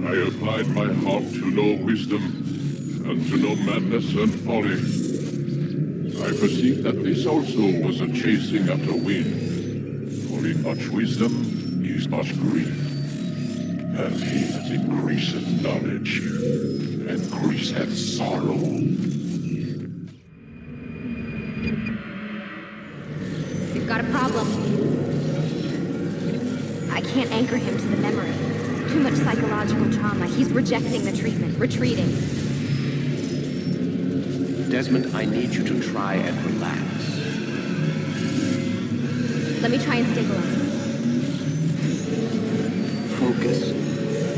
I applied my heart to know wisdom, and to know madness and folly. I perceived that this also was a chasing after wind. For in much wisdom is much grief. And he that increaseth knowledge, increaseth sorrow. We've got a problem. I can't anchor him to the memory. Too much psychological trauma. He's rejecting the treatment, retreating. Desmond, I need you to try and relax. Let me try and stabilize him. Focus.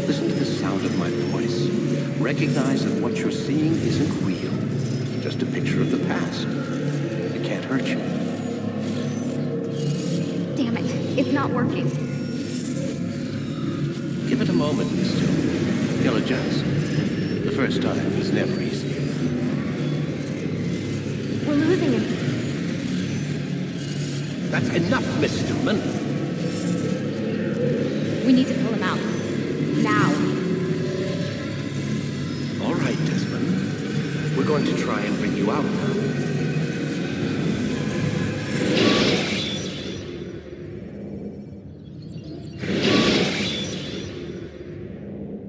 Listen to the sound of my voice. Recognize that what you're seeing isn't real. Just a picture of the past. It can't hurt you. Damn it. It's not working. Give it a moment, mister. He'll adjust. The first time is never easy. We're losing him. That's enough, Miss Stillman. We need to pull him out. Now. All right, Desmond. We're going to try and bring you out now.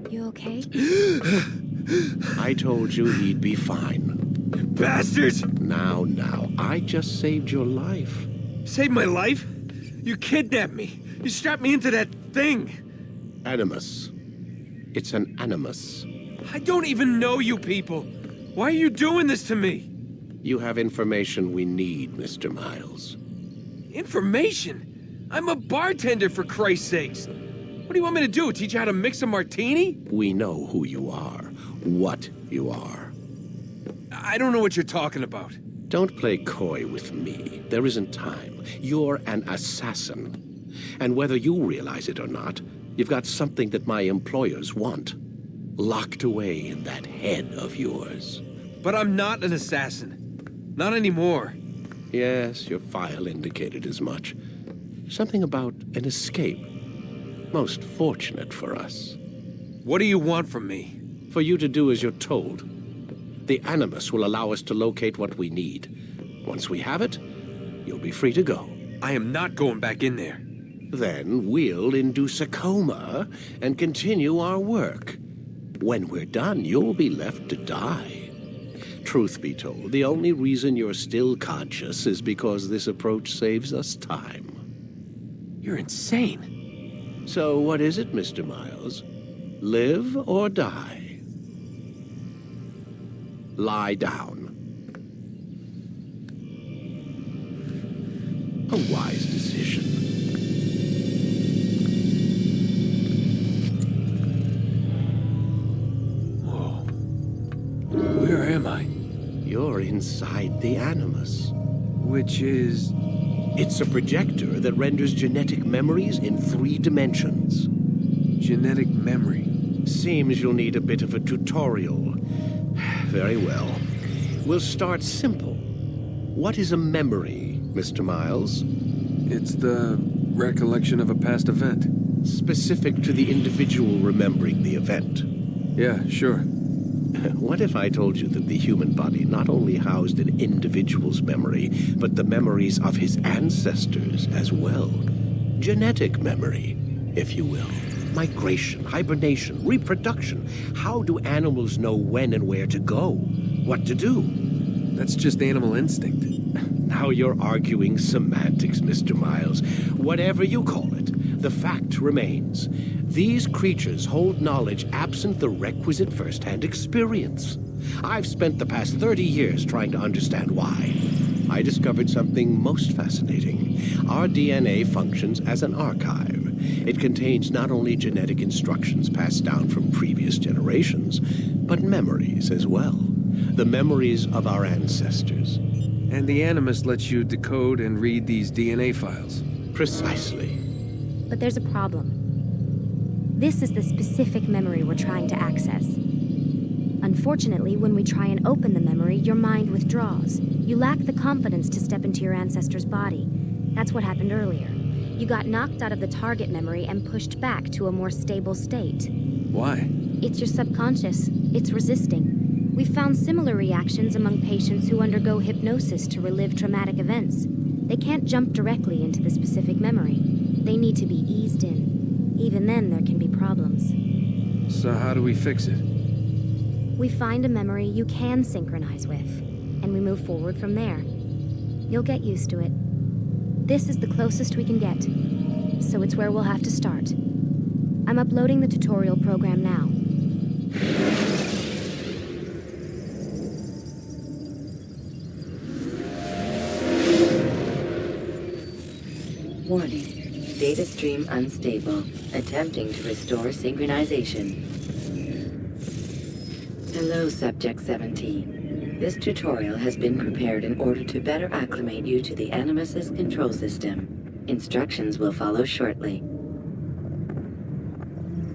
You okay? I told you he'd be fine. Bastards! Now, I just saved your life. Saved my life? You kidnapped me. You strapped me into that thing. Animus. It's an animus. I don't even know you people. Why are you doing this to me? You have information we need, Mr. Miles. Information? I'm a bartender, for Christ's sakes. What do you want me to do? Teach you how to mix a martini? We know who you are. What you are. I don't know what you're talking about. Don't play coy with me. There isn't time. You're an assassin. And whether you realize it or not, you've got something that my employers want. Locked away in that head of yours. But I'm not an assassin. Not anymore. Yes, your file indicated as much. Something about an escape. Most fortunate for us. What do you want from me? For you to do as you're told. The Animus will allow us to locate what we need. Once we have it, you'll be free to go. I am not going back in there. Then we'll induce a coma and continue our work. When we're done, you'll be left to die. Truth be told, the only reason you're still conscious is because this approach saves us time. You're insane. So what is it, Mr. Miles? Live or die? Lie down. A wise decision. Whoa. Where am I? You're inside the Animus. Which is... It's a projector that renders genetic memories in 3 dimensions. genetic memory. Seems you'll need a bit of a tutorial. Very well. We'll start simple. What is a memory, Mr. Miles? It's the recollection of a past event. Specific to the individual remembering the event. Yeah, sure. What if I told you that the human body not only housed an individual's memory, but the memories of his ancestors as well? Genetic memory, if you will. Migration, hibernation, reproduction. How do animals know when and where to go? What to do? That's just animal instinct. Now you're arguing semantics, Mr. Miles. Whatever you call it, the fact remains. These creatures hold knowledge absent the requisite first-hand experience. I've spent the past 30 years trying to understand why. I discovered something most fascinating. Our DNA functions as an archive. It contains not only genetic instructions passed down from previous generations, but memories as well. The memories of our ancestors. And the Animus lets you decode and read these DNA files. Precisely. But there's a problem. This is the specific memory we're trying to access. Unfortunately, when we try and open the memory, your mind withdraws. You lack the confidence to step into your ancestor's body. That's what happened earlier. You got knocked out of the target memory and pushed back to a more stable state. Why? It's your subconscious. It's resisting. We've found similar reactions among patients who undergo hypnosis to relive traumatic events. They can't jump directly into the specific memory. They need to be eased in. Even then, there can be problems. So how do we fix it? We find a memory you can synchronize with, and we move forward from there. You'll get used to it. This is the closest we can get, so it's where we'll have to start. I'm uploading the tutorial program now. Warning. Data stream unstable. Attempting to restore synchronization. Hello, Subject 17. This tutorial has been prepared in order to better acclimate you to the Animus's control system. Instructions will follow shortly.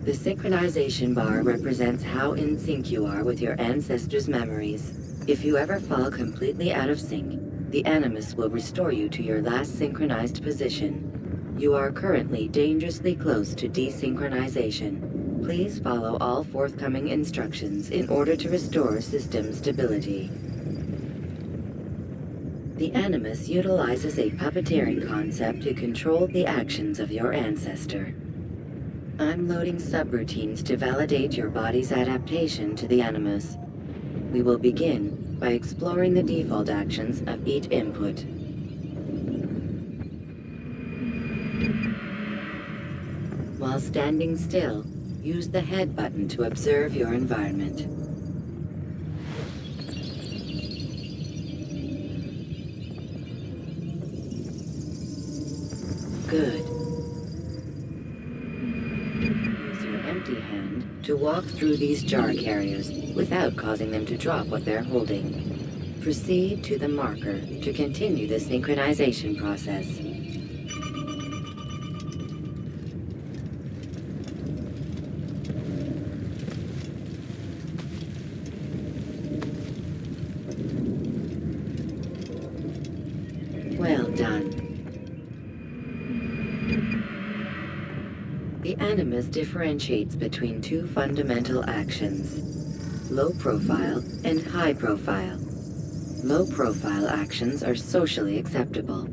The synchronization bar represents how in sync you are with your ancestors' memories. If you ever fall completely out of sync, the Animus will restore you to your last synchronized position. You are currently dangerously close to desynchronization. Please follow all forthcoming instructions in order to restore system stability. The Animus utilizes a puppeteering concept to control the actions of your ancestor. I'm loading subroutines to validate your body's adaptation to the Animus. We will begin by exploring the default actions of each input. While standing still, use the head button to observe your environment. Good. Use your empty hand to walk through these jar carriers without causing them to drop what they're holding. Proceed to the marker to continue the synchronization process. Well done. The Animus differentiates between two fundamental actions: low profile and high profile. Low profile actions are socially acceptable.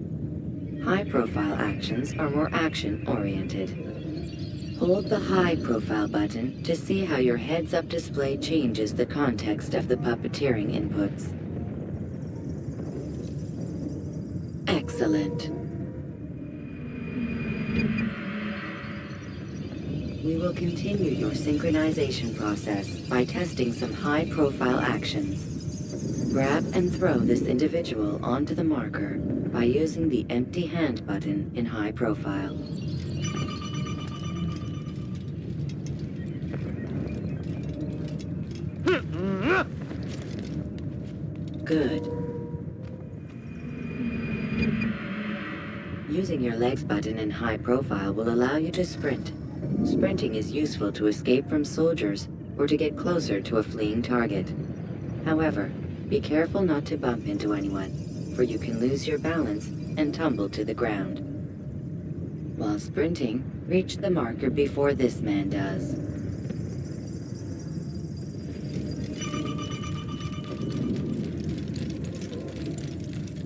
High profile actions are more action-oriented. Hold the high profile button to see how your heads-up display changes the context of the puppeteering inputs. Excellent. We will continue your synchronization process by testing some high-profile actions. Grab and throw this individual onto the marker by using the empty hand button in high profile. Good. Using your legs button in high profile will allow you to sprint. Sprinting is useful to escape from soldiers or to get closer to a fleeing target. However, be careful not to bump into anyone, for you can lose your balance and tumble to the ground. While sprinting, reach the marker before this man does.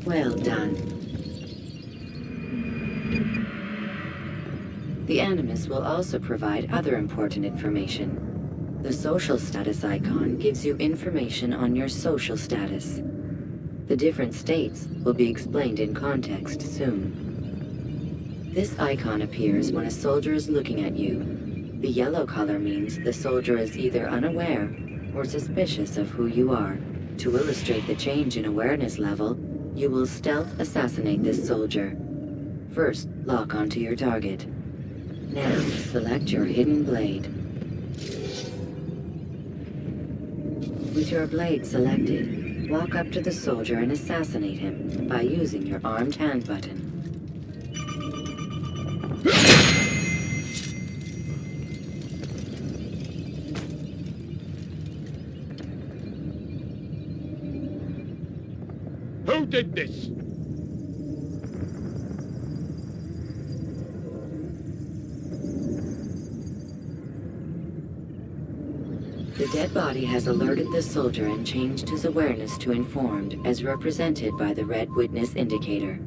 Well done. The Animus will also provide other important information. The social status icon gives you information on your social status. The different states will be explained in context soon. This icon appears when a soldier is looking at you. The yellow color means the soldier is either unaware or suspicious of who you are. To illustrate the change in awareness level, you will stealth assassinate this soldier. First, lock onto your target. Now, select your hidden blade. With your blade selected, walk up to the soldier and assassinate him by using your armed hand button. Who did this? The dead body has alerted the soldier and changed his awareness to informed, as represented by the red witness indicator.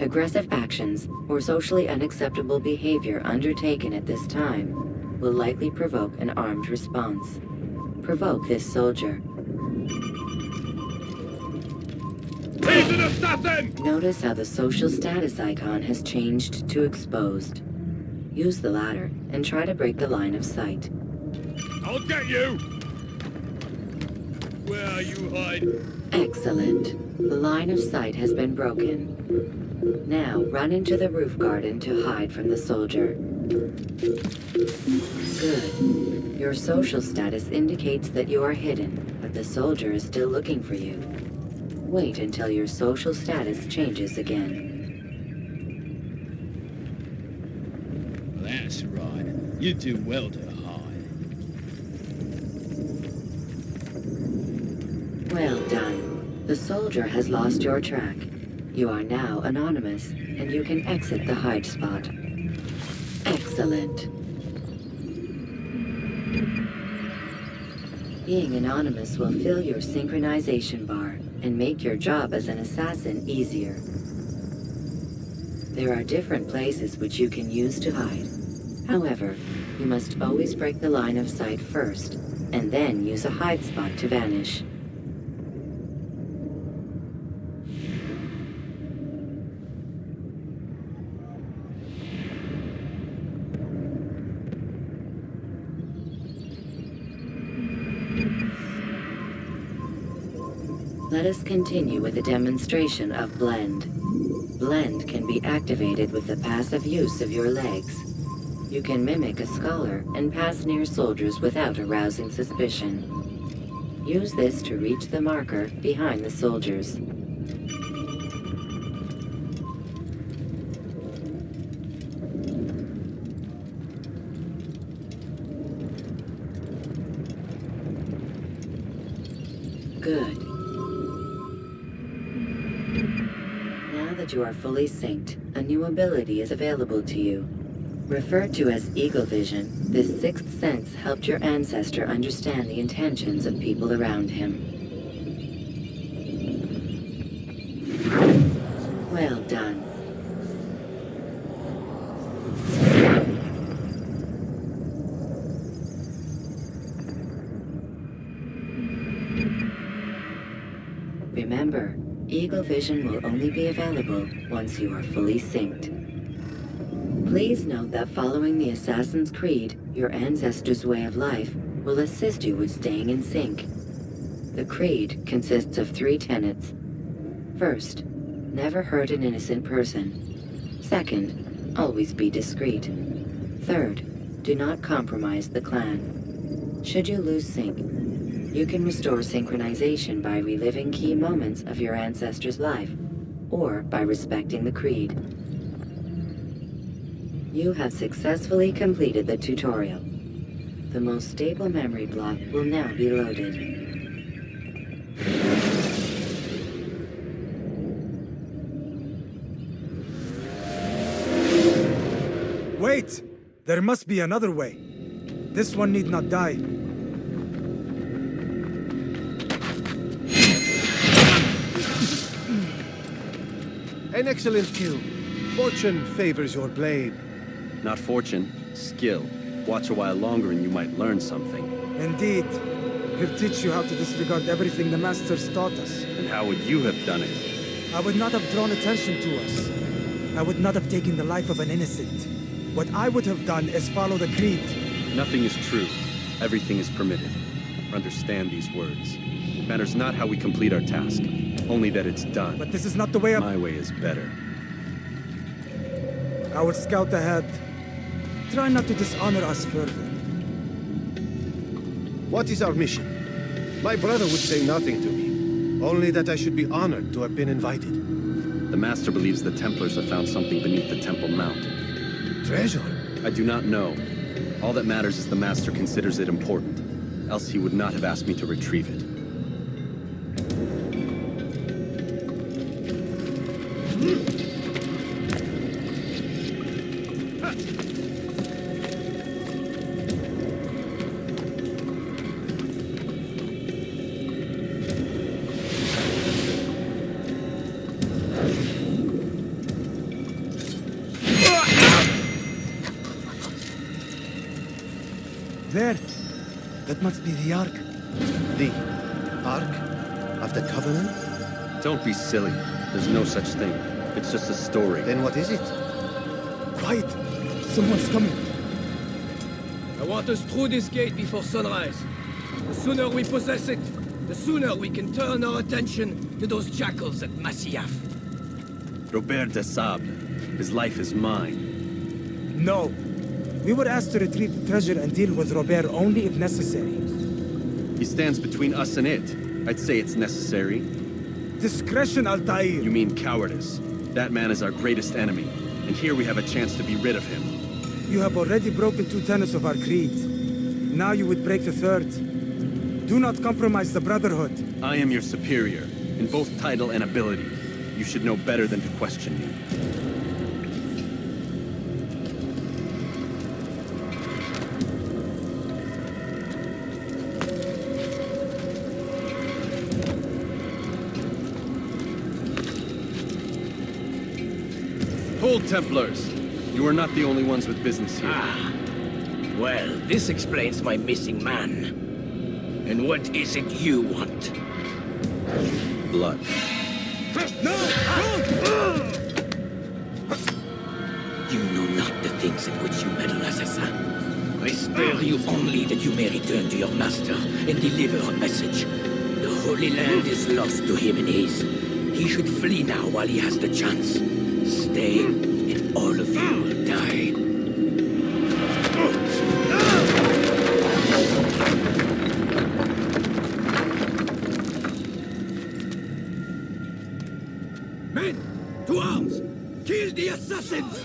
Aggressive actions or socially unacceptable behavior undertaken at this time will likely provoke an armed response. Provoke this soldier. He's an assassin! Notice how the social status icon has changed to exposed. Use the latter and try to break the line of sight. I'll get you! Where are you hiding? Excellent. The line of sight has been broken. Now run into the roof garden to hide from the soldier. Good. Your social status indicates that you are hidden, but the soldier is still looking for you. Wait until your social status changes again. That's right. You do well to hide. Well done. The soldier has lost your track. You are now anonymous, and you can exit the hide spot. Excellent. Being anonymous will fill your synchronization bar and make your job as an assassin easier. There are different places which you can use to hide. However, you must always break the line of sight first, and then use a hide spot to vanish. Let us continue with a demonstration of Blend. Blend can be activated with the passive use of your legs. You can mimic a scholar and pass near soldiers without arousing suspicion. Use this to reach the marker behind the soldiers. Good. Now that you are fully synced, a new ability is available to you. Referred to as eagle vision, this sixth sense helped your ancestor understand the intentions of people around him. Well done. Remember, eagle vision will only be available once you are fully synced. Please note that following the Assassin's Creed, your ancestors' way of life, will assist you with staying in sync. The Creed consists of 3 tenets. First, never hurt an innocent person. Second, always be discreet. Third, do not compromise the clan. Should you lose sync, you can restore synchronization by reliving key moments of your ancestor's life, or by respecting the Creed. You have successfully completed the tutorial. The most stable memory block will now be loaded. Wait! There must be another way. This one need not die. An excellent kill. Fortune favors your blade. Not fortune, skill. Watch a while longer and you might learn something. Indeed. He'll teach you how to disregard everything the Masters taught us. And how would you have done it? I would not have drawn attention to us. I would not have taken the life of an innocent. What I would have done is follow the Creed. Nothing is true. Everything is permitted. Understand these words. It matters not how we complete our task, only that it's done. But this is not the way of... My way is better. I will scout ahead. Try not to dishonor us further. What is our mission? My brother would say nothing to me. Only that I should be honored to have been invited. The Master believes the Templars have found something beneath the Temple Mount. Treasure? I do not know. All that matters is the Master considers it important. Else he would not have asked me to retrieve it. There! That must be the Ark. The Ark of the Covenant? Don't be silly. There's no such thing. It's just a story. Then what is it? Quiet! Someone's coming. I want us through this gate before sunrise. The sooner we possess it, the sooner we can turn our attention to those jackals at Masyaf. Robert de Sable. His life is mine. No. We were asked to retrieve the treasure and deal with Robert only if necessary. He stands between us and it. I'd say it's necessary. Discretion, Altaïr! You mean cowardice. That man is our greatest enemy, and here we have a chance to be rid of him. You have already broken 2 tenets of our creed. Now you would break the 3rd. Do not compromise the Brotherhood. I am your superior, in both title and ability. You should know better than to question me. Hold, Templars! You are not the only ones with business here. Ah. Well, this explains my missing man. And what is it you want? Blood. No! You know not the things in which you meddle, Assassin. I spare you only that you may return to your master and deliver a message. The Holy Land is lost to him and his. He should flee now while he has the chance. Stay, and all of you will die. Men, to arms! Kill the assassins!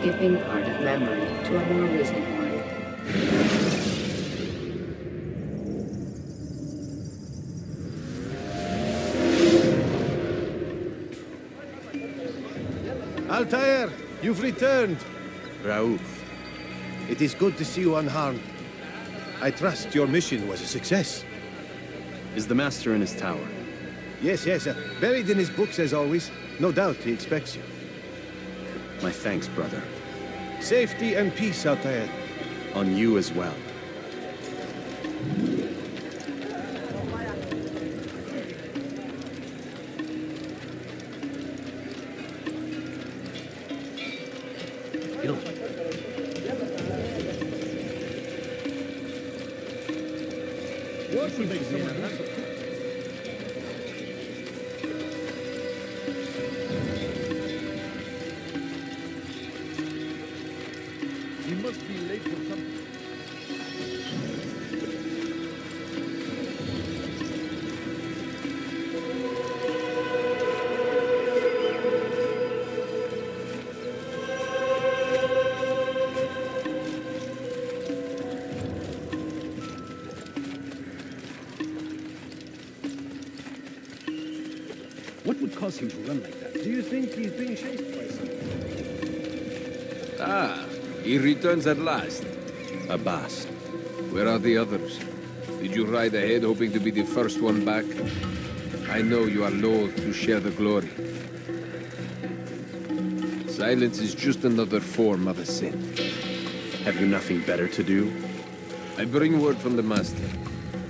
skipping part of memory to a more recent one. Altaïr, you've returned. Raouf. It is good to see you unharmed. I trust your mission was a success. Is the Master in his tower? Yes, buried in his books as always. No doubt he expects you. My thanks, brother. Safety and peace, Altaïr. On you as well. He must be late for something. What would cause him to run like that? Do you think he's being chased by someone? Ah, he returns at last. Abbas. Where are the others? Did you ride ahead hoping to be the first one back? I know you are loath to share the glory. Silence is just another form of a sin. Have you nothing better to do? I bring word from the Master.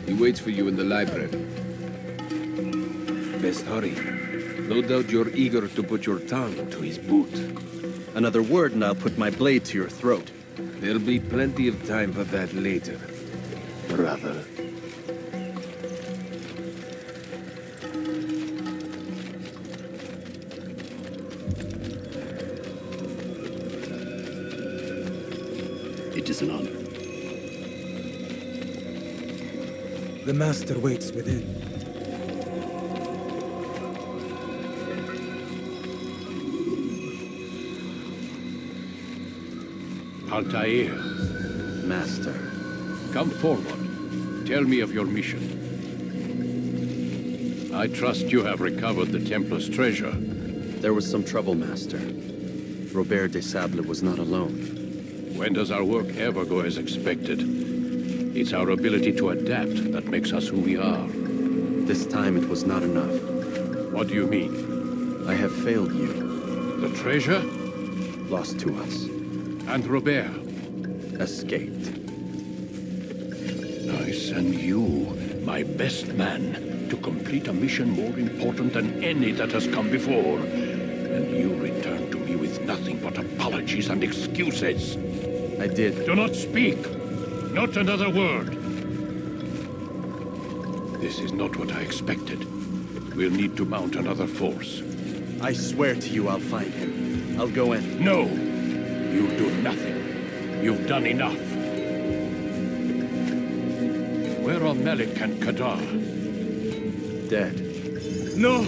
He waits for you in the library. Best hurry. No doubt you're eager to put your tongue to his boot. Another word and I'll put my blade to your throat. There'll be plenty of time for that later, brother. It is an honor. The Master waits within. Altaïr, Master. come forward. Tell me of your mission. I trust you have recovered the Templars' treasure. There was some trouble, Master. Robert de Sable was not alone. When does our work ever go as expected? It's our ability to adapt that makes us who we are. This time it was not enough. What do you mean? I have failed you. The treasure? Lost to us. And Robert? Escaped. I send you, my best man, to complete a mission more important than any that has come before. And you return to me with nothing but apologies and excuses. I did. Do not speak! Not another word! This is not what I expected. We'll need to mount another force. I swear to you I'll find him. I'll go in. No! You'll do nothing. You've done enough. Where are Malik and Kadar? Dead. No!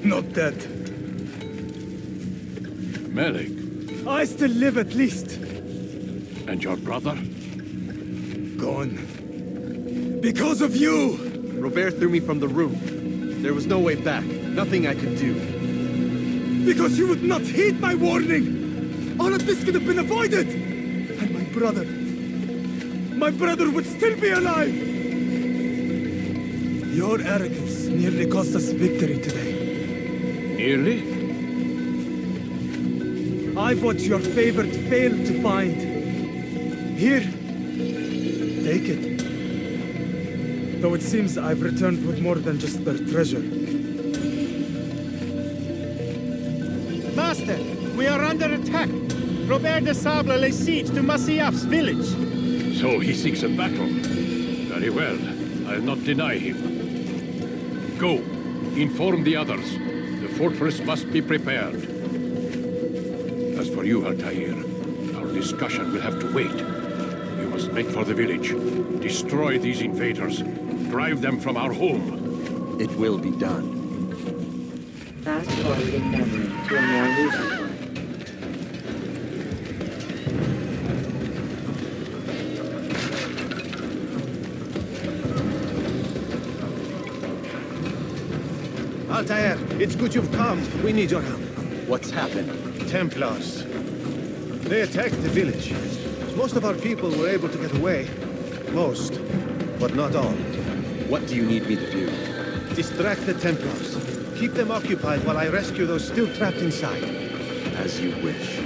Not dead. Malik? I still live at least. And your brother? Gone. Because of you! Robert threw me from the room. There was no way back. Nothing I could do. Because you would not heed my warning! All of this could have been avoided! And my brother would still be alive! Your arrogance nearly cost us victory today. Nearly? I've what your favorite failed to find. Here. Take it. Though it seems I've returned with more than just their treasure. Master, we are under attack. Robert de Sable lays siege to Masyaf's village. So he seeks a battle. Very well. I'll not deny him. Go. Inform the others. The fortress must be prepared. As for you, Altaïr, our discussion will have to wait. You must make for the village. Destroy these invaders. Drive them from our home. It will be done. Fast forwarding memory to a more recent one. Altaïr, it's good you've come. We need your help. What's happened? Templars. They attacked the village. Most of our people were able to get away. Most, but not all. What do you need me to do? Distract the Templars. Keep them occupied while I rescue those still trapped inside. As you wish.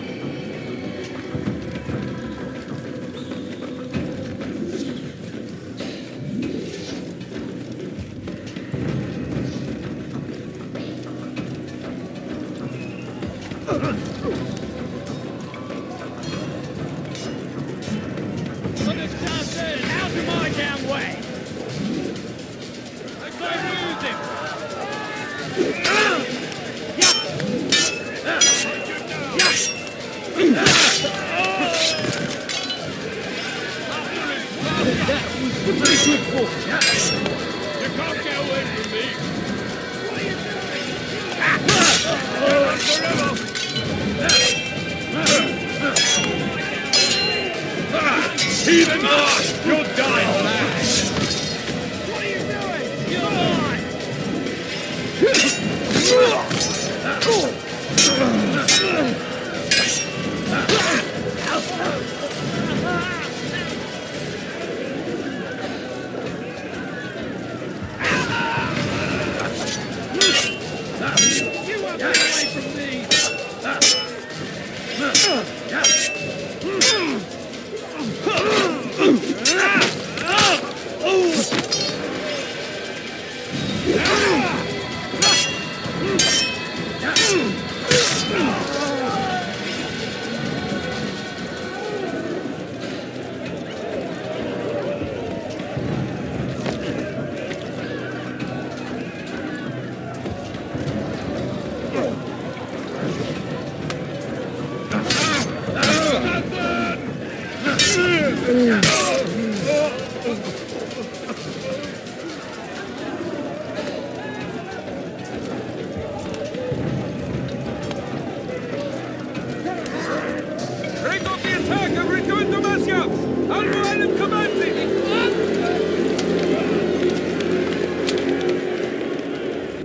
Break off the attack and return to Masyaf! Mualim commanding!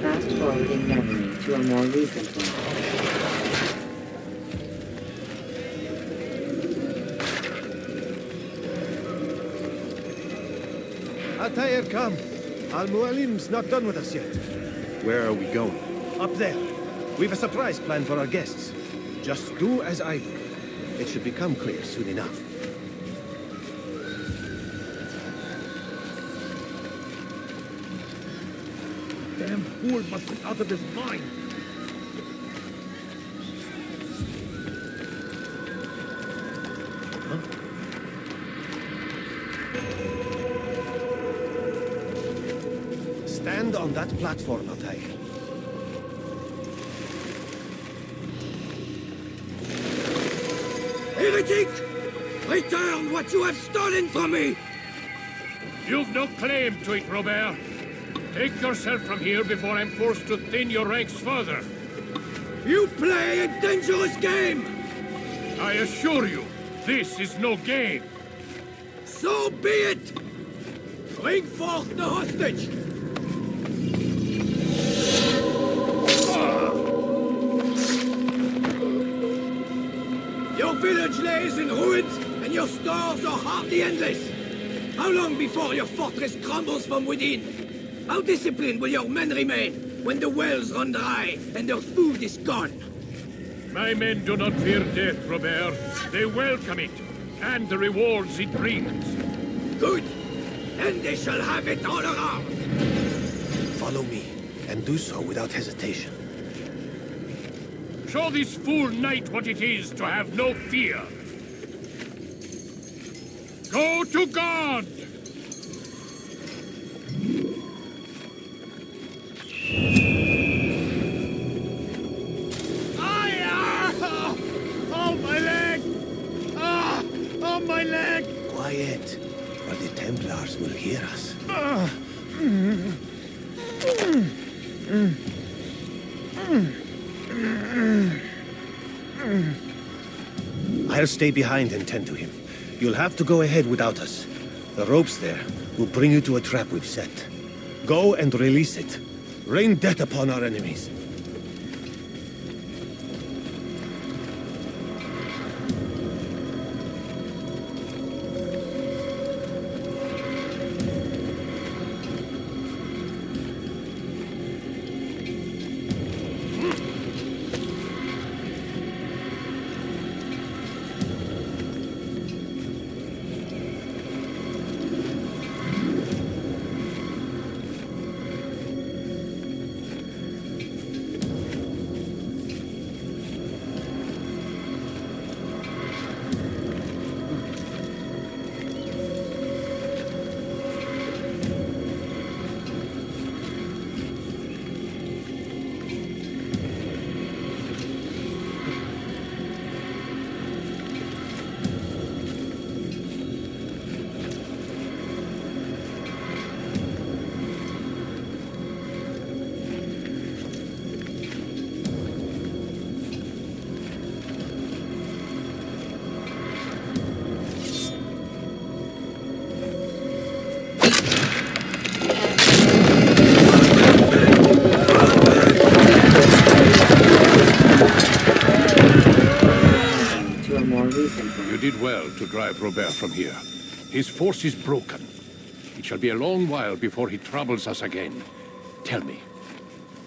Fast-forwarding memory to a more recent one. Altaïr, come. Al-Mualim's not done with us yet. Where are we going? Up there. We've a surprise planned for our guests. Just do as I do. It should become clear soon enough. Damn fool must be out of his mind. Stand on that platform, Altaïr. Heretic! Return what you have stolen from me! You've no claim to it, Robert. Take yourself from here before I'm forced to thin your ranks further. You play a dangerous game! I assure you, this is no game. So be it! Bring forth the hostage! Your village lays in ruins, and your stores are hardly endless. How long before your fortress crumbles from within? How disciplined will your men remain when the wells run dry and their food is gone? My men do not fear death, Robert. They welcome it, and the rewards it brings. Good. Then they shall have it all around. Follow me, and do so without hesitation. Show this fool knight what it is to have no fear. Go to God! Oh, my leg! Oh, my leg! Quiet, or the Templars will hear us. I'll stay behind and tend to him. You'll have to go ahead without us. The ropes there will bring you to a trap we've set. Go and release it. Rain death upon our enemies. You did well to drive Robert from here. His force is broken. It shall be a long while before he troubles us again. Tell me,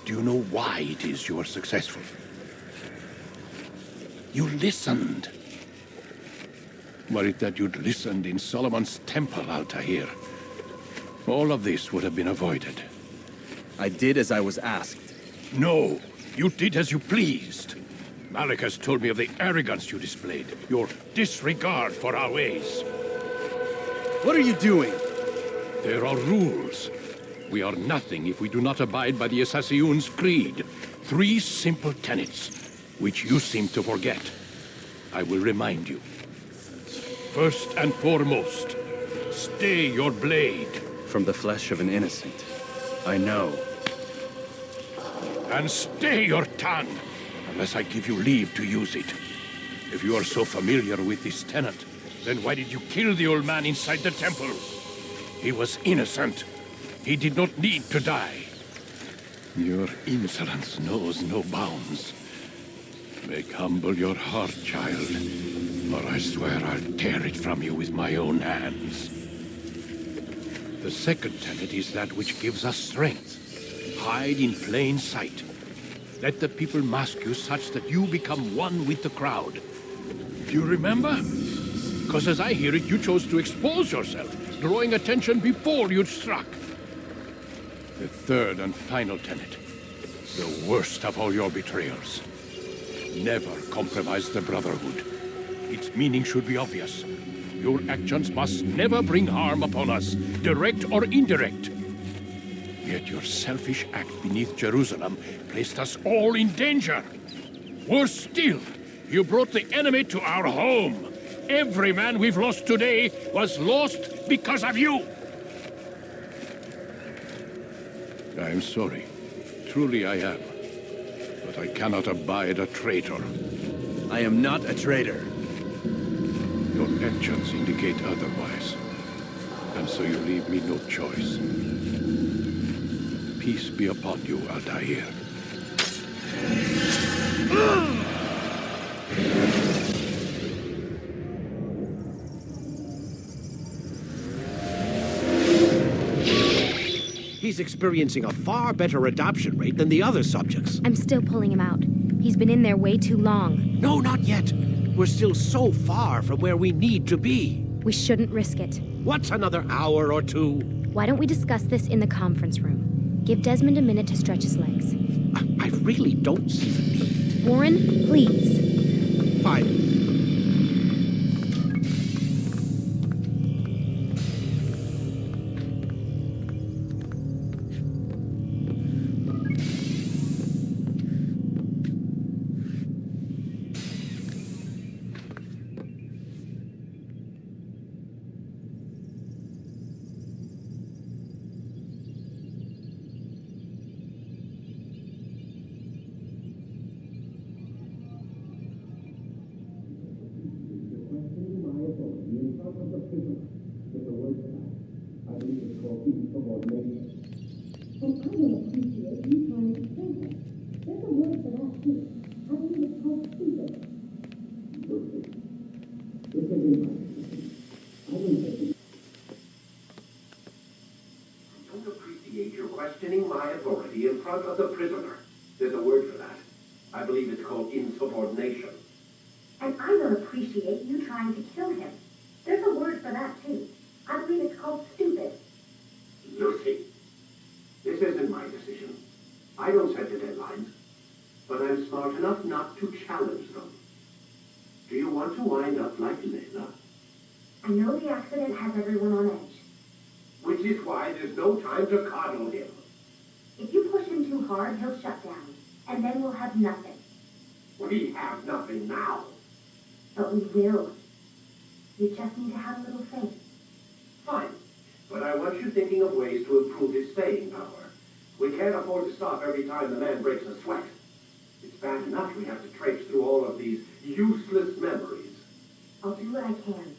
do you know why it is you are successful? You listened. Were it that you'd listened in Solomon's temple, Altaïr, all of this would have been avoided. I did as I was asked. No, you did as you pleased. Malik has told me of the arrogance you displayed, your disregard for our ways. What are you doing? There are rules. We are nothing if we do not abide by the Assassinations' creed. 3 simple tenets, which you seem to forget. I will remind you. First and foremost, stay your blade. From the flesh of an innocent. I know. And stay your tongue, unless I give you leave to use it. If you are so familiar with this tenet, then why did you kill the old man inside the temple? He was innocent. He did not need to die. Your insolence knows no bounds. Make humble your heart, child, or I swear I'll tear it from you with my own hands. The second tenet is that which gives us strength. Hide in plain sight. Let the people mask you such that you become one with the crowd. Do you remember? Because as I hear it, you chose to expose yourself, drawing attention before you'd struck. The third and final tenet, the worst of all your betrayals. Never compromise the Brotherhood. Its meaning should be obvious. Your actions must never bring harm upon us, direct or indirect. Yet your selfish act beneath Jerusalem placed us all in danger. Worse still, you brought the enemy to our home. Every man we've lost today was lost because of you. I am sorry. Truly I am. But I cannot abide a traitor. I am not a traitor. Your actions indicate otherwise. And so you leave me no choice. Peace be upon you, Altaïr. He's experiencing a far better adoption rate than the other subjects. I'm still pulling him out. He's been in there way too long. No, not yet. We're still so far from where we need to be. We shouldn't risk it. What's another hour or two? Why don't we discuss this in the conference room? Give Desmond a minute to stretch his legs. I really don't see the need. Warren, please. Fine. You're questioning my authority in front of the prisoner. There's a word for that. I believe it's called insubordination. And I don't appreciate you trying to kill him. There's a word for that, too. I believe it's called stupid. Lucy, this isn't my decision. I don't set the deadlines, but I'm smart enough not to challenge them. Do you want to wind up like Layla? I know the accident has everyone on edge. Which is why there's no time to coddle him. If you push him too hard, he'll shut down, and then we'll have nothing. We have nothing now. But we will. You just need to have a little faith. Fine, but I want you thinking of ways to improve his staying power. We can't afford to stop every time the man breaks a sweat. It's bad enough we have to traipse through all of these useless memories. I'll do what I can.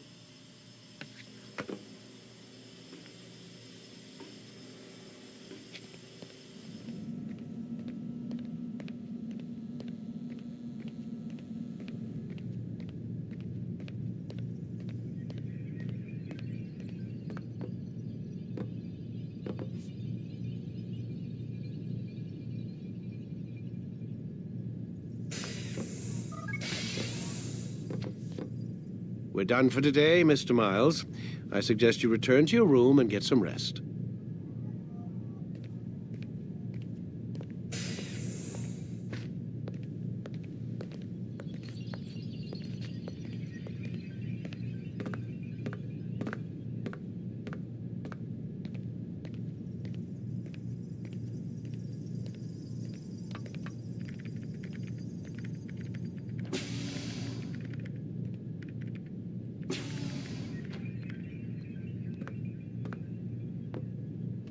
We're done for today, Mr. Miles. I suggest you return to your room and get some rest.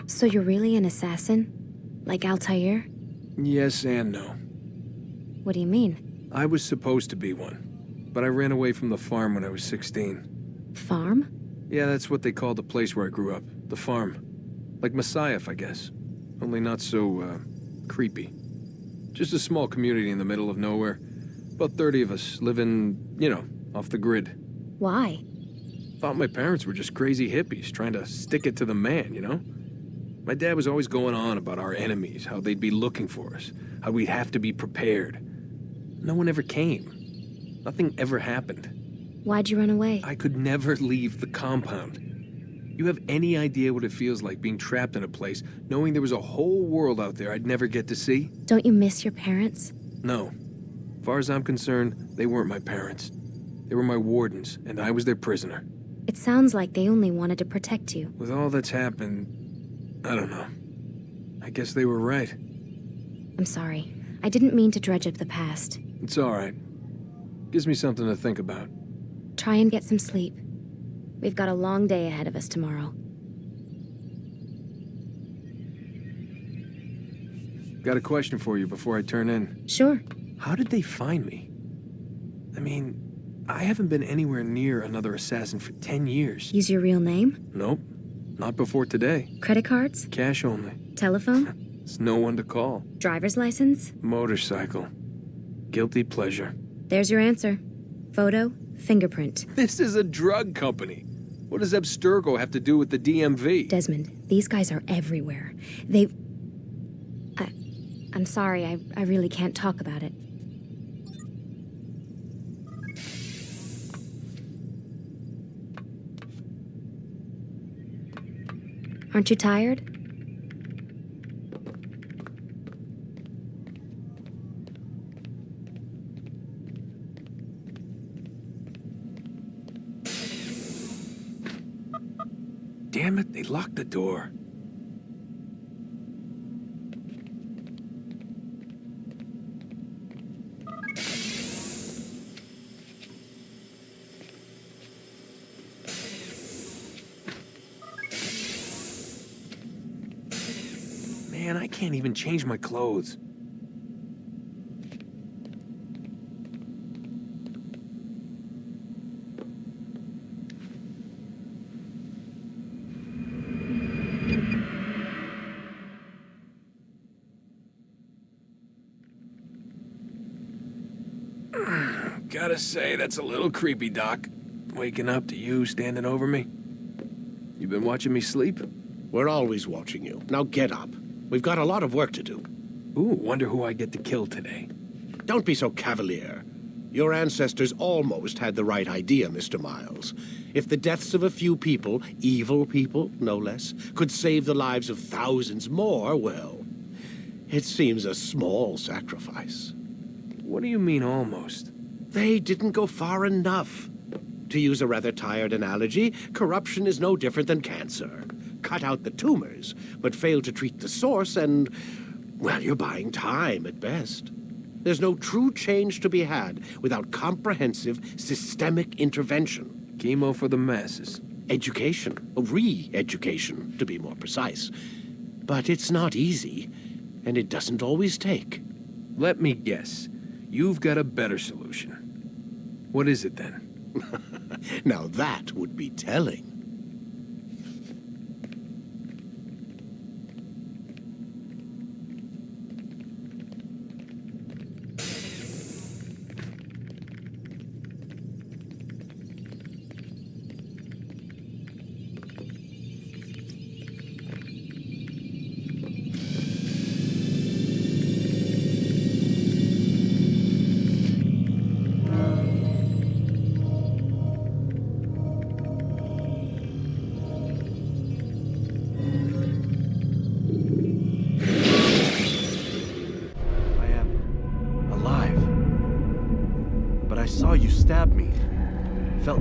So you're really an assassin? Like Altaïr? Yes and no. What do you mean? I was supposed to be one, but I ran away from the farm when I was 16. Farm? Yeah, that's what they called the place where I grew up. The farm. Like Masyaf, I guess. Only not so, creepy. Just a small community in the middle of nowhere. About 30 of us living, you know, off the grid. Why? Thought my parents were just crazy hippies trying to stick it to the man, you know? My dad was always going on about our enemies, how they'd be looking for us, how we'd have to be prepared. No one ever came. Nothing ever happened. Why'd you run away? I could never leave the compound. You have any idea what it feels like being trapped in a place, knowing there was a whole world out there I'd never get to see? Don't you miss your parents? No. As far as I'm concerned, they weren't my parents. They were my wardens, and I was their prisoner. It sounds like they only wanted to protect you. With all that's happened, I don't know. I guess they were right. I'm sorry. I didn't mean to dredge up the past. It's all right. Gives me something to think about. Try and get some sleep. We've got a long day ahead of us tomorrow. Got a question for you before I turn in. Sure. How did they find me? I mean, I haven't been anywhere near another assassin for 10 years. Use your real name? Nope. Not before today. Credit cards? Cash only. Telephone? There's no one to call. Driver's license? Motorcycle. Guilty pleasure. There's your answer. Photo, fingerprint. This is a drug company. What does Abstergo have to do with the DMV? Desmond, these guys are everywhere. I'm sorry, I really can't talk about it. Aren't you tired? Damn it, they locked the door. Man, I can't even change my clothes. Gotta say, that's a little creepy, Doc. Waking up to you standing over me. You been watching me sleep? We're always watching you. Now get up. We've got a lot of work to do. Ooh, wonder who I get to kill today. Don't be so cavalier. Your ancestors almost had the right idea, Mr. Miles. If the deaths of a few people, evil people, no less, could save the lives of thousands more, well, it seems a small sacrifice. What do you mean, almost? They didn't go far enough. To use a rather tired analogy, corruption is no different than cancer. Cut out the tumors, but fail to treat the source and, well, you're buying time at best. There's no true change to be had without comprehensive, systemic intervention. Chemo for the masses. Education, re-education, to be more precise. But it's not easy, and it doesn't always take. Let me guess. You've got a better solution. What is it, then? Now that would be telling.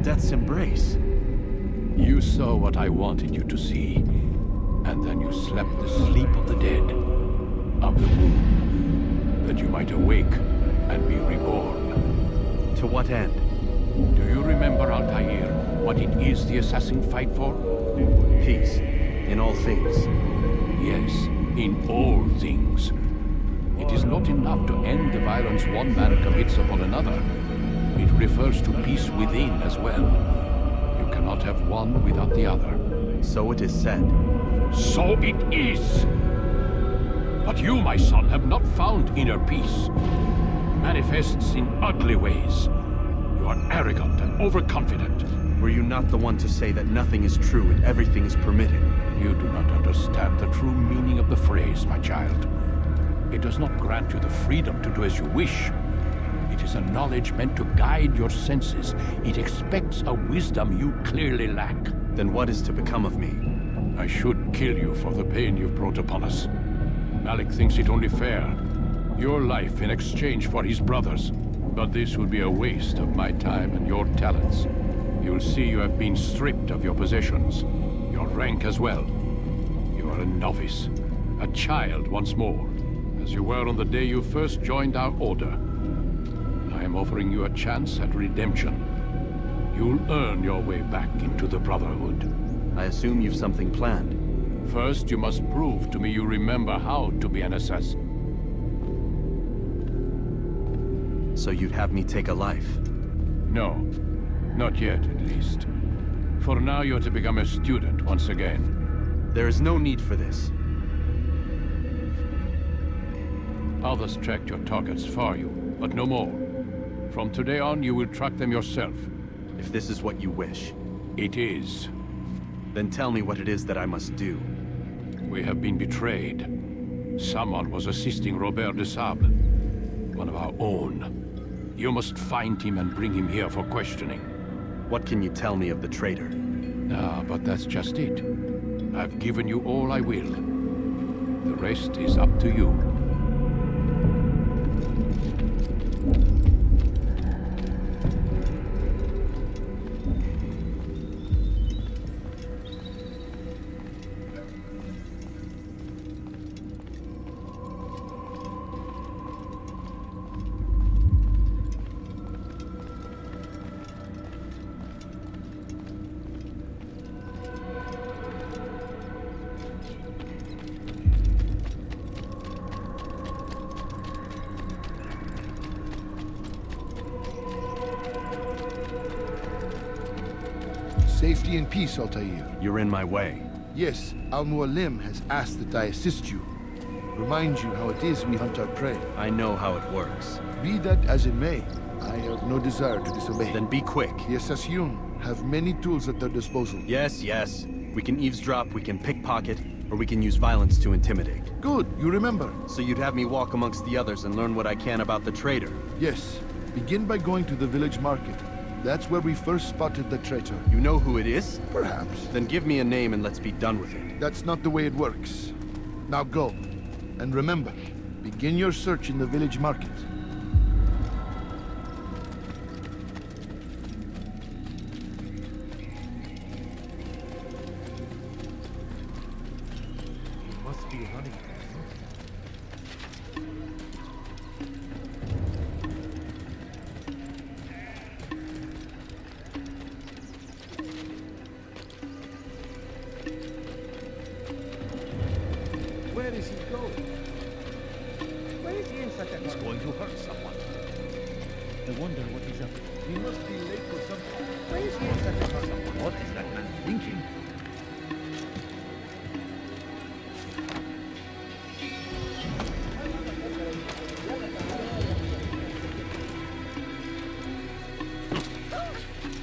Death's embrace. You saw what I wanted you to see, and then you slept the sleep of the dead, of the womb, that you might awake and be reborn. To what end? Do you remember, Altaïr, what it is the assassin fight for? Peace, in all things. Yes, in all things. It is not enough to end the violence one man commits upon another. It refers to peace within as well. You cannot have one without the other. So it is said. So it is! But you, my son, have not found inner peace. Manifests in ugly ways. You are arrogant and overconfident. Were you not the one to say that nothing is true and everything is permitted? You do not understand the true meaning of the phrase, my child. It does not grant you the freedom to do as you wish. It is a knowledge meant to guide your senses. It expects a wisdom you clearly lack. Then what is to become of me? I should kill you for the pain you've brought upon us. Malik thinks it only fair. Your life in exchange for his brother's. But this would be a waste of my time and your talents. You'll see you have been stripped of your possessions. Your rank as well. You are a novice. A child once more. As you were on the day you first joined our order. I am offering you a chance at redemption. You'll earn your way back into the Brotherhood. I assume you've something planned. First, you must prove to me you remember how to be an assassin. So you'd have me take a life? No. Not yet, at least. For now, you're to become a student once again. There is no need for this. Others tracked your targets for you, but no more. From today on, you will track them yourself. If this is what you wish. It is. Then tell me what it is that I must do. We have been betrayed. Someone was assisting Robert de Sable, one of our own. You must find him and bring him here for questioning. What can you tell me of the traitor? Ah, but that's just it. I've given you all I will. The rest is up to you. Safety and peace, Altaïr. You're in my way. Yes, Al-Mualim has asked that I assist you. remind you how it is we hunt our prey. I know how it works. Be that as it may, I have no desire to disobey. Then be quick. The Assassin have many tools at their disposal. Yes, yes. We can eavesdrop, we can pickpocket, or we can use violence to intimidate. Good, you remember. So you'd have me walk amongst the others and learn what I can about the traitor? Yes. Begin by going to the village market. That's where we first spotted the traitor. You know who it is? Perhaps. Then give me a name and let's be done with it. That's not the way it works. Now go. And remember, begin your search in the village market. Must be running. Where is he going? Why is he in such a hurry? He's going to hurt someone. I wonder what he's up to. He must be late for something. Why is he in such a hurry? What is that man thinking?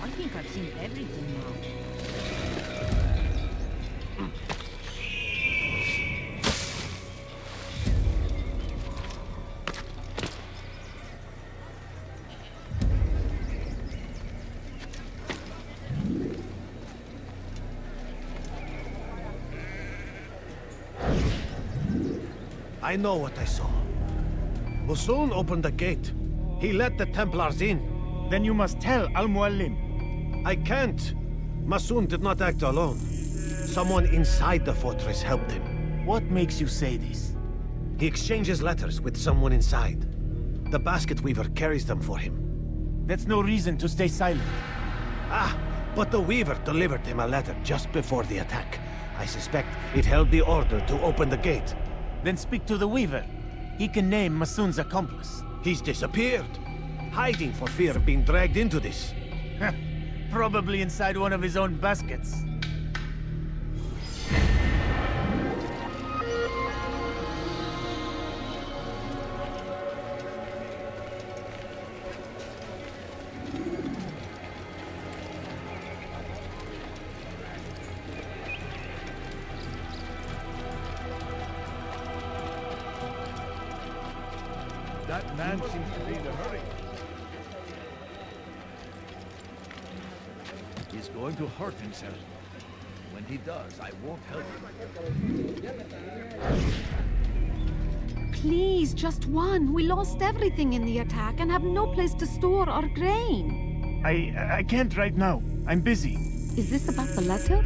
I think I've seen everything now. I know what I saw. Masun opened the gate. He let the Templars in. Then you must tell Al-Mualim. I can't. Masun did not act alone. Someone inside the fortress helped him. What makes you say this? He exchanges letters with someone inside. The basket weaver carries them for him. That's no reason to stay silent. Ah, but the weaver delivered him a letter just before the attack. I suspect it held the order to open the gate. Then speak to the weaver. He can name Masun's accomplice. He's disappeared, hiding for fear of being dragged into this. Probably inside one of his own baskets. That man seems to be in a hurry. He's going to hurt himself. When he does, I won't help him. Please, just one. We lost everything in the attack and have no place to store our grain. I can't right now. I'm busy. Is this about the letter?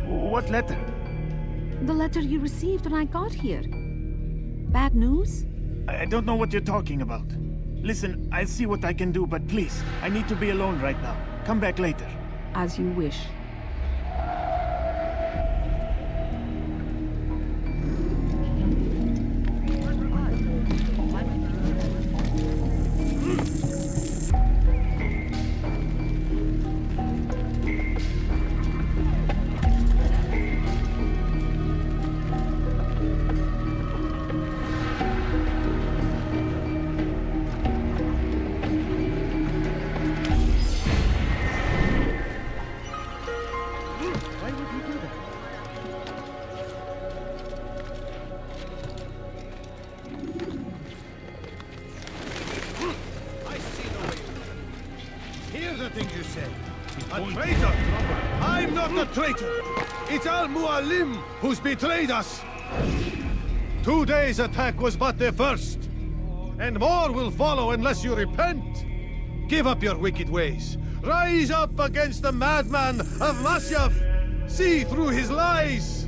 What letter? The letter you received when I got here. Bad news? I don't know what you're talking about. Listen, I'll see what I can do, but please, I need to be alone right now. Come back later. As you wish. It's Al-Mualim who's betrayed us! Today's attack was but the first, and more will follow unless you repent. Give up your wicked ways. Rise up against the madman of Masyaf. See through his lies.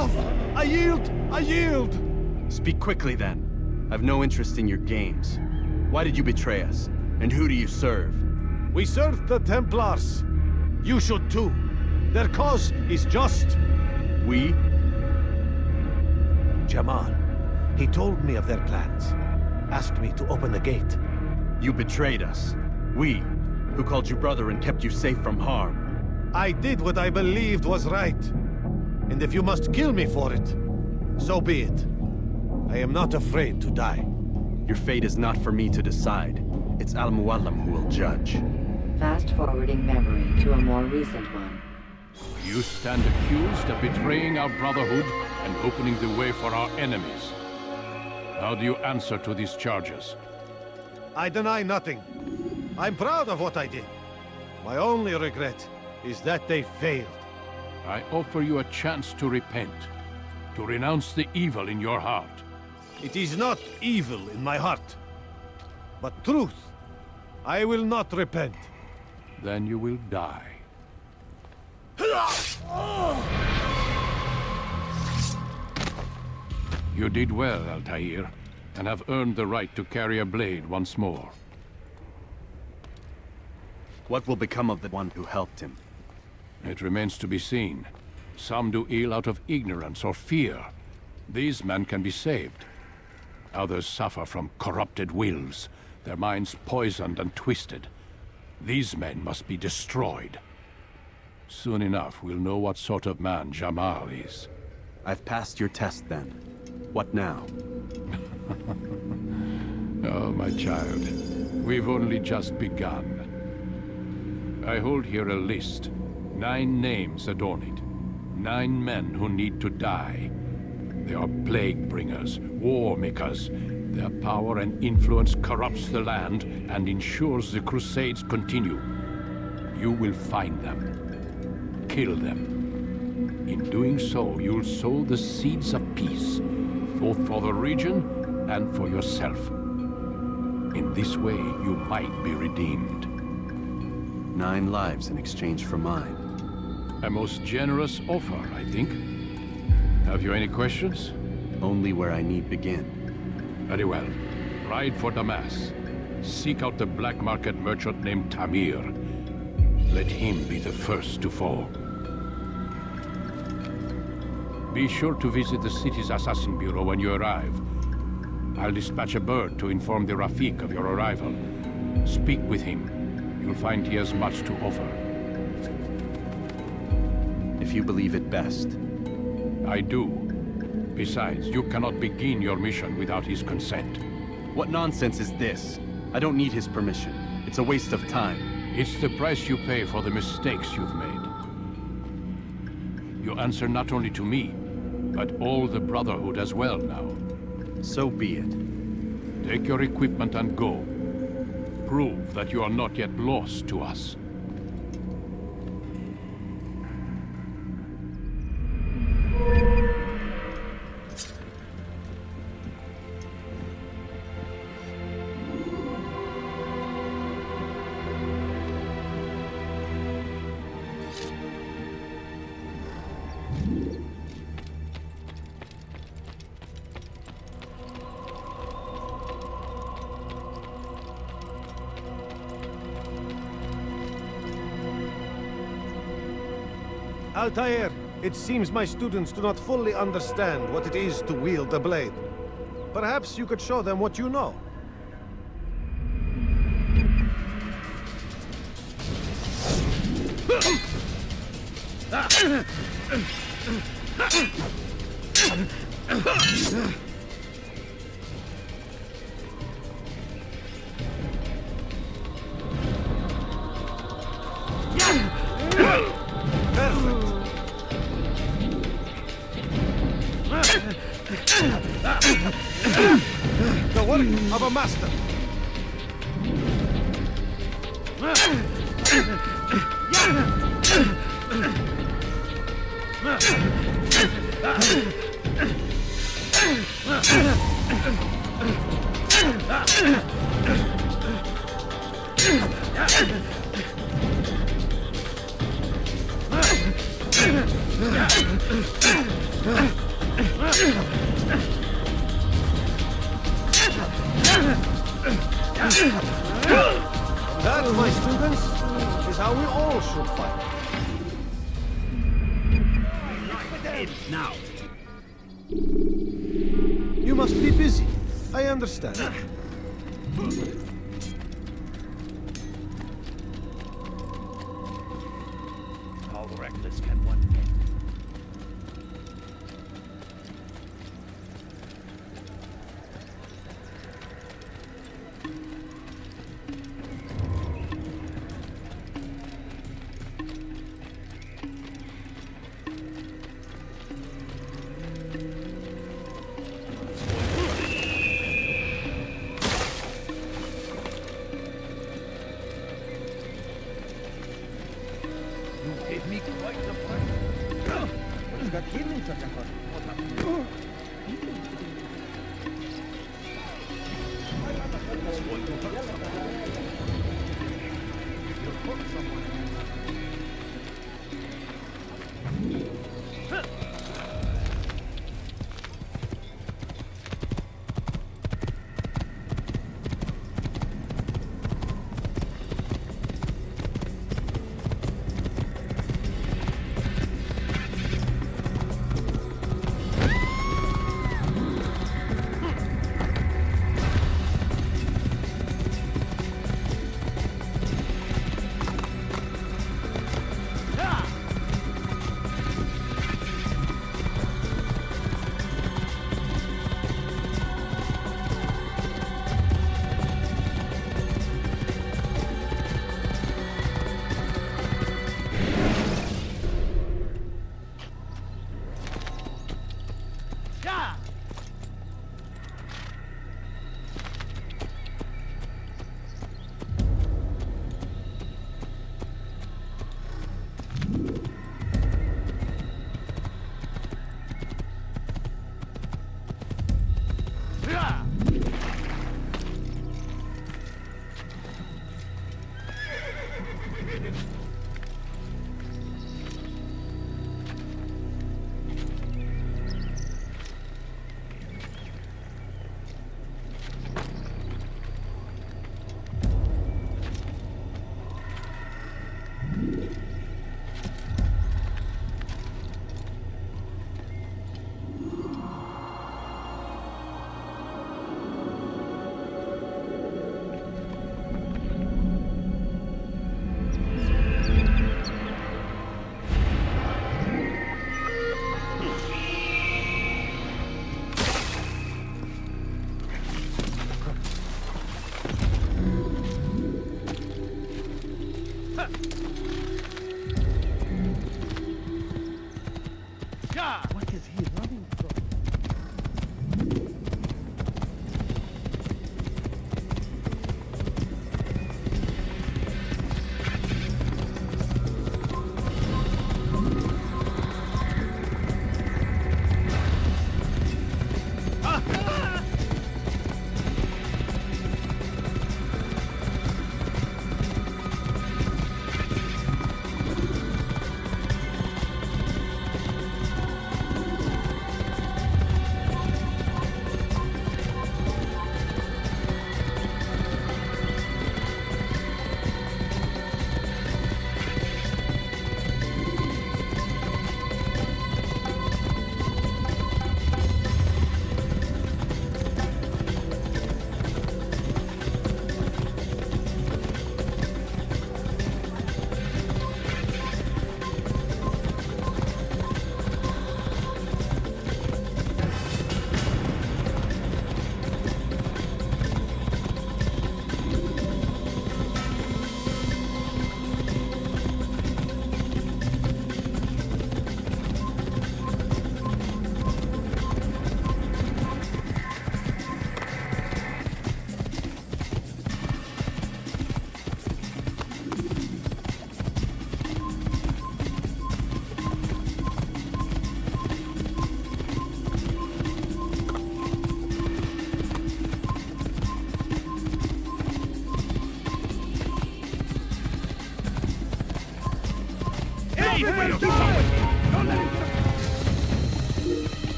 Enough! I yield! I yield! Speak quickly, then. I've no interest in your games. Why did you betray us? And who do you serve? We serve the Templars. You should too. Their cause is just. We? Jamal. He told me of their plans. Asked me to open the gate. You betrayed us. We, who called you brother and kept you safe from harm. I did what I believed was right. And if you must kill me for it, so be it. I am not afraid to die. Your fate is not for me to decide. It's Al-Mualim who will judge. Fast-forwarding memory to a more recent one. You stand accused of betraying our Brotherhood and opening the way for our enemies. How do you answer to these charges? I deny nothing. I'm proud of what I did. My only regret is that they failed. I offer you a chance to repent, to renounce the evil in your heart. It is not evil in my heart, but truth. I will not repent. Then you will die. You did well, Altaïr, and have earned the right to carry a blade once more. What will become of the one who helped him? It remains to be seen. Some do ill out of ignorance or fear. These men can be saved. Others suffer from corrupted wills, their minds poisoned and twisted. These men must be destroyed. Soon enough, we'll know what sort of man Jamal is. I've passed your test, then. What now? Oh, my child. We've only just begun. I hold here a list. 9 names adorn it. 9 men who need to die. They are plague bringers, war makers. Their power and influence corrupts the land and ensures the Crusades continue. You will find them. Kill them. In doing so, you'll sow the seeds of peace, both for the region and for yourself. In this way, you might be redeemed. 9 lives in exchange for mine. A most generous offer, I think. Have you any questions? Only where I need begin. Very well. Ride for Damascus. Seek out the black market merchant named Tamir. Let him be the first to fall. Be sure to visit the city's assassin bureau when you arrive. I'll dispatch a bird to inform the Rafiq of your arrival. Speak with him. You'll find he has much to offer. If you believe it best. I do. Besides, you cannot begin your mission without his consent. What nonsense is this? I don't need his permission. It's a waste of time. It's the price you pay for the mistakes you've made. You answer not only to me, but all the Brotherhood as well now. So be it. Take your equipment and go. Prove that you are not yet lost to us. Altaïr, it seems my students do not fully understand what it is to wield the blade. Perhaps you could show them what you know. The work of a master. That, my students, is how we all should fight. Now. You must be busy. I understand. How reckless can one get?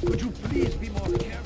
Would you please be more careful?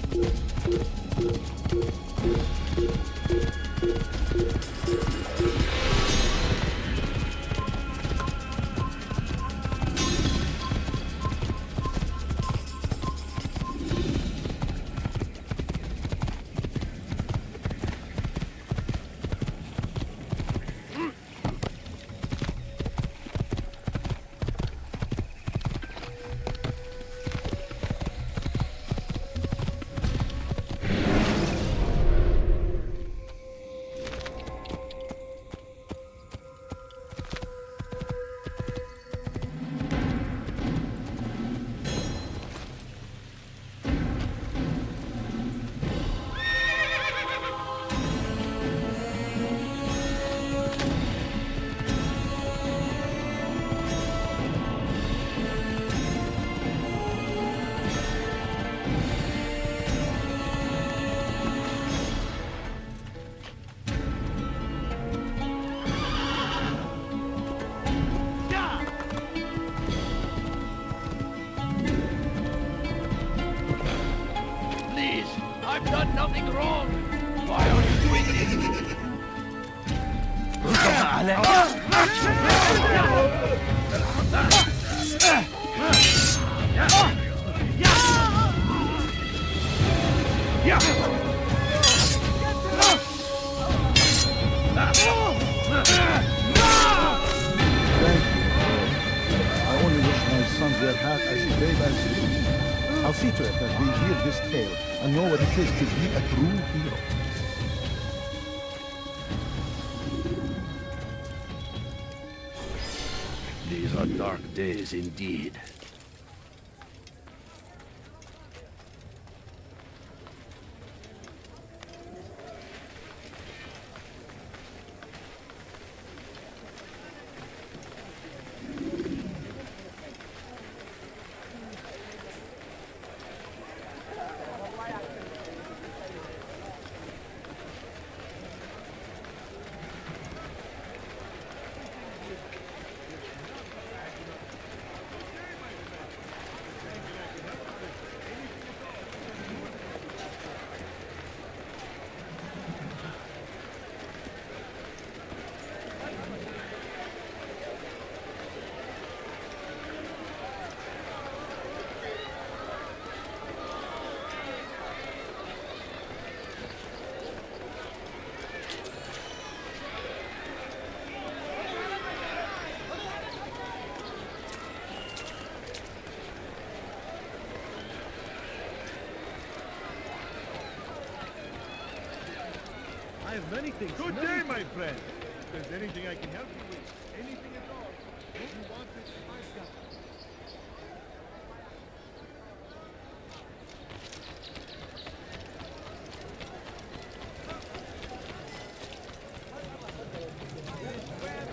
I've done nothing wrong. Why are you doing this? I only wish my sons were half as brave as you. I'll see to it that we hear this tale and know what it is to be a true hero. These are dark days indeed. I have many things. Good day, my friend. If there's anything I can help you with, anything at all, what you want is I've got.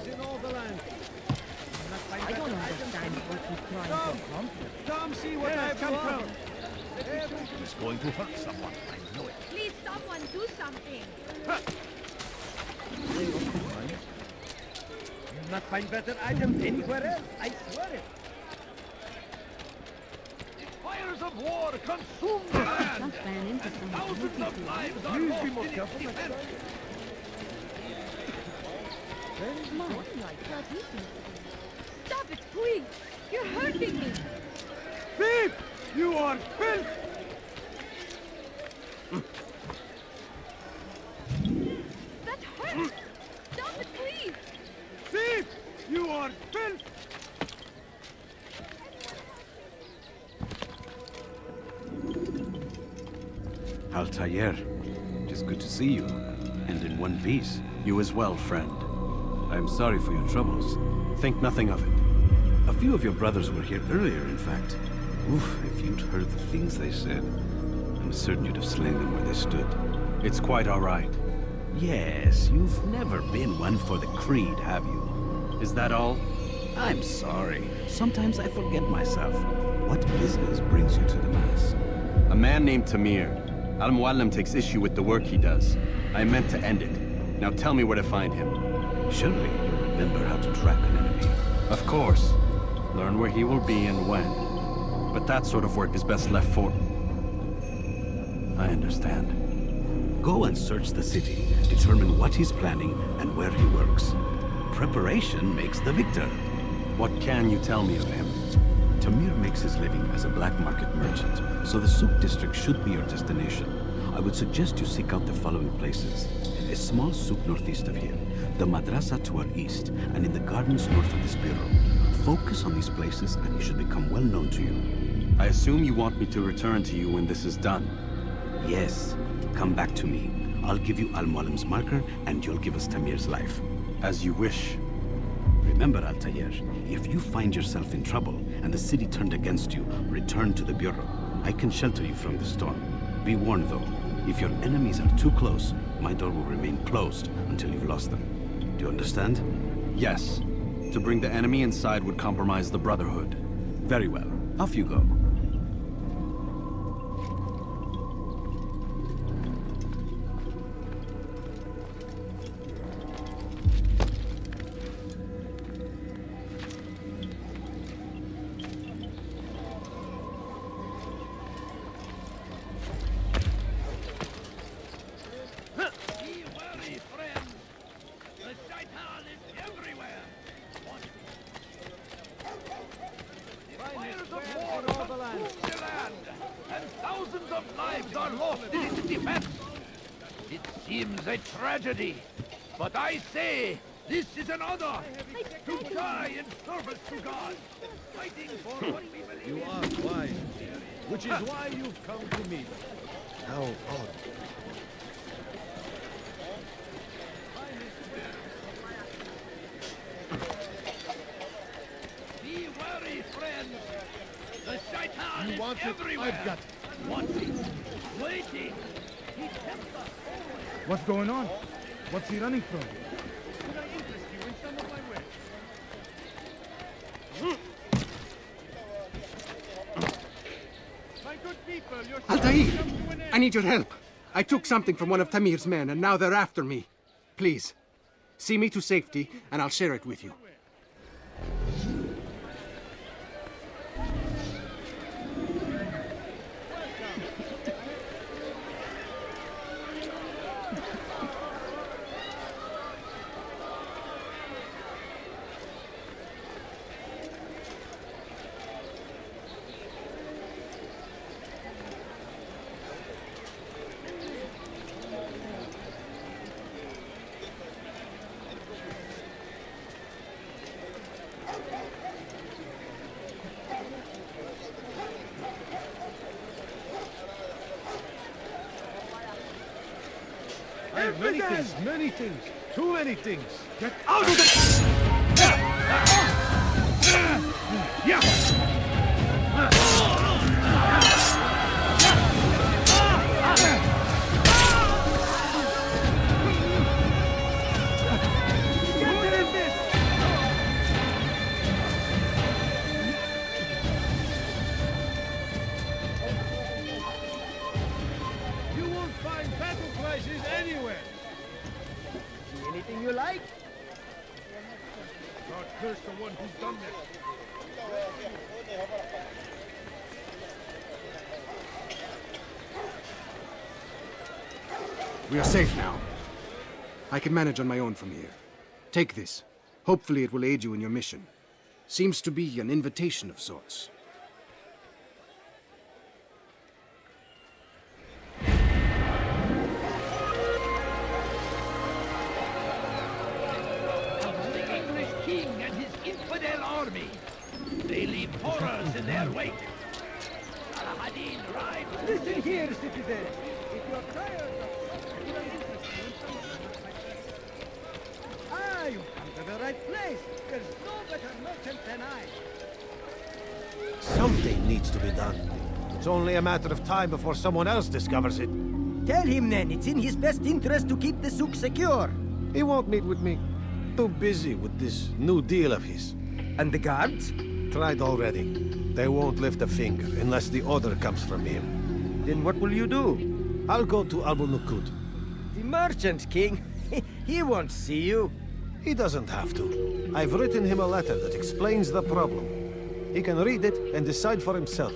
In all the land. I don't understand what he's trying to accomplish. Come see what I've come from. It's going to hurt someone. I know it. Please, someone do something. You'll not find better items anywhere else. I swear it. Fires of war consume the land. Don't ran into some Thousands of lives are lost in its defense. Stop it, please. You're hurting me. Thief! You are filth! That hurts. Stop it, please. Thief! You are filth! Altaïr, it is good to see you, and in one piece. You as well, friend. I am sorry for your troubles. Think nothing of it. A few of your brothers were here earlier, in fact. Oof, if you'd heard the things they said, I'm certain you'd have slain them where they stood. It's quite all right. Yes, you've never been one for the creed, have you? Is that all? I'm sorry. Sometimes I forget myself. What business brings you to Damascus? A man named Tamir. Al-Mualim takes issue with the work he does. I meant to end it. Now tell me where to find him. Surely you remember how to track an enemy. Of course. Learn where he will be and when. But that sort of work is best left for... I understand. Go and search the city. Determine what he's planning and where he works. Preparation makes the victor. What can you tell me of him? Tamir makes his living as a black market merchant, so the souk district should be your destination. I would suggest you seek out the following places. A small souk northeast of here, the madrasa to our east, and in the gardens north of this bureau. Focus on these places and he should become well known to you. I assume you want me to return to you when this is done. Yes. Come back to me. I'll give you Al-Mualim's marker and you'll give us Tamir's life. As you wish. Remember, Altaïr, if you find yourself in trouble and the city turned against you, return to the bureau. I can shelter you from the storm. Be warned though, if your enemies are too close, my door will remain closed until you've lost them. Do you understand? Yes. To bring the enemy inside would compromise the Brotherhood. Very well. Off you go. But I say, this is an honor to die in service to God, fighting for what we believe in. You are wise, which is why you've come to me. How odd. Be wary, friends. The shaitan You want is it? everywhere. I've got it. Wanting, waiting. He tempts us always. What's going on? What's he running from? Could I interest you in some of my wares? My good people, your Altaïr! I need your help. I took something from one of Tamir's men, and now they're after me. Please, see me to safety, and I'll share it with you. I have many things, too many things. Get out of the... Yeah! You won't find battle prizes anywhere. See anything you like? God curse the one who's done this. We are safe now. I can manage on my own from here. Take this. Hopefully it will aid you in your mission. Seems to be an invitation of sorts. The English king and his infidel army. They leave horrors in their wake. Addin rides. Listen here, citizen. If you're tired of... Ah, you come to the right place. There's no better merchant than I. Something needs to be done. It's only a matter of time before someone else discovers it. Tell him then, it's in his best interest to keep the souk secure. He won't meet with me. Too busy with this new deal of his. And the guards? Tried already. They won't lift a finger unless the order comes from him. Then what will you do? I'll go to Abu Nuqoud. The Merchant King? He won't see you. He doesn't have to. I've written him a letter that explains the problem. He can read it and decide for himself.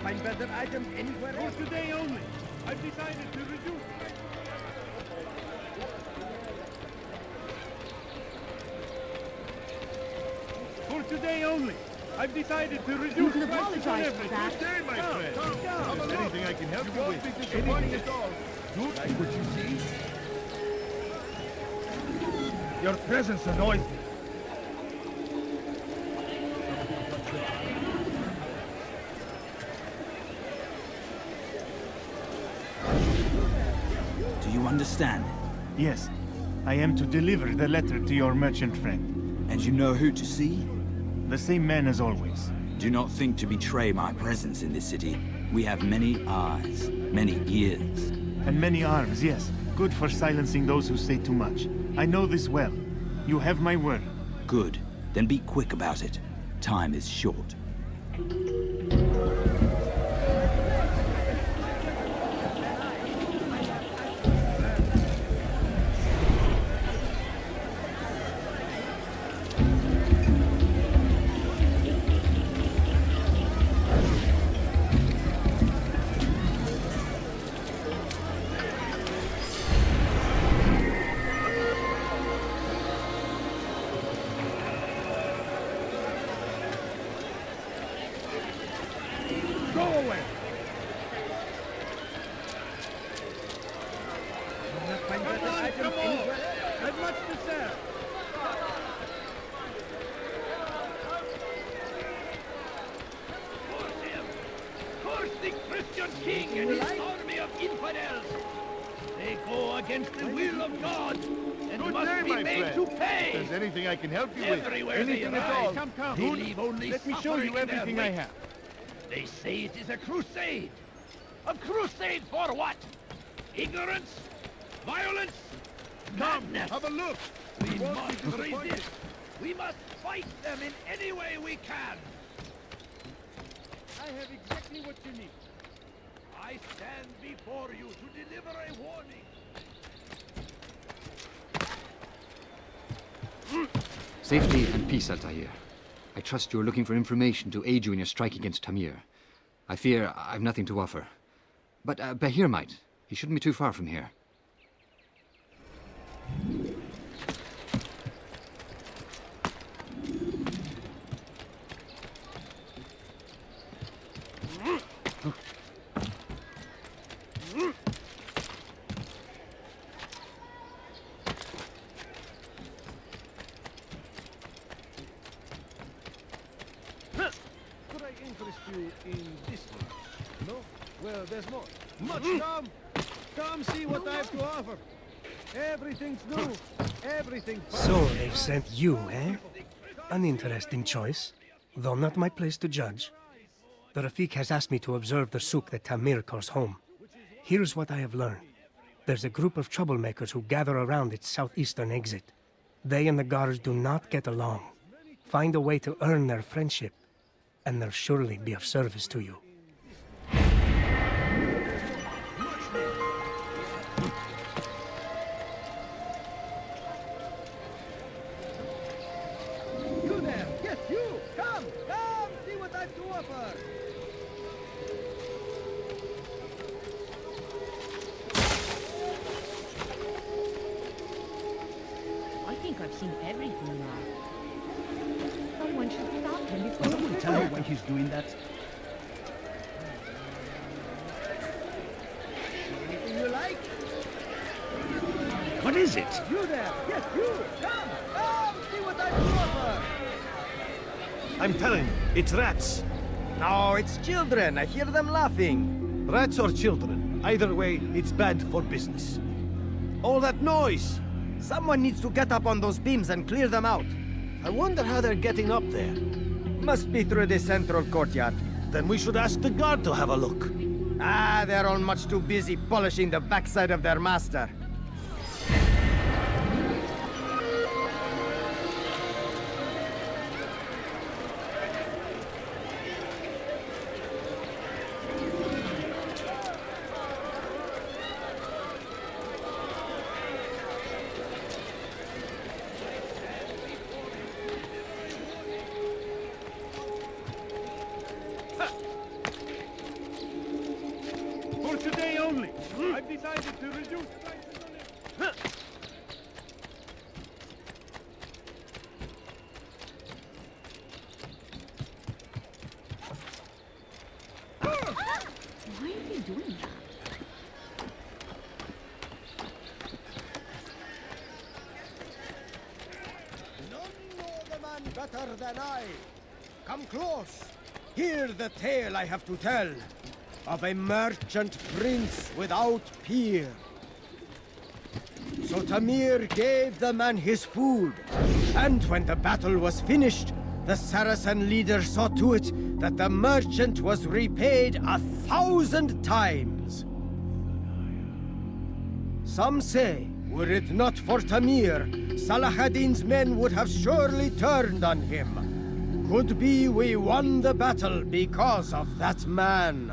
Find better items anywhere else. For today only, I've decided to reduce. For today only, I've decided to reduce. You can apologize for that. Good day, my friend. Is there anything I can help you with? Be disappointed at all. Good, like what you see. Your presence annoys me. Do you understand? Yes. I am to deliver the letter to your merchant friend. And you know who to see? The same man as always. Do not think to betray my presence in this city. We have many eyes, many ears. And many arms, yes. Good for silencing those who say too much. I know this well. You have my word. Good. Then be quick about it. Time is short. I can help you with. Anything at all. Come. Good. Leave only Let me show you everything I have. They say it is a crusade. A crusade for what? Ignorance? Violence? Madness? Have a look. We must resist. We must fight them in any way we can. I have exactly what you need. I stand before you to deliver a warning. Safety and peace, Altaïr. I trust you're looking for information to aid you in your strike against Tamir. I fear I've nothing to offer. But Bahir might. He shouldn't be too far from here. Come see what I have to offer. Everything's new. Everything. So they've sent you, eh? An interesting choice, though not my place to judge. The Rafik has asked me to observe the souk that Tamir calls home. Here's what I have learned. There's a group of troublemakers who gather around its southeastern exit. They and the guards do not get along. Find a way to earn their friendship, and they'll surely be of service to you. I've seen everything now. Someone should stop him before Will you tell me why he's doing that? is it? You there! Yes, you! Come, see what I can offer! I'm telling you, it's rats. No, it's children. I hear them laughing. Rats or children. Either way, it's bad for business. All that noise! Someone needs to get up on those beams and clear them out. I wonder how they're getting up there. Must be through the central courtyard. Then we should ask the guard to have a look. Ah, they're all much too busy polishing the backside of their master. For today only, I've decided to reduce prices on it. Why are you doing that? None know the man better than I. Come close. Hear the tale I have to tell of a merchant prince without peer. So Tamir gave the man his food, and when the battle was finished, the Saracen leader saw to it that the merchant was repaid 1,000 times. Some say, were it not for Tamir, Salah ad-Din's men would have surely turned on him. Could be we won the battle because of that man.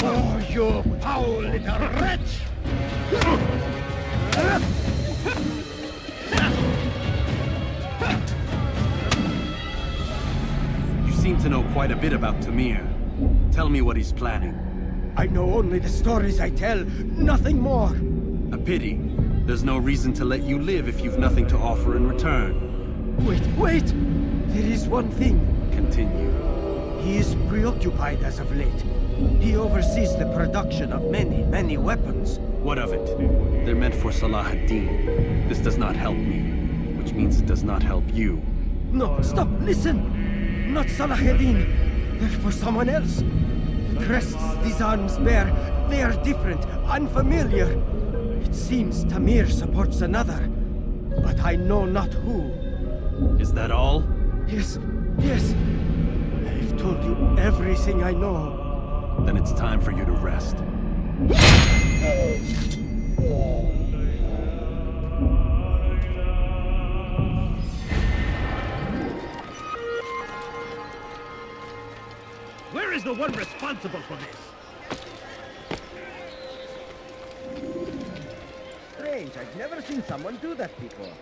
Oh, you foul little wretch! You seem to know quite a bit about Tamir. Tell me what he's planning. I know only the stories I tell, nothing more. A pity. There's no reason to let you live if you've nothing to offer in return. Wait! There is one thing. Continue. He is preoccupied as of late. He oversees the production of many weapons. What of it? They're meant for Salah ad-Din. This does not help me, which means it does not help you. No, stop, listen! Not Salah ad-Din. They're for someone else. The crests these arms bear, they are different, unfamiliar. It seems Tamir supports another, but I know not who. Is that all? Yes. I've told you everything I know. Then it's time for you to rest. Where is the one responsible for this? Strange, I've never seen someone do that before.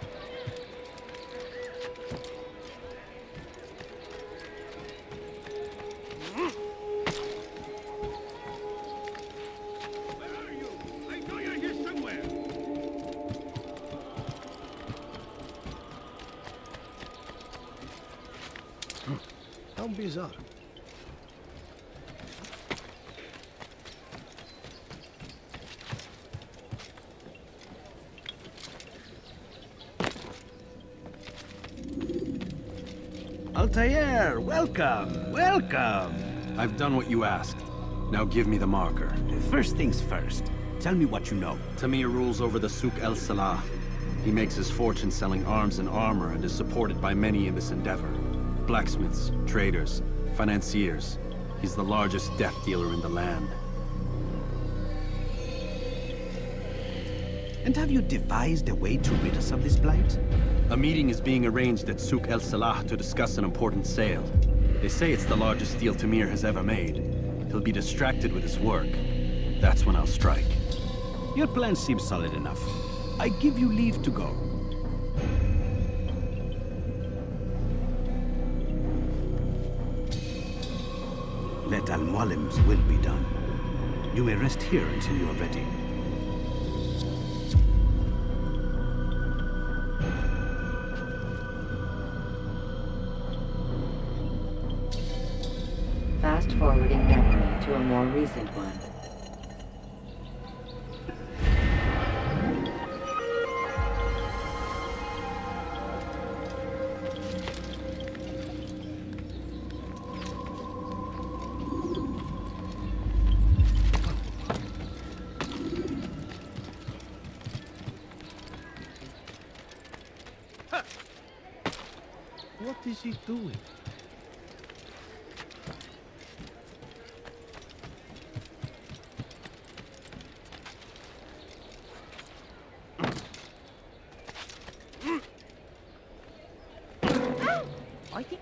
How bizarre. Altaïr, welcome! I've done what you asked. Now give me the marker. First things first. Tell me what you know. Tamir rules over the Souk El Salah. He makes his fortune selling arms and armor and is supported by many in this endeavor. Blacksmiths, traders, financiers. He's the largest death dealer in the land. And have you devised a way to rid us of this blight? A meeting is being arranged at Souk El Salah to discuss an important sale. They say it's the largest deal Tamir has ever made. He'll be distracted with his work. That's when I'll strike. Your plan seems solid enough. I give you leave to go. Let Al-Mualim's will be done. You may rest here until you are ready. Fast-forwarding memory to a more recent one. What is he doing? I think...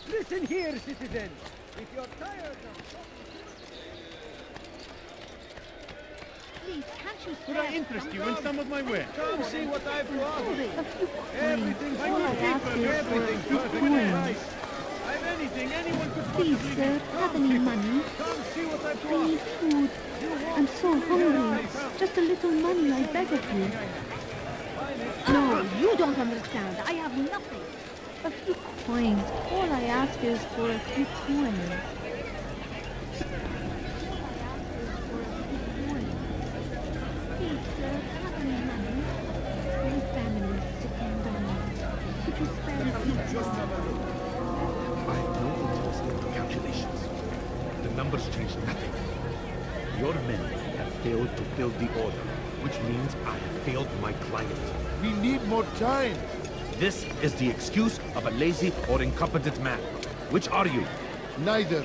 Listen here, citizens. If you're tired of... Please, can't you Could I interest you in some of my work? Come see what I've brought. Everything's All I ask is for everything's a few perfectly coins. nice. I've anything anyone could Please, possibly sir, have any money? Come see what I've I brought. need food. I'm so hungry. Just a little money, I beg of you. No, you don't understand. I have nothing. A few coins. All I ask is for a few coins. Please, sir, have any money? My family is sick and dying. Could you spare a few Just have a look. I have no interest in the calculations. The numbers change nothing. Your men have failed to fill the order, which means I have failed my client. We need more time. This is the excuse of a lazy or incompetent man. Which are you? Neither.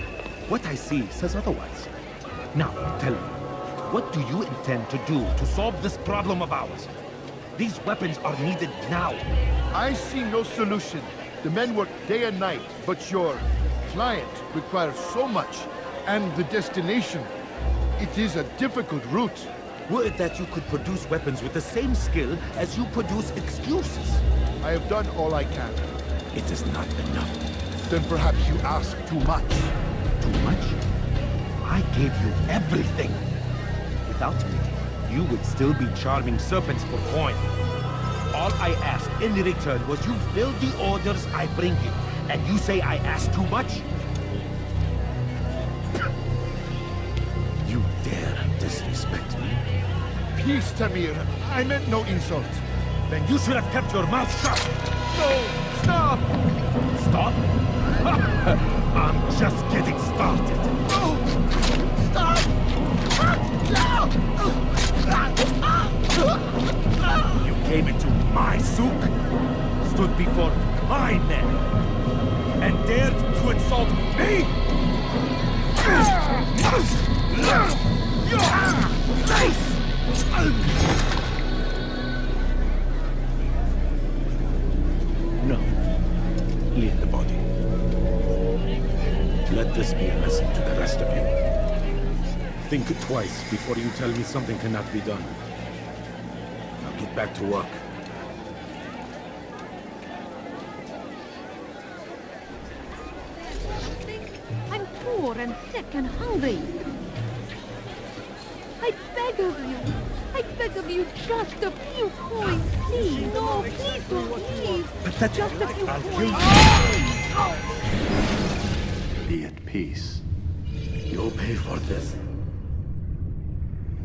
What I see says otherwise. Now, tell me, what do you intend to do to solve this problem of ours? These weapons are needed now. I see no solution. The men work day and night, but your client requires so much. And the destination. It is a difficult route. Were it that you could produce weapons with the same skill as you produce excuses? I have done all I can. It is not enough. Then perhaps you ask too much. Too much? I gave you everything. Without me, you would still be charming serpents for coin. All I asked in return was you fill the orders I bring you. And you say I asked too much? You dare disrespect me? Peace, Tamir. I meant no insult. Then you should have kept your mouth shut! No! Stop! Stop? I'm just getting started. No! Stop! You came into my souk, stood before my men, and dared to insult me? No. Leave the body. Let this be a lesson to the rest of you. Think twice before you tell me something cannot be done. Now get back to work. I'm poor and sick and hungry. I beg of you. I beg of you, just a few coins, please. No, please don't leave. Just a few coins. Be at peace. You'll pay for this.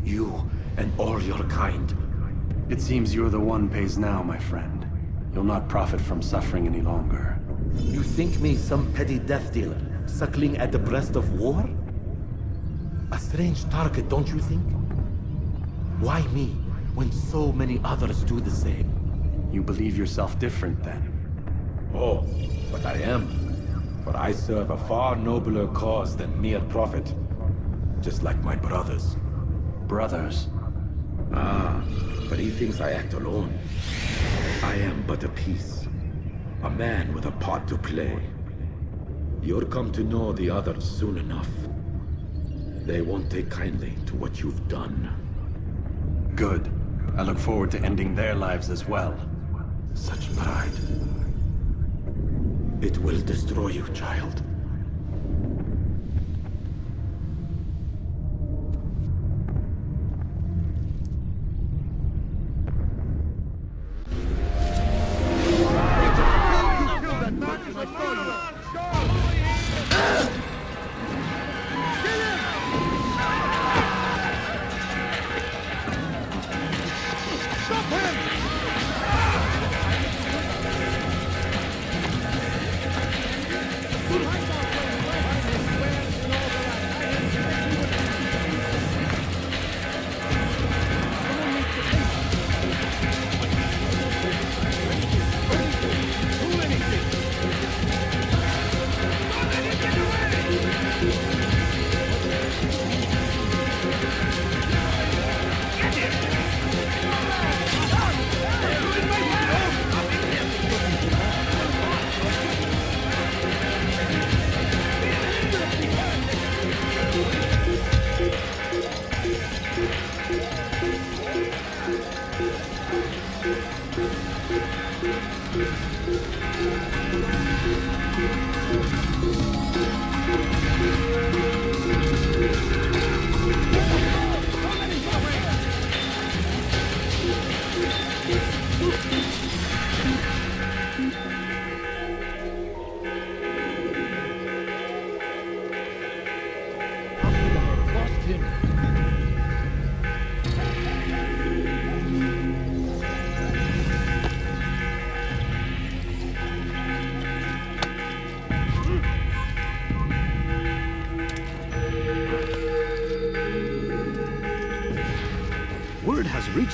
You and all your kind. It seems you're the one pays now, my friend. You'll not profit from suffering any longer. You think me some petty death dealer, suckling at the breast of war? A strange target, don't you think? Why me, when so many others do the same? You believe yourself different, then? Oh, but I am. For I serve a far nobler cause than mere profit. Just like my brothers. Brothers? Ah, but he thinks I act alone. I am but a piece. A man with a part to play. You'll come to know the others soon enough. They won't take kindly to what you've done. Good. I look forward to ending their lives as well. Such pride. It will destroy you, child.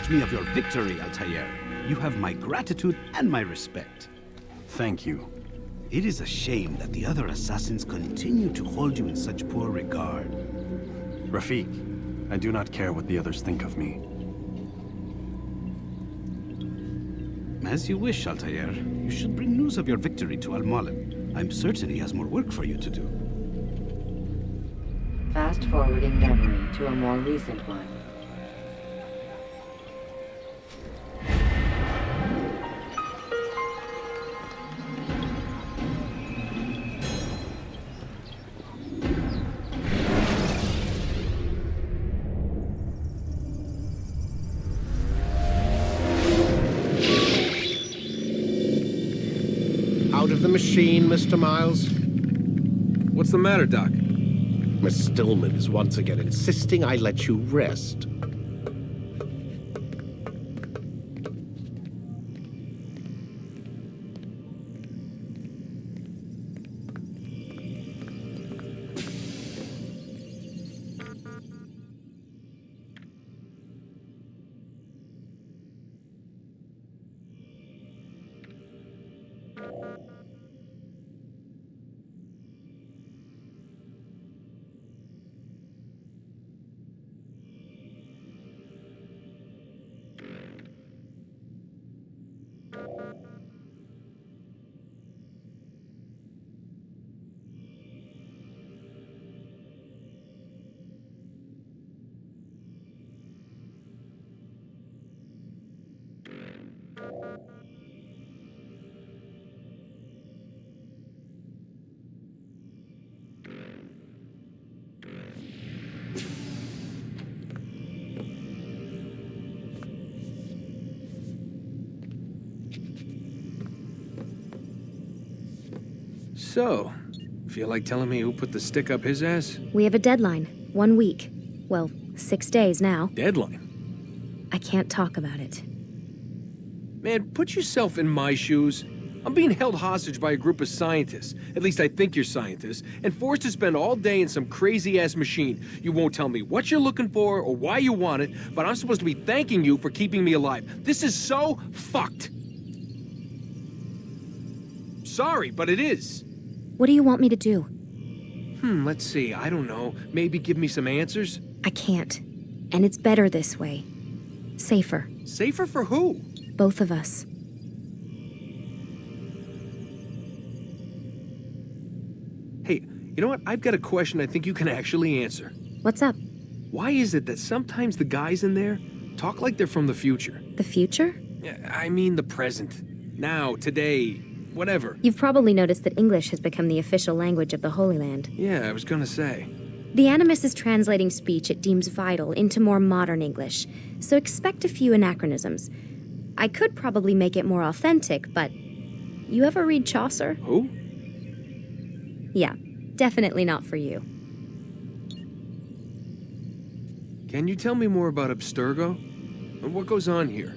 informed me of your victory, Altaïr. You have my gratitude and my respect. Thank you. It is a shame that the other assassins continue to hold you in such poor regard. Rafik, I do not care what the others think of me. As you wish, Altaïr. You should bring news of your victory to Mualim. I'm certain he has more work for you to do. Fast-forwarding memory to a more recent one. Out of the machine, Mr. Miles. What's the matter, Doc? Miss Stillman is once again insisting I let you rest. So, feel like telling me who put the stick up his ass? We have a deadline. 1 week. Well, 6 days now. Deadline? I can't talk about it. Man, put yourself in my shoes. I'm being held hostage by a group of scientists. At least I think you're scientists. And forced to spend all day in some crazy-ass machine. You won't tell me what you're looking for or why you want it, but I'm supposed to be thanking you for keeping me alive. This is so fucked. Sorry, but it is. What do you want me to do? Let's see. I don't know. Maybe give me some answers? I can't. And it's better this way. Safer. Safer for who? Both of us. Hey, you know what? I've got a question I think you can actually answer. What's up? Why is it that sometimes the guys in there talk like they're from the future? The future? I mean the present. Now, today, whatever. You've probably noticed that English has become the official language of the Holy Land. Yeah, I was gonna say. The Animus is translating speech it deems vital into more modern English, so expect a few anachronisms. I could probably make it more authentic, but... You ever read Chaucer? Who? Yeah, definitely not for you. Can you tell me more about Abstergo? And what goes on here?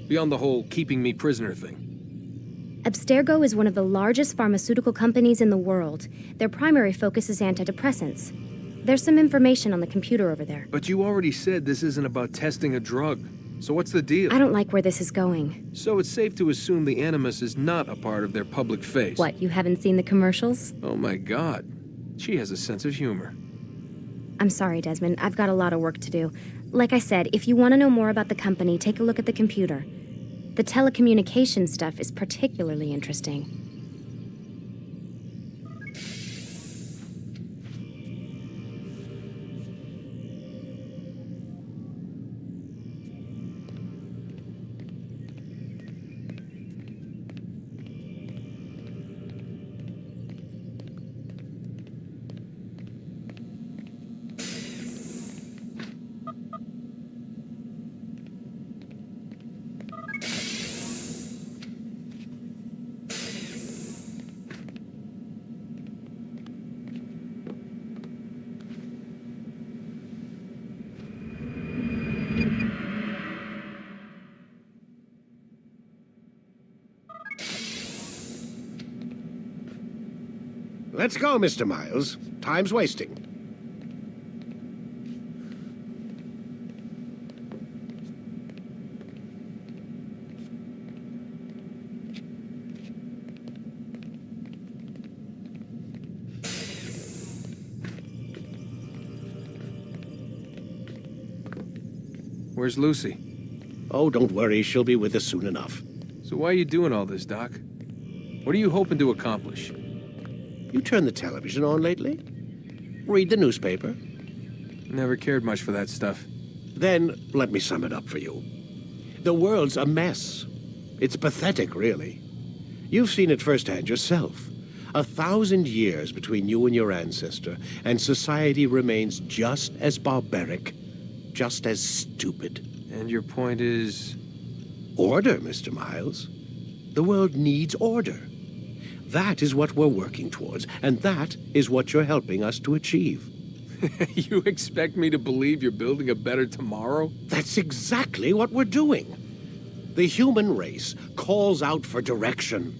Beyond the whole keeping me prisoner thing. Abstergo is one of the largest pharmaceutical companies in the world. Their primary focus is antidepressants. There's some information on the computer over there. But you already said this isn't about testing a drug. So what's the deal? I don't like where this is going. So it's safe to assume the Animus is not a part of their public face. What, you haven't seen the commercials? Oh my god. She has a sense of humor. I'm sorry, Desmond. I've got a lot of work to do. Like I said, if you want to know more about the company, take a look at the computer. The telecommunication stuff is particularly interesting. Let's go, Mr. Miles. Time's wasting. Where's Lucy? Oh, don't worry. She'll be with us soon enough. So why are you doing all this, Doc? What are you hoping to accomplish? You turned the television on lately? Read the newspaper? Never cared much for that stuff. Then, let me sum it up for you. The world's a mess. It's pathetic, really. You've seen it firsthand yourself. 1,000 years between you and your ancestor, and society remains just as barbaric, just as stupid. And your point is? Order, Mr. Miles. The world needs order. That is what we're working towards, and that is what you're helping us to achieve. You expect me to believe you're building a better tomorrow? That's exactly what we're doing. The human race calls out for direction.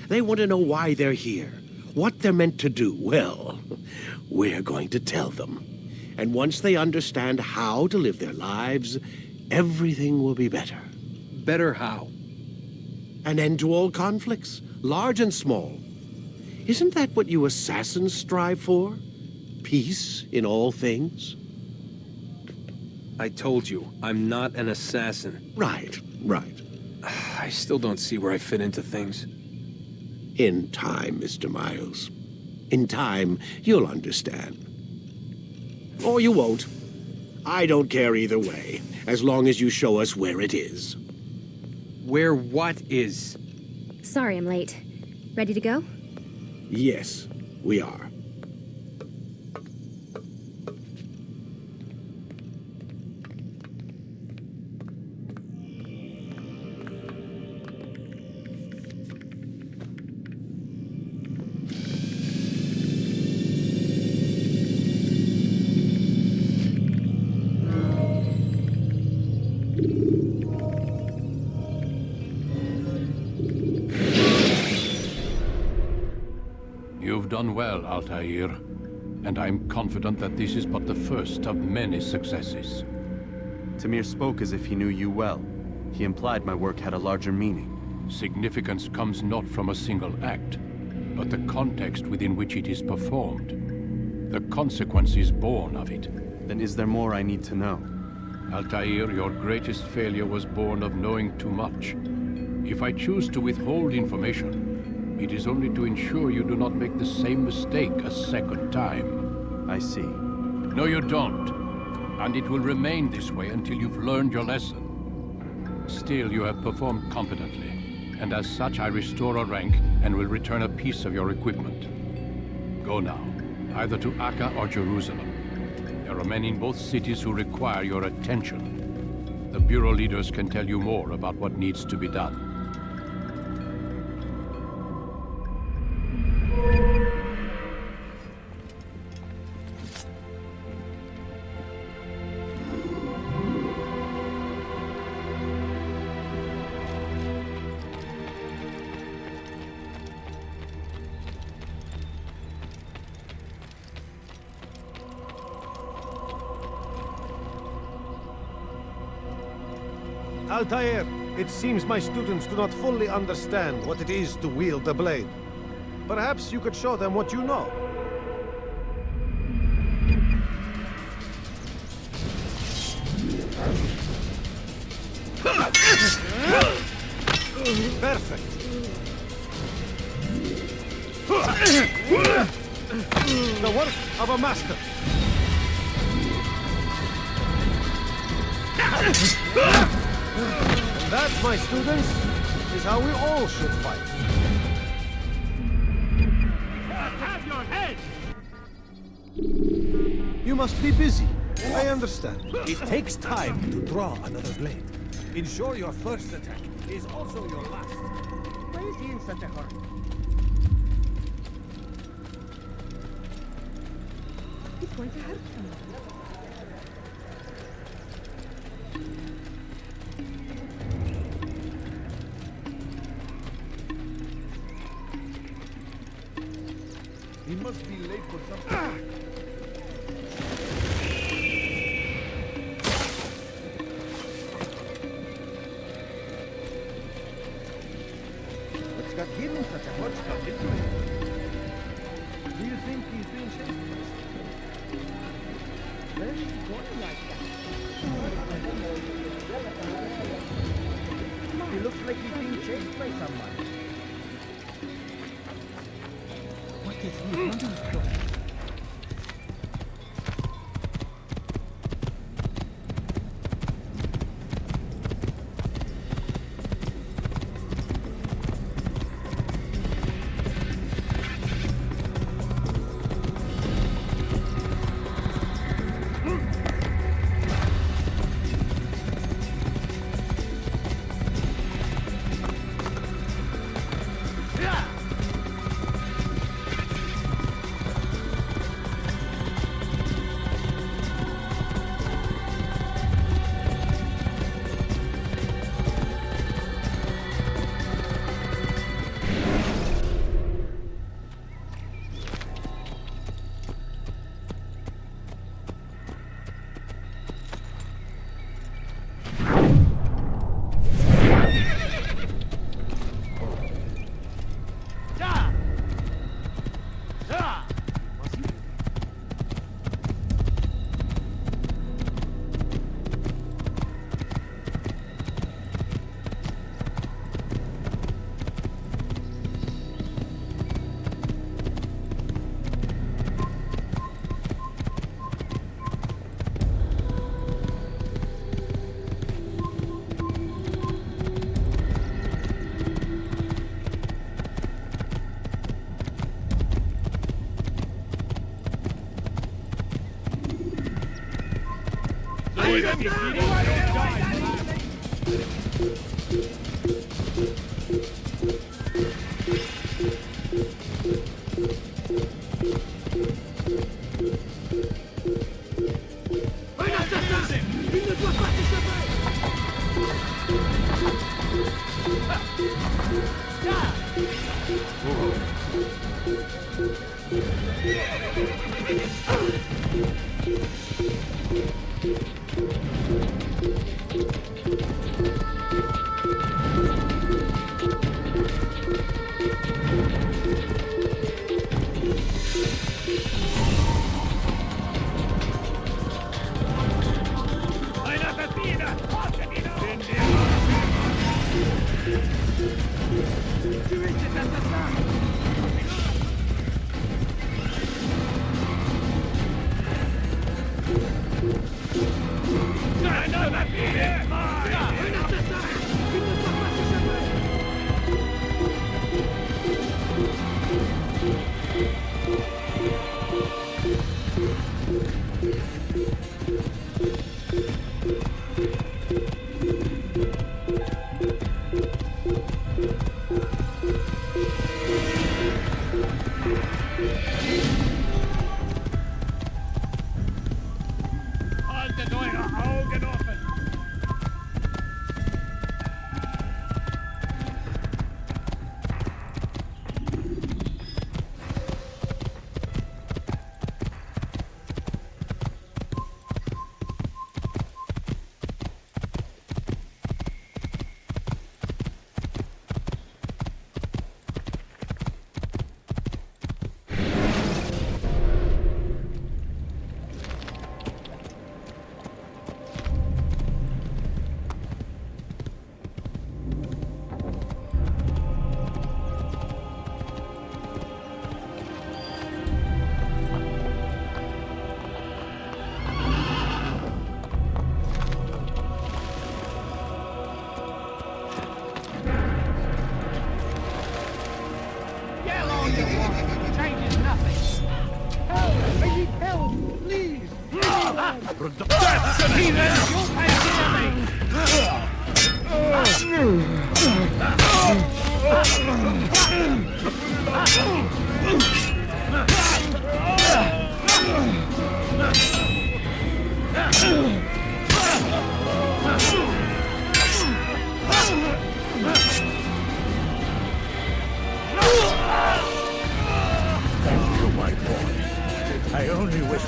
They want to know why they're here, what they're meant to do. Well, we're going to tell them. And once they understand how to live their lives, everything will be better. Better how? An end to all conflicts, large and small. Isn't that what you assassins strive for? Peace in all things? I told you, I'm not an assassin. Right. I still don't see where I fit into things. In time, Mr. Miles. In time, you'll understand. Or you won't. I don't care either way, as long as you show us where it is. Where what is? Sorry I'm late. Ready to go? Yes, we are. You've done well, Altaïr, and I'm confident that this is but the first of many successes. Tamir spoke as if he knew you well. He implied my work had a larger meaning. Significance comes not from a single act, but the context within which it is performed. The consequences born of it. Then is there more I need to know? Altaïr, your greatest failure was born of knowing too much. If I choose to withhold information, it is only to ensure you do not make the same mistake a second time. I see. No, you don't. And it will remain this way until you've learned your lesson. Still, you have performed competently, and as such I restore a rank and will return a piece of your equipment. Go now, either to Acre or Jerusalem. There are men in both cities who require your attention. The Bureau leaders can tell you more about what needs to be done. Altaïr, it seems my students do not fully understand what it is to wield the blade. Perhaps you could show them what you know. Perfect. The work of a master. And that, my students, is how we all should fight. Have your head! You must be busy. I understand. It takes time to draw another blade. Ensure your first attack is also your last. Why is he in such a hurry? He's going to hurt someone. He must be late for something. What's got him in such a hot spot, into it? Do you think he's being shaken? He looks like he's being chased by someone. What is he running from?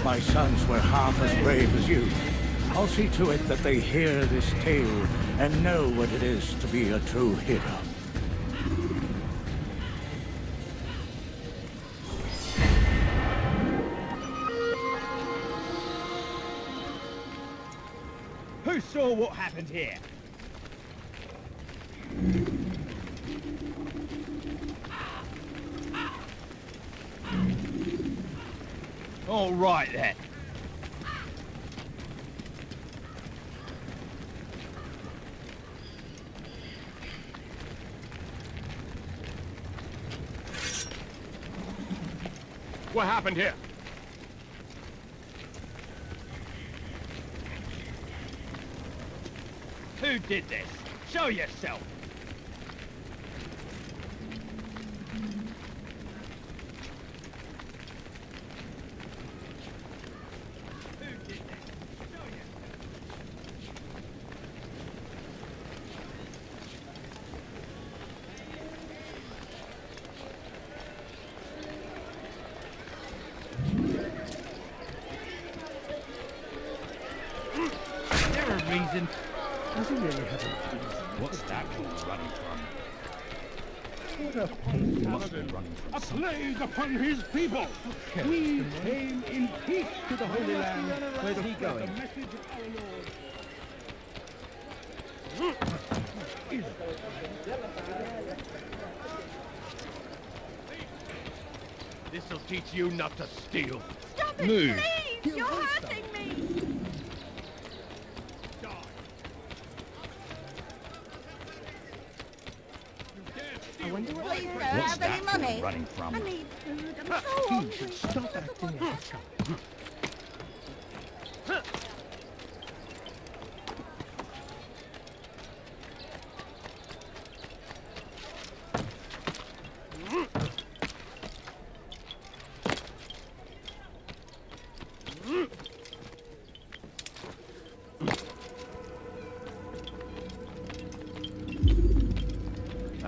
My sons were half as brave as you. I'll see to it that they hear this tale and know what it is to be a true hero. saw what happened here. All right then. What happened here? Who did this? Show yourself. Reason. Does he really have a reason? What's that running from? What a paladin! A plague upon his people! We came in peace to the Holy Land. Where's he going? The message of our Lord. This'll teach you not to steal. Stop it, Move. please! You're hurting me! I wonder what Please don't have any money. Running from? I need food. I'm so hungry. You should stop acting like a child.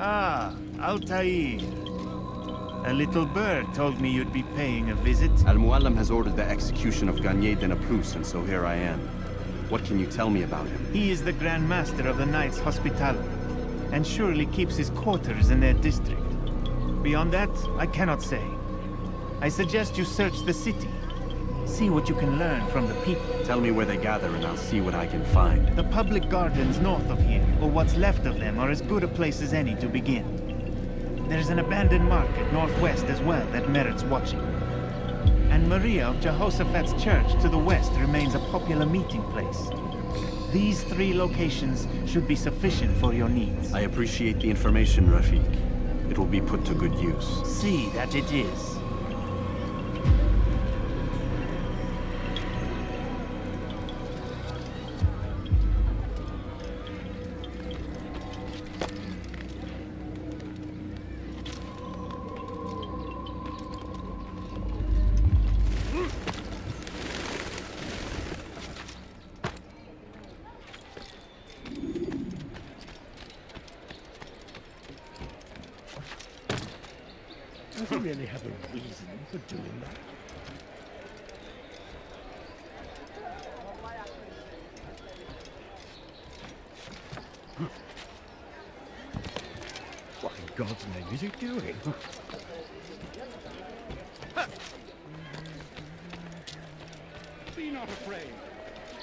Ah, Altaïr. A little bird told me you'd be paying a visit. Mualim has ordered the execution of Garnier de Naplouse, and so here I am. What can you tell me about him? He is the Grand Master of the Knights Hospital, and surely keeps his quarters in their district. Beyond that, I cannot say. I suggest you search the city. See what you can learn from the people. Tell me where they gather and I'll see what I can find. The public gardens north of here, or what's left of them, are as good a place as any to begin. There's an abandoned market northwest as well that merits watching. And Maria of Jehoshaphat's church to the west remains a popular meeting place. These 3 locations should be sufficient for your needs. I appreciate the information, Rafiq. It will be put to good use. See that it is. Does he really have a reason for doing that? What in God's name is he doing? Be not afraid.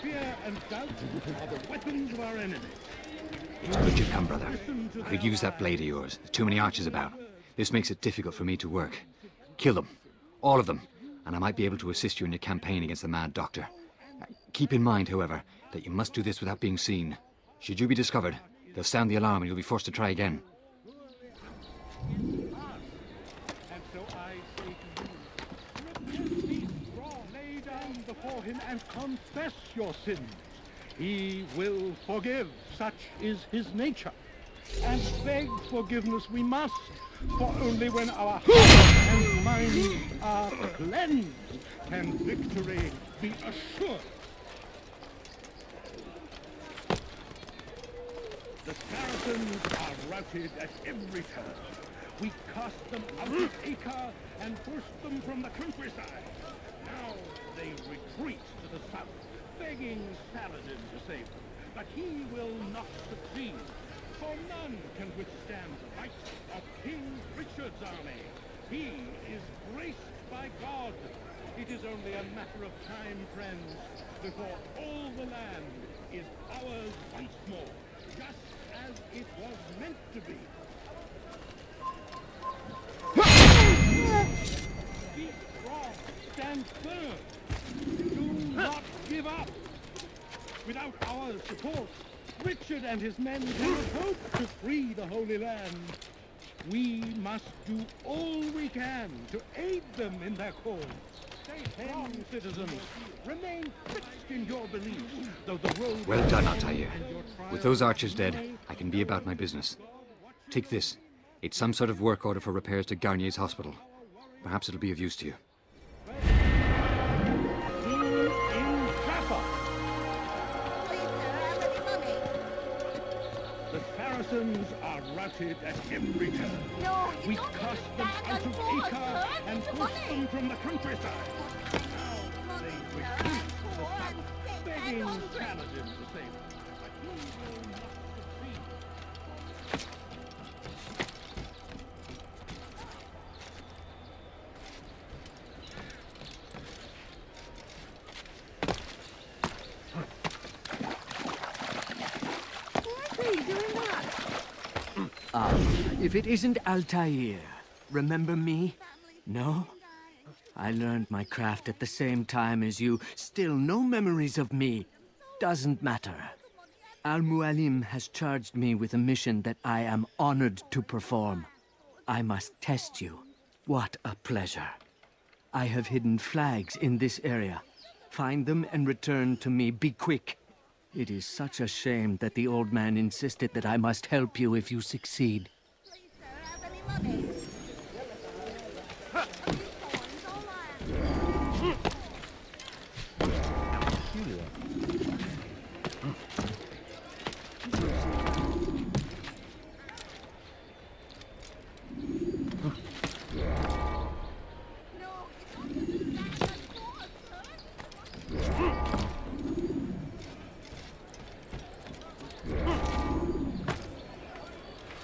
Fear and doubt are the weapons of our enemies. It's good you come, brother. I could use that blade of yours. There's too many archers about. This makes it difficult for me to work. Kill them. All of them. And I might be able to assist you in your campaign against the Mad Doctor. Keep in mind, however, that you must do this without being seen. Should you be discovered, they'll sound the alarm and you'll be forced to try again. And so I say to you, repent, be strong, lay down before him and confess your sins. He will forgive, such is his nature. And beg forgiveness we must, for only when our hearts and minds are cleansed can victory be assured. The Saracens are routed at every turn. We cast them out of Acre and forced them from the countryside. Now they retreat to the south, begging Saladin to save them. But he will not succeed, for none can withstand the might of King Richard's army. He is graced by God. It is only a matter of time, friends, before all the land is ours once more, just as it was meant to be. Be strong, stand firm. Do not give up. Without our support, Richard and his men cannot hope to free the Holy Land. We must do all we can to aid them in their cause. Stay strong, citizens. Remain fixed in your beliefs, though the road... Well done, Altaïr. With those archers dead, I can be about my business. Take this. It's some sort of work order for repairs to Garnier's hospital. Perhaps it'll be of use to you. The Saracens are routed at every turn. No, we cast them out of Acre and forced them from the countryside. Now they retreat to the south, begging Saladin to save them. But he will not succeed. If it isn't Altaïr, remember me? No? I learned my craft at the same time as you. Still no memories of me. Doesn't matter. Al-Mualim has charged me with a mission that I am honored to perform. I must test you. What a pleasure. I have hidden flags in this area. Find them and return to me. Be quick. It is such a shame that the old man insisted that I must help you if you succeed.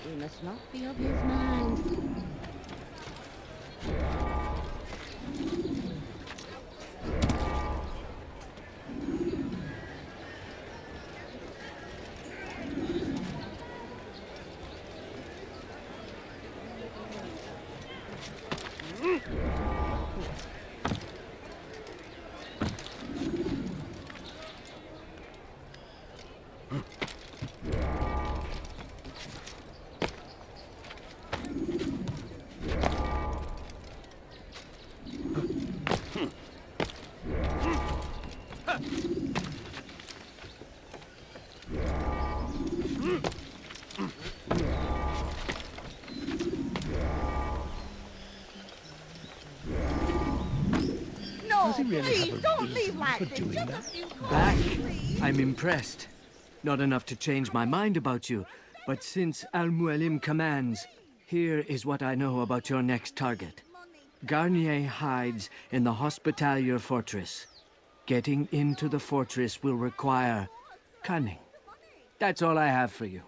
He must not be of his mind. Please, don't leave like this. Back? I'm impressed. Not enough to change my mind about you, but since Al-Mualim commands, here is what I know about your next target. Garnier hides in the Hospitalier Fortress. Getting into the fortress will require cunning. That's all I have for you.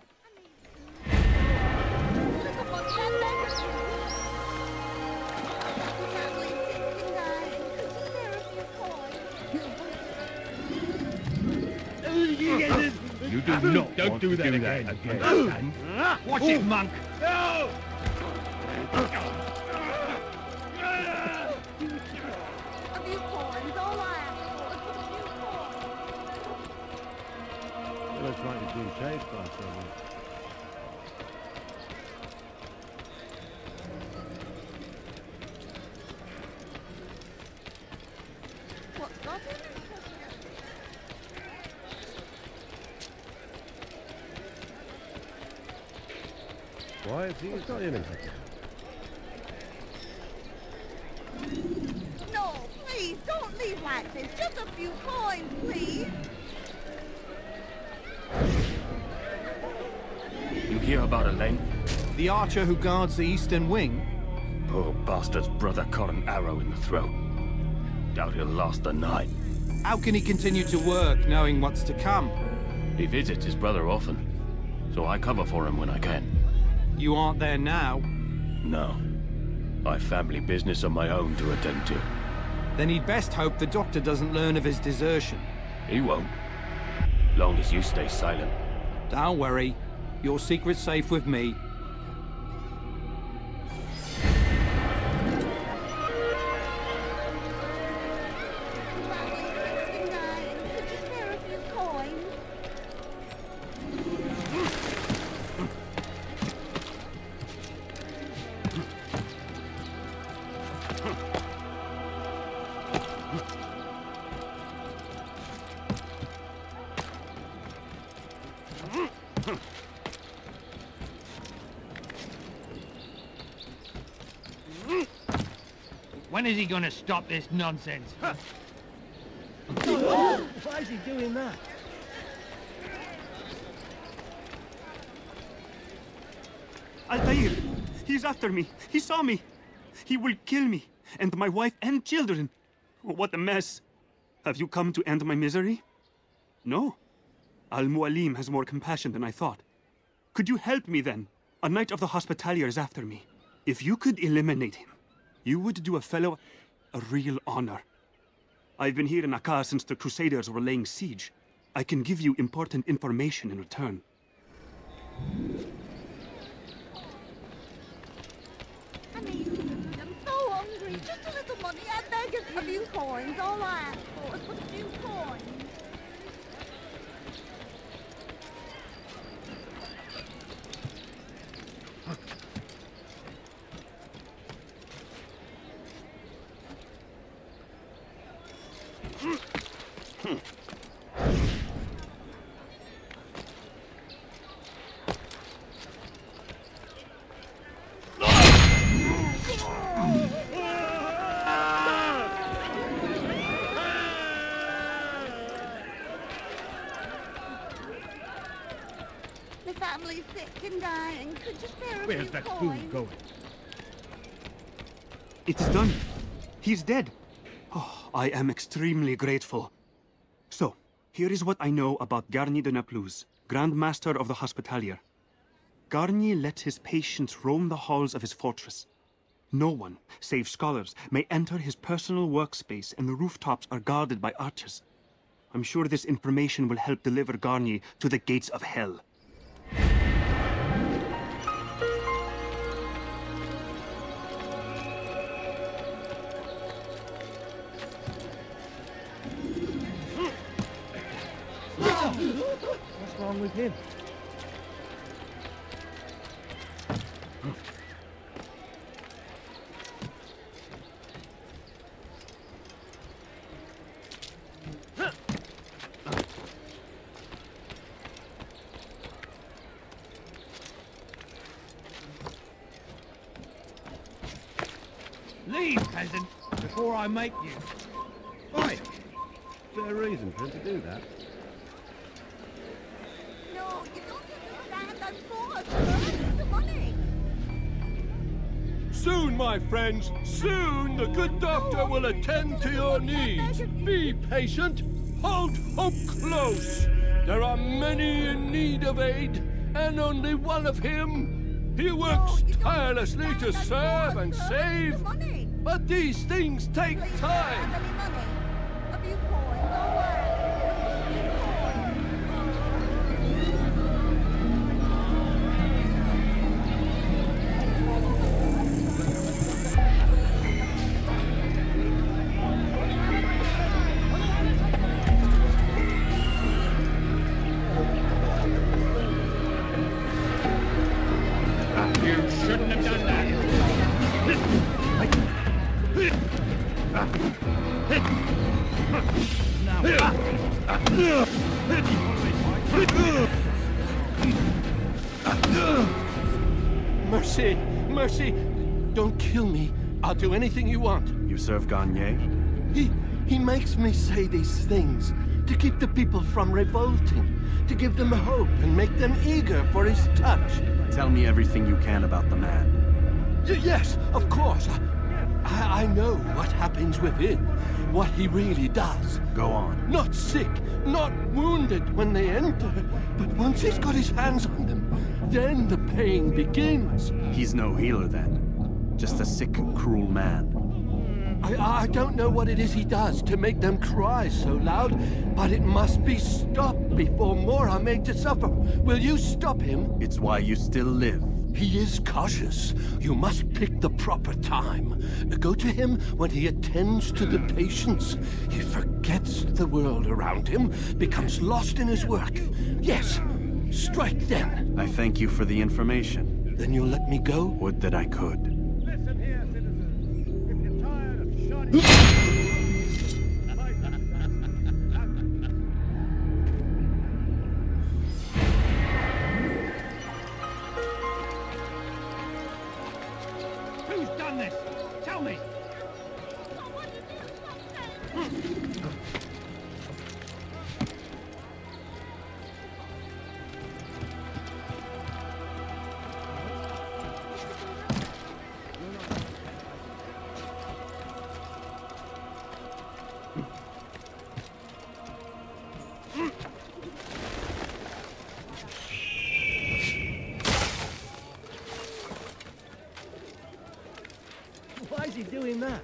You do not don't do that again. Understand? Watch it, monk! No! Looks like it's been chased by someone. What's got him? Why is he got him? No, please, don't leave like this. Just a few coins, please. You hear about Elaine? The archer who guards the eastern wing? Poor bastard's brother caught an arrow in the throat. Doubt he'll last the night. How can he continue to work, knowing what's to come? He visits his brother often, so I cover for him when I can. You aren't there now? No. I've family business of my own to attend to. Then he'd best hope the doctor doesn't learn of his desertion. He won't. Long as you stay silent. Don't worry. Your secret's safe with me. When is he gonna stop this nonsense? Why is he doing that? Altaïr! He's after me! He saw me! He will kill me! And my wife and children! What a mess! Have you come to end my misery? No. Al-Mualim has more compassion than I thought. Could you help me then? A knight of the Hospitalier is after me. If you could eliminate him, you would do a fellow a real honor. I've been here in Acre since the Crusaders were laying siege. I can give you important information in return. I'm so hungry. Just a little money. I beg a few coins. All I ask for is but a few coins. The family's sick and dying. Could you spare a Where's few that coins? fool going? It is done. He's dead. Oh, I am extremely grateful. So, here is what I know about Garnier de Naplouse, Grand Master of the Hospitalier. Garnier let his patients roam the halls of his fortress. No one, save scholars, may enter his personal workspace, and the rooftops are guarded by archers. I'm sure this information will help deliver Garnier to the gates of hell. What's wrong with him? Leave, peasant, before I make you. Why? Is there a reason for him to do that? No, you don't understand. I'm forced. Earn the money. Soon, my friends, soon the good doctor will attend to your needs. Be patient. Hold hope close. There are many in need of aid, and only one of him. He works tirelessly to serve and save, but these things take time. A few coins. All right. You shouldn't have done that. Mercy, mercy. Don't kill me. I'll do anything you want. You serve Garnier? He makes me say these things to keep the people from revolting, to give them hope and make them eager for his touch. Tell me everything you can about the man. Yes, of course. I know what happens within, what he really does. Go on. Not sick, not wounded when they enter, but once he's got his hands on them, then the pain begins. He's no healer then. Just a sick, cruel man. I don't know what it is he does to make them cry so loud, but it must be stopped before more are made to suffer. Will you stop him? It's why you still live. He is cautious. You must pick the proper time. Go to him when he attends to the patients. He forgets the world around him, becomes lost in his work. Yes, strike then. I thank you for the information. Then you'll let me go? Would that I could. Listen here, citizens. If you're tired of shouting... Who's done this? Tell me! Why is he doing that?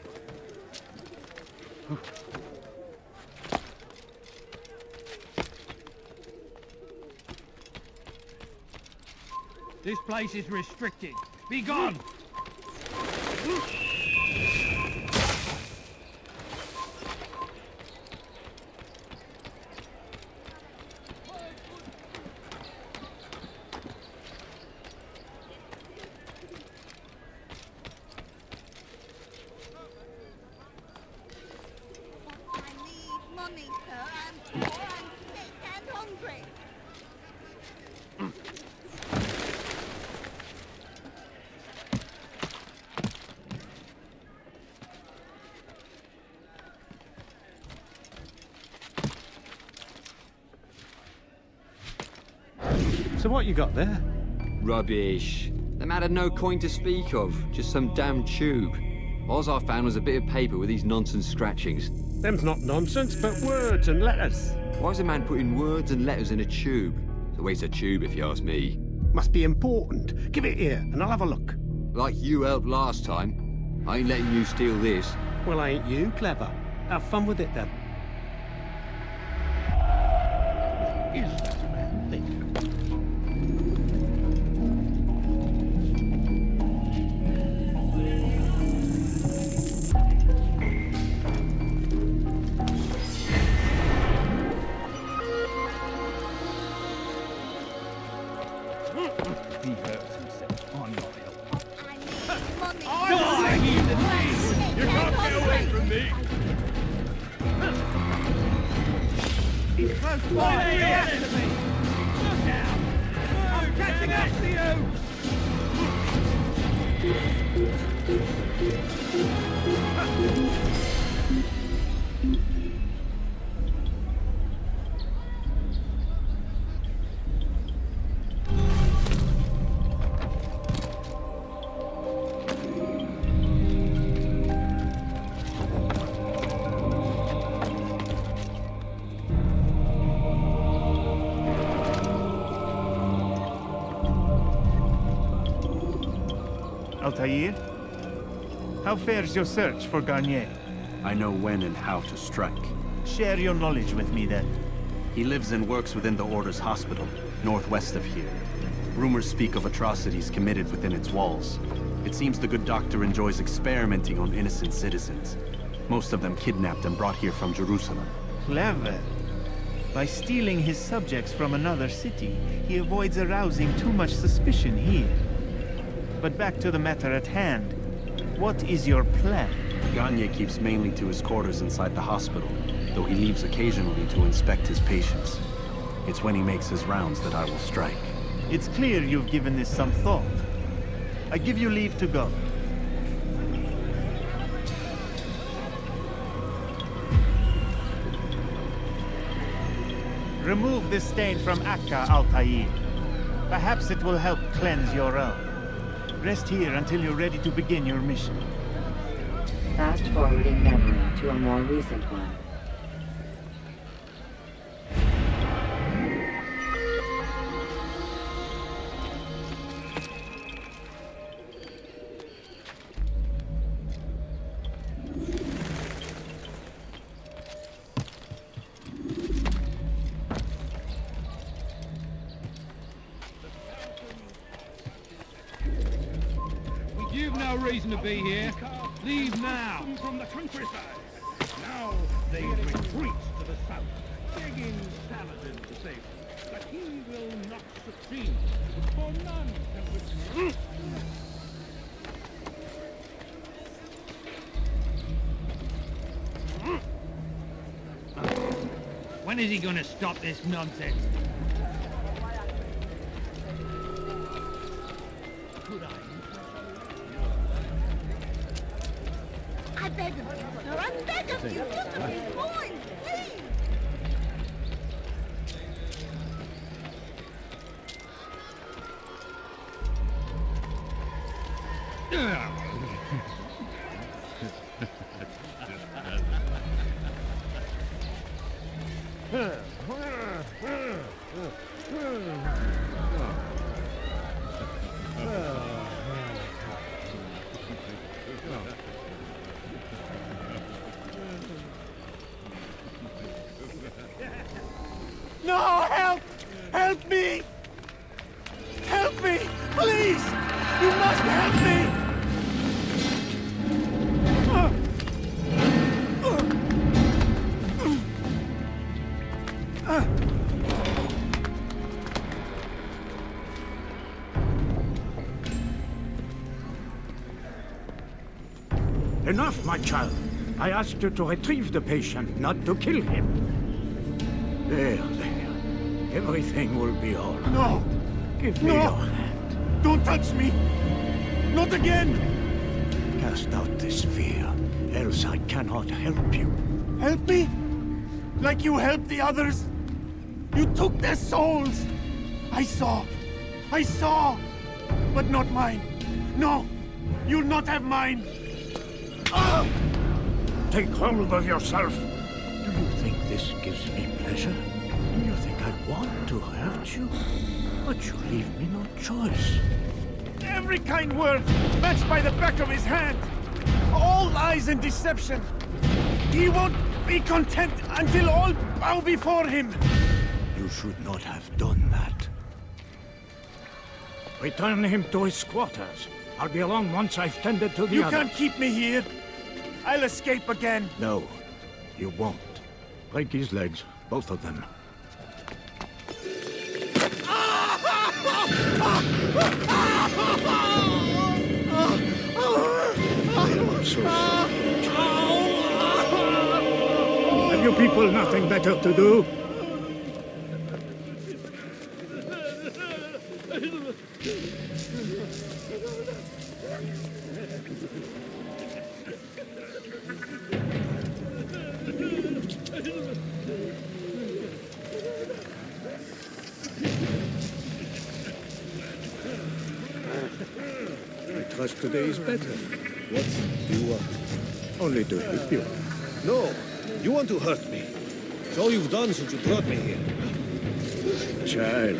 This place is restricted. Be gone! Money, sir. I'm poor, I'm sick and hungry. So what you got there? Rubbish. The man had no coin to speak of, just some damn tube. All I found was a bit of paper with these nonsense scratchings. Them's not nonsense, but words and letters. Why's a man putting words and letters in a tube? It's a waste of tube, if you ask me. Must be important. Give it here, and I'll have a look. Like you helped last time. I ain't letting you steal this. Well, ain't you clever? Have fun with it, then. Is that a man thing? He hurts himself. I'm not helping. You can't get away from me! He's close by the enemy! Look out! I'm catching up to you! Altaïr? How fares your search for Garnier? I know when and how to strike. Share your knowledge with me, then. He lives and works within the Order's hospital, northwest of here. Rumors speak of atrocities committed within its walls. It seems the good doctor enjoys experimenting on innocent citizens. Most of them kidnapped and brought here from Jerusalem. Clever. By stealing his subjects from another city, he avoids arousing too much suspicion here. But back to the matter at hand. What is your plan? Garnier keeps mainly to his quarters inside the hospital, though he leaves occasionally to inspect his patients. It's when he makes his rounds that I will strike. It's clear you've given this some thought. I give you leave to go. Remove this stain from Acre, Altaïr. Perhaps it will help cleanse your own. Rest here until you're ready to begin your mission. Fast-forwarding memory to a more recent one. no reason to be here. Leave now. From the countryside. Now they retreat to the south, begging Saladin to save them. But he will not succeed, for none can withstand. When is he gonna stop this nonsense? I beg of you, sir. I beg of you. Just a few coins, please. No, help! Help me! Help me! Please! You must help me! Enough, my child. I asked you to retrieve the patient, not to kill him. There. Everything will be all right. No! Give me your hand. Don't touch me! Not again! Cast out this fear, else I cannot help you. Help me? Like you helped the others? You took their souls! I saw! But not mine! No! You'll not have mine! Ah! Take hold of yourself! Do you think this gives me pleasure? Do you think I want to hurt you? But you leave me no choice. Every kind word matched by the back of his hand! All lies and deception! He won't be content until all bow before him! You should not have done that. Return him to his quarters. I'll be along once I've tended to the You others. can't keep me here! I'll escape again! No, you won't. Break his legs, both of them. I'm so sorry. Have you people nothing better to do? I trust today is better. What do you want? Only to help you. No, you want to hurt me. It's all you've done since you brought me here. Child,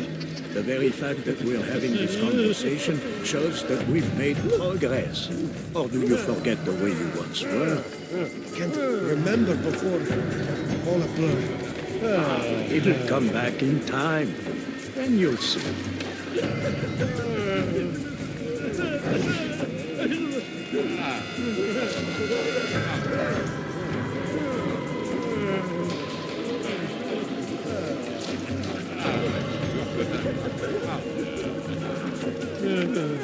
the very fact that we're having this conversation shows that we've made progress. Or do you forget the way you once were? I can't remember before all a blur. It'll come back in time. Then you'll see.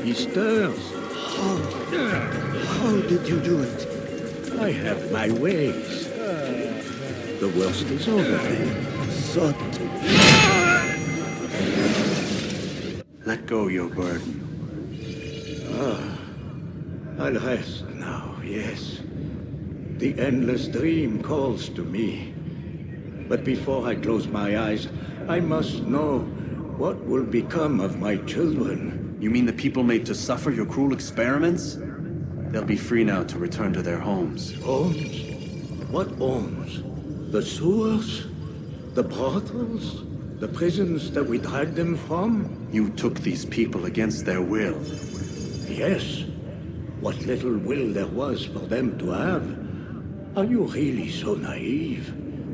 He stirs. How did you do it? I have my ways. The worst is over then. Sot. Let go your burden. I'll rest now, yes. The endless dream calls to me. But before I close my eyes, I must know what will become of my children. You mean the people made to suffer your cruel experiments? They'll be free now to return to their homes. Homes? What homes? The sewers? The brothels? The prisons that we dragged them from? You took these people against their will. Yes. What little will there was for them to have. Are you really so naive?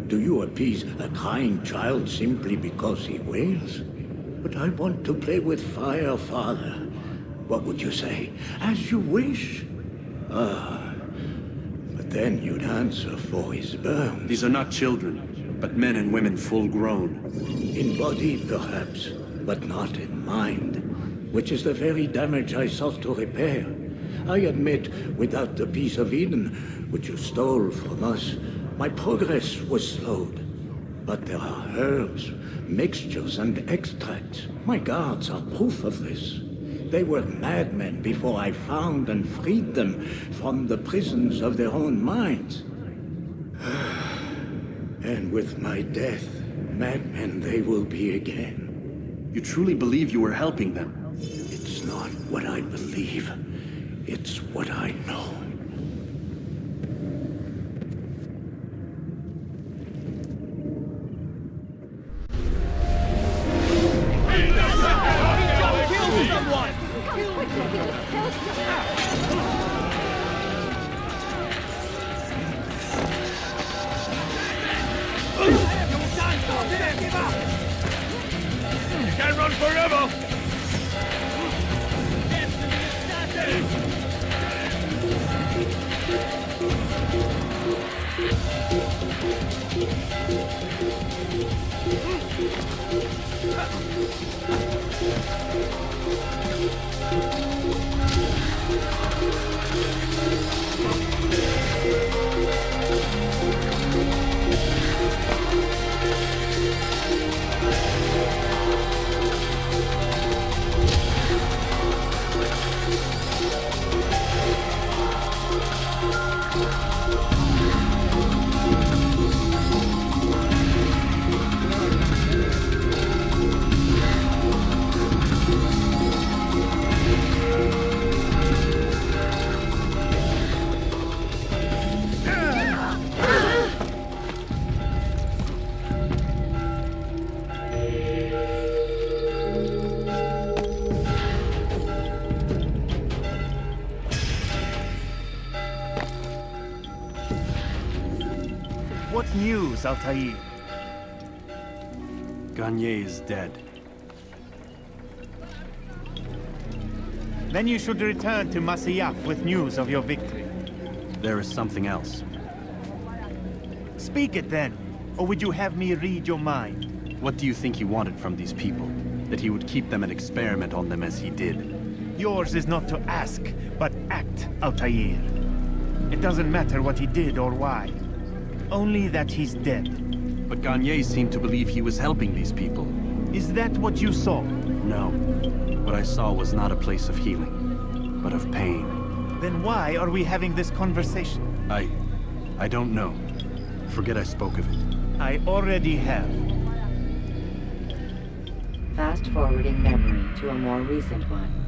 Do you appease a crying child simply because he wails? But I want to play with fire, Father. What would you say? As you wish? Ah, but then you'd answer for his burns. These are not children, but men and women full grown. In body, perhaps, but not in mind, which is the very damage I sought to repair. I admit, without the piece of Eden, which you stole from us, my progress was slowed. But there are herbs, mixtures, and extracts. My guards are proof of this. They were madmen before I found and freed them from the prisons of their own minds. And with my death, madmen they will be again. You truly believe you were helping them? It's not what I believe. It's what I know. Can't run forever! What news, Altaïr? Garnier is dead. Then you should return to Masyaf with news of your victory. There is something else. Speak it then, or would you have me read your mind? What do you think he wanted from these people? That he would keep them and experiment on them as he did? Yours is not to ask, but act, Altaïr. It doesn't matter what he did or why. Only that he's dead. But Garnier seemed to believe he was helping these people. Is that what you saw? No. What I saw was not a place of healing, but of pain. Then why are we having this conversation? I don't know. Forget I spoke of it. I already have. Fast-forwarding memory to a more recent one.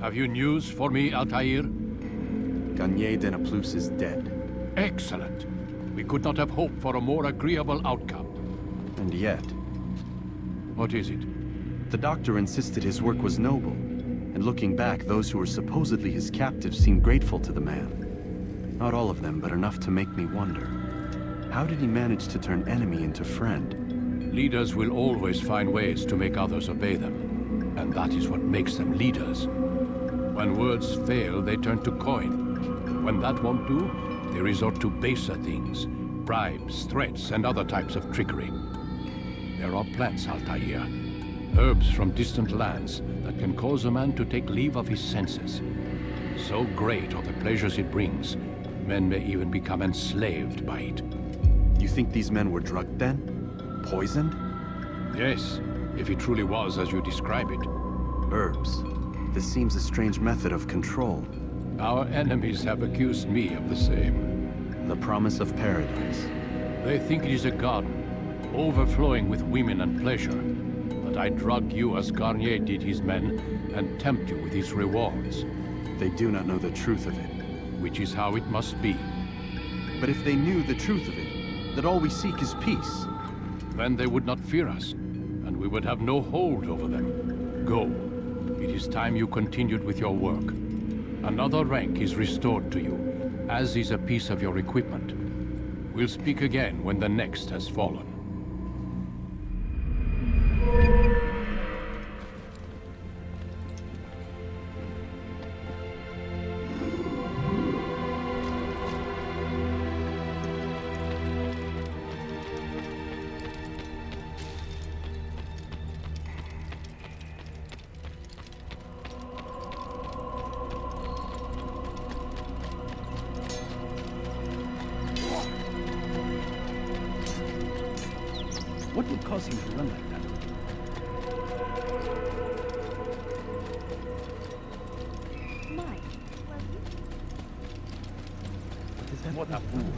Have you news for me, Altaïr? Garnier de Naplouse is dead. Excellent. We could not have hoped for a more agreeable outcome. And yet... What is it? The doctor insisted his work was noble. And looking back, those who were supposedly his captives seemed grateful to the man. Not all of them, but enough to make me wonder. How did he manage to turn enemy into friend? Leaders will always find ways to make others obey them. And that is what makes them leaders. When words fail, they turn to coin. When that won't do, they resort to baser things. Bribes, threats, and other types of trickery. There are plants, Altaïr. Herbs from distant lands that can cause a man to take leave of his senses. So great are the pleasures it brings, men may even become enslaved by it. You think these men were drugged then? Poisoned? Yes, if it truly was as you describe it. Herbs. This seems a strange method of control. Our enemies have accused me of the same. The promise of paradise. They think it is a garden, overflowing with women and pleasure. That I drug you as Garnier did his men, and tempt you with his rewards. They do not know the truth of it. Which is how it must be. But if they knew the truth of it, that all we seek is peace. Then they would not fear us, and we would have no hold over them. Go. It is time you continued with your work. Another rank is restored to you, as is a piece of your equipment. We'll speak again when the next has fallen. What would cause him to run like that? Majd, What a fool.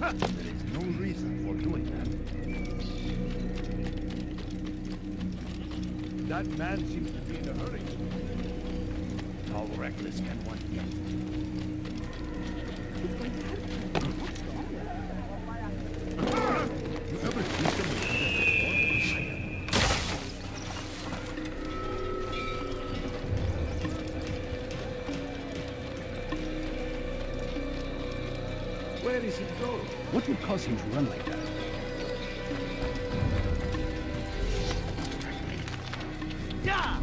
There is no reason for doing that. That man seems to be in a hurry. How reckless can one be? You ever see someone do that before? Where is it going? What would cause him to run like that? Yeah!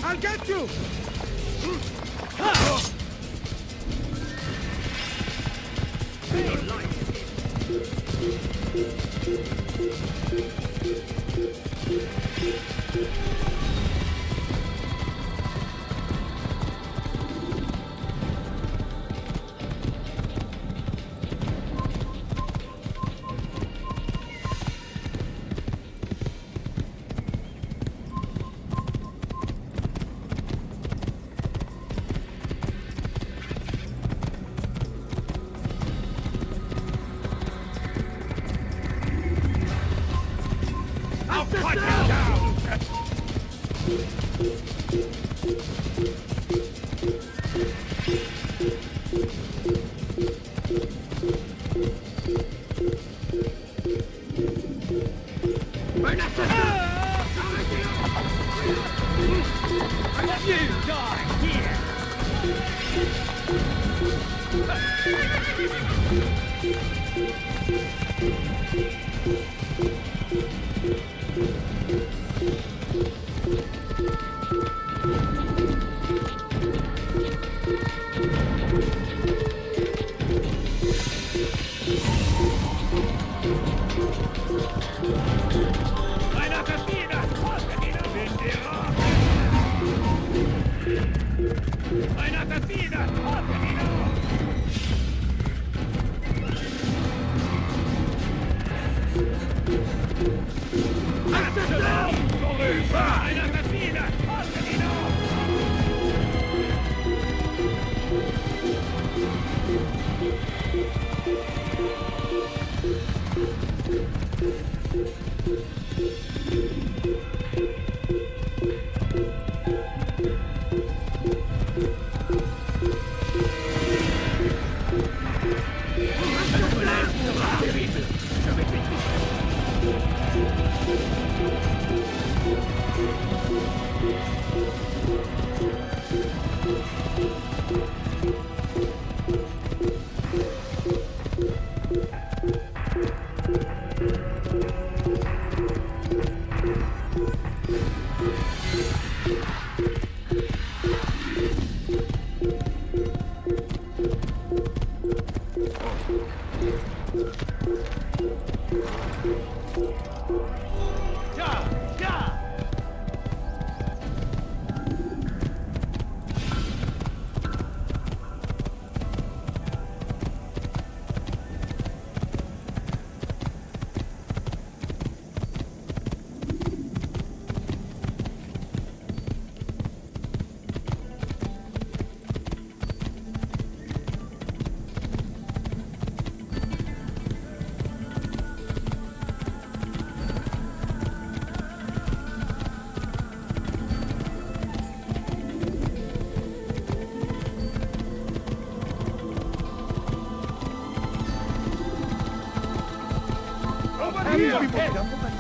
I'll get you!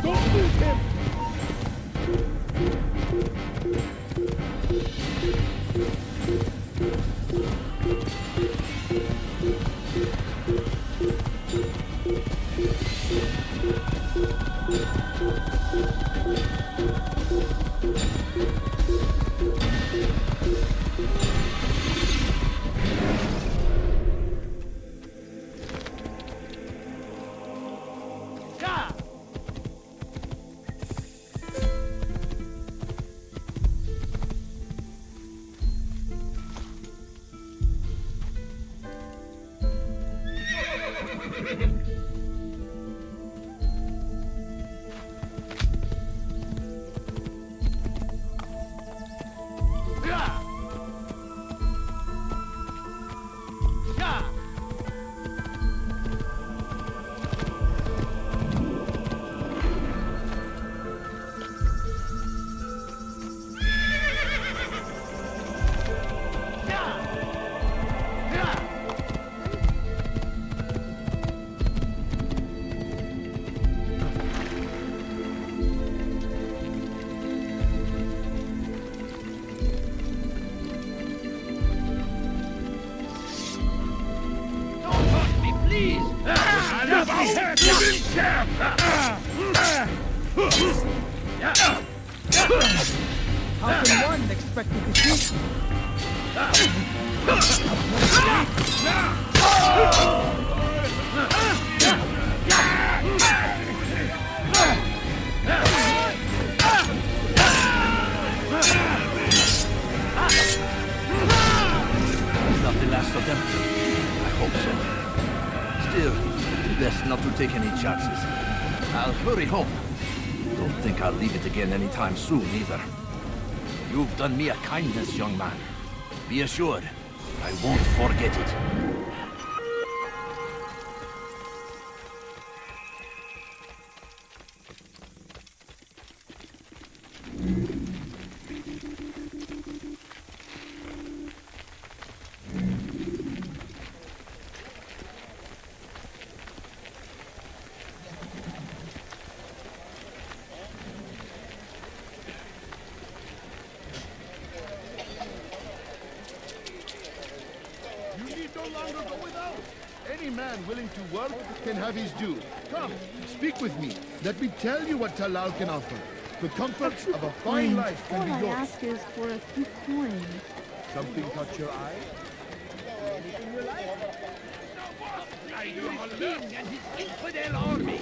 Don't lose him! How can one expect to defeat? Is that the last of them? I hope so. Still, best not to take any chances. I'll hurry home. Don't think I'll leave it again anytime soon, either. You've done me a kindness, young man. Be assured, I won't forget it. Can have his due. Come, speak with me. Let me tell you what Talal can offer. The comforts of a fine life can be yours. All I ask is for a few coins. Something caught your eye? Anything you like? The king and his infidel army.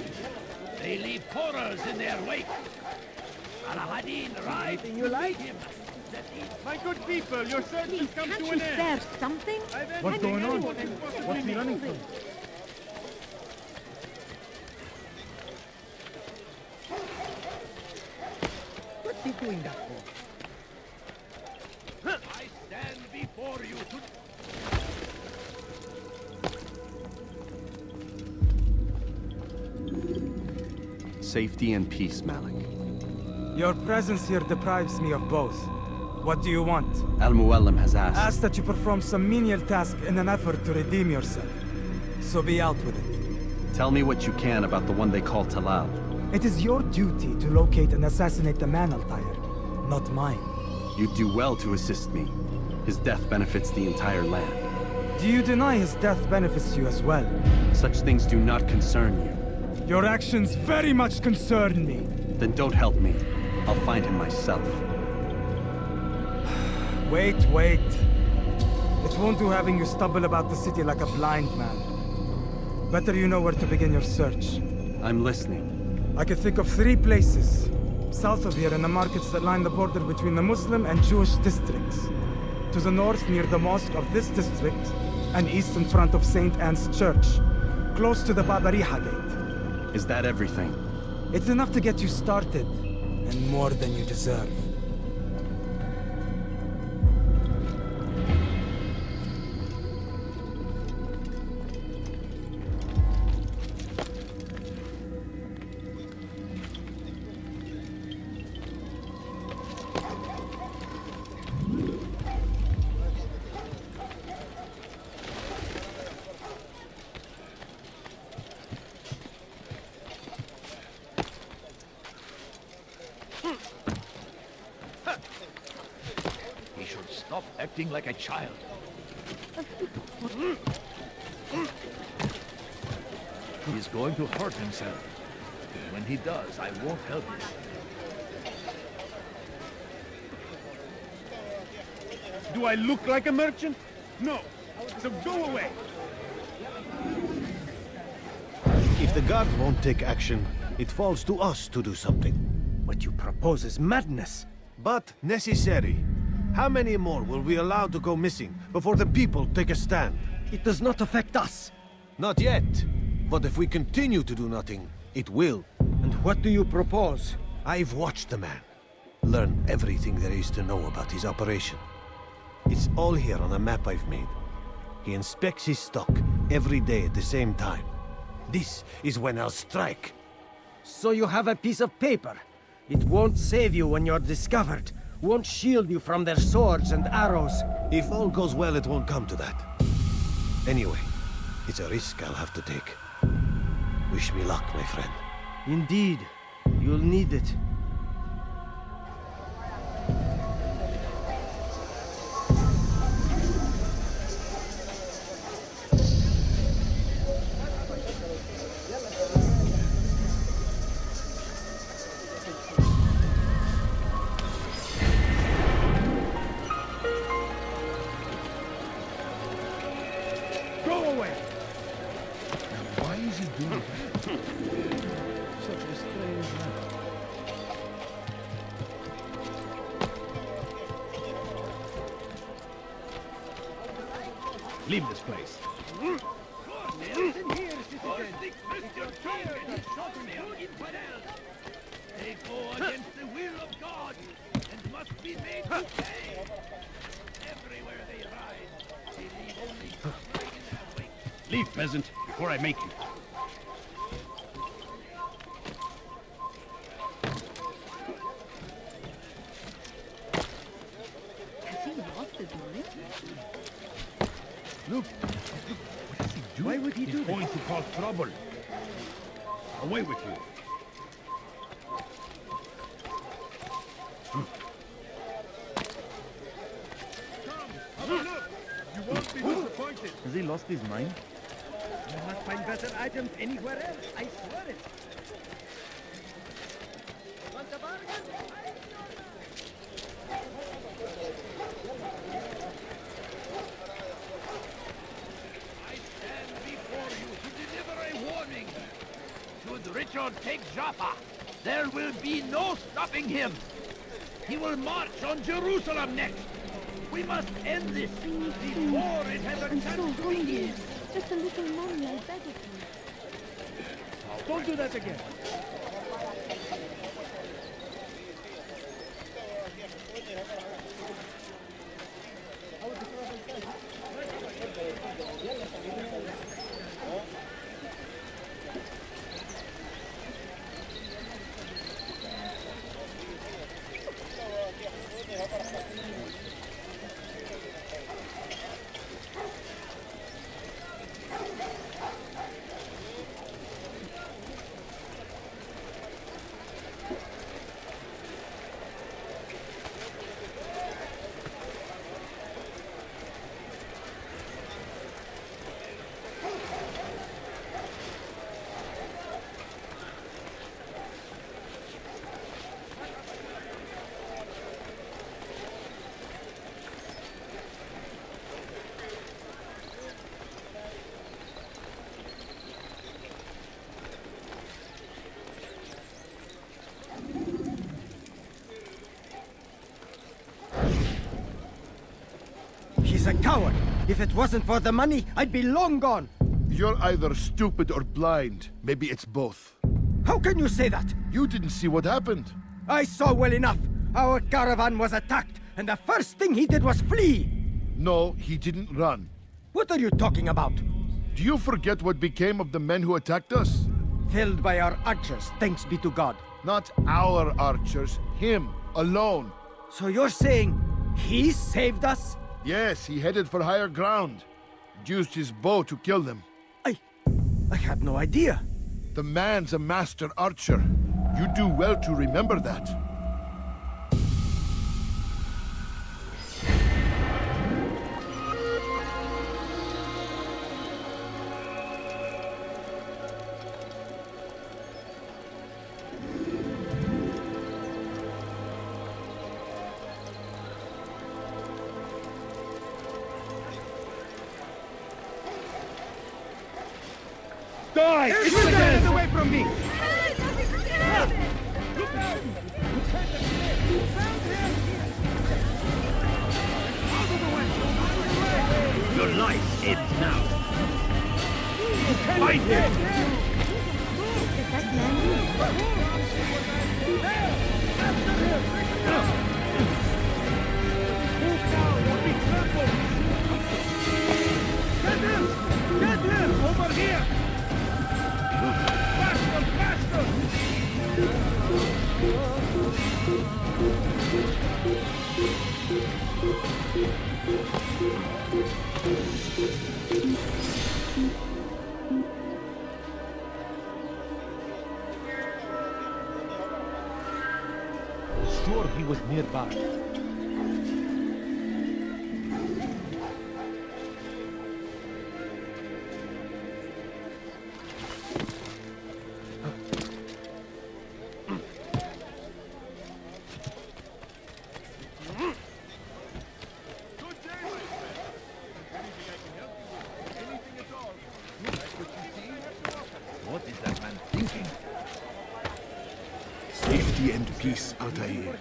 They leave horrors in their wake. Addin arrived. Anything you like? My good people, your search has come to an end. Can't you spare something? What's going on? What's he running from? What's he doing that for? I stand before you to... Safety and peace, Malik. Your presence here deprives me of both. What do you want? Al-Mualim has asked. Asked that you perform some menial task in an effort to redeem yourself. So be out with it. Tell me what you can about the one they call Talal. It is your duty to locate and assassinate the man, Altaïr. not mine. You'd do well to assist me. His death benefits the entire land. Do you deny his death benefits you as well? Such things do not concern you. Your actions very much concern me. Then don't help me. I'll find him myself. Wait. It won't do having you stumble about the city like a blind man. Better you know where to begin your search. I'm listening. I could think of 3 places. South of here in the markets that line the border between the Muslim and Jewish districts. To the north near the mosque of this district, and east in front of St. Anne's Church, close to the Babariha Gate. Is that everything? It's enough to get you started, and more than you deserve. Acting like a child. He's going to hurt himself. When he does, I won't help him. Do I look like a merchant? No. So go away. If the guard won't take action, it falls to us to do something. What you propose is madness. But necessary. How many more will we allow to go missing before the people take a stand? It does not affect us. Not yet. But if we continue to do nothing, it will. And what do you propose? I've watched the man. Learn everything there is to know about his operation. It's all here on a map I've made. He inspects his stock every day at the same time. This is when I'll strike. So you have a piece of paper. It won't save you when you're discovered. Won't shield you from their swords and arrows. If all goes well, it won't come to that. Anyway, it's a risk I'll have to take. Wish me luck, my friend. Indeed. You'll need it. Leave this place. They go against the will of God and must be made to pay. Everywhere they ride, they leave only suffering in their wake. Leave, peasant, before I make you. Has he lost his mind? Look, what is he doing? Why would he do He's going to cause trouble. Away with you. Has he lost his mind? You must find better items anywhere else, I swear it. Want a bargain? I stand before you to deliver a warning. Should Richard take Jaffa, there will be no stopping him. He will march on Jerusalem next. We must end this before it has a chance to begin. Just a little money, I beg of you. Don't do that again. a coward. If it wasn't for the money, I'd be long gone. You're either stupid or blind. Maybe it's both. How can you say that? You didn't see what happened. I saw well enough. Our caravan was attacked, and the first thing he did was flee. No, he didn't run. What are you talking about? Do you forget what became of the men who attacked us? Felled by our archers, thanks be to God. Not our archers, him, alone. So you're saying he saved us? Yes, he headed for higher ground. Used his bow to kill them. I had no idea. The man's a master archer. You do well to remember that. Die! Get away from me! Your life ends now. Find him! Get him! Get him! Over here! Faster! Faster! Sure he was nearby. What is that man thinking? Safety and peace, Altaïr.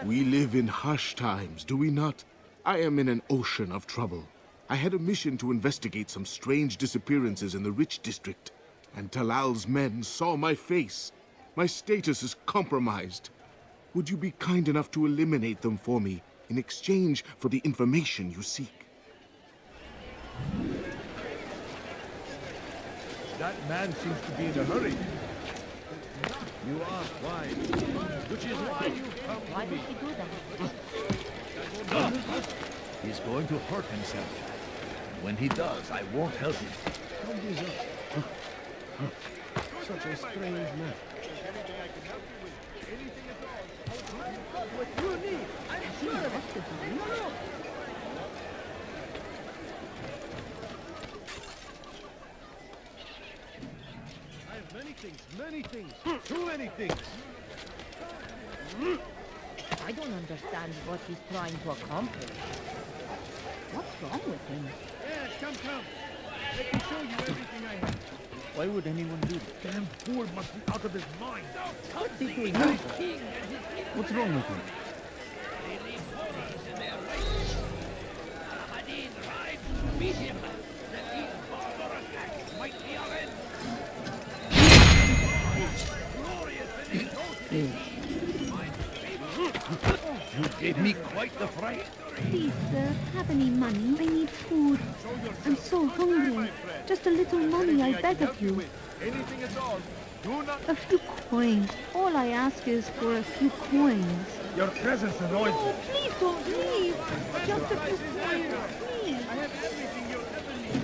We live in harsh times, do we not? I am in an ocean of trouble. I had a mission to investigate some strange disappearances in the rich district, and Talal's men saw my face. My status is compromised. Would you be kind enough to eliminate them for me in exchange for the information you seek? That man seems to be in a hurry. You are wise, which is why you come to me. He's going to hurt himself. When he does, I won't help him. Such a strange man. What you need, I'm sure of it. I have many things, too many things. I don't understand what he's trying to accomplish. What's wrong with him? Yes, come. Let me show you everything I have. Why would anyone do that? Damn fool must be out of his mind. What's he doing? What's wrong with him? You gave me quite the fright. Please, sir, have any money? I need food. I'm so hungry. Just a little money, I beg of you. Anything at all. Do not. A few coins. All I ask is for a few coins. Your presence annoys me. Oh, please don't leave. Just a few coins, please. I have everything you'll ever need.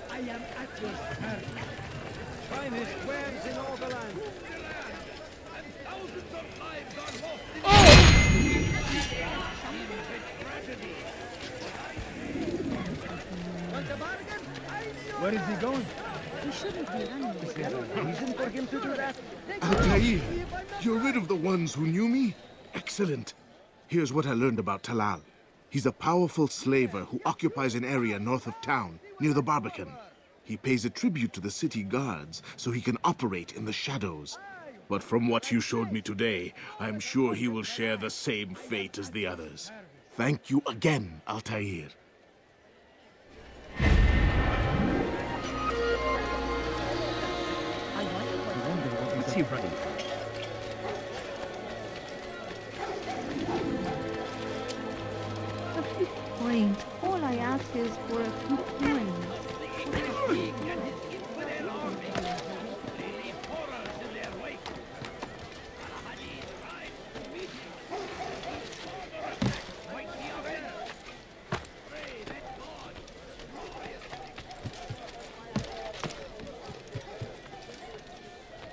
I am at your service. Finest wares in all the land. And thousands of lives are lost in tragedy. Want a bargain? Where is he going? He shouldn't be running. Is there a reason for him to do that? Altaïr, you're rid of the ones who knew me? Excellent. Here's what I learned about Talal. He's a powerful slaver who occupies an area north of town, near the Barbican. He pays a tribute to the city guards so he can operate in the shadows. But from what you showed me today, I'm sure he will share the same fate as the others. Thank you again, Altaïr. What's he running? A few coins. All I ask is for a few coins.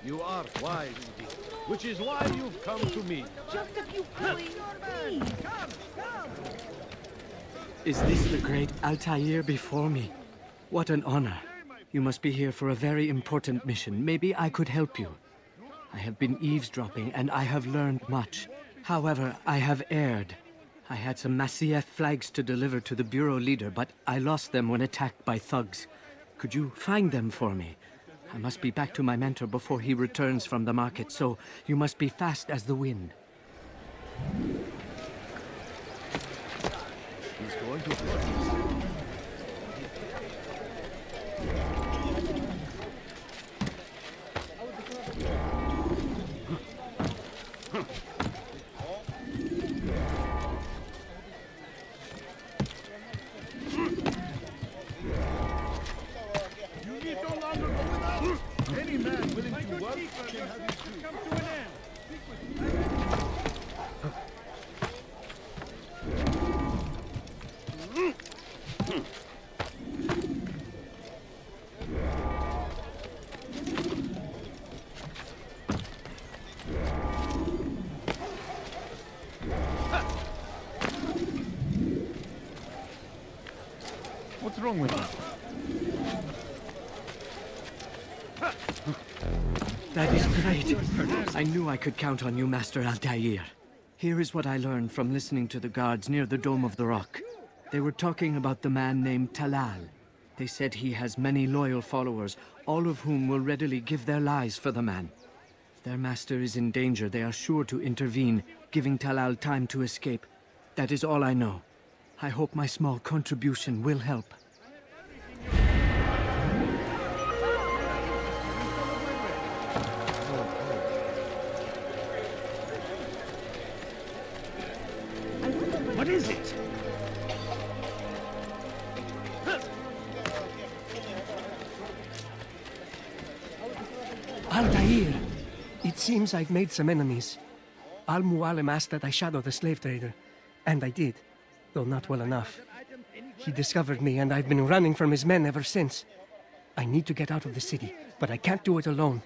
You are wise indeed, which is why you've come to me. Just a few coins, please. Is this the great Altaïr before me? What an honor. You must be here for a very important mission. Maybe I could help you. I have been eavesdropping and I have learned much. However, I have erred. I had some Masyaf flags to deliver to the bureau leader, but I lost them when attacked by thugs. Could you find them for me? I must be back to my mentor before he returns from the market, so you must be fast as the wind. He's going to Any man willing to work can have his due. Come to an end. What's wrong with you? That is great. I knew I could count on you, Master Altaïr. Here is what I learned from listening to the guards near the Dome of the Rock. They were talking about the man named Talal. They said he has many loyal followers, all of whom will readily give their lives for the man. If their master is in danger, they are sure to intervene, giving Talal time to escape. That is all I know. I hope my small contribution will help. What is it? Altaïr! It seems I've made some enemies. Mualim asked that I shadow the slave trader, and I did, though not well enough. He discovered me, and I've been running from his men ever since. I need to get out of the city, but I can't do it alone.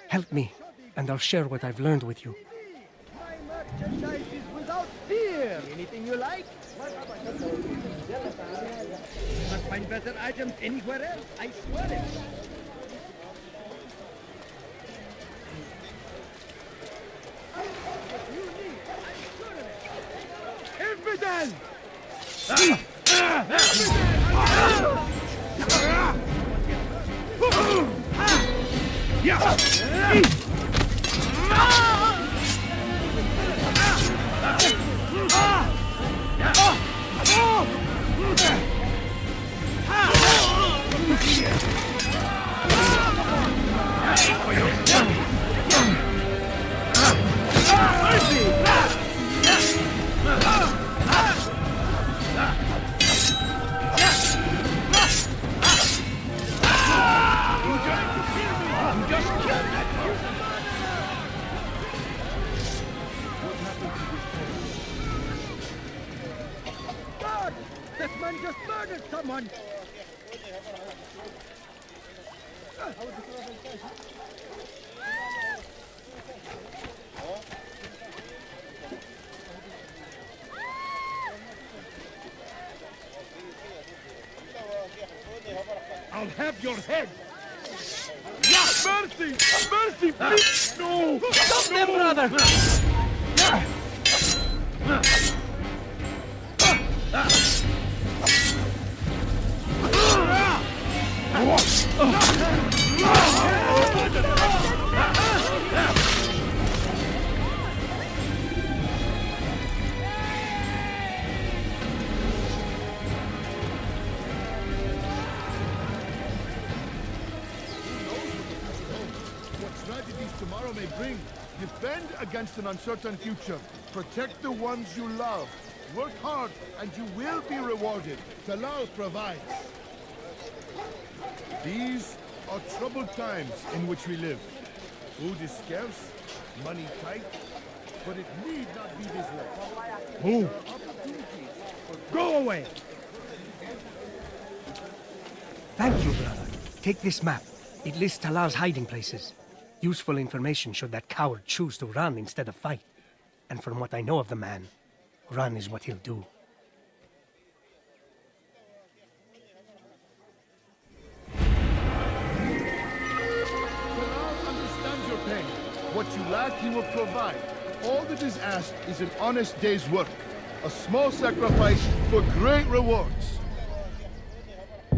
Help me, and I'll share what I've learned with you. Merchandise is without fear. Anything you like? Must find better items anywhere else. I swear it. Evidence! That man just murdered someone! I'll have your head! Mercy! Mercy, please! No! Stop them, brother! Defend against an uncertain future. Protect the ones you love. Work hard, and you will be rewarded. Talal provides. These are troubled times in which we live. Food is scarce, money tight, but it need not be this way. Move! Go away! Thank you, brother. Take this map. It lists Talal's hiding places. Useful information should that coward choose to run instead of fight. And from what I know of the man, run is what he'll do. Talal understands your pain. What you lack, he will provide. All that is asked is an honest day's work. A small sacrifice for great rewards.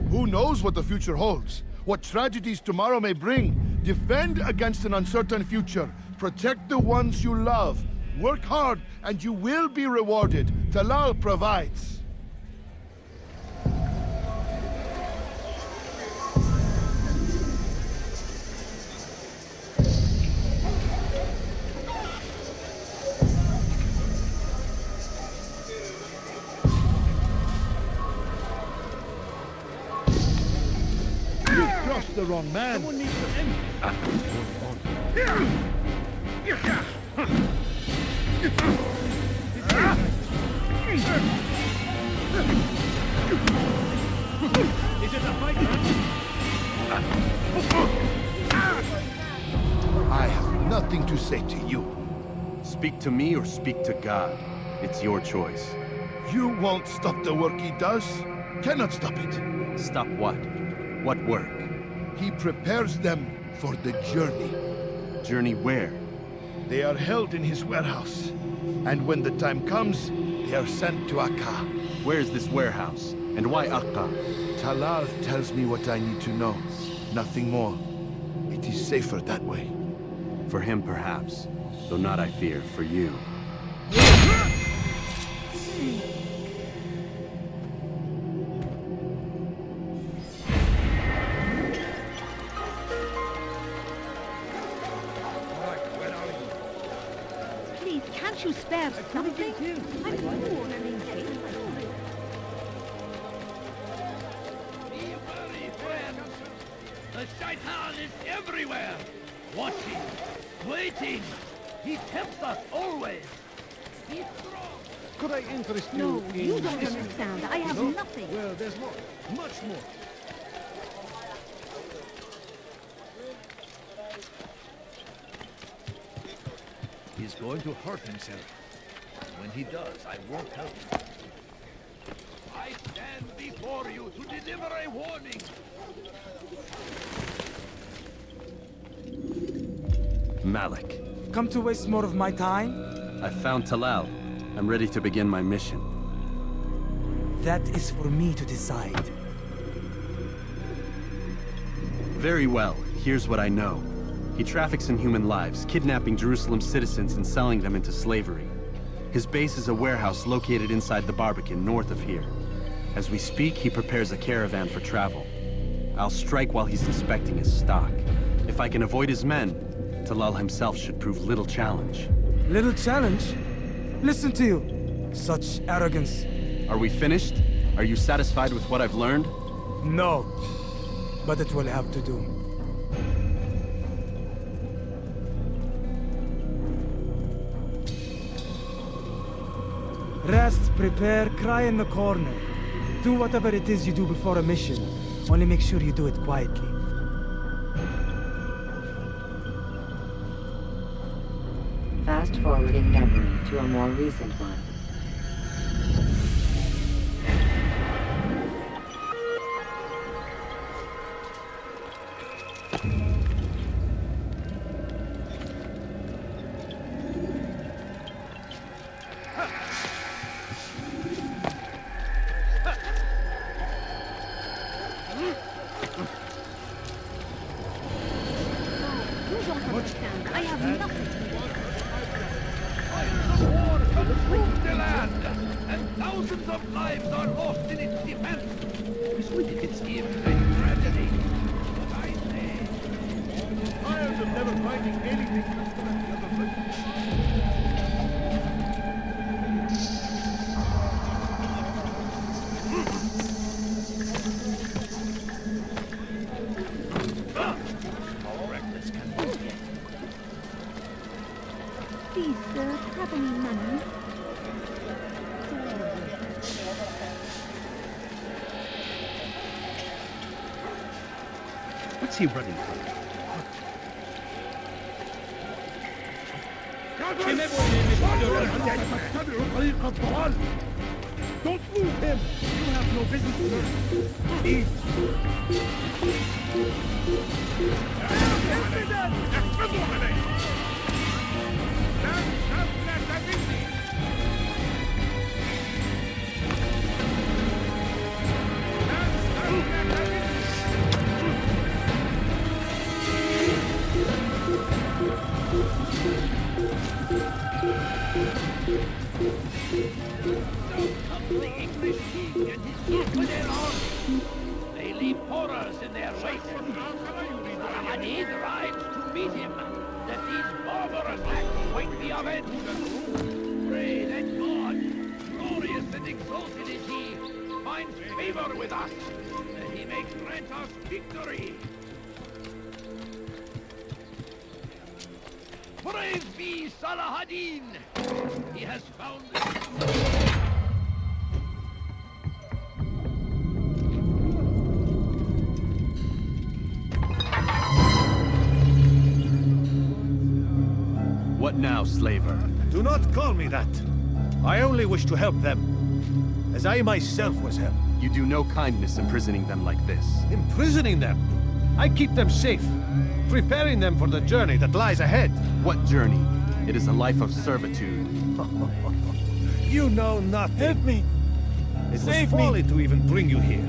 Who knows what the future holds? What tragedies tomorrow may bring? Defend against an uncertain future. Protect the ones you love. Work hard, and you will be rewarded. Talal provides. The wrong man. Someone needs to end. Is it a fight? I have nothing to say to you. Speak to me or speak to God. It's your choice. You won't stop the work he does. Cannot stop it. Stop what? What work? He prepares them for the journey. Journey where? They are held in his warehouse. And when the time comes, they are sent to Acre. Where is this warehouse? And why Acre? Talal tells me what I need to know. Nothing more. It is safer that way. For him, perhaps. Though not, I fear, for you. Can't you spare something? I'm poor and in case. Be wary, friends. The Shaitan is everywhere. Watching, waiting. He tempts us always. He's strong. Could I interest you No, in... you don't understand. I have nothing. Well, there's more. Much more. He's going to hurt himself. When he does, I won't help him. I stand before you to deliver a warning. Malik. Come to waste more of my time? I found Talal. I'm ready to begin my mission. That is for me to decide. Very well. Here's what I know. He traffics in human lives, kidnapping Jerusalem citizens and selling them into slavery. His base is a warehouse located inside the Barbican, north of here. As we speak, he prepares a caravan for travel. I'll strike while he's inspecting his stock. If I can avoid his men, Talal himself should prove little challenge. Little challenge? Listen to you. Such arrogance. Are we finished? Are you satisfied with what I've learned? No. But it will have to do. Rest, prepare, cry in the corner. Do whatever it is you do before a mission. Only make sure you do it quietly. Fast-forwarding memory to a more recent one. Please, sir, have any money? What's he running from? Don't move him! You have no business here. The English king and his suit with their army. They leave horrors in their wake. Saladin rides to meet him. Let these barbarous acts wake the avenged. Pray that God, glorious and exalted is he, finds favor with us, that he may grant us victory. Praise be Saladin! He has found this. What now, slaver? Do not call me that. I only wish to help them, as I myself was helped. You do no kindness imprisoning them like this. Imprisoning them? I keep them safe, preparing them for the journey that lies ahead. What journey? It is a life of servitude. You know nothing. Help me! It Save was me. folly to even bring you here.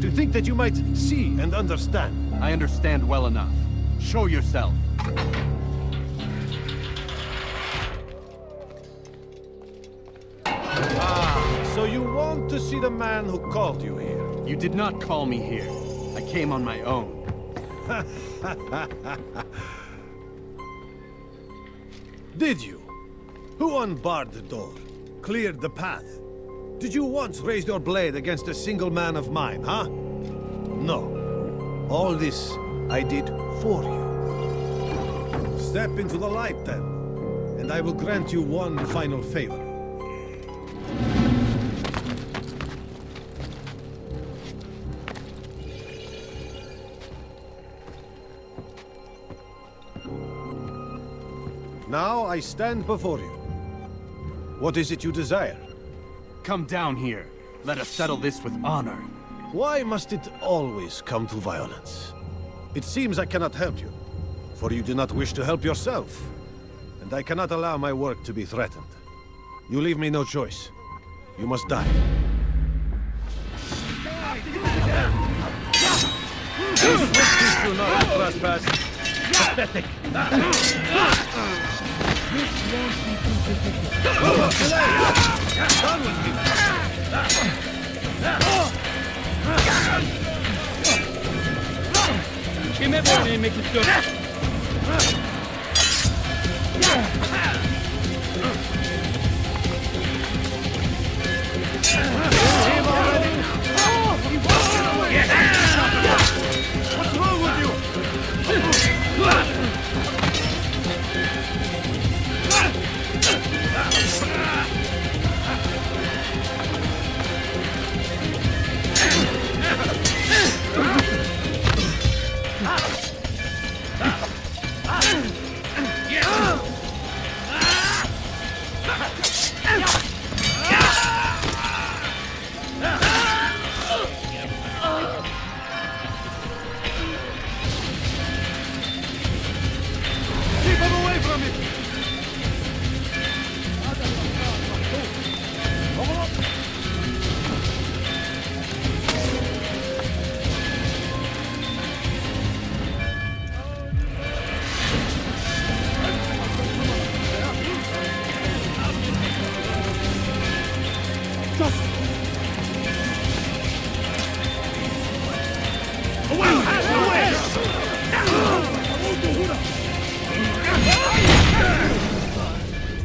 To think that you might see and understand. I understand well enough. Show yourself. So you want to see the man who called you here? You did not call me here. I came on my own. Did you? Who unbarred the door? Cleared the path? Did you once raise your blade against a single man of mine, huh? No. All this I did for you. Step into the light, then, and I will grant you one final favor. Now I stand before you. What is it you desire? Come down here. Let us settle this with honor. Why must it always come to violence? It seems I cannot help you, for you do not wish to help yourself. And I cannot allow my work to be threatened. You leave me no choice. You must die. This will teach you not to trespass. Pathetic. Done with you. Kime boyun eğmek istiyorsun? What's wrong with you? Keep him away from me!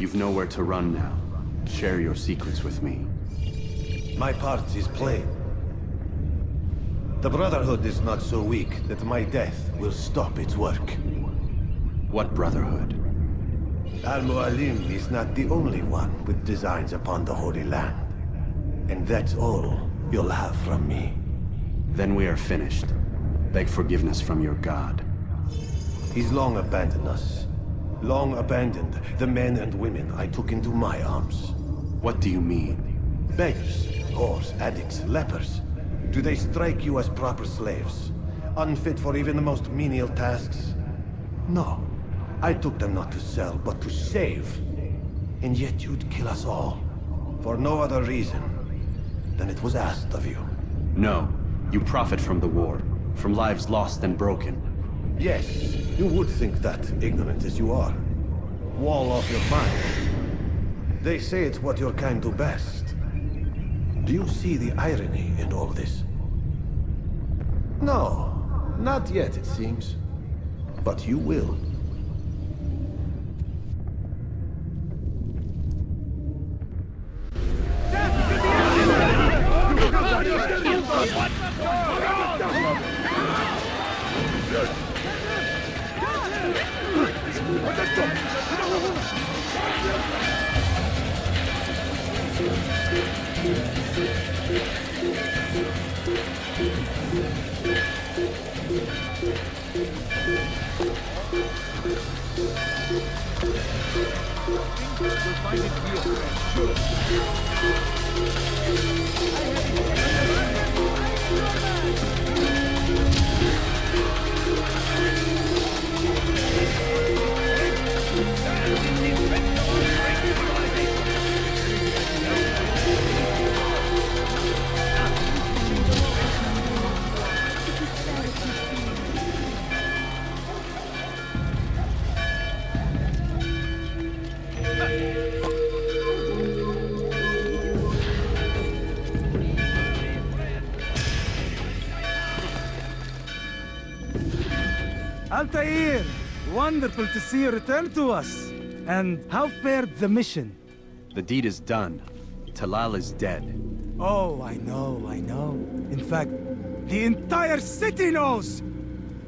You've nowhere to run now. Share your secrets with me. My part is plain. The Brotherhood is not so weak that my death will stop its work. What Brotherhood? Al-Mualim is not the only one with designs upon the Holy Land. And that's all you'll have from me. Then we are finished. Beg forgiveness from your god. He's long abandoned us. Long abandoned the men and women I took into my arms. What do you mean? Beggars, whores, addicts, lepers. Do they strike you as proper slaves? Unfit for even the most menial tasks? No. I took them not to sell, but to save. And yet you'd kill us all. For no other reason than it was asked of you. No. You profit from the war. From lives lost and broken. Yes, you would think that, ignorant as you are. Wall off your mind. They say it's what your kind do best. Do you see the irony in all this? No, not yet, it seems. But you will. Altaïr! Wonderful to see you return to us. And how fared the mission? The deed is done. Talal is dead. Oh, I know, I know. In fact, the entire city knows!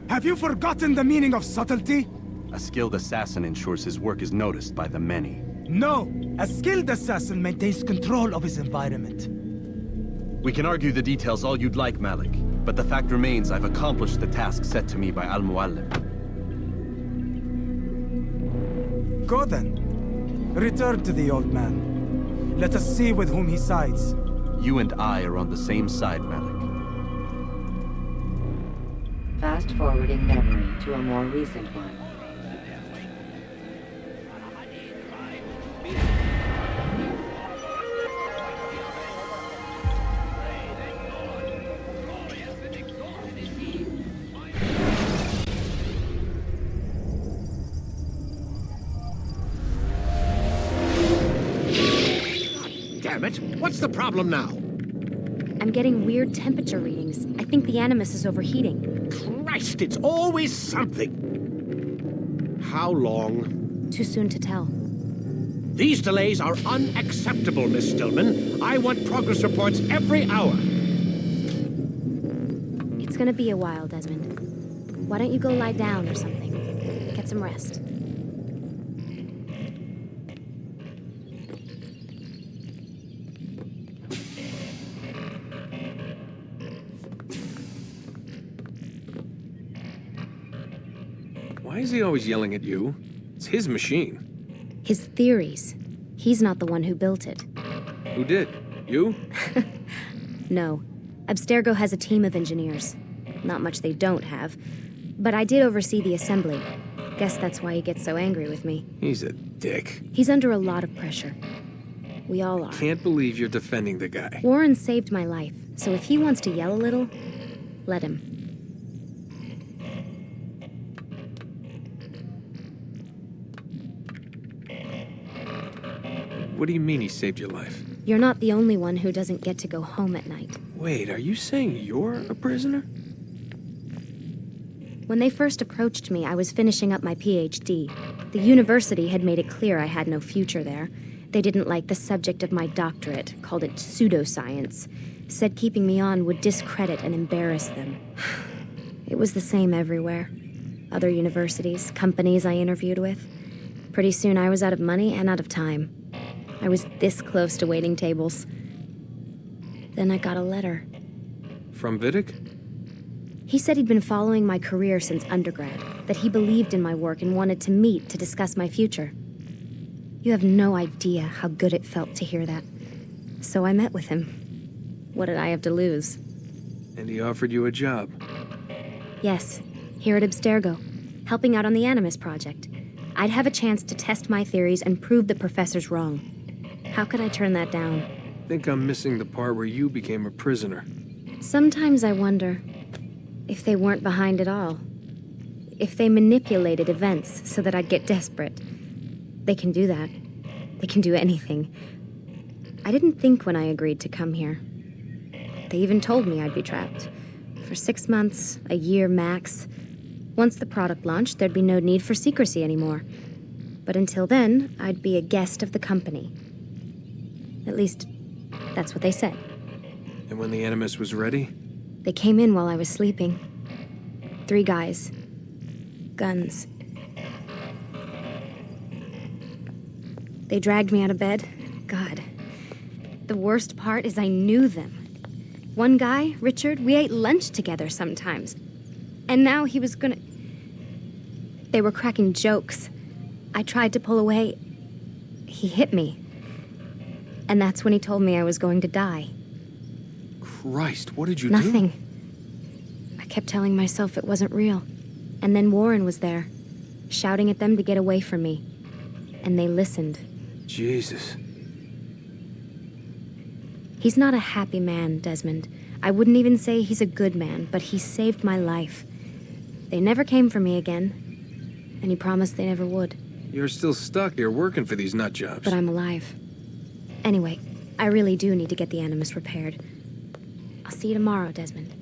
Have you forgotten the meaning of subtlety? A skilled assassin ensures his work is noticed by the many. No! A skilled assassin maintains control of his environment. We can argue the details all you'd like, Malik. But the fact remains I've accomplished the task set to me by Al-Mualim. Go then. Return to the old man. Let us see with whom he sides. You and I are on the same side, Malik. Fast-forwarding memory to a more recent one. Damn it! What's the problem now? I'm getting weird temperature readings. I think the Animus is overheating. Christ, it's always something! How long? Too soon to tell. These delays are unacceptable, Miss Stillman. I want progress reports every hour. It's gonna be a while, Desmond. Why don't you go lie down or something? Get some rest. Why is he always yelling at you? It's his machine. His theories. He's not the one who built it. Who did? You? No. Abstergo has a team of engineers. Not much they don't have. But I did oversee the assembly. Guess that's why he gets so angry with me. He's a dick. He's under a lot of pressure. We all are. Can't believe you're defending the guy. Warren saved my life, so if he wants to yell a little, let him. What do you mean he saved your life? You're not the only one who doesn't get to go home at night. Wait, are you saying you're a prisoner? When they first approached me, I was finishing up my PhD. The university had made it clear I had no future there. They didn't like the subject of my doctorate, called it pseudoscience. Said keeping me on would discredit and embarrass them. It was the same everywhere. Other universities, companies I interviewed with. Pretty soon I was out of money and out of time. I was this close to waiting tables. Then I got a letter. From Vidic? He said he'd been following my career since undergrad, that he believed in my work and wanted to meet to discuss my future. You have no idea how good it felt to hear that. So I met with him. What did I have to lose? And he offered you a job? Yes, here at Abstergo, helping out on the Animus project. I'd have a chance to test my theories and prove the professor's wrong. How could I turn that down? I think I'm missing the part where you became a prisoner. Sometimes I wonder if they weren't behind it all. If they manipulated events so that I'd get desperate. They can do that. They can do anything. I didn't think when I agreed to come here. They even told me I'd be trapped. For 6 months, a year max. Once the product launched, there'd be no need for secrecy anymore. But until then, I'd be a guest of the company. At least, that's what they said. And when the Animus was ready? They came in while I was sleeping. 3 guys. Guns. They dragged me out of bed. God. The worst part is I knew them. One guy, Richard, we ate lunch together sometimes. And now he was gonna... They were cracking jokes. I tried to pull away. He hit me. And that's when he told me I was going to die. Christ, what did you do? Nothing. I kept telling myself it wasn't real. And then Warren was there, shouting at them to get away from me. And they listened. Jesus. He's not a happy man, Desmond. I wouldn't even say he's a good man, but he saved my life. They never came for me again, and he promised they never would. You're still stuck here working for these nut jobs. But I'm alive. Anyway, I really do need to get the Animus repaired. I'll see you tomorrow, Desmond.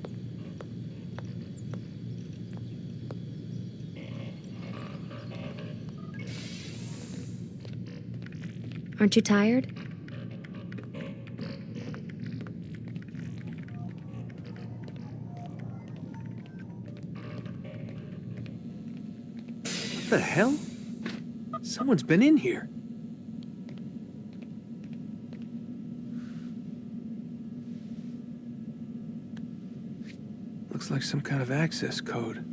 Aren't you tired? What the hell? Someone's been in here. Looks like some kind of access code.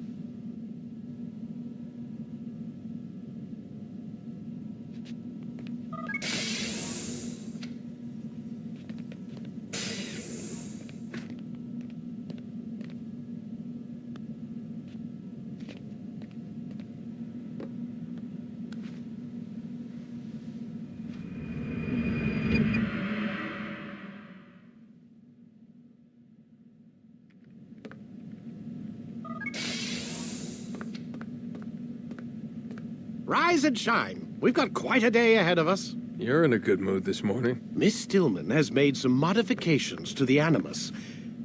Rise and shine. We've got quite a day ahead of us. You're in a good mood this morning. Miss Stillman has made some modifications to the Animus.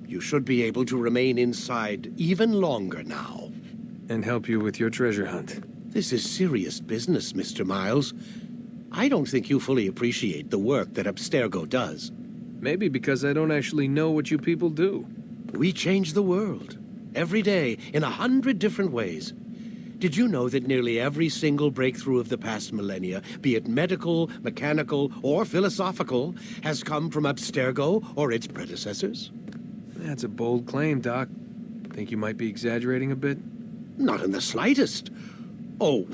You should be able to remain inside even longer now. And help you with your treasure hunt. This is serious business, Mr. Miles. I don't think you fully appreciate the work that Abstergo does. Maybe because I don't actually know what you people do. We change the world. Every day, in 100 different ways. Did you know that nearly every single breakthrough of the past millennia, be it medical, mechanical, or philosophical, has come from Abstergo or its predecessors? That's a bold claim, Doc. Think you might be exaggerating a bit? Not in the slightest. Oh,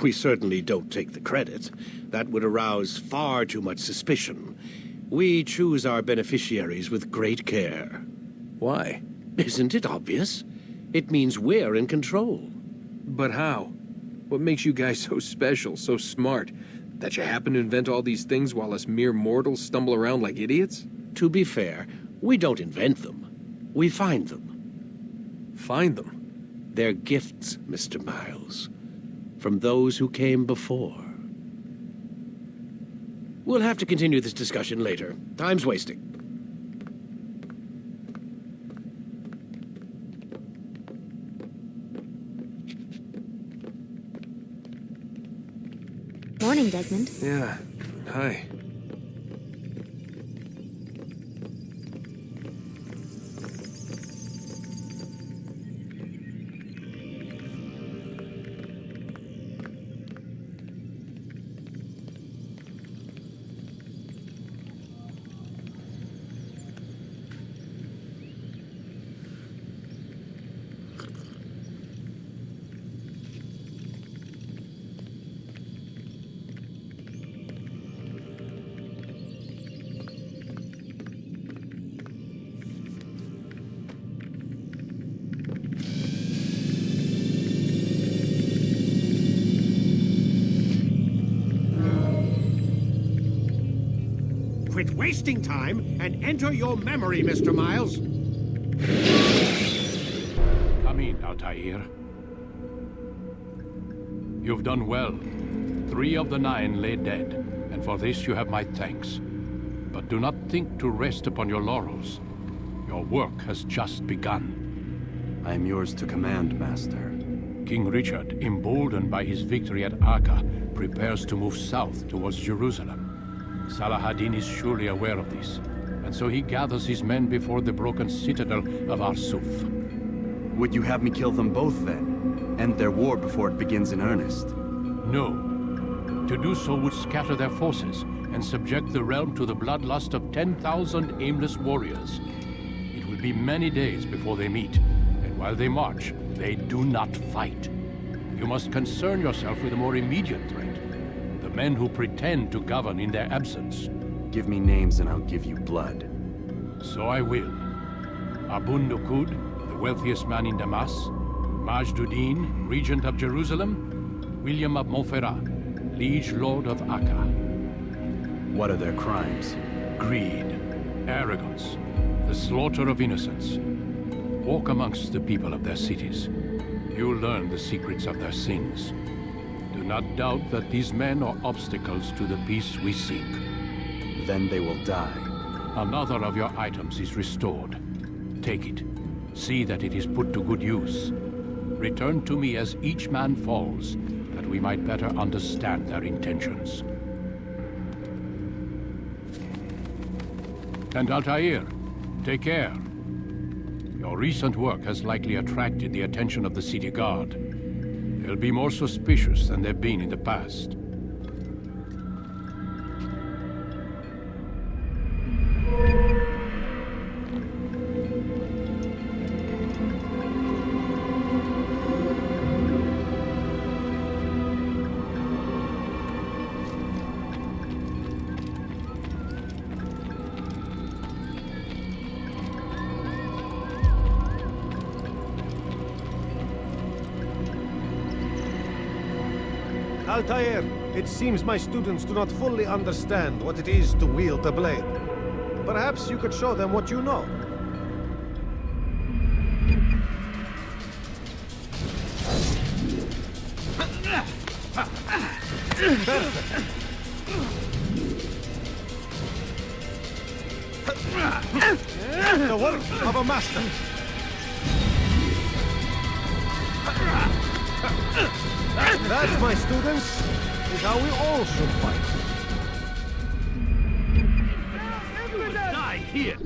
we certainly don't take the credit. That would arouse far too much suspicion. We choose our beneficiaries with great care. Why? Isn't it obvious? It means we're in control. But how? What makes you guys so special, so smart? That you happen to invent all these things while us mere mortals stumble around like idiots? To be fair, we don't invent them. We find them. Find them? They're gifts, Mr. Miles. From those who came before. We'll have to continue this discussion later. Time's wasting. Morning, Desmond. Yeah. Hi. Quit wasting time and enter your memory, Mr. Miles. Come in, Altaïr. You've done well. 3 of the 9 lay dead, and for this you have my thanks. But do not think to rest upon your laurels. Your work has just begun. I am yours to command, Master. King Richard, emboldened by his victory at Acre, prepares to move south towards Jerusalem. Salah ad-Din is surely aware of this, and so he gathers his men before the broken citadel of Arsuf. Would you have me kill them both, then? End their war before it begins in earnest? No. To do so would scatter their forces and subject the realm to the bloodlust of 10,000 aimless warriors. It will be many days before they meet, and while they march, they do not fight. You must concern yourself with a more immediate threat. The men who pretend to govern in their absence. Give me names and I'll give you blood. So I will. Abu Nuqoud, the wealthiest man in Damascus. Majduddin, regent of Jerusalem. William of Montferrat, liege lord of Acre. What are their crimes? Greed, arrogance, the slaughter of innocents. Walk amongst the people of their cities. You'll learn the secrets of their sins. Do not doubt that these men are obstacles to the peace we seek. Then they will die. Another of your items is restored. Take it. See that it is put to good use. Return to me as each man falls, that we might better understand their intentions. And Altaïr, take care. Your recent work has likely attracted the attention of the city guard. They'll be more suspicious than they've been in the past. Altaïr, it seems my students do not fully understand what it is to wield the blade. Perhaps you could show them what you know. The work of a master. That, my students, is how we all should fight. You will die here!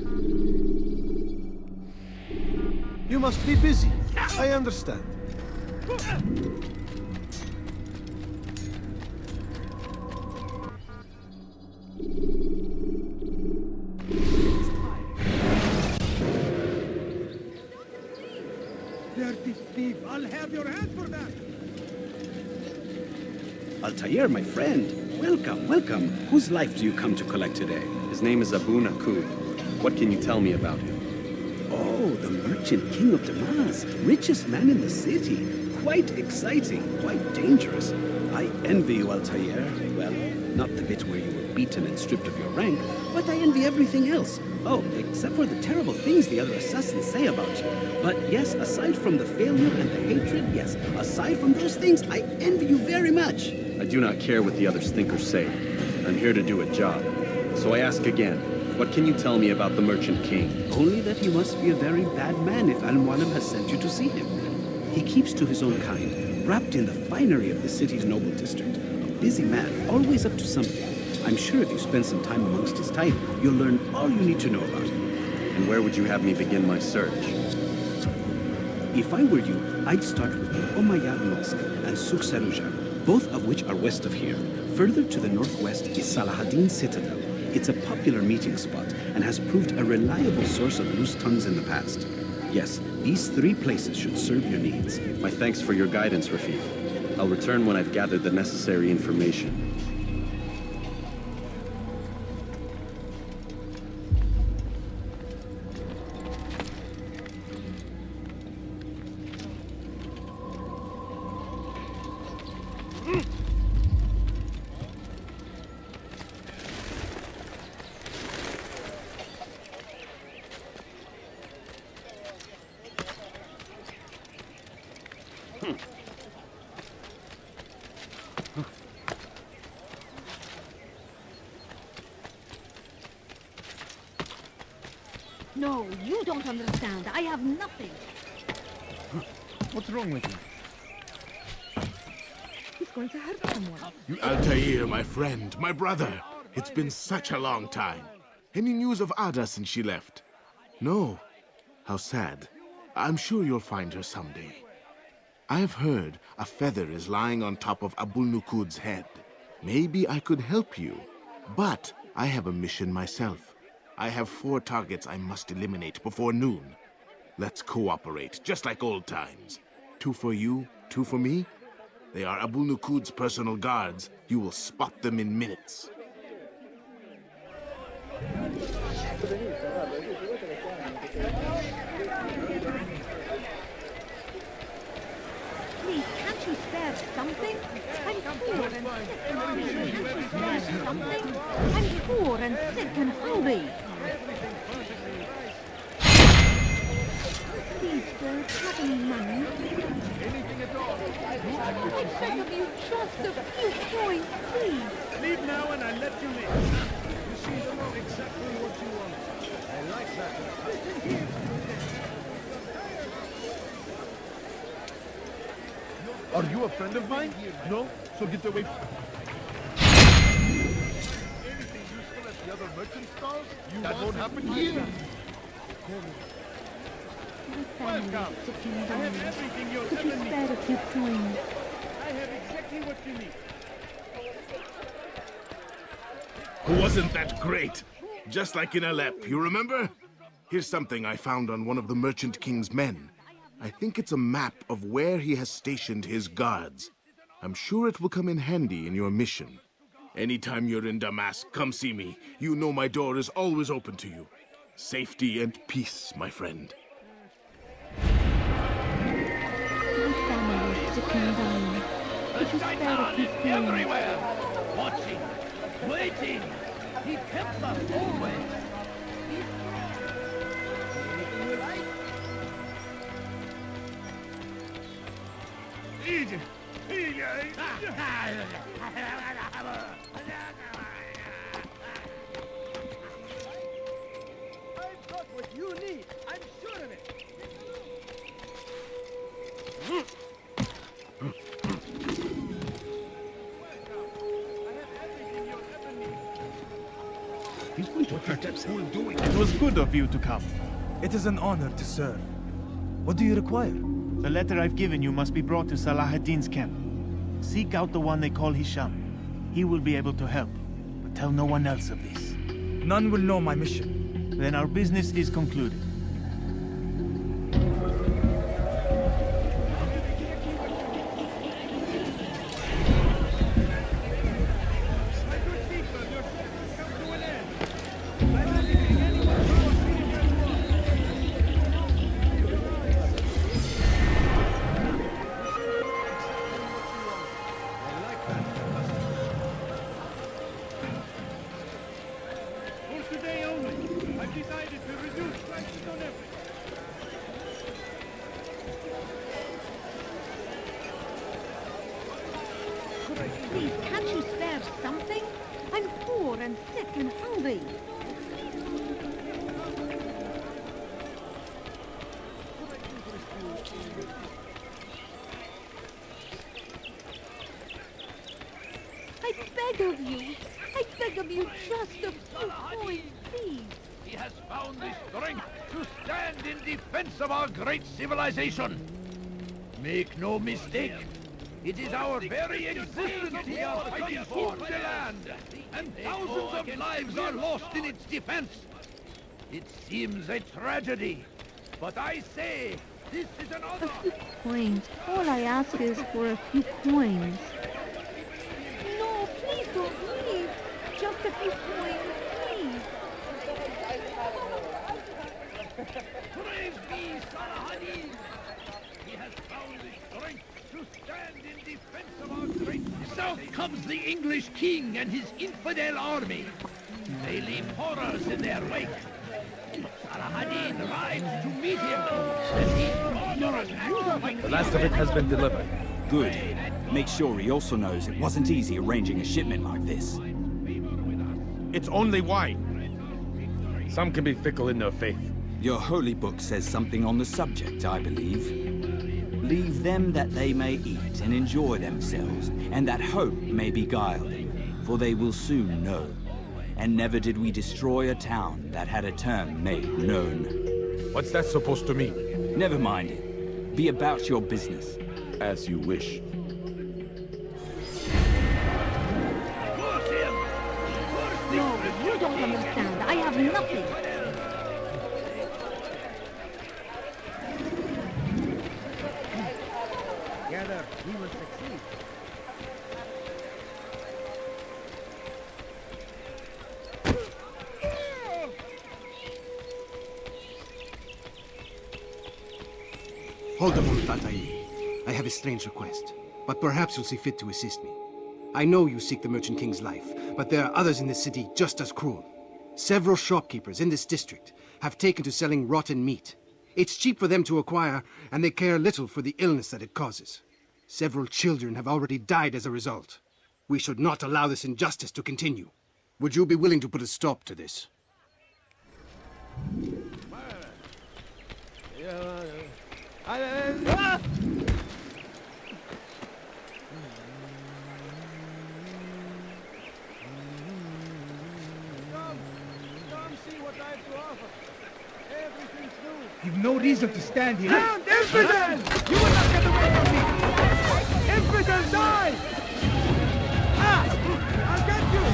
You must be busy. I understand. Dirty thief! I'll have your head for that! Altaïr, my friend. Welcome, welcome. Whose life do you come to collect today? His name is Abu Nuqoud. What can you tell me about him? Oh, the merchant king of Damascus. Richest man in the city. Quite exciting, quite dangerous. I envy you, Altaïr. Well, not the bit where you were beaten and stripped of your rank, but I envy everything else. Oh, except for the terrible things the other assassins say about you. But yes, aside from the failure and the hatred, yes, aside from those things, I envy you very much. I do not care what the others think or say. I'm here to do a job. So I ask again, what can you tell me about the Merchant King? Only that he must be a very bad man if Mualim has sent you to see him. He keeps to his own kind, wrapped in the finery of the city's noble district. A busy man, always up to something. I'm sure if you spend some time amongst his type, you'll learn all you need to know about him. And where would you have me begin my search? If I were you, I'd start with the Umayyad Mosque and Souk Sarouja, both of which are west of here. Further to the northwest is Salah ad-Din Citadel. It's a popular meeting spot and has proved a reliable source of loose tongues in the past. Yes, these 3 places should serve your needs. My thanks for your guidance, Rafiq. I'll return when I've gathered the necessary information. No, you don't understand. I have nothing. What's wrong with you? He's going to hurt someone. Altaïr, my friend, my brother. It's been such a long time. Any news of Ada since she left? No. How sad. I'm sure you'll find her someday. I have heard a feather is lying on top of Abul Nuqoud's head. Maybe I could help you. But I have a mission myself. I have 4 targets I must eliminate before noon. Let's cooperate, just like old times. 2 for you, 2 for me. They are Abul Nuqoud's personal guards. You will spot them in minutes. Please, can't you spare something? I'm poor and sick and hungry. Can't you spare something? I'm poor and sick and hungry. Please, sir, have any money? Anything at all. I beg of you, just a few coins, please. Leave now and I'll let you live. You seem to know exactly what you want. I like that. Listen here. Are you a friend of mine? No? So get away. Anything useful at the other merchant stalls? That won't happen here. Welcome. I have everything you'll ever need. Spare a few coins. I have exactly what you need. Wasn't that great? Just like in Alep, you remember? Here's something I found on one of the Merchant King's men. I think it's a map of where he has stationed his guards. I'm sure it will come in handy in your mission. Anytime you're in Damascus, come see me. You know my door is always open to you. Safety and peace, my friend. My family is sick and dying. Could you spare a few coins? Everywhere! Watching, waiting! He kept us always! I've got what you need. I'm sure of it. He's going to hurt us. It was good of you to come. It is an honor to serve. What do you require? The letter I've given you must be brought to Salah ad-Din's camp. Seek out the one they call Hisham. He will be able to help, but tell no one else of this. None will know my mission. Then our business is concluded. Please, can't you spare something? I'm poor and sick and hungry. I beg of you. I beg of you, just a few coins, please. He has found the strength to stand in defense of our great civilization. Make no mistake, it is our very existence we are fighting for the land, and thousands of lives are lost in its defense. It seems a tragedy, but I say this is an honor. A few coins. All I ask is for a few coins. No, please don't leave. Just a few coins, please. Praise be Salah-ad-Din! He has found the strength to stand in defense of our great... South comes the English king and his infidel army. They leave horrors in their wake. Salah-ad-Din rides to meet him, and he orders... The last of it has been delivered. Good. Make sure he also knows it wasn't easy arranging a shipment like this. It's only wine. Some can be fickle in their faith. Your holy book says something on the subject, I believe. Leave them that they may eat and enjoy themselves, and that hope may beguile them, for they will soon know. And never did we destroy a town that had a term made known. What's that supposed to mean? Never mind it. Be about your business. As you wish. No, you don't understand. I have nothing. Together, we will succeed. Hold a moment, Altaïr. I have a strange request, but perhaps you'll see fit to assist me. I know you seek the Merchant King's life, but there are others in this city just as cruel. Several shopkeepers in this district have taken to selling rotten meat. It's cheap for them to acquire, and they care little for the illness that it causes. Several children have already died as a result. We should not allow this injustice to continue. Would you be willing to put a stop to this? You've no reason to stand here. Down, infidel! You will not get away from me! Infidel, die! Ah! I'll get you!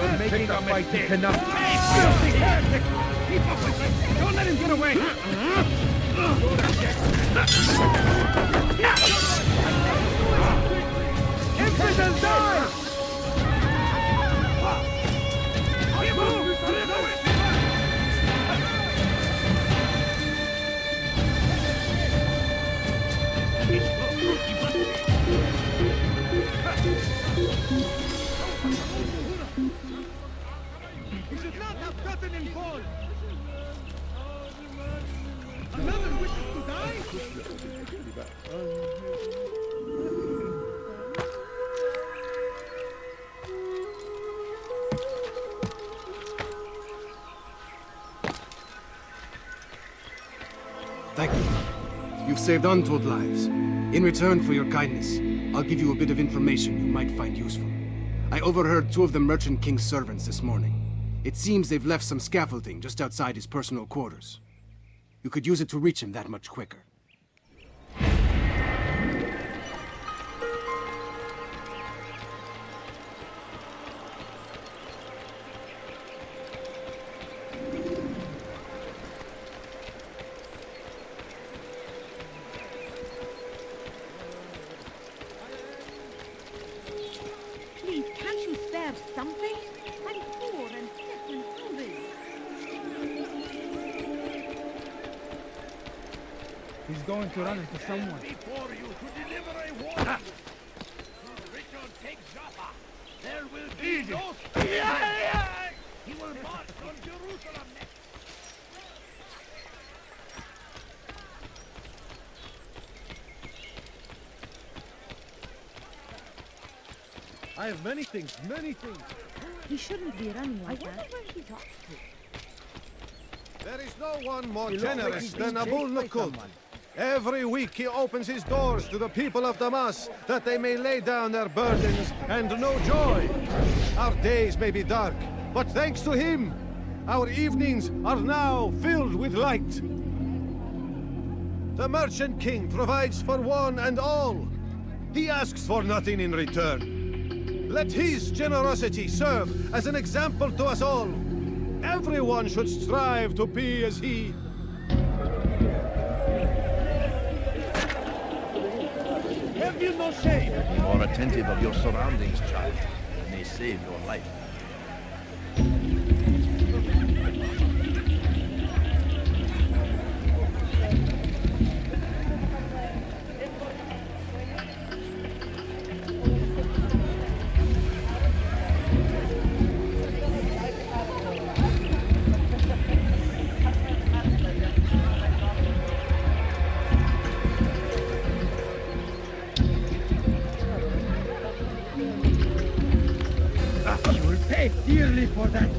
You're making a mistake. Enough. Keep up with it. Don't let him get away. Infidel, die! We should not have gotten involved. Another wishes to die? Thank you. You've saved untold lives. In return for your kindness, I'll give you a bit of information you might find useful. I overheard two of the Merchant King's servants this morning. It seems they've left some scaffolding just outside his personal quarters. You could use it to reach him that much quicker. Please, can't you spare something? I'm poor and sick and hungry. He's going to run into someone. Before you to deliver a warning. Should Richard take Jaffa, there will be no space. He will march on Jerusalem next. I have many things, many things. He shouldn't be running like that. I wonder where he's off to. There is no one more He looks like generous he's than being Abu chased by Nuqoud. someone. Every week he opens his doors to the people of Damascus that they may lay down their burdens and know joy. Our days may be dark, but thanks to him, our evenings are now filled with light. The Merchant King provides for one and all. He asks for nothing in return. Let his generosity serve as an example to us all. Everyone should strive to be as he. Have you no shame? Be more attentive of your surroundings, child. It may save your life. for that.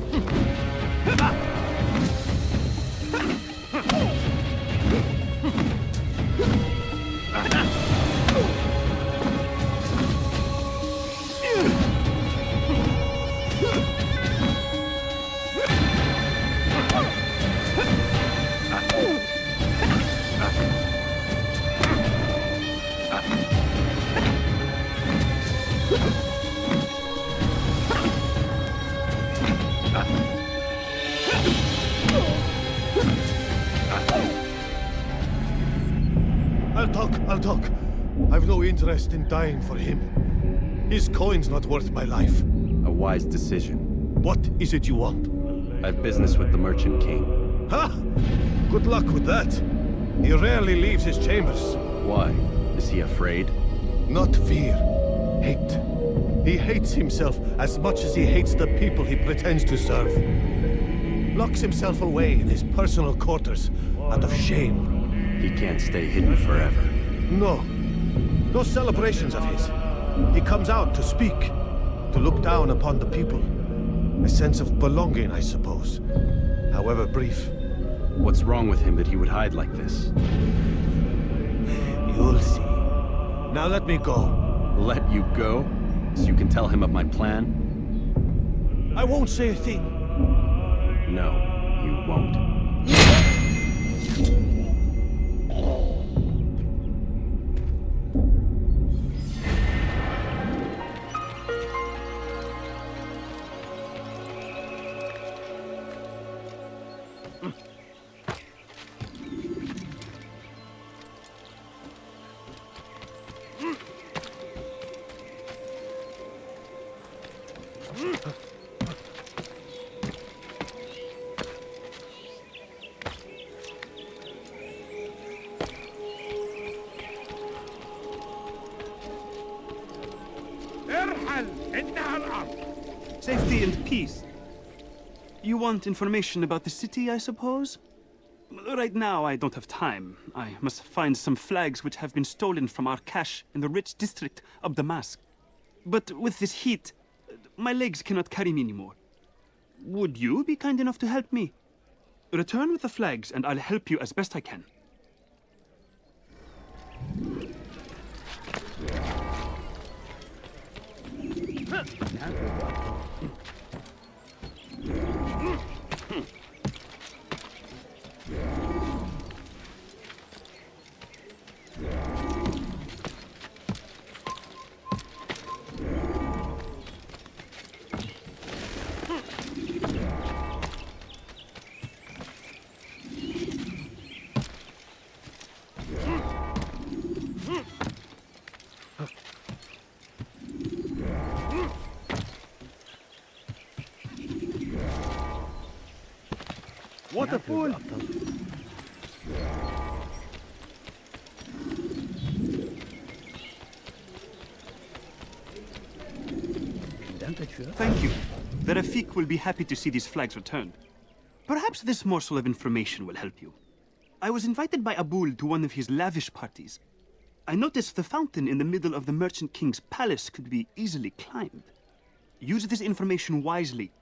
I'll talk. I've no interest in dying for him. His coin's not worth my life. A wise decision. What is it you want? I've business with the Merchant King. Ha! Good luck with that. He rarely leaves his chambers. Why? Is he afraid? Not fear. Hate. He hates himself as much as he hates the people he pretends to serve. Locks himself away in his personal quarters out of shame. He can't stay hidden forever. No. Those celebrations of his. He comes out to speak, to look down upon the people. A sense of belonging, I suppose. However brief. What's wrong with him that he would hide like this? You'll see. Now let me go. Let you go? So you can tell him of my plan? I won't say a thing. No, you won't. Safety and peace. You want information about the city, I suppose? Right now, I don't have time. I must find some flags which have been stolen from our cache in the rich district of Damascus. But with this heat, my legs cannot carry me anymore. Would you be kind enough to help me? Return with the flags, and I'll help you as best I can. What a fool! Thank you. The Rafik will be happy to see these flags returned. Perhaps this morsel of information will help you. I was invited by Abul to one of his lavish parties. I noticed the fountain in the middle of the Merchant King's palace could be easily climbed. Use this information wisely.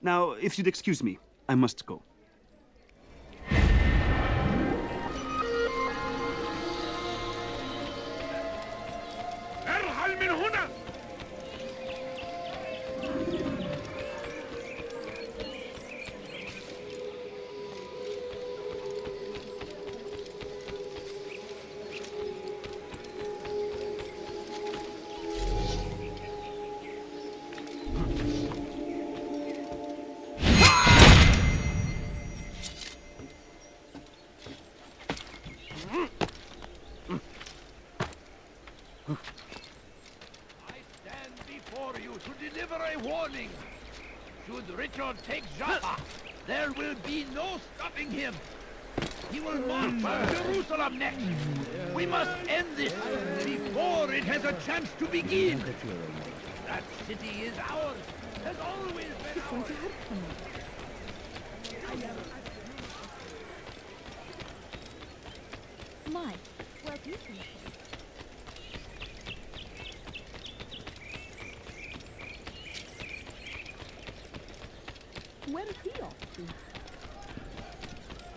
Now, if you'd excuse me, I must go. Take Jaffa, there will be no stopping him. He will march on Jerusalem next. We must end this before it has a chance to begin. That city is ours, has always been ours. Majd, where do you think?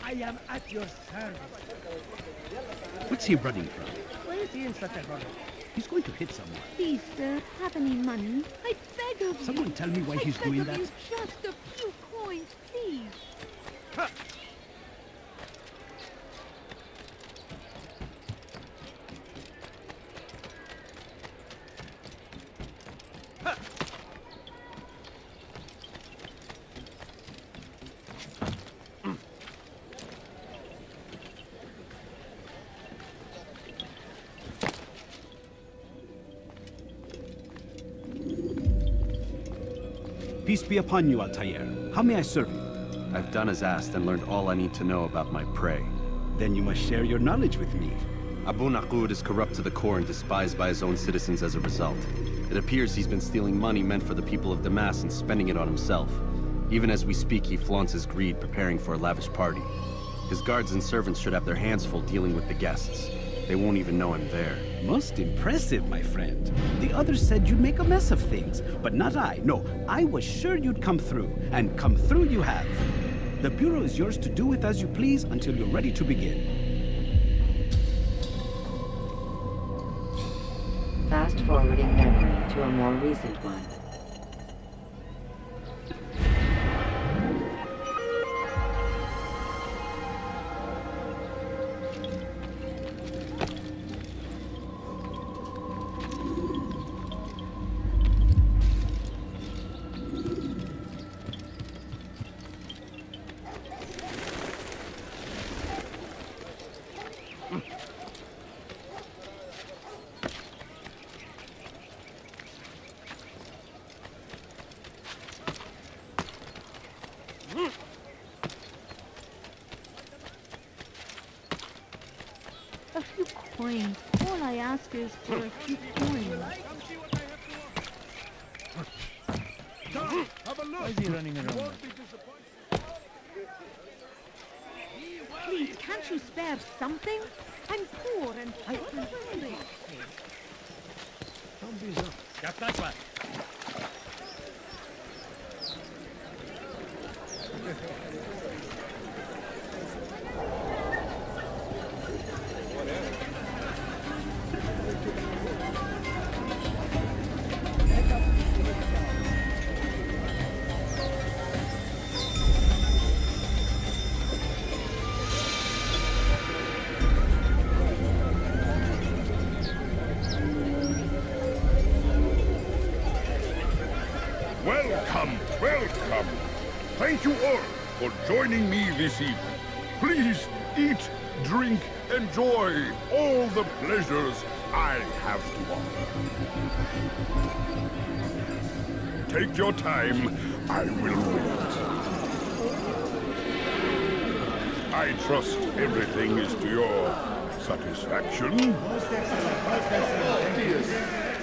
I am at your service. What's he running from? Why is he in such a hurry? He's going to hit someone. Please, sir, have any money? I beg of you. Someone tell me why he's doing that? I beg of you, just a few coins, please. Ha! Peace be upon you, Altaïr. How may I serve you? I've done as asked and learned all I need to know about my prey. Then you must share your knowledge with me. Abu Nuqoud is corrupt to the core and despised by his own citizens as a result. It appears he's been stealing money meant for the people of Damascus and spending it on himself. Even as we speak, he flaunts his greed, preparing for a lavish party. His guards and servants should have their hands full dealing with the guests. They won't even know I'm there. Most impressive, my friend. The others said you'd make a mess of things, but not I. No, I was sure you'd come through, and come through you have. The Bureau is yours to do with as you please until you're ready to begin. Fast-forwarding memory to a more recent one. A few coins. All I ask is for a few coins. Why is he running around? Please, can't you spare something? I'm poor and hungry. Got that one. Welcome, welcome. Thank you all for joining me this evening. Please eat, drink, enjoy all the pleasures I have to offer. Take your time, I will wait. I trust everything is to your satisfaction. Most excellent, most excellent.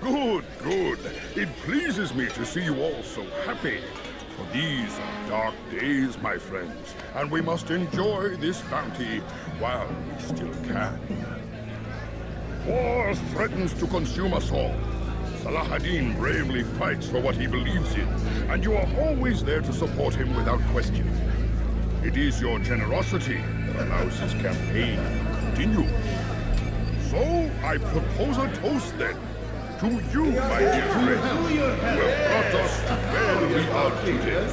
Good, good. It pleases me to see you all so happy. For these are dark days, my friends, and we must enjoy this bounty while we still can. War threatens to consume us all. Salah ad-Din bravely fights for what he believes in, and you are always there to support him without question. It is your generosity that allows his campaign to continue. So, I propose a toast then. To you, my dear friends, who have brought us to where we are today.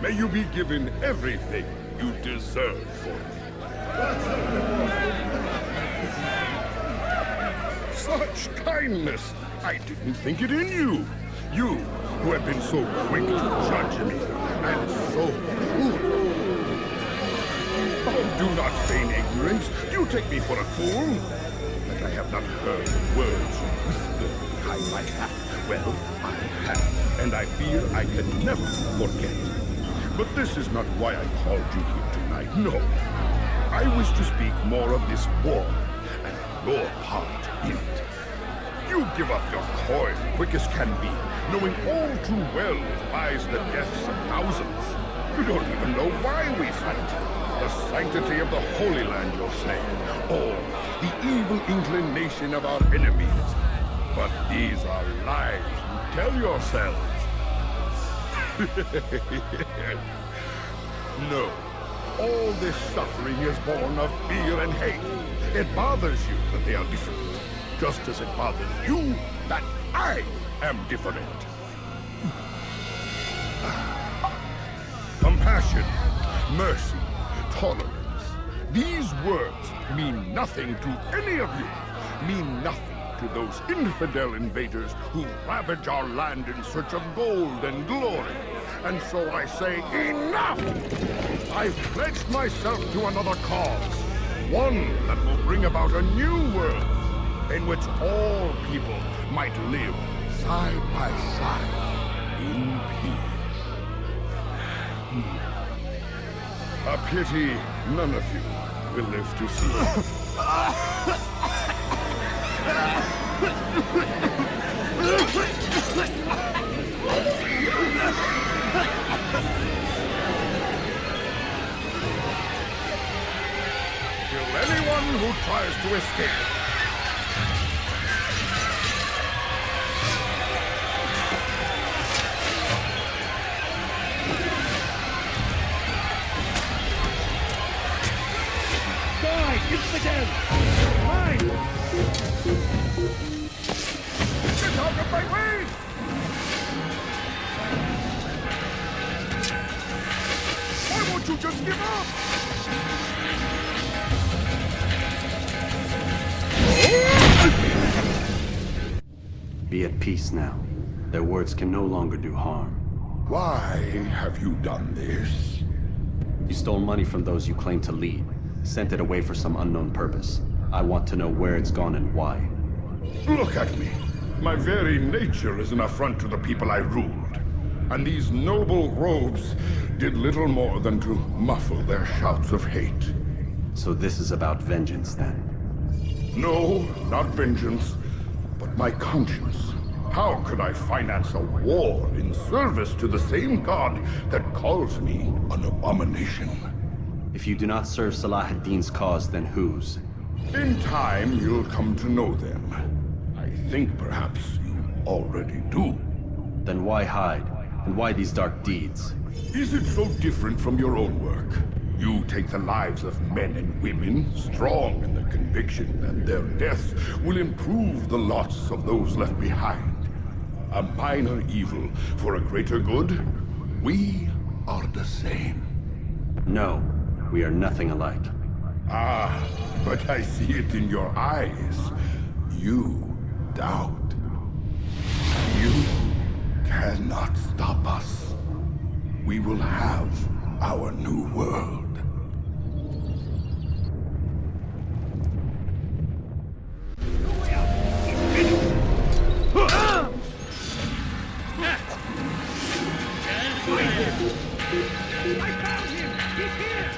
May you be given everything you deserve for it. Such kindness! I didn't think it in you. You, who have been so quick to judge me, and so cruel. Oh, do not feign ignorance. You take me for a fool. That I have not heard the words you whispered behind my hat. Well, I have, and I fear I can never forget. But this is not why I called you here tonight. No. I wish to speak more of this war, and your part in it. You give up your coin quick as can be, knowing all too well it buys the deaths of thousands. You don't even know why we fight. The sanctity of the Holy Land, you're saying, or the evil inclination of our enemies. But these are lies you tell yourselves. No. All this suffering is born of fear and hate. It bothers you that they are different, just as it bothers you that I am different. Compassion, mercy, tolerance. These words mean nothing to any of you. Mean nothing to those infidel invaders who ravage our land in search of gold and glory. And so I say, enough! I've pledged myself to another cause. One that will bring about a new world in which all people might live side by side in peace. A pity none of you will live to see it. Kill anyone who tries to escape. Die, infidel! Mine! Get out of my way! Why won't you just give up? Be at peace now. Their words can no longer do harm. Why have you done this? You stole money from those you claim to lead. Sent it away for some unknown purpose. I want to know where it's gone and why. Look at me. My very nature is an affront to the people I ruled. And these noble robes did little more than to muffle their shouts of hate. So this is about vengeance, then? No, not vengeance, but my conscience. How could I finance a war in service to the same god that calls me an abomination? If you do not serve Salah ad-Din's cause, then whose? In time, you'll come to know them. I think perhaps you already do. Then why hide? And why these dark deeds? Is it so different from your own work? You take the lives of men and women, strong in the conviction that their deaths will improve the lots of those left behind. A minor evil for a greater good? We are the same. No, we are nothing alike. Ah, but I see it in your eyes. You doubt. You cannot stop us. We will have our new world. I found him! He's here!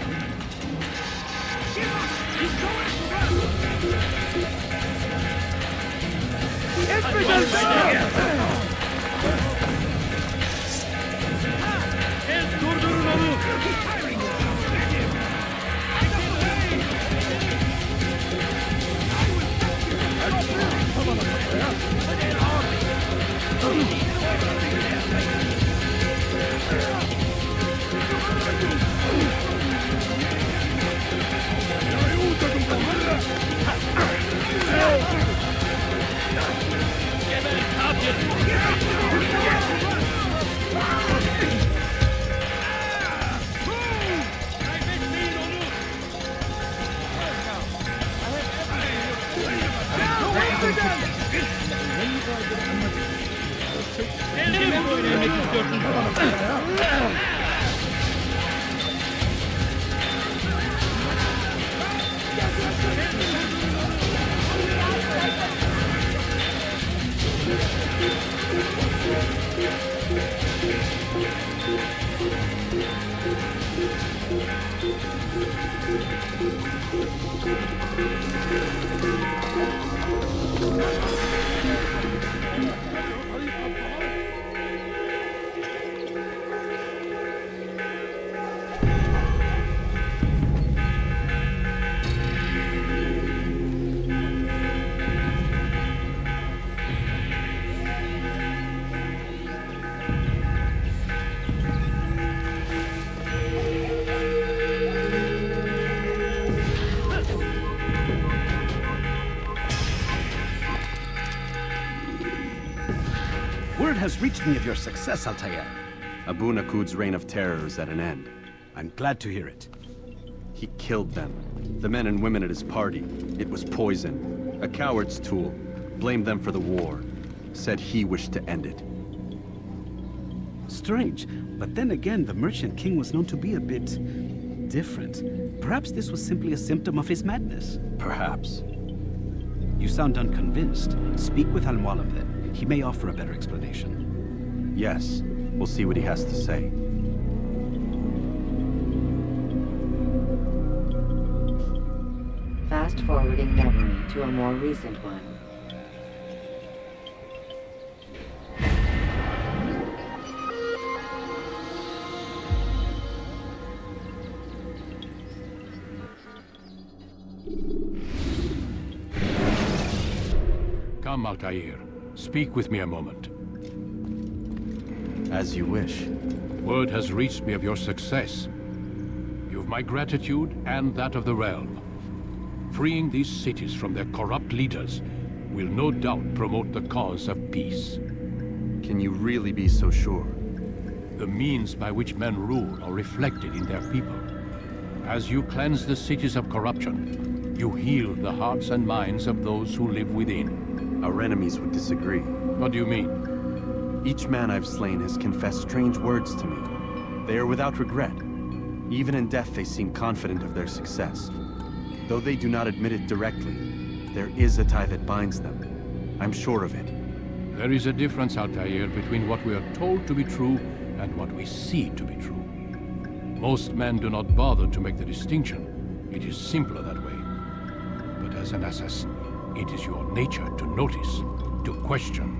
Give up! He's going to run! Infidel! Durdurun onu! He's firing! Get him! I got away! has reached me of your success, Altaïr. Abu Nuqoud's reign of terror is at an end. I'm glad to hear it. He killed them. The men and women at his party. It was poison. A coward's tool. Blamed them for the war. Said he wished to end it. Strange, but then again, the Merchant King was known to be a bit different. Perhaps this was simply a symptom of his madness. Perhaps. You sound unconvinced. Speak with Mualim then. He may offer a better explanation. Yes. We'll see what he has to say. Fast-forwarding memory to a more recent one. Come, Altaïr. Speak with me a moment. As you wish. Word has reached me of your success. You've my gratitude and that of the realm. Freeing these cities from their corrupt leaders will no doubt promote the cause of peace. Can you really be so sure? The means by which men rule are reflected in their people. As you cleanse the cities of corruption, you heal the hearts and minds of those who live within. Our enemies would disagree. What do you mean? Each man I've slain has confessed strange words to me. They are without regret. Even in death they seem confident of their success. Though they do not admit it directly, there is a tie that binds them. I'm sure of it. There is a difference, Altaïr, between what we are told to be true and what we see to be true. Most men do not bother to make the distinction. It is simpler that way. But as an assassin, it is your nature to notice, to question.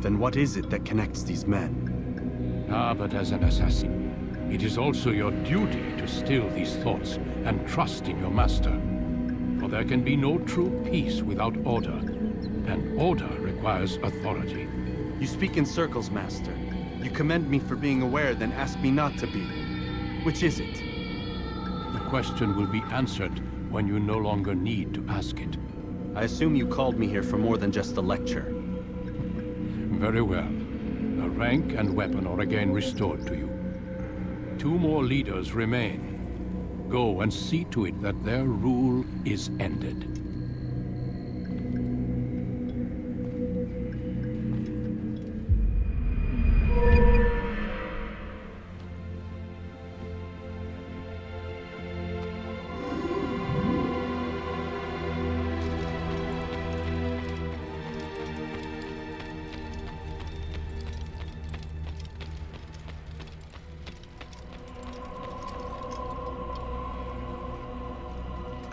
Then what is it that connects these men? But as an assassin, it is also your duty to still these thoughts and trust in your master. For there can be no true peace without order, and order requires authority. You speak in circles, Master. You commend me for being aware, then ask me not to be. Which is it? The question will be answered when you no longer need to ask it. I assume you called me here for more than just a lecture. Very well. The rank and weapon are again restored to you. 2 more leaders remain. Go and see to it that their rule is ended.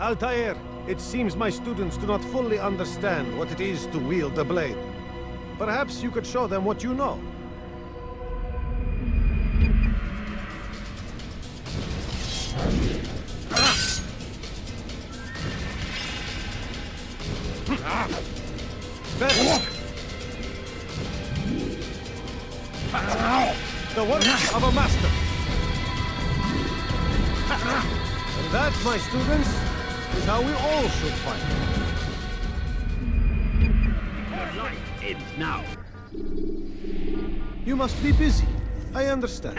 Altaïr, it seems my students do not fully understand what it is to wield the blade. Perhaps you could show them what you know. The work of a master. And that, my students, is how we all should fight. Your life ends now. You must be busy. I understand.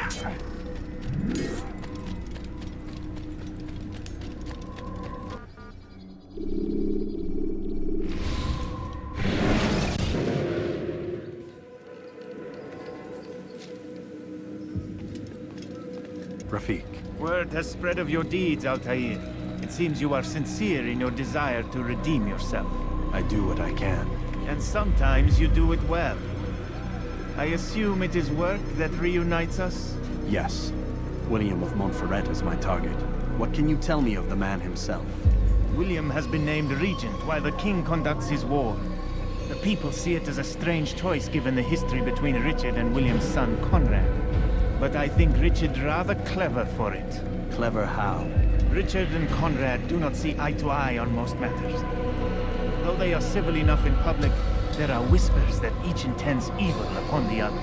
Rafiq. Word has spread of your deeds, Altaïr. It seems you are sincere in your desire to redeem yourself. I do what I can. And sometimes you do it well. I assume it is work that reunites us? Yes. William of Montferrat is my target. What can you tell me of the man himself? William has been named regent while the king conducts his war. The people see it as a strange choice given the history between Richard and William's son Conrad. But I think Richard rather clever for it. Clever how? Richard and Conrad do not see eye to eye on most matters. Though they are civil enough in public, there are whispers that each intends evil upon the other.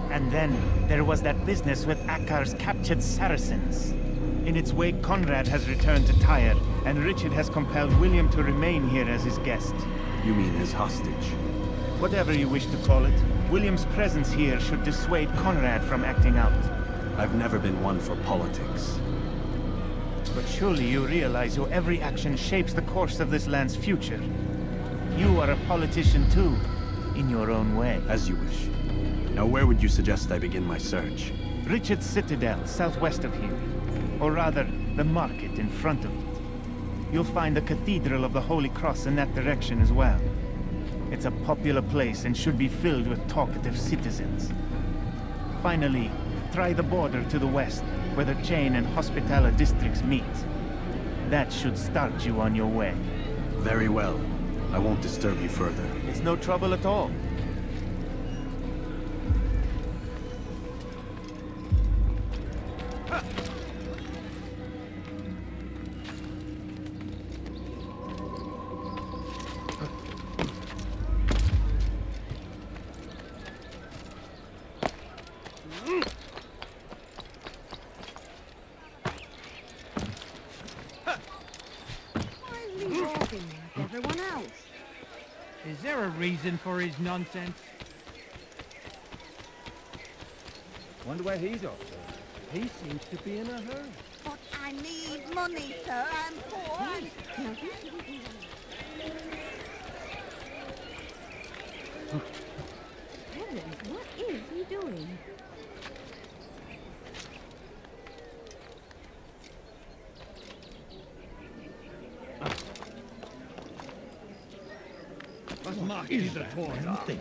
And then, there was that business with Acre's captured Saracens. In its wake, Conrad has returned to Tyre, and Richard has compelled William to remain here as his guest. You mean his hostage? Whatever you wish to call it. William's presence here should dissuade Conrad from acting out. I've never been one for politics. But surely you realize your every action shapes the course of this land's future. You are a politician too, in your own way. As you wish. Now where would you suggest I begin my search? Richard's Citadel, southwest of here. Or rather, the market in front of it. You'll find the Cathedral of the Holy Cross in that direction as well. It's a popular place and should be filled with talkative citizens. Finally, try the border to the west, where the Chain and Hospitaller districts meet. That should start you on your way. Very well. I won't disturb you further. It's no trouble at all. Is there a reason for his nonsense? Wonder where he's off to. He seems to be in a hurry. But I need money, sir. I'm poor. Heavens, what is he doing? Must mark is the thing.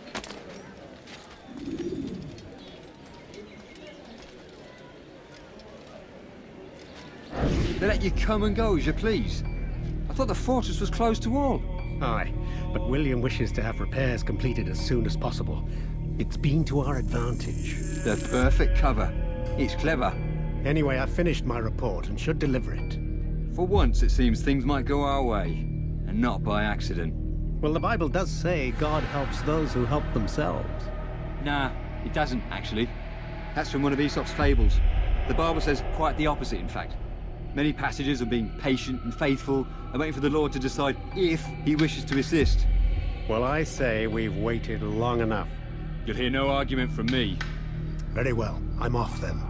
They let you come and go as you please. I thought the fortress was closed to all. Aye, but William wishes to have repairs completed as soon as possible. It's been to our advantage. The perfect cover. It's clever. Anyway, I've finished my report and should deliver it. For once, it seems things might go our way, and not by accident. Well, the Bible does say God helps those who help themselves. Nah, it doesn't, actually. That's from one of Aesop's fables. The Bible says quite the opposite, in fact. Many passages of being patient and faithful and waiting for the Lord to decide if he wishes to assist. Well, I say we've waited long enough. You'll hear no argument from me. Very well. I'm off then.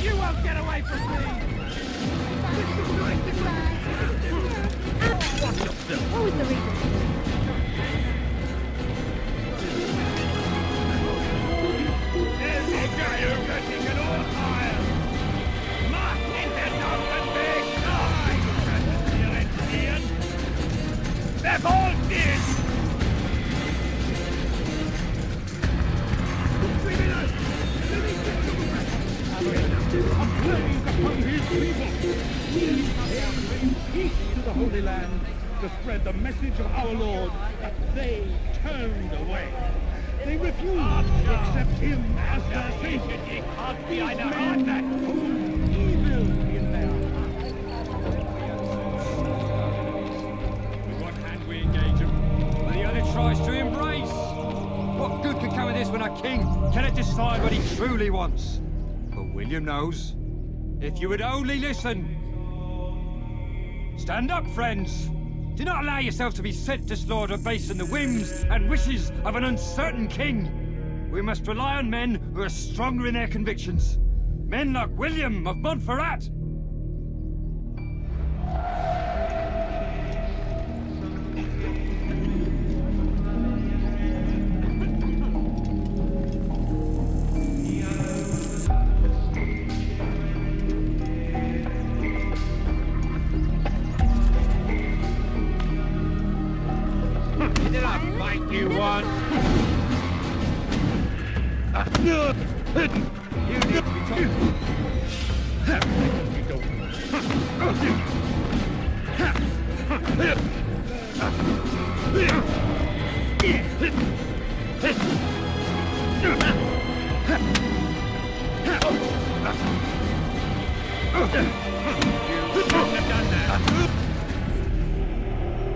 You won't get away from me! What was the reason? There's a guy who can take it all higher! Mark in the northern big They're all dead! Upon his people, we have bring peace to the Holy Land to spread the message of our Lord that they turned away. They refused to accept him as their savior. These men hold evil in their hearts. With one hand we engage him, the other tries to embrace. What good can come of this when a king cannot decide what he truly wants? But William knows. If you would only listen. Stand up, friends. Do not allow yourself to be sent to slaughter based on the whims and wishes of an uncertain king. We must rely on men who are stronger in their convictions. Men like William of Montferrat.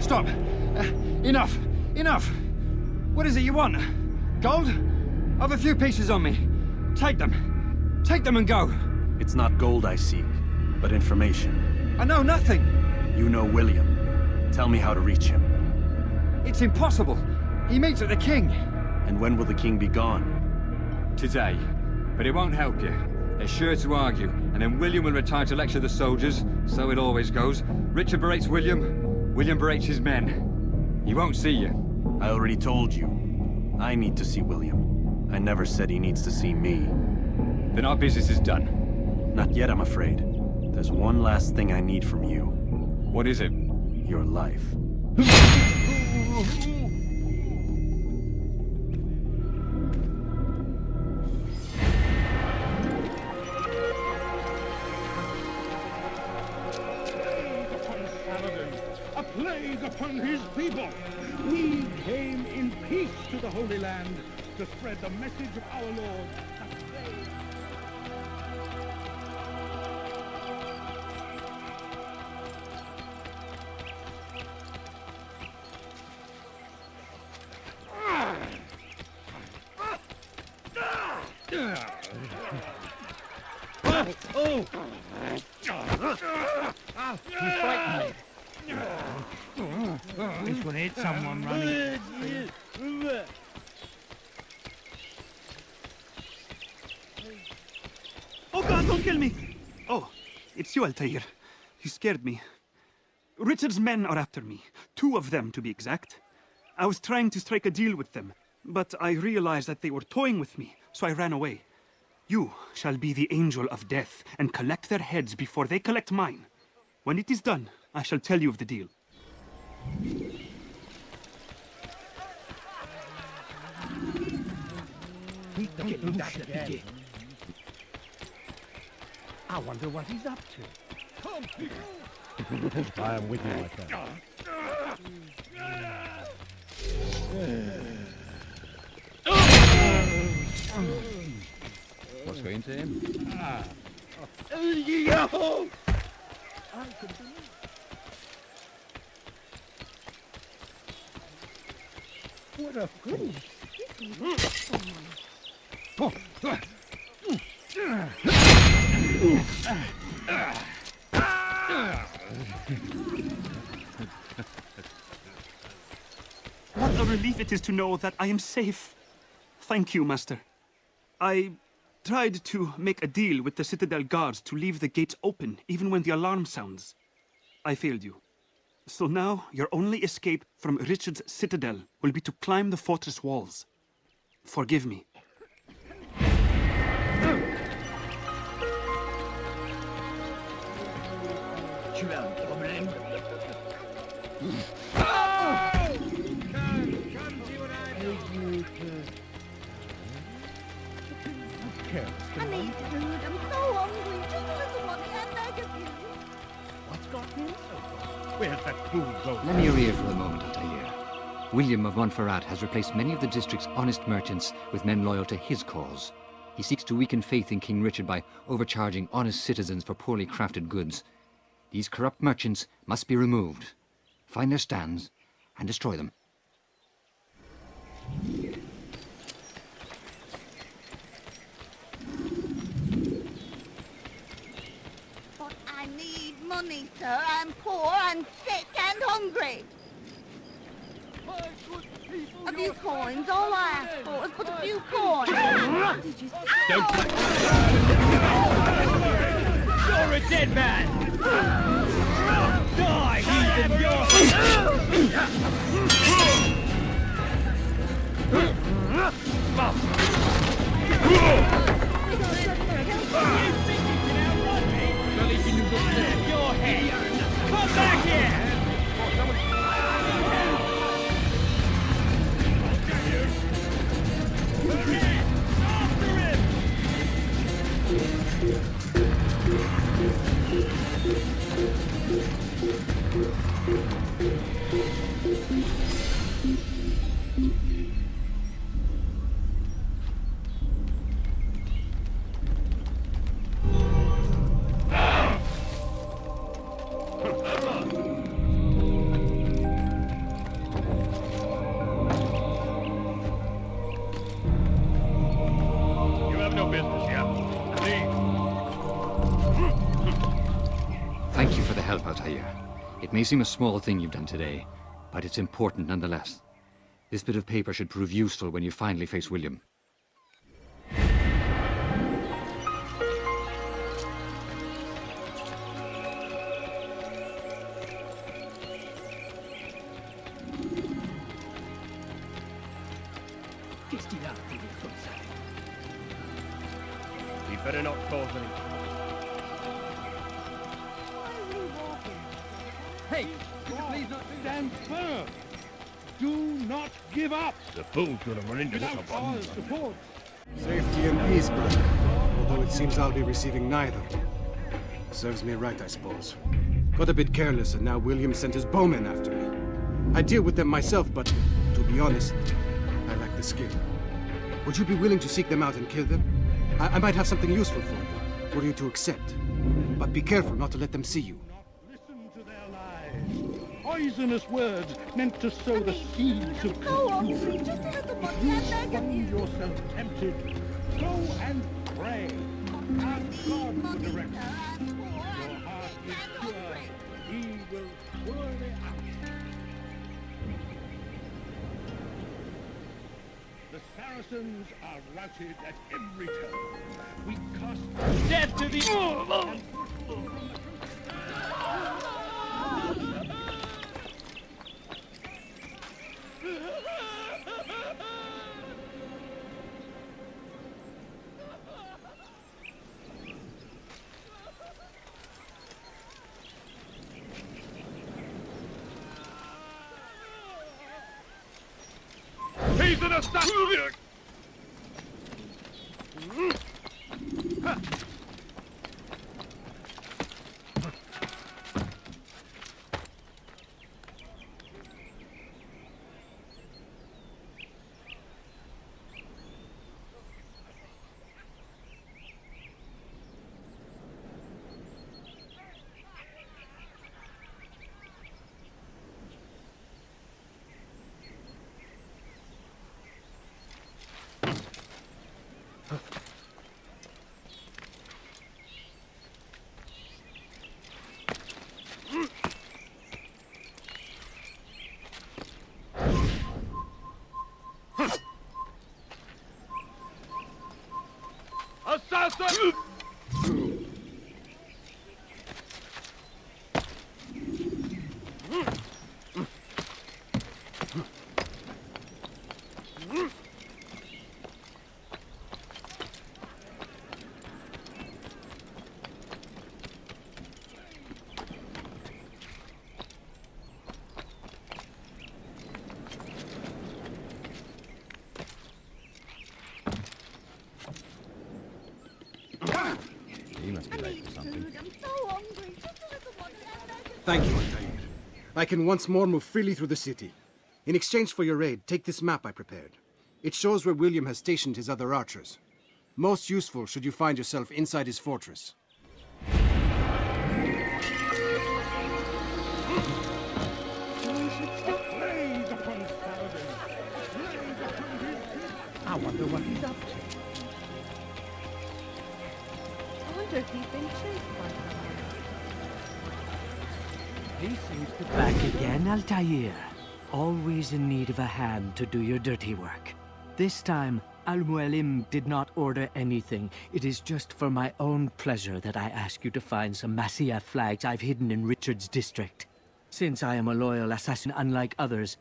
Stop! Enough! Enough! What is it you want? Gold? I've a few pieces on me. Take them. Take them and go. It's not gold I seek, but information. I know nothing. You know William. Tell me how to reach him. It's impossible. He meets at the king. And when will the king be gone? Today. But it won't help you. They're sure to argue, and then William will retire to lecture the soldiers. So it always goes. Richard berates William. William berates his men. He won't see you. I already told you. I need to see William. I never said he needs to see me. Then our business is done. Not yet, I'm afraid. There's one last thing I need from you. What is it? Your life. A plague upon his people. We came in peace to the Holy Land to spread the message of our Lord. Oh! You frightened me. This will hit someone running. Oh God, don't kill me! Oh, it's you, Altaïr. You scared me. Richard's men are after me. 2 of them, to be exact. I was trying to strike a deal with them, but I realized that they were toying with me, so I ran away. You shall be the angel of death and collect their heads before they collect mine. When it is done, I shall tell you of the deal. Don't do that again. I wonder what he's up to. I am with you, my friend. What's going to him? What a fool. What a relief it is to know that I am safe. Thank you, Master. I tried to make a deal with the Citadel guards to leave the gates open even when the alarm sounds. I failed you. So now your only escape from Richard's Citadel will be to climb the fortress walls. Forgive me. Tu as un problème? I need food. I'm so hungry. Just a little one, I beg of you. What's gotten in so far? Where's that food going? Lend me your ear for a moment, Altaïr. William of Montferrat has replaced many of the district's honest merchants with men loyal to his cause. He seeks to weaken faith in King Richard by overcharging honest citizens for poorly crafted goods. These corrupt merchants must be removed. Find their stands and destroy them. But I need money, sir. I'm poor and sick and hungry. A few coins. All I ask for is but a few coins. Did you say? You're a dead man! Die, heathen! Your head! Come back here! Thank you for the help, Altaïr. It may seem a small thing you've done today, but it's important nonetheless. This bit of paper should prove useful when you finally face William. He better not cause any. Hey, please not stand firm. Do not give up. The fool's gonna run into Without someone. our support. Safety and peace, brother. Although it seems I'll be receiving neither. Serves me right, I suppose. Got a bit careless, and now William sent his bowmen after me. I deal with them myself, but to be honest, I lack the skill. Would you be willing to seek them out and kill them? I might have something useful for you to accept. But be careful not to let them see you. Poisonous words meant to sow the seeds of confusion. If you find yourself tempted, go and pray. Ask God for direction. Your heart is pure. He will surely act. The Saracens are routed at every turn. We cast dead to the... He's an assassin! Assassin! He must be late for something. Thank you, Altaïr. I can once more move freely through the city. In exchange for your aid, take this map I prepared. It shows where William has stationed his other archers. Most useful should you find yourself inside his fortress. I wonder what he's up to. I wonder if he's been chased by someone. He seems to be... Back again, Altaïr. Always in need of a hand to do your dirty work. This time, Al-Mualim did not order anything. It is just for my own pleasure that I ask you to find some Masyaf flags I've hidden in Richard's district. Since I am a loyal assassin unlike others,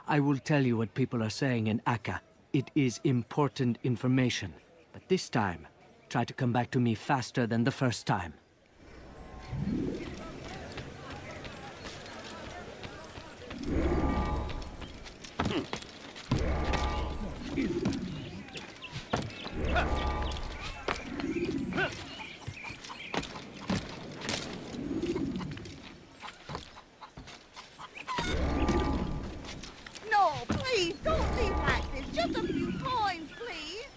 I will tell you what people are saying in Acre. It is important information. But this time, try to come back to me faster than the first time. No, please, don't leave like this. Just a few coins, please.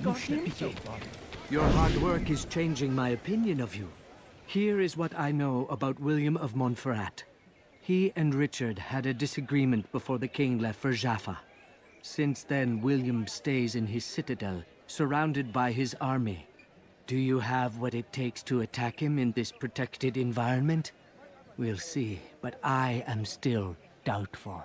got him so far? Your hard work is changing my opinion of you. Here is what I know about William of Montferrat. He and Richard had a disagreement before the king left for Jaffa. Since then, William stays in his citadel, surrounded by his army. Do you have what it takes to attack him in this protected environment? We'll see, but I am still doubtful.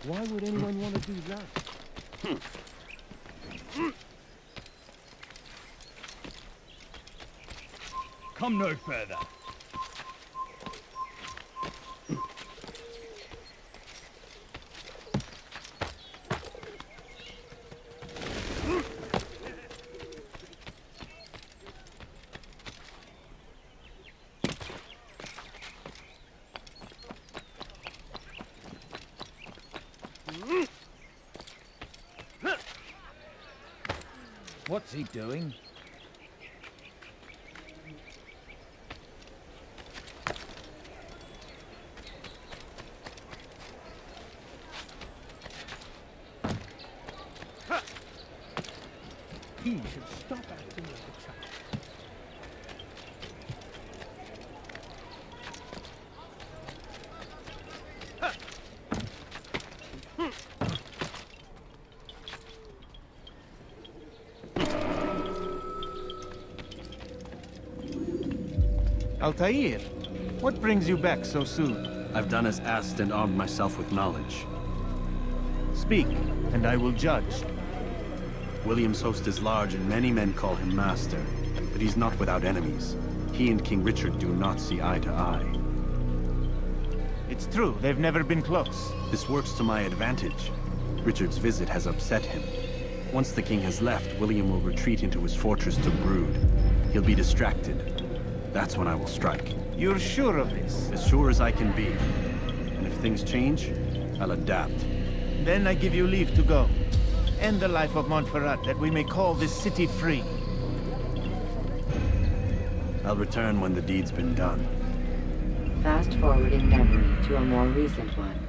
Why would anyone want to do that? Come no further. What's he doing? He should stop acting like a child. Altaïr, what brings you back so soon? I've done as asked and armed myself with knowledge. Speak, and I will judge. William's host is large and many men call him master, but he's not without enemies. He and King Richard do not see eye to eye. It's true, they've never been close. This works to my advantage. Richard's visit has upset him. Once the king has left, William will retreat into his fortress to brood. He'll be distracted. That's when I will strike. You're sure of this? As sure as I can be. And if things change, I'll adapt. Then I give you leave to go. End the life of Montferrat, that we may call this city free. I'll return when the deed's been done. Fast forward in memory to a more recent one.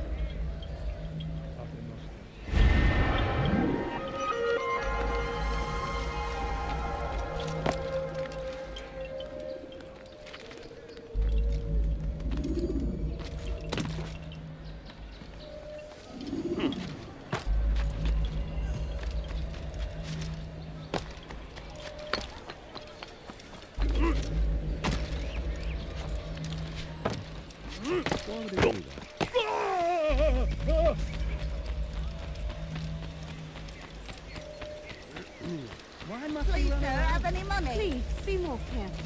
Why must Please, sir, have any money? Please, be more careful.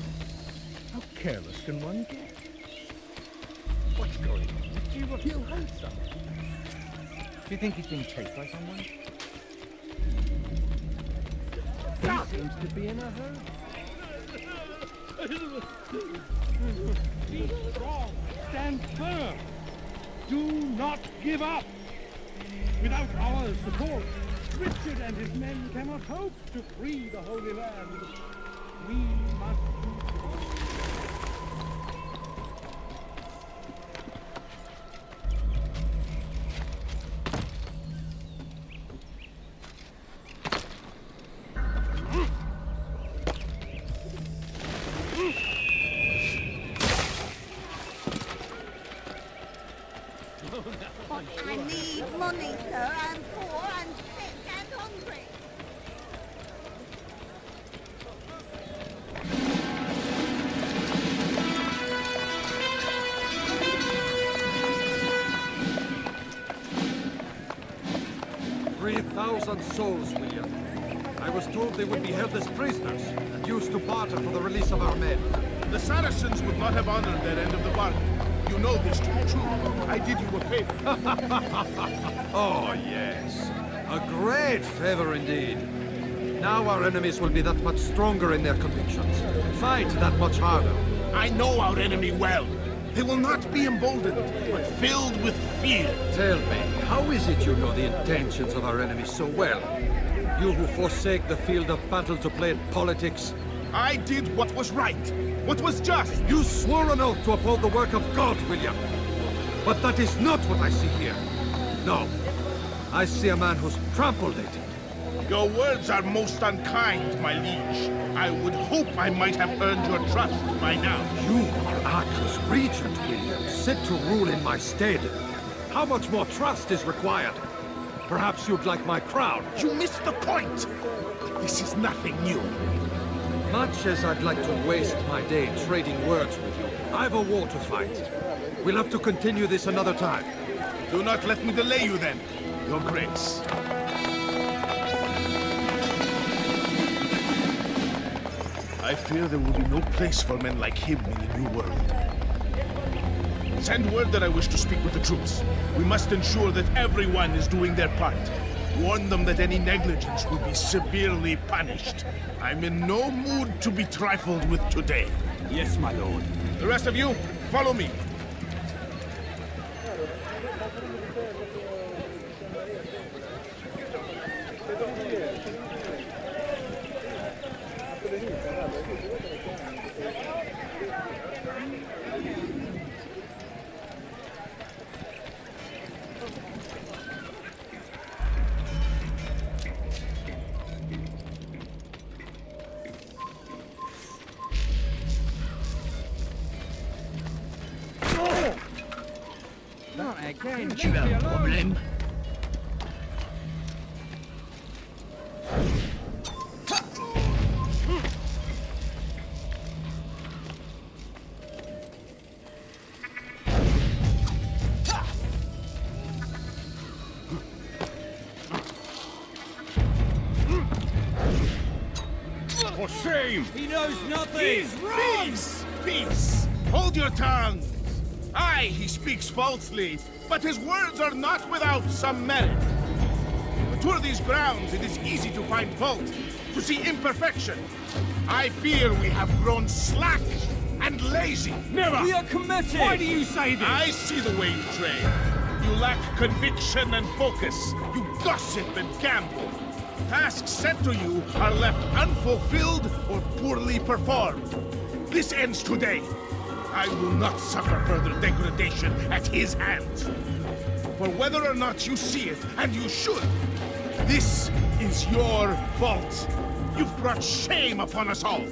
How careless can one get? What's going on? You heard something. Do you think he's being chased by someone? He seems to be in a hurry. Be strong. Stand firm. Do not give up. Without our support, Richard and his men cannot hope to free the Holy Land. We must I need money, sir. I'm poor and sick and hungry. 3,000 souls, William. I was told they would be held as prisoners and used to barter for the release of our men. The Saracens would not have honored their end of the bargain. You know this to be true. I did you a favor. Oh, yes. A great favor indeed. Now our enemies will be that much stronger in their convictions. Fight that much harder. I know our enemy well. They will not be emboldened, but filled with fear. Tell me, how is it you know the intentions of our enemies so well? You who forsake the field of battle to play at politics. I did what was right, what was just. You swore an oath to uphold the work of God, William. But that is not what I see here. No. I see a man who's trampled it. Your words are most unkind, my liege. I would hope I might have earned your trust by now. You are Acre's regent, William, set to rule in my stead. How much more trust is required? Perhaps you'd like my crown. You missed the point! This is nothing new. Much as I'd like to waste my day trading words with you, I've a war to fight. We'll have to continue this another time. Do not let me delay you then, Your Grace. I fear there will be no place for men like him in the New World. Send word that I wish to speak with the troops. We must ensure that everyone is doing their part. Warn them that any negligence will be severely punished. I'm in no mood to be trifled with today. Yes, my lord. The rest of you, follow me. Tu as un problème? For shame! He knows nothing! He's wrong! Peace! Peace! Hold your tongue! Aye, he speaks falsely, but his words are not without some merit. To tour these grounds, it is easy to find fault, to see imperfection. I fear we have grown slack and lazy. Never! We are committed! Why do you say this? I see the way you train. You lack conviction and focus. You gossip and gamble. Tasks set to you are left unfulfilled or poorly performed. This ends today. I will not suffer further degradation at his hands. For whether or not you see it, and you should, this is your fault. You've brought shame upon us all.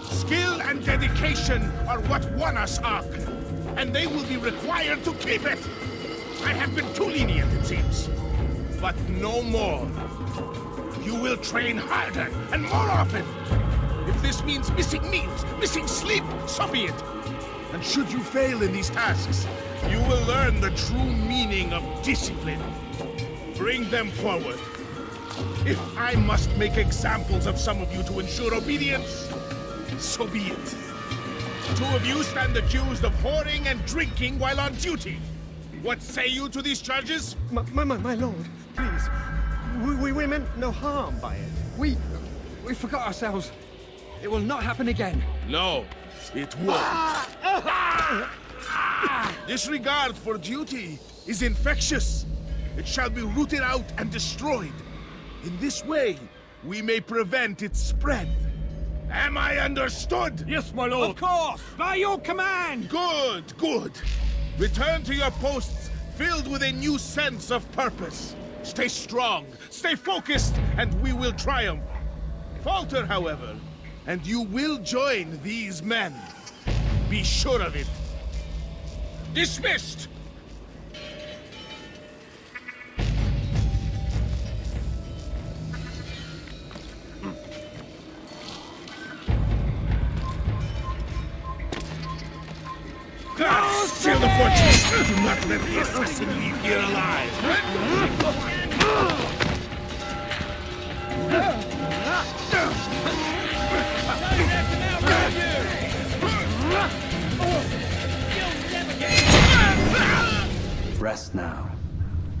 Skill and dedication are what won us Acre, and they will be required to keep it. I have been too lenient, it seems. But no more. You will train harder and more often. If this means missing meals, missing sleep, so be it. And should you fail in these tasks, you will learn the true meaning of discipline. Bring them forward. If I must make examples of some of you to ensure obedience, so be it. 2 of you stand accused of whoring and drinking while on duty. What say you to these charges? My lord, please. We meant no harm by it. We forgot ourselves. It will not happen again. No, it won't. Disregard for duty is infectious. It shall be rooted out and destroyed. In this way, we may prevent its spread. Am I understood? Yes, my lord. Of course, by your command. Good, good. Return to your posts filled with a new sense of purpose. Stay strong, stay focused, and we will triumph. Falter, however, and you will join these men. Be sure of it. Dismissed! God, steal the fortress! Do not let the assassin leave here alive!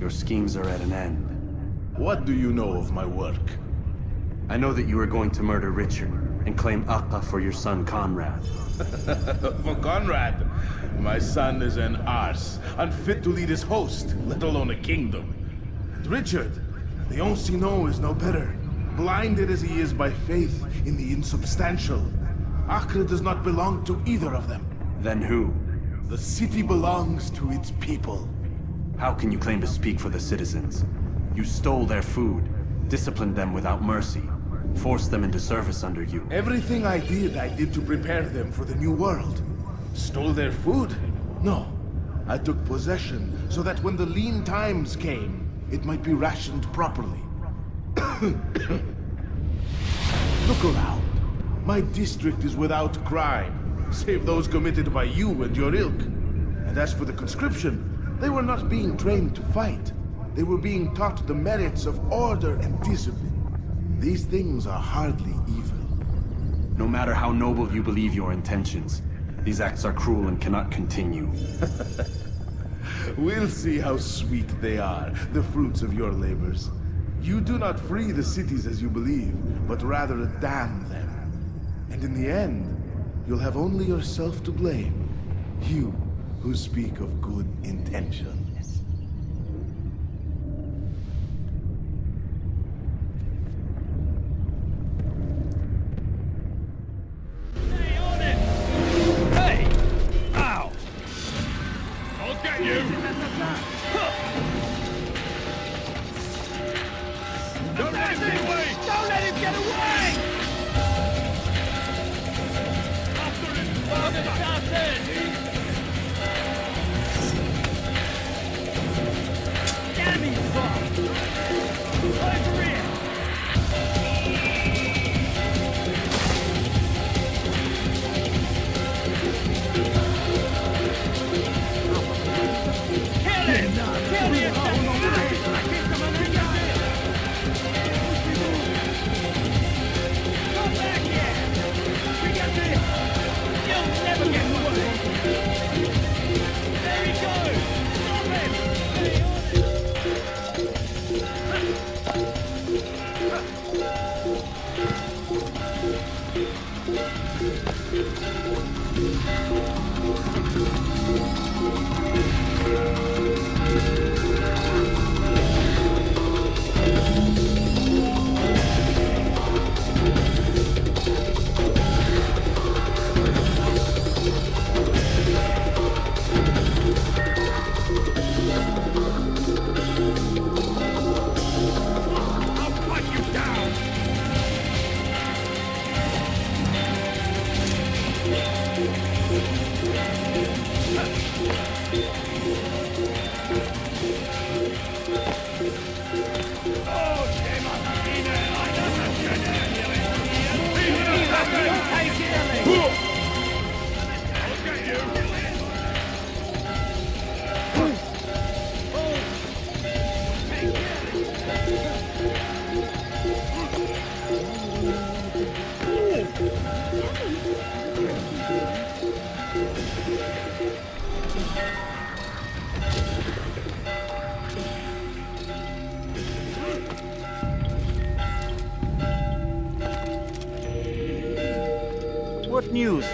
Your schemes are at an end. What do you know of my work? I know that you are going to murder Richard and claim Acre for your son Conrad. For Conrad? My son is an arse, unfit to lead his host, let alone a kingdom. And Richard, the Ancien is no better. Blinded as he is by faith in the insubstantial. Acre does not belong to either of them. Then who? The city belongs to its people. How can you claim to speak for the citizens? You stole their food, disciplined them without mercy, forced them into service under you. Everything I did to prepare them for the new world. Stole their food? No. I took possession so that when the lean times came, it might be rationed properly. Look around. My district is without crime, save those committed by you and your ilk. And as for the conscription, they were not being trained to fight. They were being taught the merits of order and discipline. These things are hardly evil. No matter how noble you believe your intentions, these acts are cruel and cannot continue. We'll see how sweet they are, the fruits of your labors. You do not free the cities as you believe, but rather damn them. And in the end, you'll have only yourself to blame. You who speak of good intentions. What news?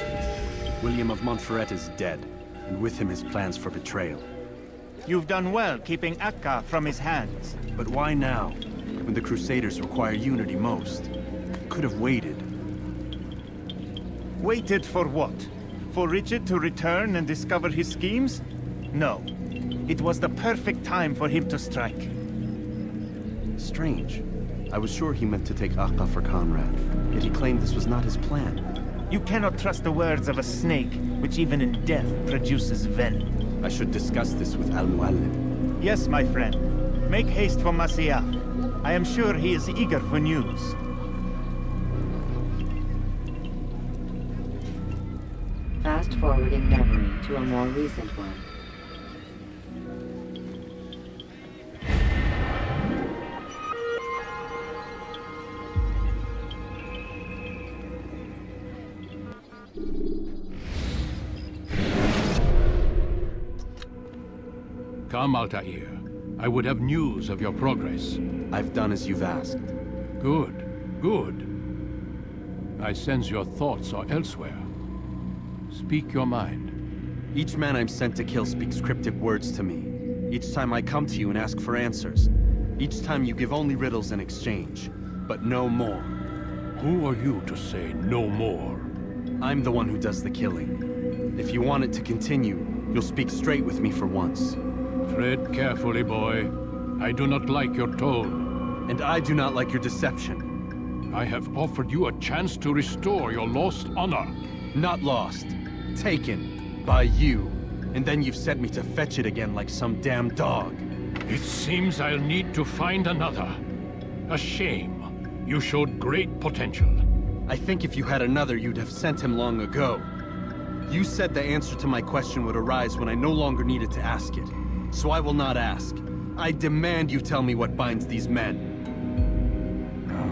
William of Montferrat is dead, and with him his plans for betrayal. You've done well keeping Acre from his hands. But why now, when the Crusaders require unity most? Could have waited. Waited for what? For Richard to return and discover his schemes? No. It was the perfect time for him to strike. Strange. I was sure he meant to take Acre for Conrad, yet he claimed this was not his plan. You cannot trust the words of a snake, which even in death produces venom. I should discuss this with Mualim. Yes, my friend. Make haste for Masyaf. I am sure he is eager for news. Fast-forwarding memory to a more recent one. Come, Altaïr. I would have news of your progress. I've done as you've asked. Good, good. I sense your thoughts are elsewhere. Speak your mind. Each man I'm sent to kill speaks cryptic words to me. Each time I come to you and ask for answers. Each time you give only riddles in exchange, but no more. Who are you to say no more? I'm the one who does the killing. If you want it to continue, you'll speak straight with me for once. Tread carefully, boy. I do not like your tone. And I do not like your deception. I have offered you a chance to restore your lost honor. Not lost. Taken. By you. And then you've sent me to fetch it again like some damn dog. It seems I'll need to find another. A shame. You showed great potential. I think if you had another, you'd have sent him long ago. You said the answer to my question would arise when I no longer needed to ask it. So I will not ask. I demand you tell me what binds these men.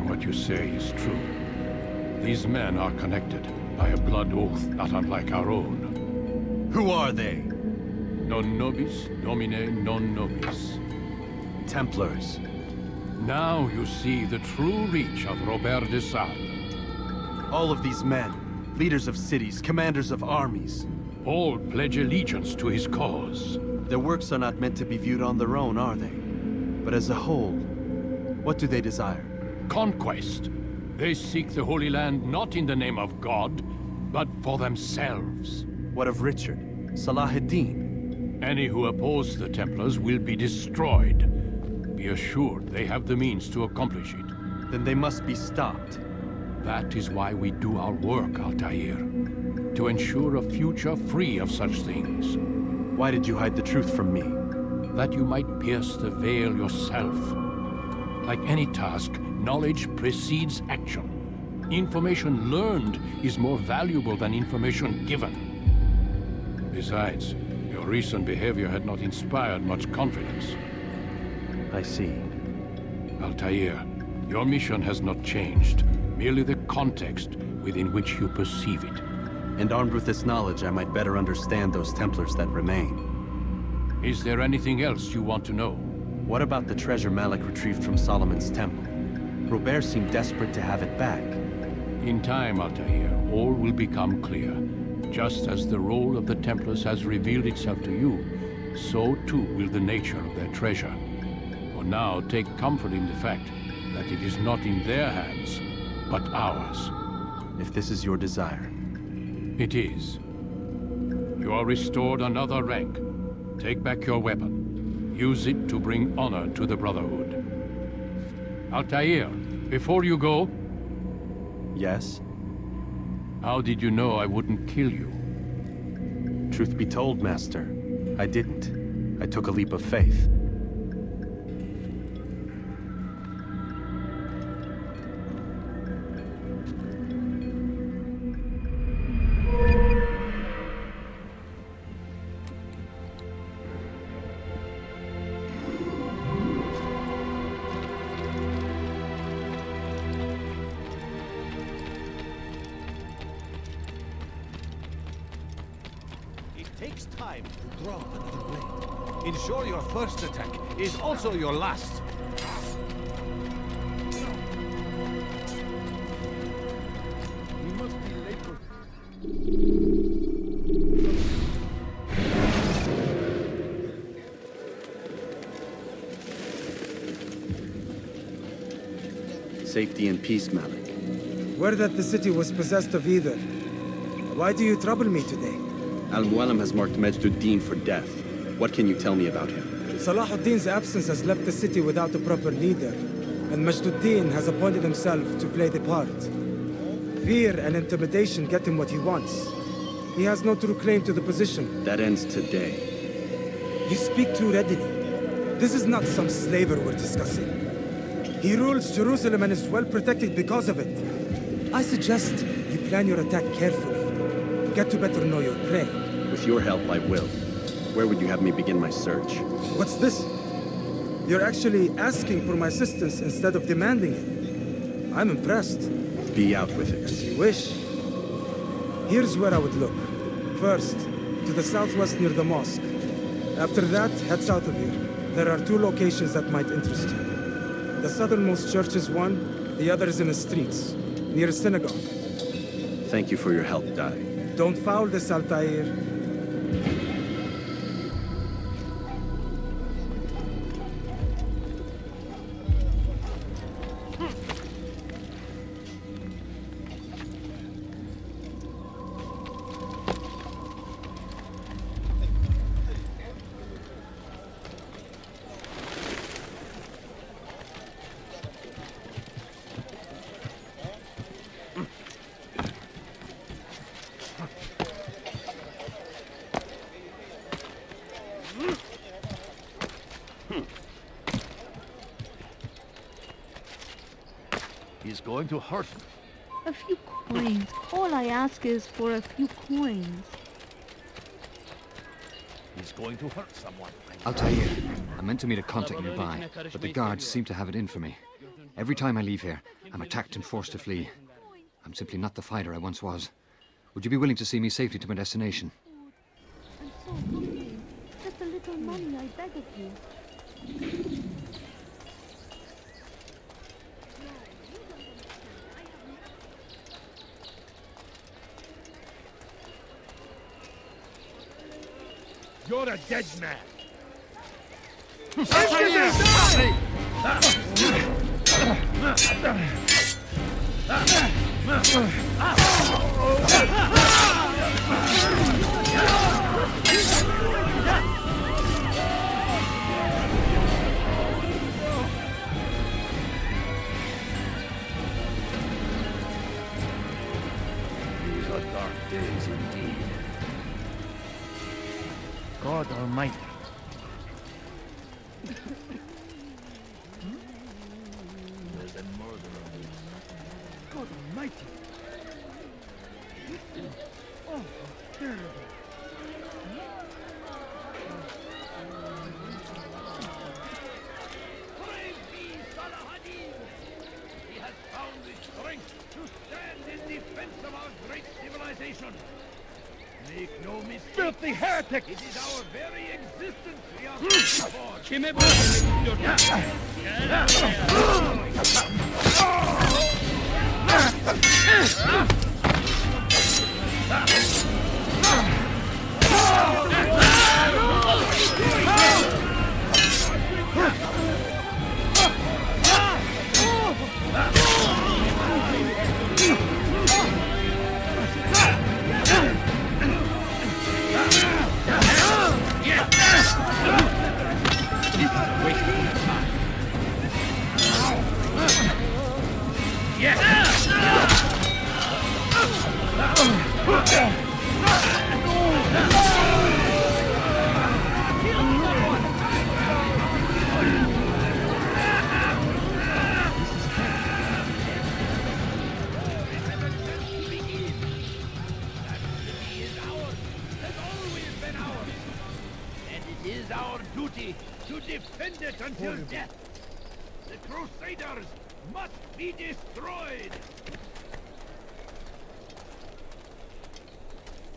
What you say is true. These men are connected by a blood oath not unlike our own. Who are they? Non nobis, domine non nobis. Templars. Now you see the true reach of Robert de Sable. All of these men, leaders of cities, commanders of armies. All pledge allegiance to his cause. Their works are not meant to be viewed on their own, are they? But as a whole, what do they desire? Conquest. They seek the Holy Land not in the name of God, but for themselves. What of Richard? Salah ad-Din? Any who oppose the Templars will be destroyed. Be assured they have the means to accomplish it. Then they must be stopped. That is why we do our work, Altaïr. To ensure a future free of such things. Why did you hide the truth from me? That you might pierce the veil yourself. Like any task, knowledge precedes action. Information learned is more valuable than information given. Besides, your recent behavior had not inspired much confidence. I see. Altaïr, your mission has not changed. Merely the context within which you perceive it. And armed with this knowledge, I might better understand those Templars that remain. Is there anything else you want to know? What about the treasure Malik retrieved from Solomon's temple? Robert seemed desperate to have it back. In time, Altaïr, all will become clear. Just as the role of the Templars has revealed itself to you, so too will the nature of their treasure. For now, take comfort in the fact that it is not in their hands, but ours. If this is your desire. It is. You are restored another rank. Take back your weapon. Use it to bring honor to the Brotherhood. Altaïr, before you go... Yes? How did you know I wouldn't kill you? Truth be told, Master, I didn't. I took a leap of faith. Time to draw another blade. Ensure your first attack is also your last. We must be late for... Safety and peace, Malik. Word that the city was possessed of either. Why do you trouble me today? Mualim has marked Majd ad-Din for death. What can you tell me about him? Salah ad-Din's absence has left the city without a proper leader, and Majd ad-Din has appointed himself to play the part. Fear and intimidation get him what he wants. He has no true claim to the position. That ends today. You speak too readily. This is not some slaver we're discussing. He rules Jerusalem and is well protected because of it. I suggest you plan your attack carefully. Get to better know your prey. With your help, I will. Where would you have me begin my search? What's this? You're actually asking for my assistance instead of demanding it. I'm impressed. Be out with it. As you wish. Here's where I would look. First, to the southwest near the mosque. After that, head south of here. There are 2 locations that might interest you. The southernmost church is one, the other is in the streets, near a synagogue. Thank you for your help, Dai. Don't foul this, Altaïr. He's going to hurt him. A few coins. All I ask is for a few coins. He's going to hurt someone. Altaïr, I meant to meet a contact nearby, but the guards seem to have it in for me. Every time I leave here, I'm attacked and forced to flee. I'm simply not the fighter I once was. Would you be willing to see me safely to my destination? I'm so hungry. Just a little money, I beg of you. You're a dead man. These are dark days indeed. God Almighty. There's a murderer. God almighty. Oh, terrible. Praise be Salahadin! He has found the strength to stand in defense of our great civilization. Make no mistake. Filthy heretic! It is our very existence we are fighting for. To defend it until death. The Crusaders must be destroyed.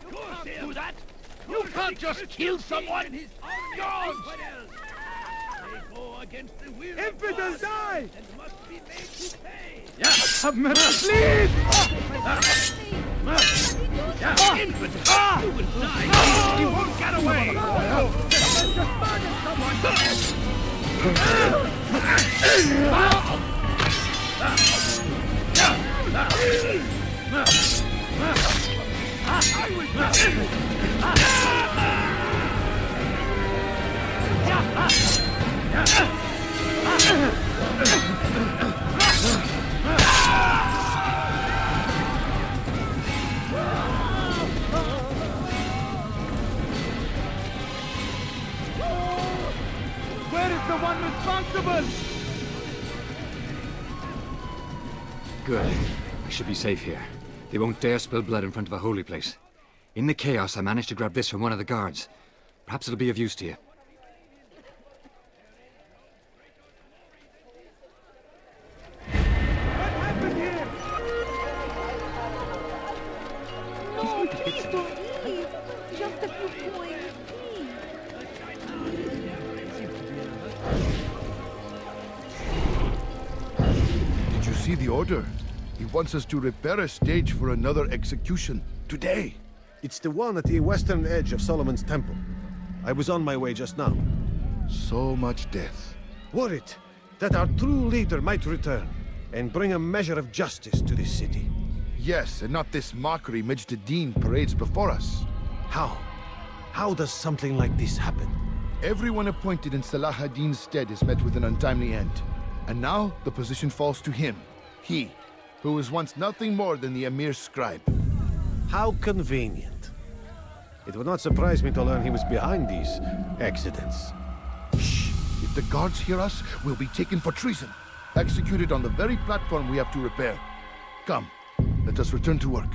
You can't do that. You can't just kill someone. God! They go against the will of God die! and must be made to pay. Have mercy, please! Infant! You will die! You won't get away! Just murdered someone! I will Where is the one responsible? Good. I should be safe here. They won't dare spill blood in front of a holy place. In the chaos, I managed to grab this from one of the guards. Perhaps it'll be of use to you. No, please don't leave. Just a few coins, please. see the order. He wants us to repair a stage for another execution. Today. It's the one at the western edge of Solomon's temple. I was on my way just now. So much death. Worried that our true leader might return and bring a measure of justice to this city. Yes, and not this mockery Majd Addin parades before us. How? How does something like this happen? Everyone appointed in Salah ad-Din's stead is met with an untimely end. And now the position falls to him. He, who was once nothing more than the Emir's scribe. How convenient. It would not surprise me to learn he was behind these accidents. Shh! If the guards hear us, we'll be taken for treason. Executed on the very platform we have to repair. Come, let us return to work.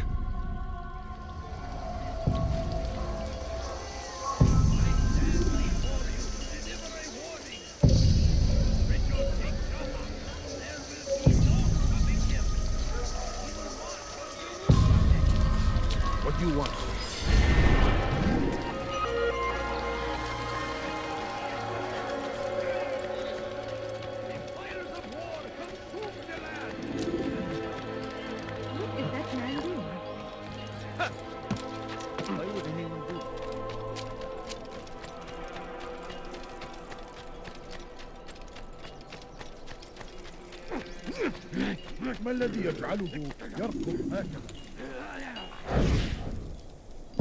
What do you want? ما الذي يجعله يركض هكذا؟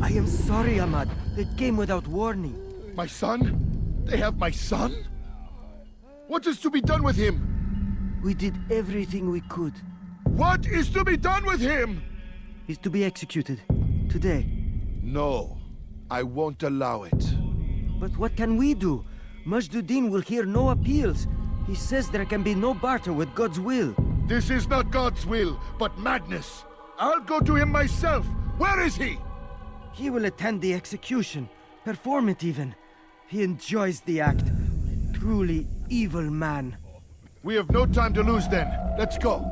I am sorry, Ahmad. They came without warning. My son? They have my son? What is to be done with him? We did everything we could. What is to be done with him? He's to be executed. Today. No. I won't allow it. But what can we do? Majd Addin will hear no appeals. He says there can be no barter with God's will. This is not God's will, but madness. I'll go to him myself. Where is he? He will attend the execution. Perform it even. He enjoys the act. Truly evil man. We have no time to lose then. Let's go.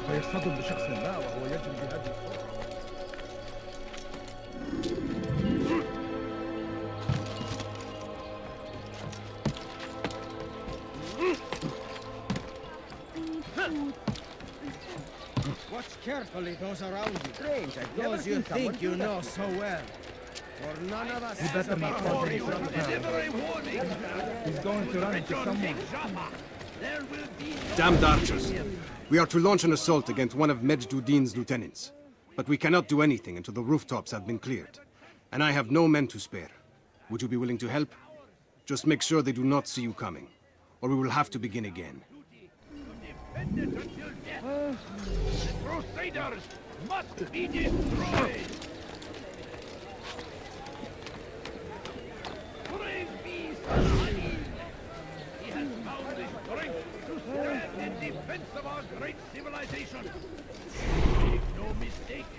يصطدم بشخص ما وهو يجري بهذه السرعة. Watch carefully those around you. Strange, Those you think you know so well. For none of us He better not cause any trouble. He's going to run into someone. Damned archers! We are to launch an assault against one of Majd Addin's lieutenants. But we cannot do anything until the rooftops have been cleared. And I have no men to spare. Would you be willing to help? Just make sure they do not see you coming, or we will have to begin again. Crusaders must be destroyed! Praise be Salah. He has found the strength to stand in defense of our great civilization. Make no mistake,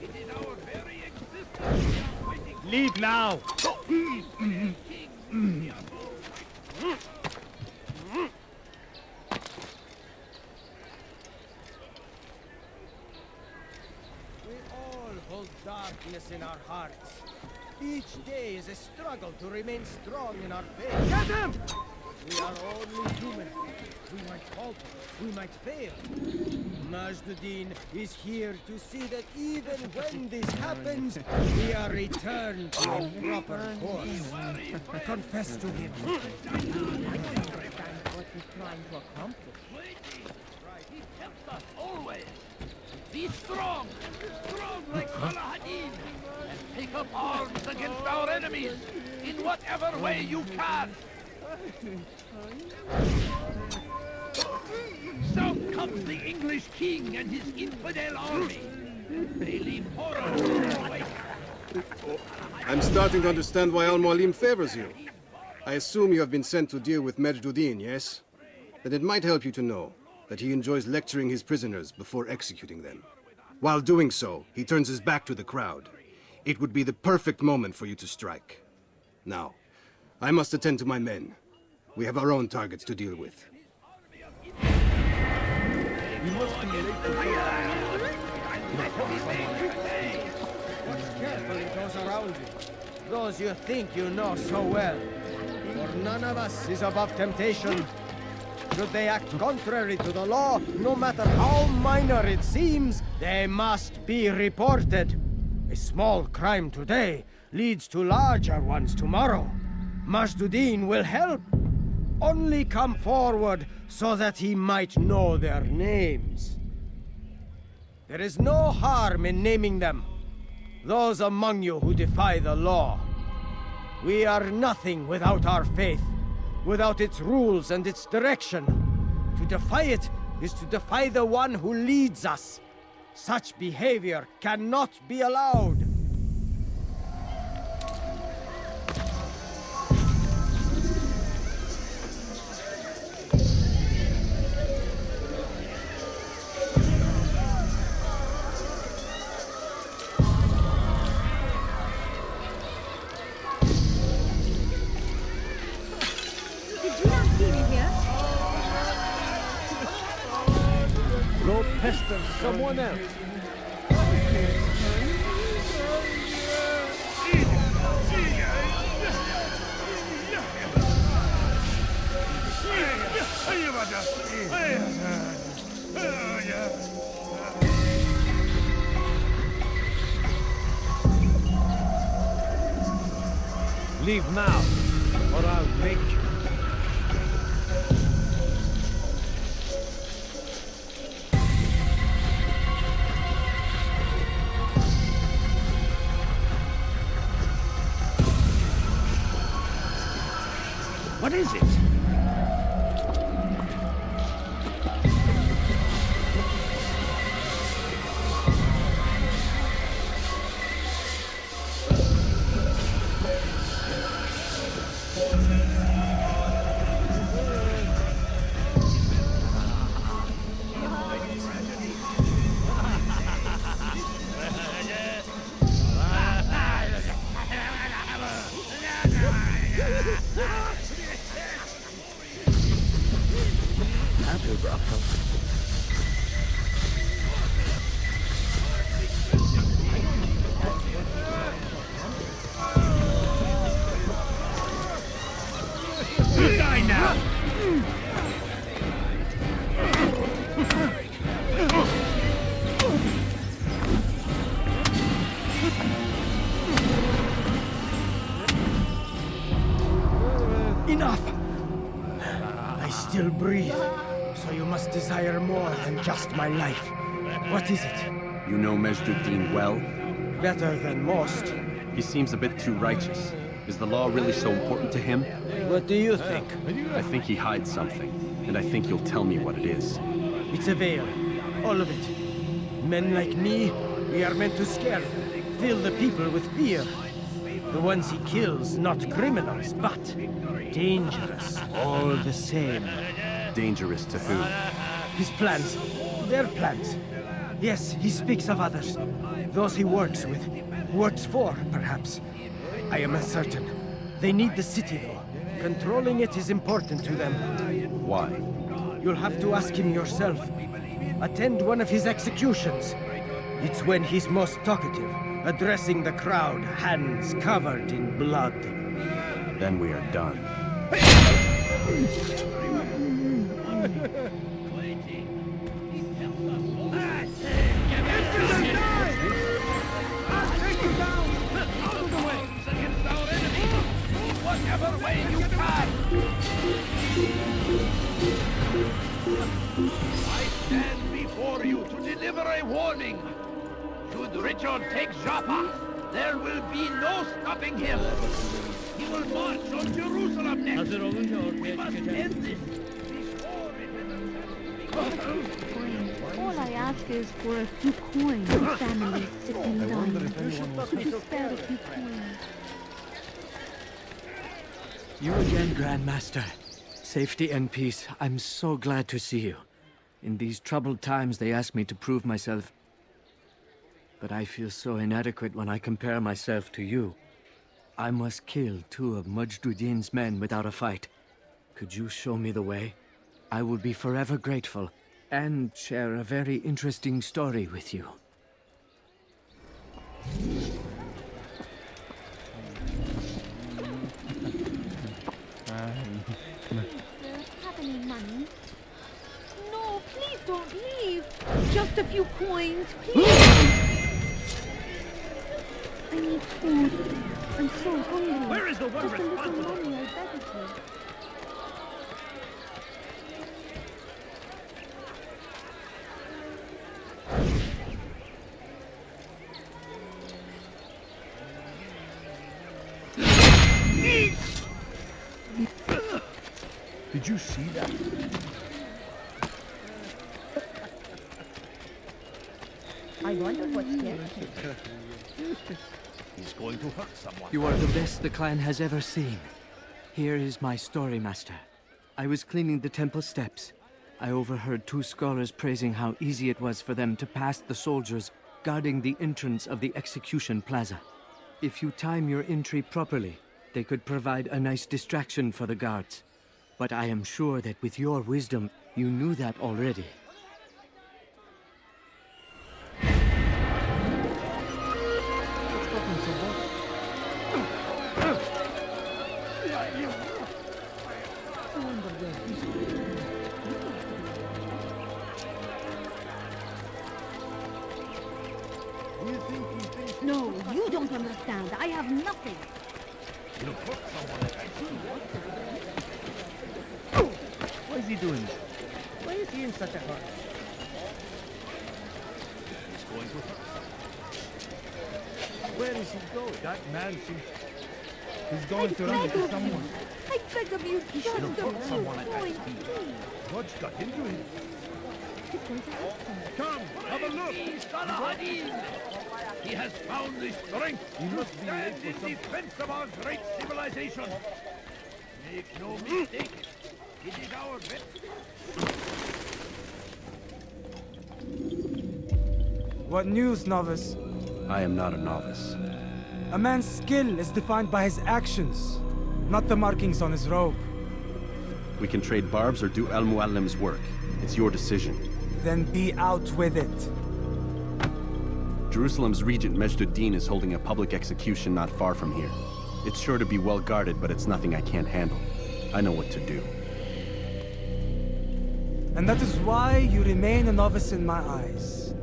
it is our very existence we are waiting for. Leave now! Darkness in our hearts. Each day is a struggle to remain strong in our faith. Get him! We are only human. We might falter. We might fail. Majd Addin is here to see that even when this happens, we are returned to a proper course. Confess to him. I don't understand what he's trying to accomplish. He helps us always. Be strong! Strong like Salah ad-Din! And take up arms against our enemies in whatever way you can! South comes the English king and his infidel army! They leave horrors in their wake! I'm starting to understand why Mualim favors you. I assume you have been sent to deal with Majd Addin, yes? Then it might help you to know that he enjoys lecturing his prisoners before executing them. While doing so, he turns his back to the crowd. It would be the perfect moment for you to strike. Now, I must attend to my men. We have our own targets to deal with. Watch carefully those around you. Those you think you know so well. For none of us is above temptation. Should they act contrary to the law, no matter how minor it seems, they must be reported. A small crime today leads to larger ones tomorrow. Majd will help. Only come forward so that he might know their names. There is no harm in naming them. Those among you who defy the law. We are nothing without our faith, without its rules and its direction. To defy it is to defy the one who leads us. Such behavior cannot be allowed. Go pester someone else. Leave now, or I'll make you. What is it? Die now! Enough! I still breathe, so you must desire more than just my life. What is it? You know Majd well? Better than most. He seems a bit too righteous. Is the law really so important to him? What do you think? I think he hides something, and I think you'll tell me what it is. It's a veil. All of it. Men like me, we are meant to scare, fill the people with fear. The ones he kills, not criminals, but dangerous, all the same. Dangerous to who? His plans. Their plans. Yes, he speaks of others. Those he works with. Works for, perhaps. I am uncertain. They need the city, though. Controlling it is important to them. Why? You'll have to ask him yourself. Attend one of his executions. It's when he's most talkative, addressing the crowd, hands covered in blood. Then we are done. Whatever way you can! I stand before you to deliver a warning. Should Richard take Joppa, there will be no stopping him. He will march on Jerusalem next. We must end this before it All I ask is for a few coins, family sitting down. Could you spare a few coins? You again, Grandmaster. Safety and peace. I'm so glad to see you. In these troubled times, they ask me to prove myself. But I feel so inadequate when I compare myself to you. I must kill 2 of Majdudin's men without a fight. Could you show me the way? I will be forever grateful, and share a very interesting story with you. Have any money? No, please don't leave. Just a few coins, please. I need food. I'm so hungry. Where is the one Just a little responsible? money, I beg of you. Did you see that? I wonder what's next. He's going to hurt someone. You are the best the clan has ever seen. Here is my story, Master. I was cleaning the temple steps. I overheard two scholars praising how easy it was for them to pass the soldiers guarding the entrance of the execution plaza. If you time your entry properly, they could provide a nice distraction for the guards. But I am sure that with your wisdom, you knew that already. No, you don't understand. I have nothing. What is he doing? Why is he in such a hurry? He's going to hurt someone. Where is he going? That man seems... He's going to run into someone. I beg of you, just He'll a put few someone at that coins, speed. please. What's got into him? He's going to hurt someone. Come, have a look. He has found the strength He must be stand late in for some... defense of our great civilization. Make no mistake, it is our best. What news, novice? I am not a novice. A man's skill is defined by his actions, not the markings on his robe. We can trade barbs or do Al-Mualim's work. It's your decision. Then be out with it. Jerusalem's regent Majd Addin is holding a public execution not far from here. It's sure to be well guarded, but it's nothing I can't handle. I know what to do. And that is why you remain a novice in my eyes.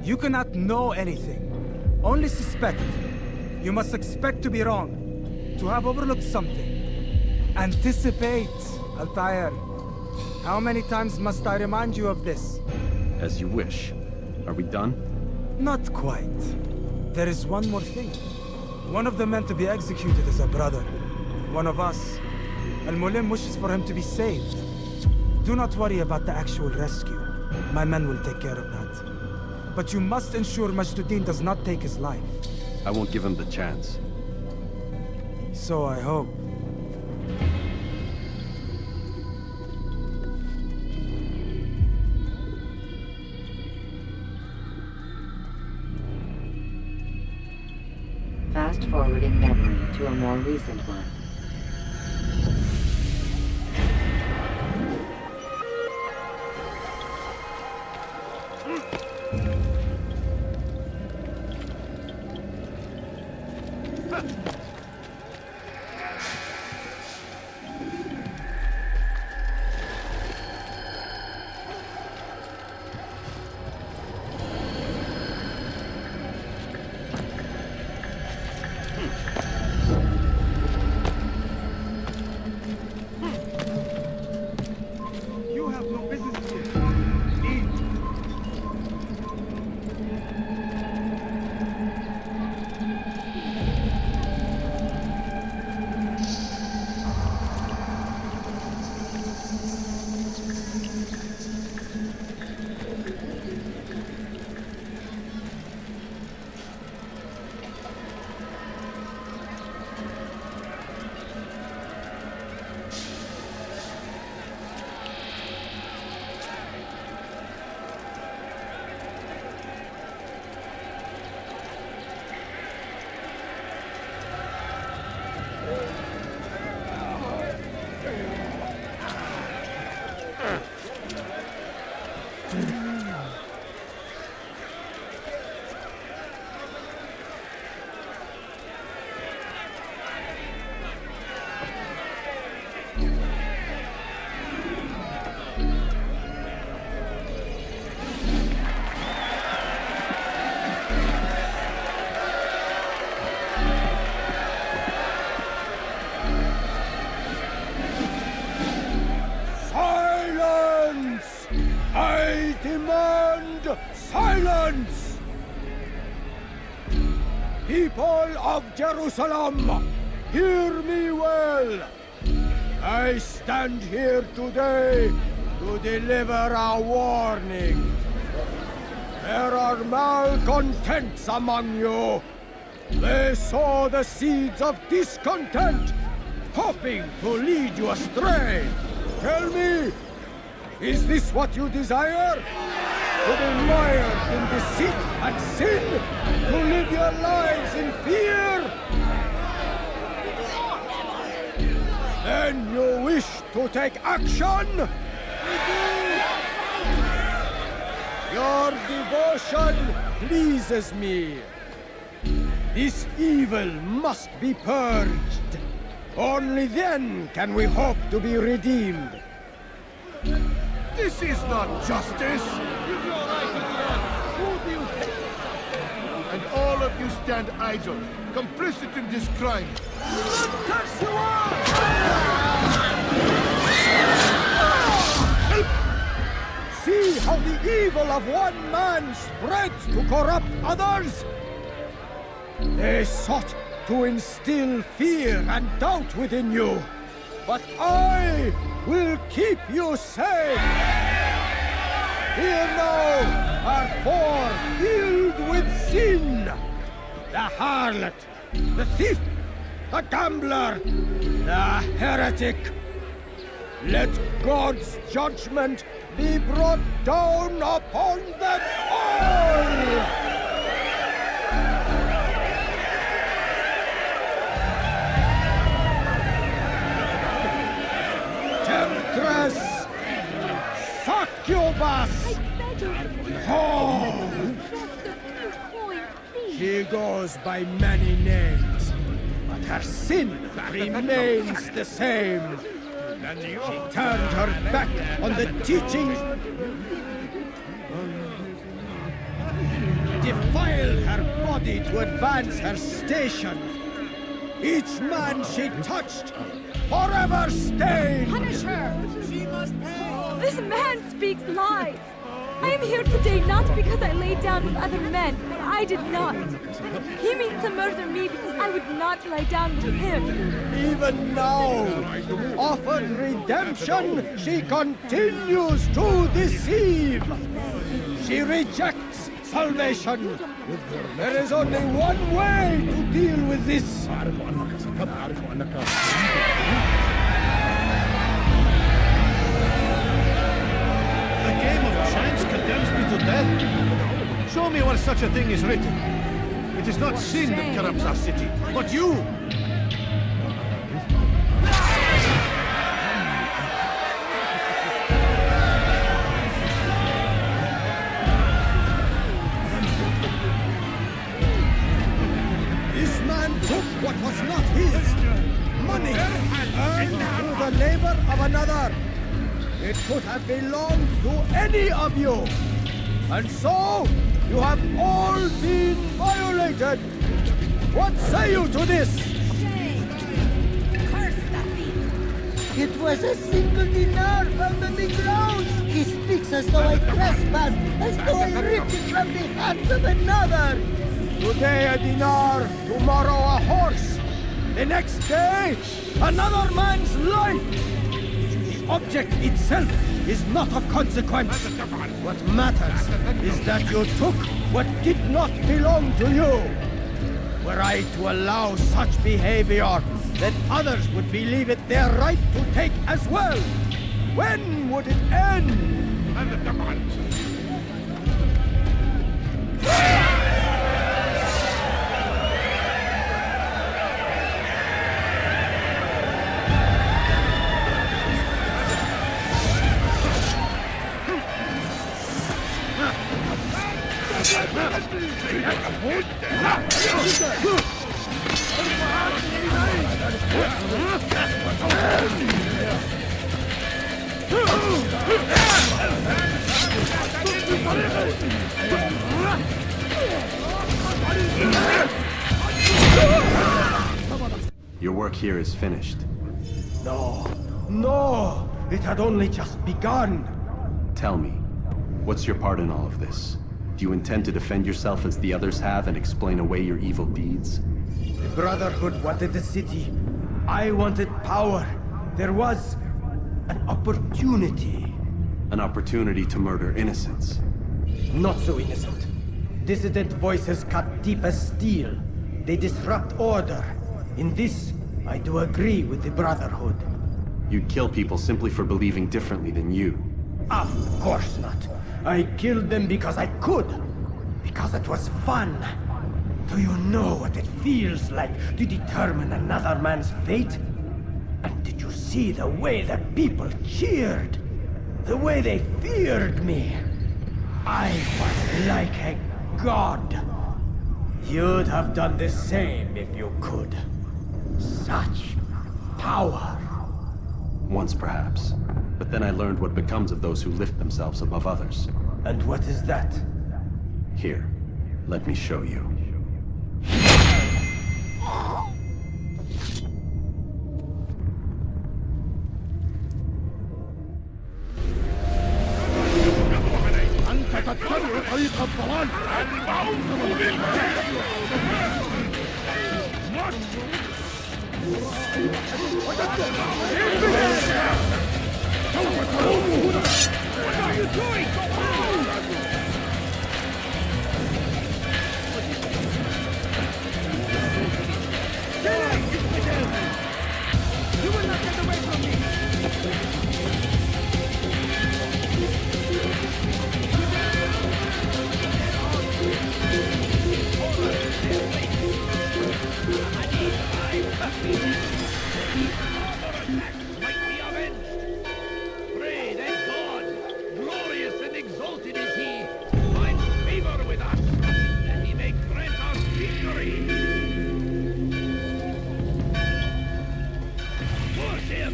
You cannot know anything, only suspect. You must expect to be wrong, to have overlooked something. Anticipate, Altaïr. How many times must I remind you of this? As you wish. Are we done? Not quite. There is one more thing. One of the men to be executed is a brother. One of us. Al-Mualim wishes for him to be saved. Do not worry about the actual rescue. My men will take care of that. But you must ensure Majd Addin does not take his life. I won't give him the chance. So I hope. Fast-forwarding memory to a more recent one. Silence! People of Jerusalem, hear me well. I stand here today to deliver a warning. There are malcontents among you. They sow the seeds of discontent, hoping to lead you astray. Tell me, is this what you desire? To be mired in deceit and sin? To live your lives in fear? Then you wish to take action? Your devotion pleases me. This evil must be purged. Only then can we hope to be redeemed. This is not justice! And all of you stand idle, complicit in this crime. See how the evil of one man spreads to corrupt others? They sought to instill fear and doubt within you. But I will keep you safe. Here now are four filled with sin. The harlot, the thief, the gambler, the heretic. Let God's judgment be brought down upon them all! Temptress! Succubus! Oh! She goes by many names, but her sin remains the same. She turned her back on the teachings, defiled her body to advance her station. Each man she touched, forever stained. Punish her! She must pay! This man speaks lies! I am here today not because I laid down with other men, for I did not. He means to murder me because I would not lie down with him. Even now, offered redemption, she continues to deceive. She rejects salvation. There is only one way to deal with this. The game of chance condemns me to death. Show me where such a thing is written. It is not sin that corrupts our city, but you! This man took what was not his. Money, earned through the labor of another. It could have belonged to any of you. And so, you have all been violated. What say you to this? Shame! Curse the thief! It was a single dinar found on the ground. He speaks as though I trespassed, as though I ripped it from the hands of another. Today a dinar, tomorrow a horse. The next day, another man's life. The object itself is not of consequence. What matters is that you took what did not belong to you. Were I to allow such behavior, then others would believe it their right to take as well. When would it end? Your work here is finished. No, it had only just begun. Tell me, what's your part in all of this? Do you intend to defend yourself as the others have and explain away your evil deeds? The Brotherhood wanted the city. I wanted power. There was an opportunity. An opportunity to murder innocents. Not so innocent. Dissident voices cut deep as steel. They disrupt order. In this, I do agree with the Brotherhood. You'd kill people simply for believing differently than you. Of course not. I killed them because I could. Because it was fun. Do you know what it feels like to determine another man's fate? And did you see the way the people cheered? The way they feared me? I was like a god. You'd have done the same if you could. Such power. Once perhaps. But then I learned what becomes of those who lift themselves above others. And what is that? Here, let me show you. What are you doing? You will not get away from me! Pray that God, glorious and exalted is He, finds favor with us, that He may grant us victory. Force him!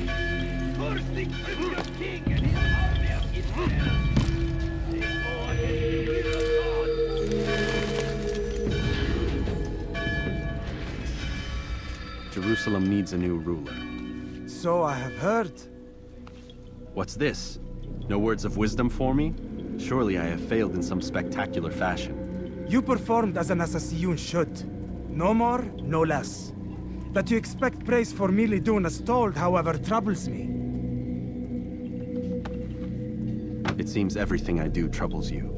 Force the Christian king and his army of Israel! They go against the will of God! Jerusalem needs a new ruler. So I have heard. What's this? No words of wisdom for me? Surely I have failed in some spectacular fashion. You performed as an assassin should. No more, no less. That you expect praise for merely doing as told, however, troubles me. It seems everything I do troubles you.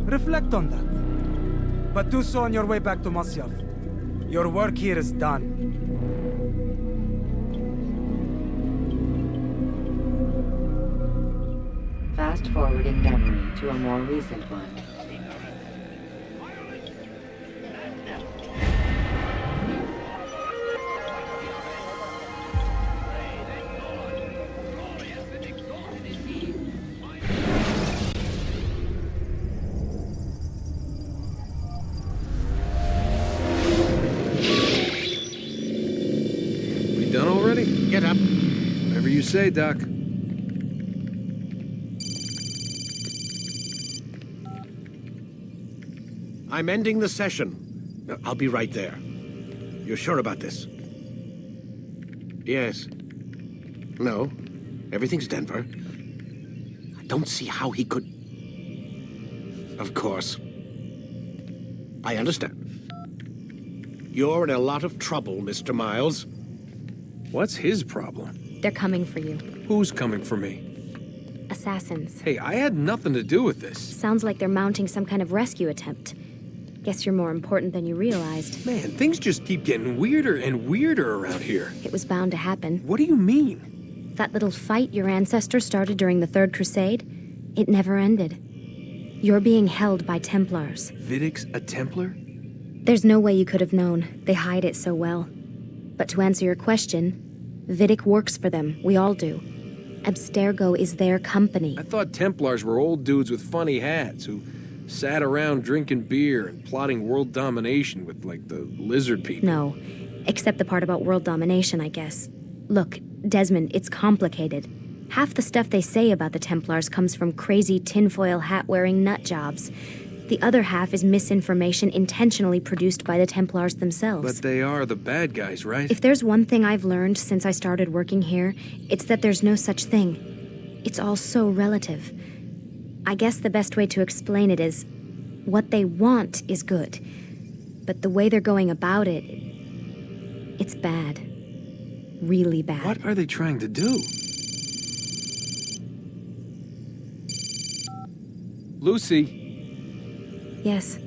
Reflect on that. But do so on your way back to Masyaf. Your work here is done. Fast-forwarding memory to a more recent one. We done already? Get up. Whatever you say, Doc. I'm ending the session. I'll be right there. You're sure about this? Yes. No. Everything's Denver. I don't see how he could... Of course. I understand. You're in a lot of trouble, Mr. Miles. What's his problem? They're coming for you. Who's coming for me? Assassins. Hey, I had nothing to do with this. Sounds like they're mounting some kind of rescue attempt. Guess you're more important than you realized. Man, things just keep getting weirder and weirder around here. It was bound to happen. What do you mean? That little fight your ancestor started during the Third Crusade, it never ended. You're being held by Templars. Vidic's a Templar? There's no way you could have known. They hide it so well. But to answer your question, Vidic works for them. We all do. Abstergo is their company. I thought Templars were old dudes with funny hats who sat around drinking beer and plotting world domination with, like, the lizard people. No, except the part about world domination, I guess. Look, Desmond, it's complicated. Half the stuff they say about the Templars comes from crazy tinfoil hat-wearing nut jobs. The other half is misinformation intentionally produced by the Templars themselves. But they are the bad guys, right? If there's one thing I've learned since I started working here, it's that there's no such thing. It's all so relative. I guess the best way to explain it is, what they want is good, but the way they're going about it, it's bad. Really bad. What are they trying to do? Lucy? Yes.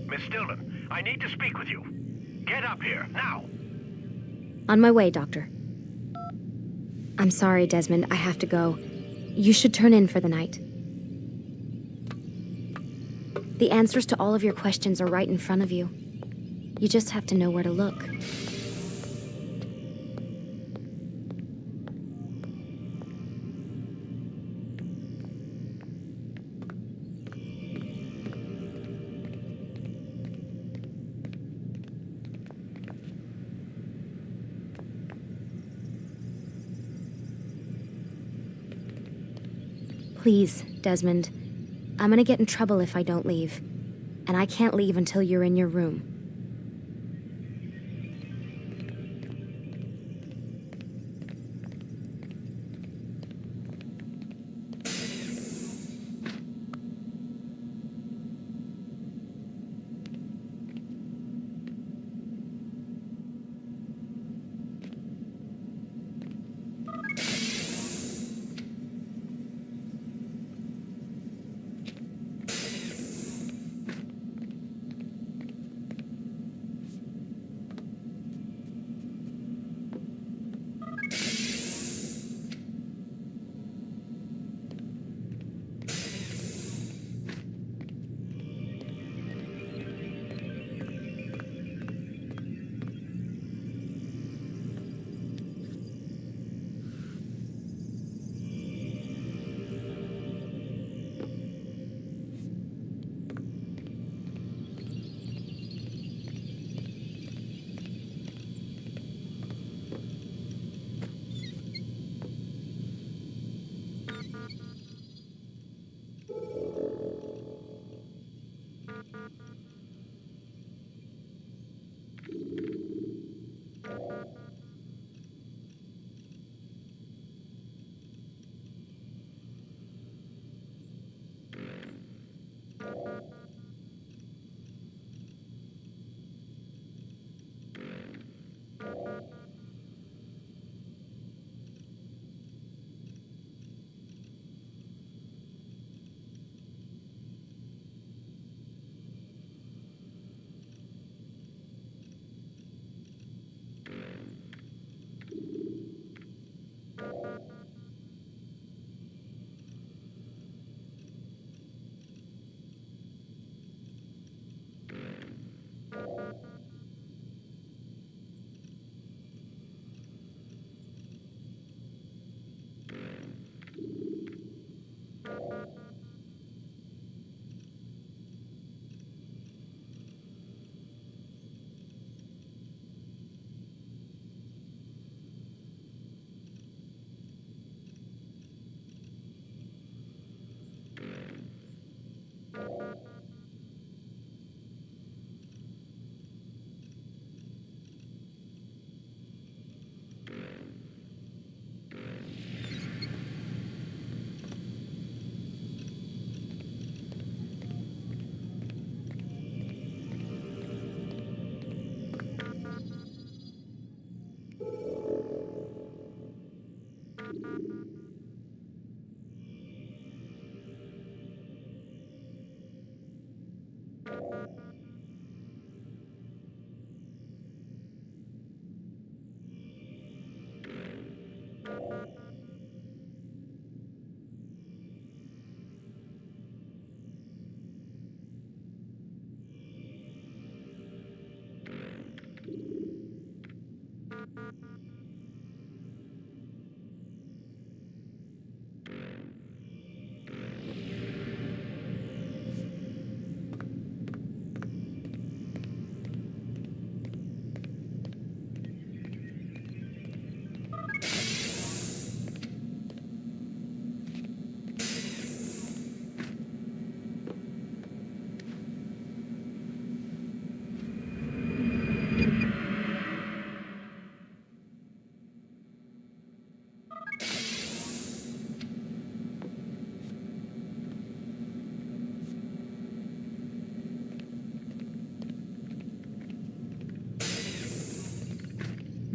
Miss Stillman, I need to speak with you. Get up here, now! On my way, Doctor. I'm sorry, Desmond, I have to go. You should turn in for the night. The answers to all of your questions are right in front of you. You just have to know where to look. Please, Desmond. I'm gonna get in trouble if I don't leave. And I can't leave until you're in your room.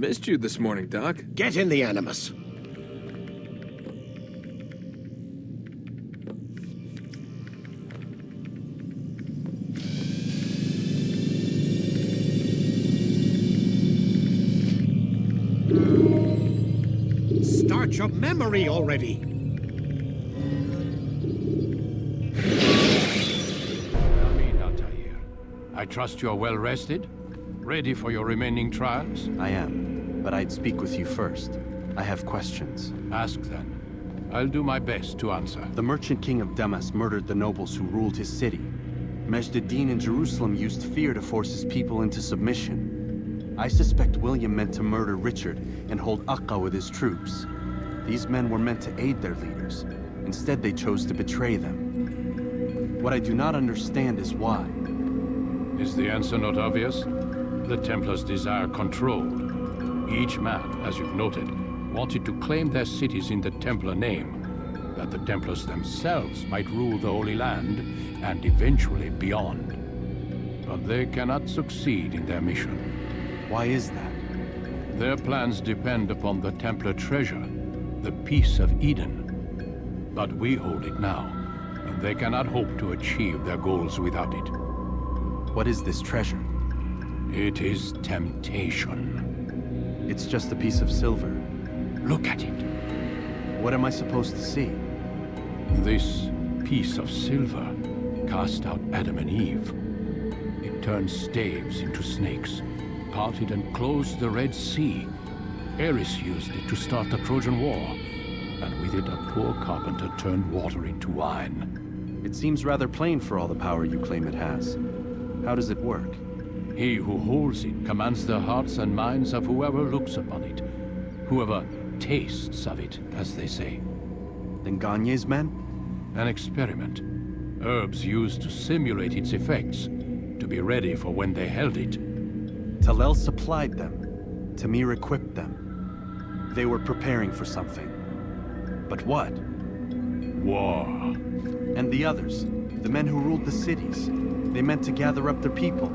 Missed you this morning, Doc. Get in the Animus. Start your memory already. Come in, Altaïr. I trust you are well rested? Ready for your remaining trials? I am, but I'd speak with you first. I have questions. Ask then. I'll do my best to answer. The merchant king of Damascus murdered the nobles who ruled his city. Majd in Jerusalem used fear to force his people into submission. I suspect William meant to murder Richard and hold Acre with his troops. These men were meant to aid their leaders. Instead, they chose to betray them. What I do not understand is why. Is the answer not obvious? The Templars desire control. Each man, as you've noted, wanted to claim their cities in the Templar name, that the Templars themselves might rule the Holy Land and eventually beyond. But they cannot succeed in their mission. Why is that? Their plans depend upon the Templar treasure, the Peace of Eden. But we hold it now, and they cannot hope to achieve their goals without it. What is this treasure? It is temptation. It's just a piece of silver. Look at it. What am I supposed to see? This piece of silver cast out Adam and Eve. It turned staves into snakes, parted and closed the Red Sea. Ares used it to start the Trojan War, and with it a poor carpenter turned water into wine. It seems rather plain for all the power you claim it has. How does it work? He who holds it commands the hearts and minds of whoever looks upon it, whoever tastes of it, as they say. Then Garnier's men? An experiment. Herbs used to simulate its effects, to be ready for when they held it. Talal supplied them. Tamir equipped them. They were preparing for something. But what? War. And the others, the men who ruled the cities, they meant to gather up their people,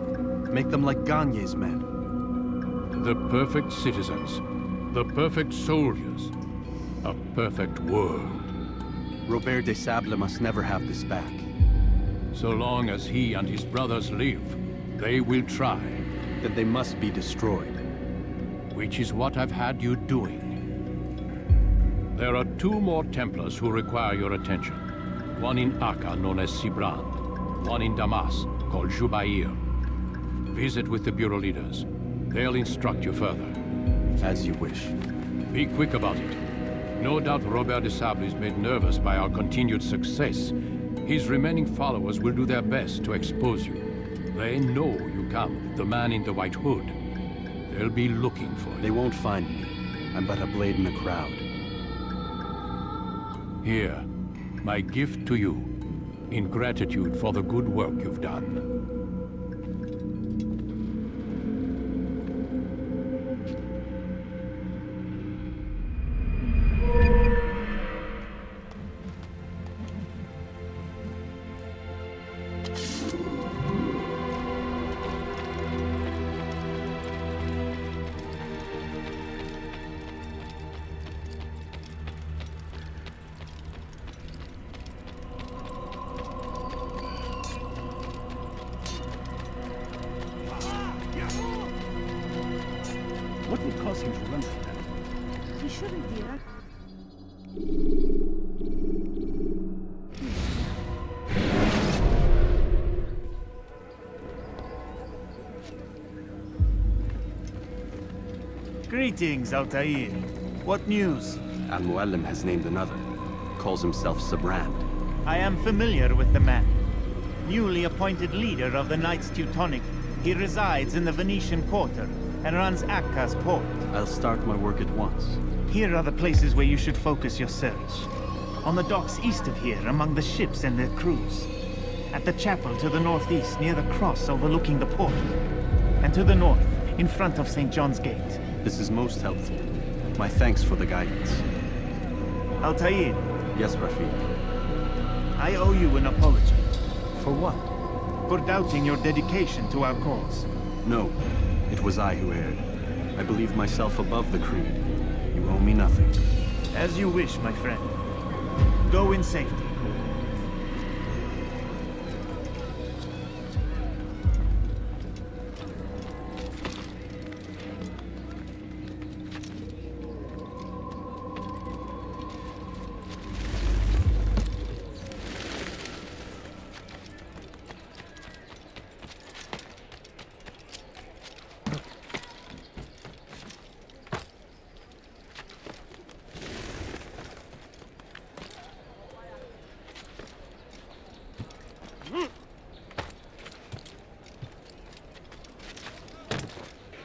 make them like Garnier's men. The perfect citizens, the perfect soldiers, a perfect world. Robert de Sable must never have this back. So long as he and his brothers live, they will try. Then they must be destroyed. Which is what I've had you doing. There are 2 more Templars who require your attention. One in Acre, known as Sibrand. One in Damascus, called Jubair. Visit with the Bureau leaders. They'll instruct you further. As you wish. Be quick about it. No doubt Robert de Sable is made nervous by our continued success. His remaining followers will do their best to expose you. They know you come, the man in the white hood. They'll be looking for you. They won't find me. I'm but a blade in the crowd. Here, my gift to you, in gratitude for the good work you've done. What would cause him to run like that? He shouldn't be that. Greetings, Altaïr. What news? Mualim has named another. Calls himself Sibrand. I am familiar with the man. Newly appointed leader of the Knights Teutonic, he resides in the Venetian Quarter and runs Acre's port. I'll start my work at once. Here are the places where you should focus your search. On the docks east of here, among the ships and their crews. At the chapel to the northeast, near the cross overlooking the port. And to the north, in front of St. John's Gate. This is most helpful. My thanks for the guidance. Altaïr. Yes, Rafiq. I owe you an apology. For what? For doubting your dedication to our cause. No, it was I who erred. I believe myself above the creed. You owe me nothing. As you wish, my friend. Go in safety.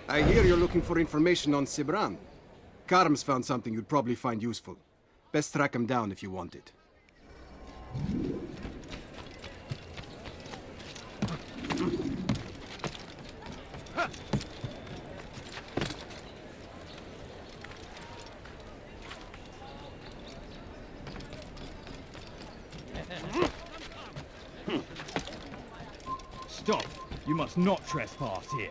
I hear you're looking for information on Sibrand. Karm's found something you'd probably find useful. Best track him down if you want it. Stop! You must not trespass here.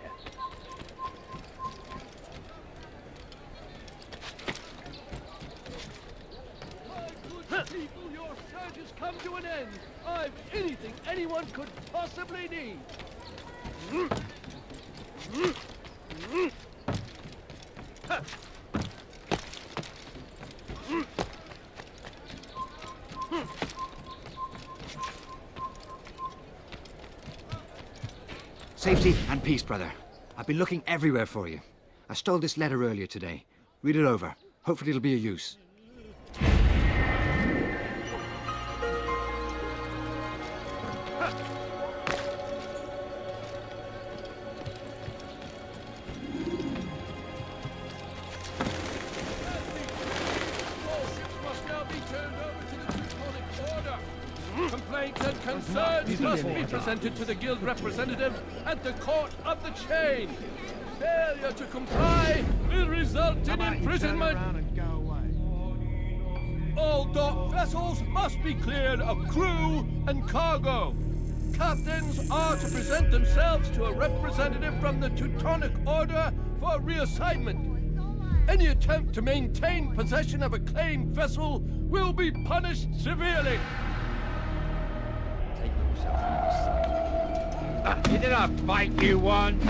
People, your search has come to an end. I've anything anyone could possibly need. Safety and peace, brother. I've been looking everywhere for you. I stole this letter earlier today. Read it over. Hopefully it'll be of use. Concerns must be presented to the guild representative at the court of the chain. Failure to comply will result in imprisonment. All dock vessels must be cleared of crew and cargo. Captains are to present themselves to a representative from the Teutonic Order for reassignment. Any attempt to maintain possession of a claimed vessel will be punished severely. Is it a fight you want?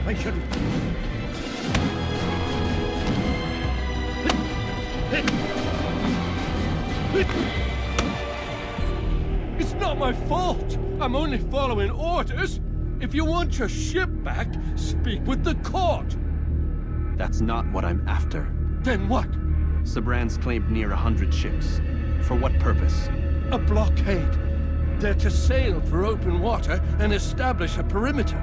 I shouldn't. It's not my fault. I'm only following orders. If you want your ship back, speak with the court. That's not what I'm after. Then what? Sibrand's claimed near 100 ships. For what purpose? A blockade. They're to sail for open water and establish a perimeter.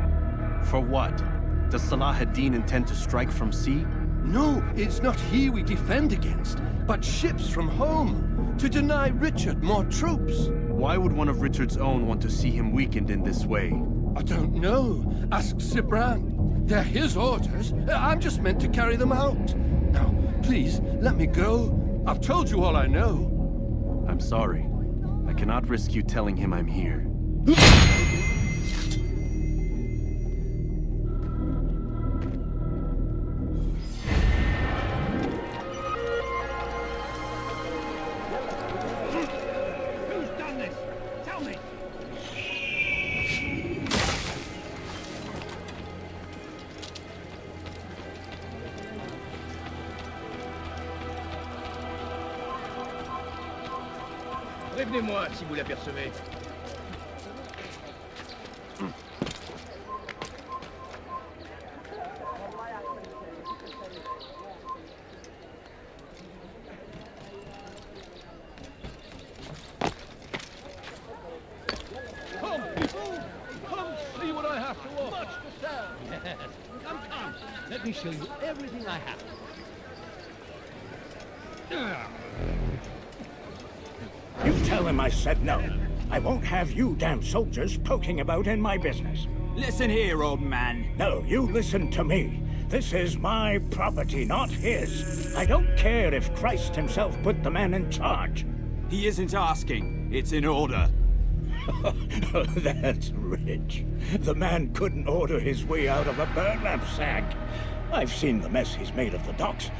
For what? Does Salah ad-Din intend to strike from sea? No, it's not he we defend against, but ships from home, to deny Richard more troops. Why would one of Richard's own want to see him weakened in this way? I don't know. Ask Sibrand. They're his orders. I'm just meant to carry them out. Now, please, let me go. I've told you all I know. I'm sorry. I cannot risk you telling him I'm here. Who's done this? Tell me. Prévenez-moi si vous l'apercevez. Come, people! Come see what I have to offer. Much to tell. Yes. Come, come. Let me show you everything I have. You tell him I said no. I won't have you damn soldiers poking about in my business. Listen here, old man. No, you listen to me. This is my property, not his. I don't care if Christ himself put the man in charge. He isn't asking. It's in order. That's rich. The man couldn't order his way out of a burlap sack. I've seen the mess he's made of the docks.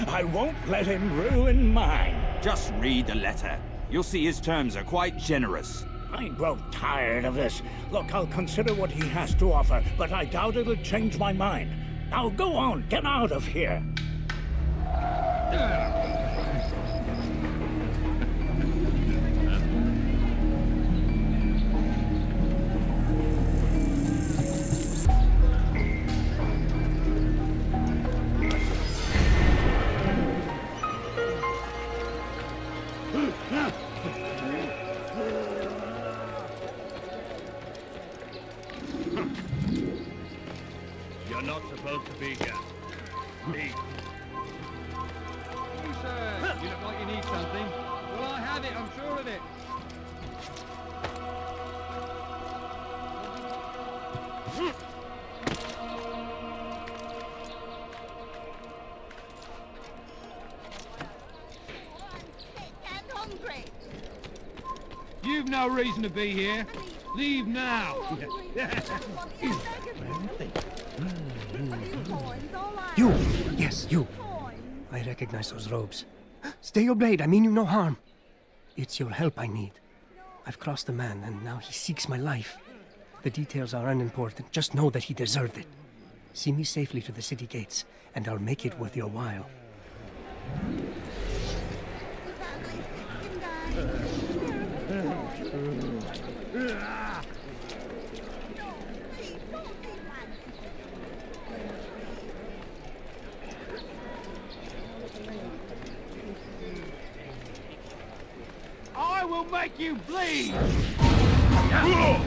I won't let him ruin mine. Just read the letter. You'll see his terms are quite generous. I grow tired of this. Look, I'll consider what he has to offer, but I doubt it'll change my mind. Now go on, get out of here. You're not supposed to be here. Leave. You, sir. You look like you need something. Well, I have it. I'm sure of it. You've no reason to be here. Leave now. You! Yes, you. I recognize those robes. Stay your blade, I mean you no harm. It's your help I need. I've crossed a man, and now he seeks my life. The details are unimportant, just know that he deserved it. See me safely to the city gates, and I'll make it worth your while. I will make you bleed! Look out!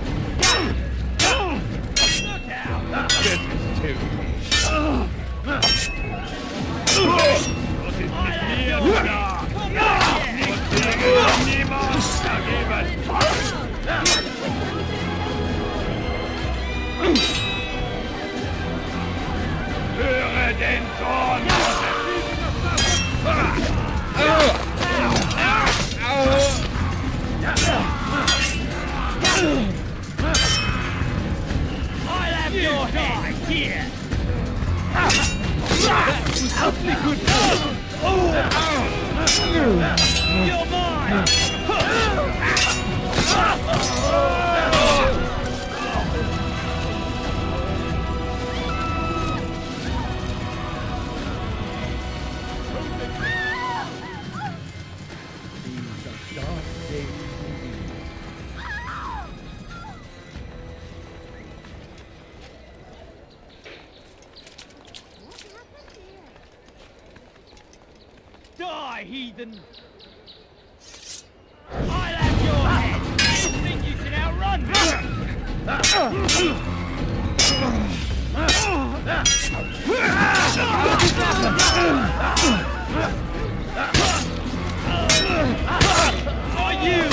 This is too I'll have your head here! Awfully good. You're mine! Die, heathen! I'll have your head! You think you can outrun me? Are you?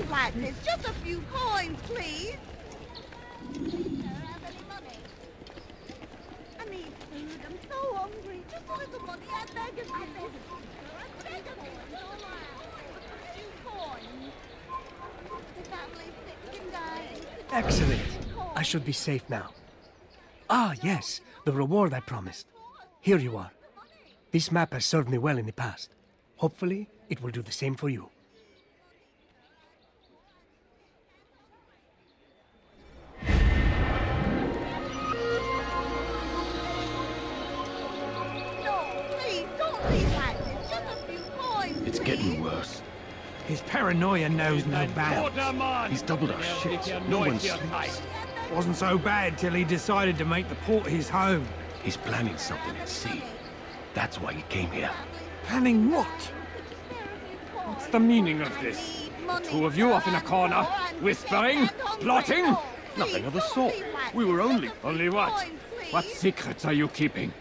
Like this. Just a few coins, please. I need food. I'm so hungry. Just a little money. I beg of you. I beg of you. A few coins. The family's sick and dying. Excellent. I should be safe now. Ah, yes. The reward I promised. Here you are. This map has served me well in the past. Hopefully, it will do the same for you. It's getting worse. His paranoia knows no bounds. He's doubled our shit. No one sleeps. Wasn't so bad till he decided to make the port his home. He's planning something at sea. That's why he came here. Planning what? What's the meaning of this? The two of you off in a corner, whispering, plotting? Nothing of the sort. We were only... Only what? What secrets are you keeping?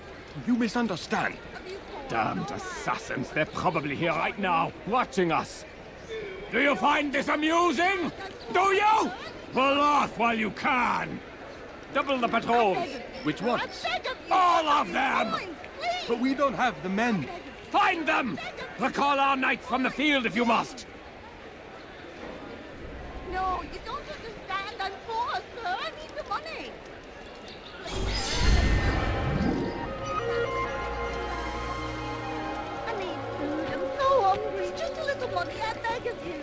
You misunderstand. Damned assassins, they're probably here right now, watching us. Do you find this amusing? Do you? Pull off while you can. Double the patrols. Which ones? All of them! But we don't have the men. Find them! Recall our knights from the field if you must. No, you don't understand. I'm poor, sir. I need the money. I need food. I'm so hungry. Just a little money, I beg of you.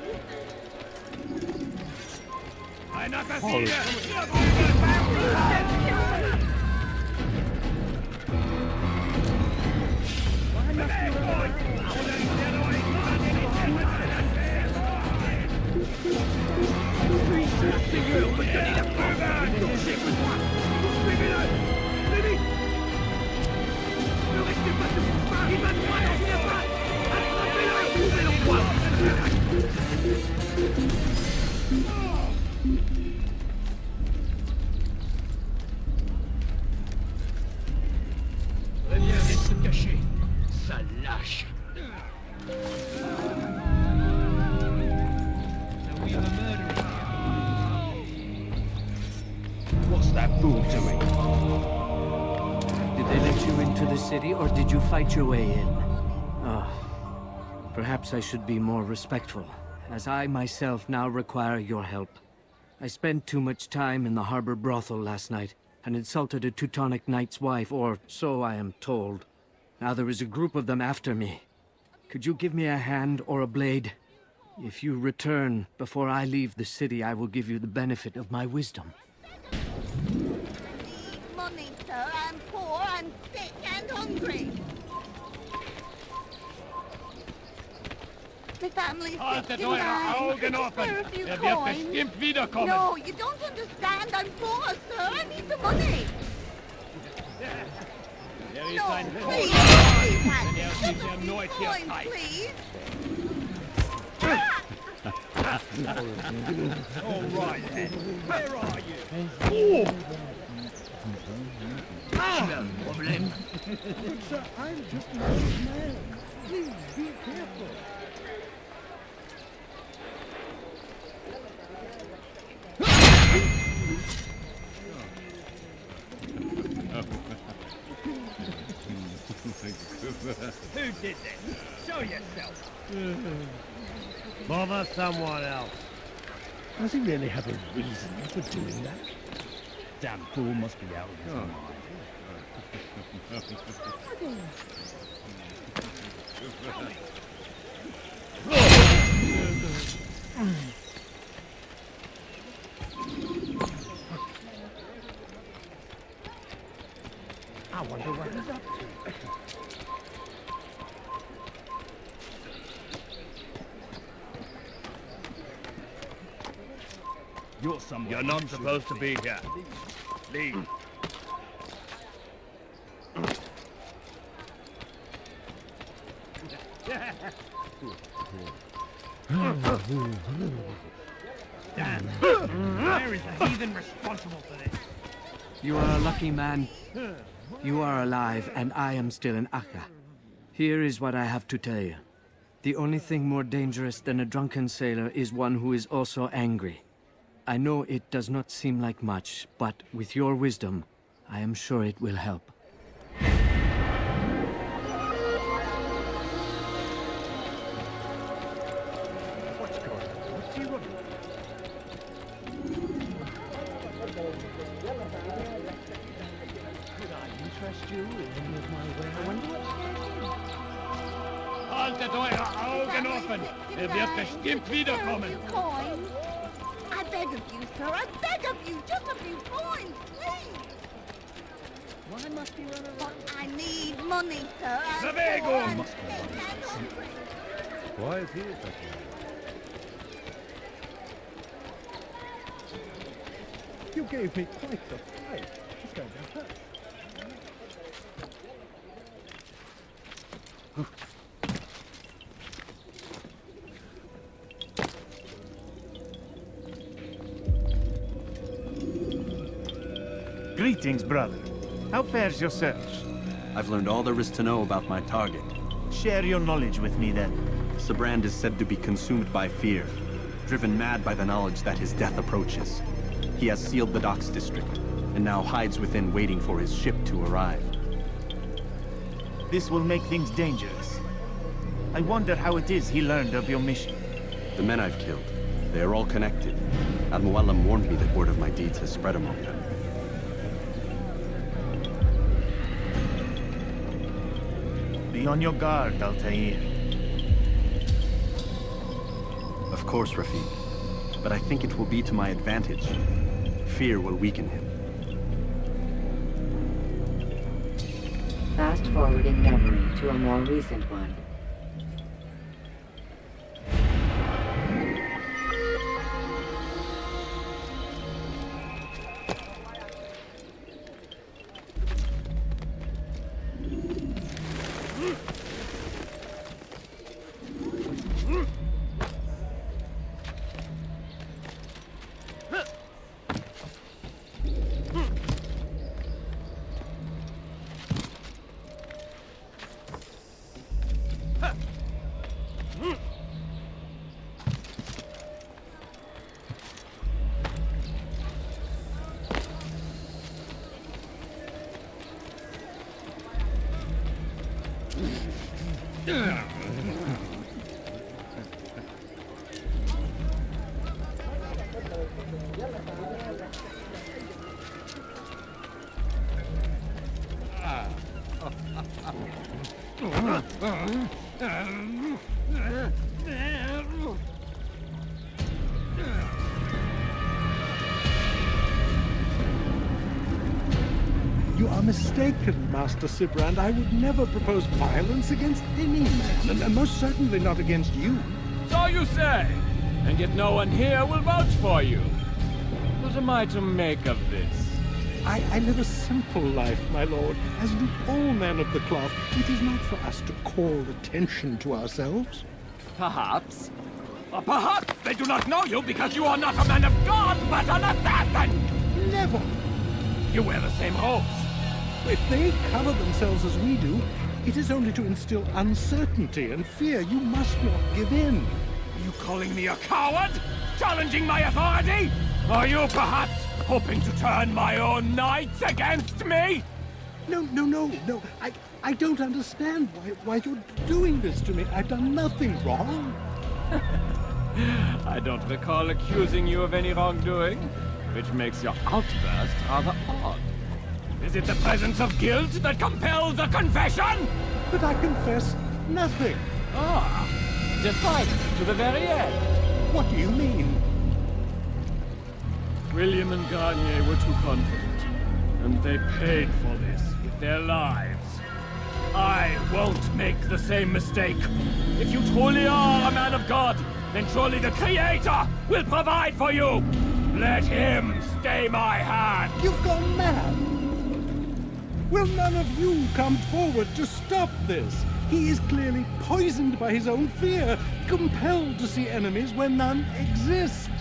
What's that fool doing? Did they let you into the city, or did you fight your way in? Oh, perhaps I should be more respectful, as I myself now require your help. I spent too much time in the harbor brothel last night, and insulted a Teutonic knight's wife, or so I am told. Now there is a group of them after me. Could you give me a hand or a blade? If you return before I leave the city, I will give you the benefit of my wisdom. Money, sir. I'm poor, I'm sick and hungry. My family's sick and dying. No, you don't understand. I'm poor, sir. I need the money. No, please, just a few coins, please. All right, then. Where are you? No problem. Sir, I'm just an old man. Please, be careful. Who did this? Show yourself. Bother someone else. Does he really have a reason for doing that? Damn fool must be out of his mind. I wonder what he's up to. You're not supposed to be here. Leave. Damn. Where is the heathen responsible for this? You are a lucky man. You are alive, and I am still in Acre. Here is what I have to tell you. The only thing more dangerous than a drunken sailor is one who is also angry. I know it does not seem like much, but with your wisdom, I am sure it will help. What's going on? What's he running? Could I interest you in any of my wares? I wonder what's Haltet eure Augen offen! Wird bestimmt wiederkommen! I beg of you, sir. I beg of you. Just a few coins, please. Why must he run around? But I need money, sir. Zabego! Why is he attacking? You gave me quite the fright. It's going to hurt. Greetings, brother. How fares your search? I've learned all there is to know about my target. Share your knowledge with me, then. Sibrand is said to be consumed by fear, driven mad by the knowledge that his death approaches. He has sealed the docks district, and now hides within waiting for his ship to arrive. This will make things dangerous. I wonder how it is he learned of your mission. The men I've killed, they are all connected. Mualim warned me that word of my deeds has spread among them. Be on your guard, Altaïr. Of course, Rafiq. But I think it will be to my advantage. Fear will weaken him. Fast forwarding memory to a more recent one. You are mistaken, Master Sibrand. I would never propose violence against any man, and most certainly not against you. So you say, and yet no one here will vouch for you. What am I to make of this? I live a simple life, my lord. As do all men of the cloth, it is not for us to call attention to ourselves. Perhaps. Or perhaps they do not know you because you are not a man of God, but an assassin! Never! You wear the same robes. If they cover themselves as we do, it is only to instill uncertainty and fear. You must not give in. Are you calling me a coward? Challenging my authority? Are you perhaps hoping to turn my own knights against me? No. I don't understand why you're doing this to me. I've done nothing wrong. I don't recall accusing you of any wrongdoing, which makes your outburst rather odd. Is it the presence of guilt that compels a confession? But I confess nothing. Ah, defiant to the very end. What do you mean? William and Garnier were too confident, and they paid for this with their lives. I won't make the same mistake. If you truly are a man of God, then surely the Creator will provide for you. Let him stay my hand. You've gone mad. Will none of you come forward to stop this? He is clearly poisoned by his own fear, compelled to see enemies where none exist.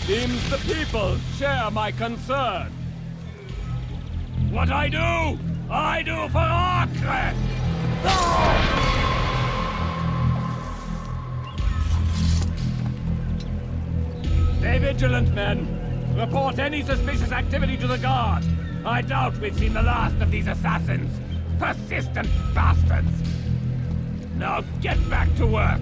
Seems the people share my concern. What I do for Acre! Stay vigilant, men. Report any suspicious activity to the guard. I doubt we've seen the last of these assassins. Persistent bastards. Now get back to work.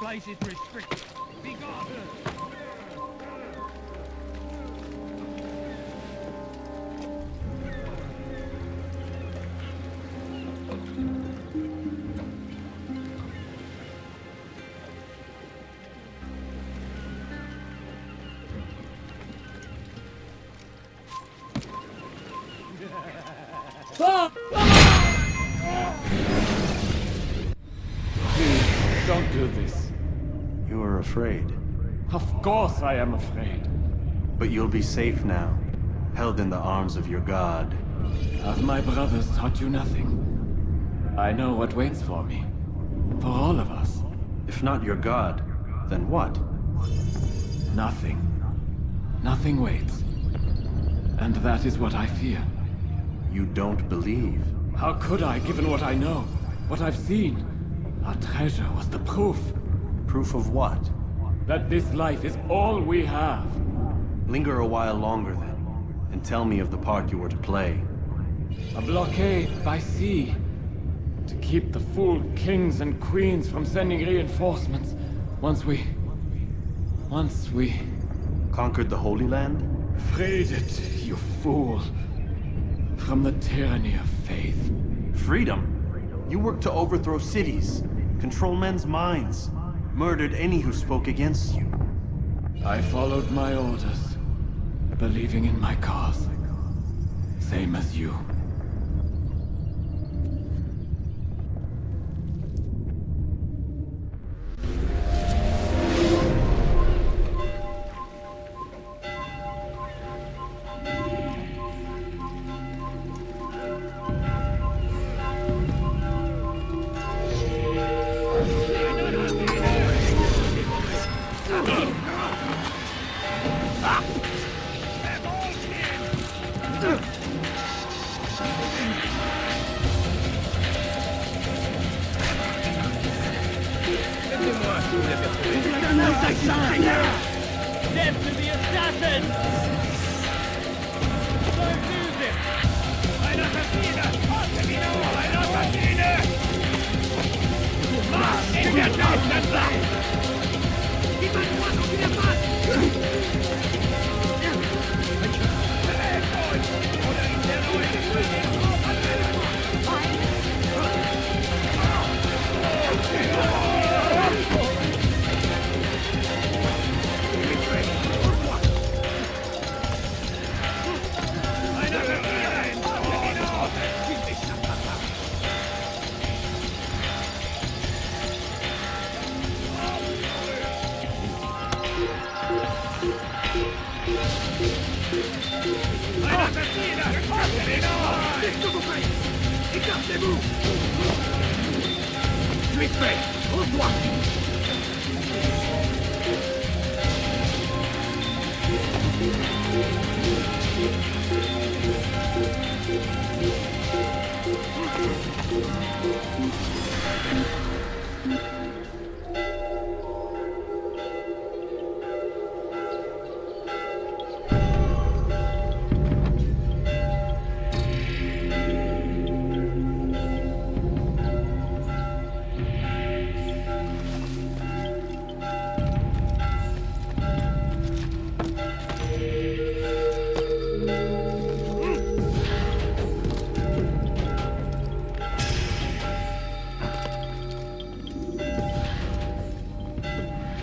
place is restricted. Be gone. Don't do this. You are afraid. Of course I am afraid. But you'll be safe now, held in the arms of your god. Have my brothers taught you nothing? I know what waits for me. For all of us. If not your god, then what? Nothing. Nothing waits. And that is what I fear. You don't believe? How could I, given what I know? What I've seen? Our treasure was the proof. Proof of what? That this life is all we have. Linger a while longer then, and tell me of the part you were to play. A blockade by sea. To keep the fool kings and queens from sending reinforcements. Once we... Conquered the Holy Land? Freed it, you fool. From the tyranny of faith. Freedom? You worked to overthrow cities, control men's minds, murdered any who spoke against you. I followed my orders, believing in my cause. Same as you. Death to the assassins! Don't lose it! Ein Assassiner! Ein Assassiner! Ich werde nicht sein! Jemand muss auf wieder Écartez-vous! Je suis fait! Au droit!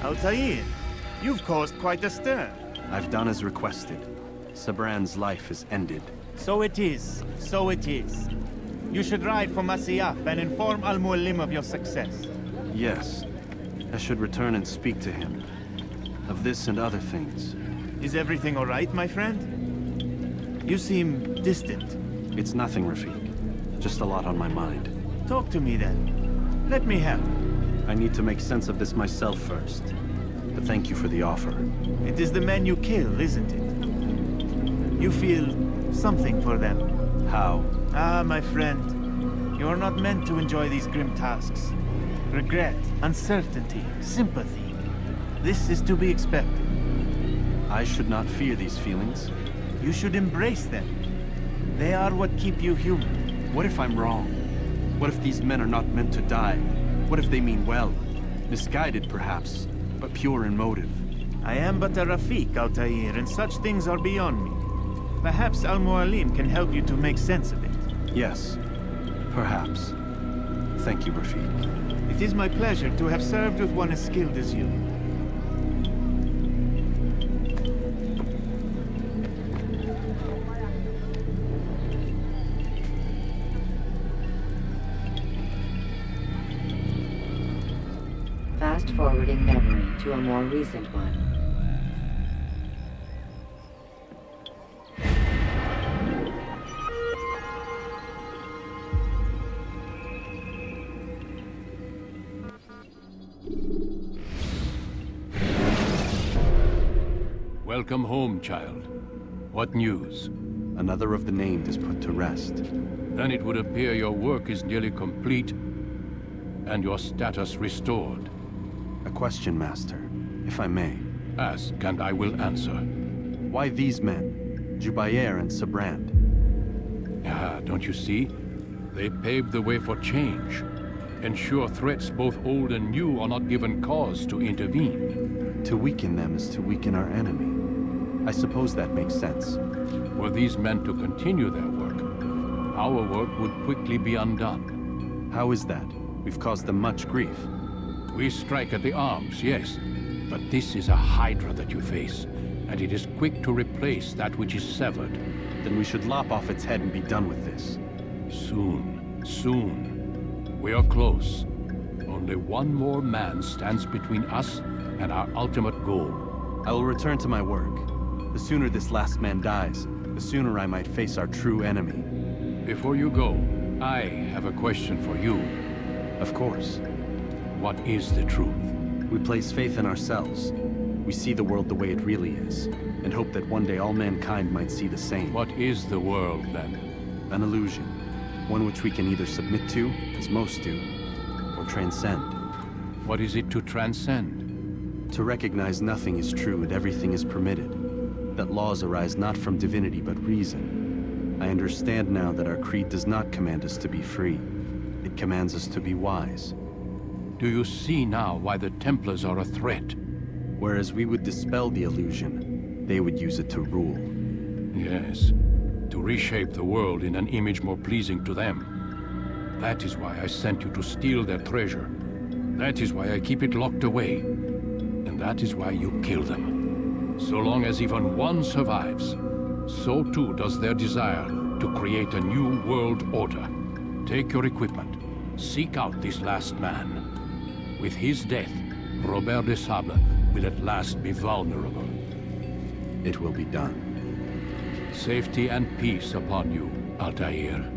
Altaïr, you've caused quite a stir. I've done as requested. Sibrand's life is ended. So it is. So it is. You should ride for Masyaf and inform Al-Mualim of your success. Yes. I should return and speak to him. Of this and other things. Is everything all right, my friend? You seem distant. It's nothing, Rafiq. Just a lot on my mind. Talk to me then. Let me help. I need to make sense of this myself first. But thank you for the offer. It is the men you kill, isn't it? You feel something for them. How? Ah, my friend. You are not meant to enjoy these grim tasks. Regret, uncertainty, sympathy. This is to be expected. I should not fear these feelings. You should embrace them. They are what keep you human. What if I'm wrong? What if these men are not meant to die? What if they mean well? Misguided, perhaps, but pure in motive. I am but a Rafiq, Altaïr, and such things are beyond me. Perhaps Al-Mualim can help you to make sense of it. Yes, perhaps. Thank you, Rafiq. It is my pleasure to have served with one as skilled as you. Fast-forwarding memory to a more recent one. Welcome home, child. What news? Another of the named is put to rest. Then it would appear your work is nearly complete, and your status restored. A question, Master, if I may. Ask, and I will answer. Why these men? Jubair and Sibrand? Ah, don't you see? They paved the way for change. Ensure threats both old and new are not given cause to intervene. To weaken them is to weaken our enemy. I suppose that makes sense. Were these men to continue their work, our work would quickly be undone. How is that? We've caused them much grief. We strike at the arms, yes. But this is a hydra that you face, and it is quick to replace that which is severed. Then we should lop off its head and be done with this. Soon, soon. We are close. Only one more man stands between us and our ultimate goal. I will return to my work. The sooner this last man dies, the sooner I might face our true enemy. Before you go, I have a question for you. Of course. What is the truth? We place faith in ourselves. We see the world the way it really is, and hope that one day all mankind might see the same. What is the world, then? An illusion. One which we can either submit to, as most do, or transcend. What is it to transcend? To recognize nothing is true and everything is permitted. That laws arise not from divinity but reason. I understand now that our creed does not command us to be free. It commands us to be wise. Do you see now why the Templars are a threat? Whereas we would dispel the illusion, they would use it to rule. Yes, to reshape the world in an image more pleasing to them. That is why I sent you to steal their treasure. That is why I keep it locked away. And that is why you kill them. So long as even one survives, so too does their desire to create a new world order. Take your equipment. Seek out this last man. With his death, Robert de Sable will at last be vulnerable. It will be done. Safety and peace upon you, Altaïr.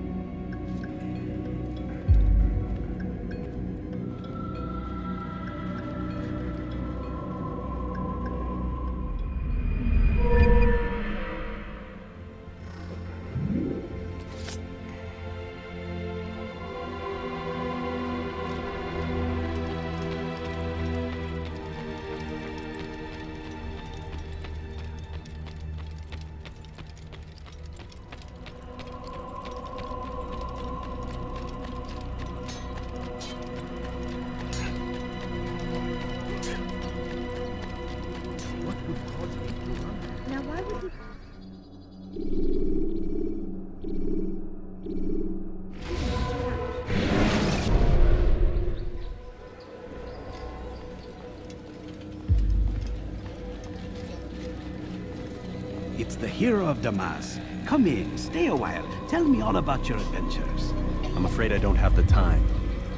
It's the hero of Damascus. Come in, stay a while. Tell me all about your adventures. I'm afraid I don't have the time.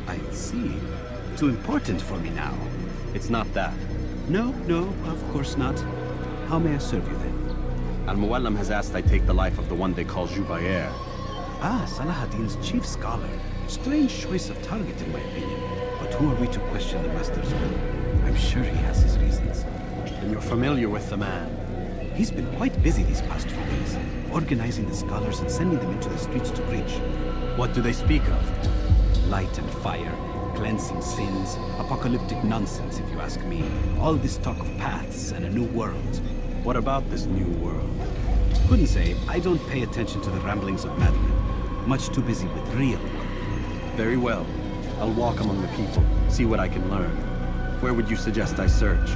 I see. Too important for me now. It's not that. No, of course not. How may I serve you then? Al-Mualim has asked I take the life of the one they call Jubair. Ah, Salahadin's chief scholar. Strange choice of target in my opinion. But who are we to question the Master's will? I'm sure he has his reasons. And you're familiar with the man? He's been quite busy these past few days, organizing the scholars and sending them into the streets to preach. What do they speak of? Light and fire, cleansing sins, apocalyptic nonsense if you ask me. All this talk of paths and a new world. What about this new world? Couldn't say. I don't pay attention to the ramblings of madmen. Much too busy with real work. Very well. I'll walk among the people, see what I can learn. Where would you suggest I search?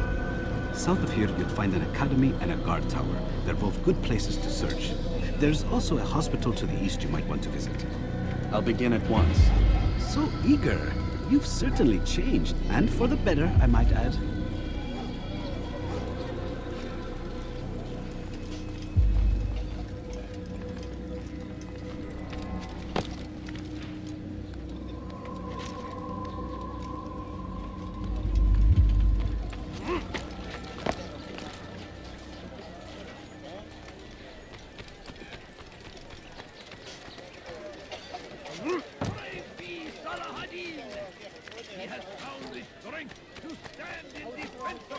South of here, you'd find an academy and a guard tower. They're both good places to search. There's also a hospital to the east you might want to visit. I'll begin at once. So eager. You've certainly changed, and for the better, I might add.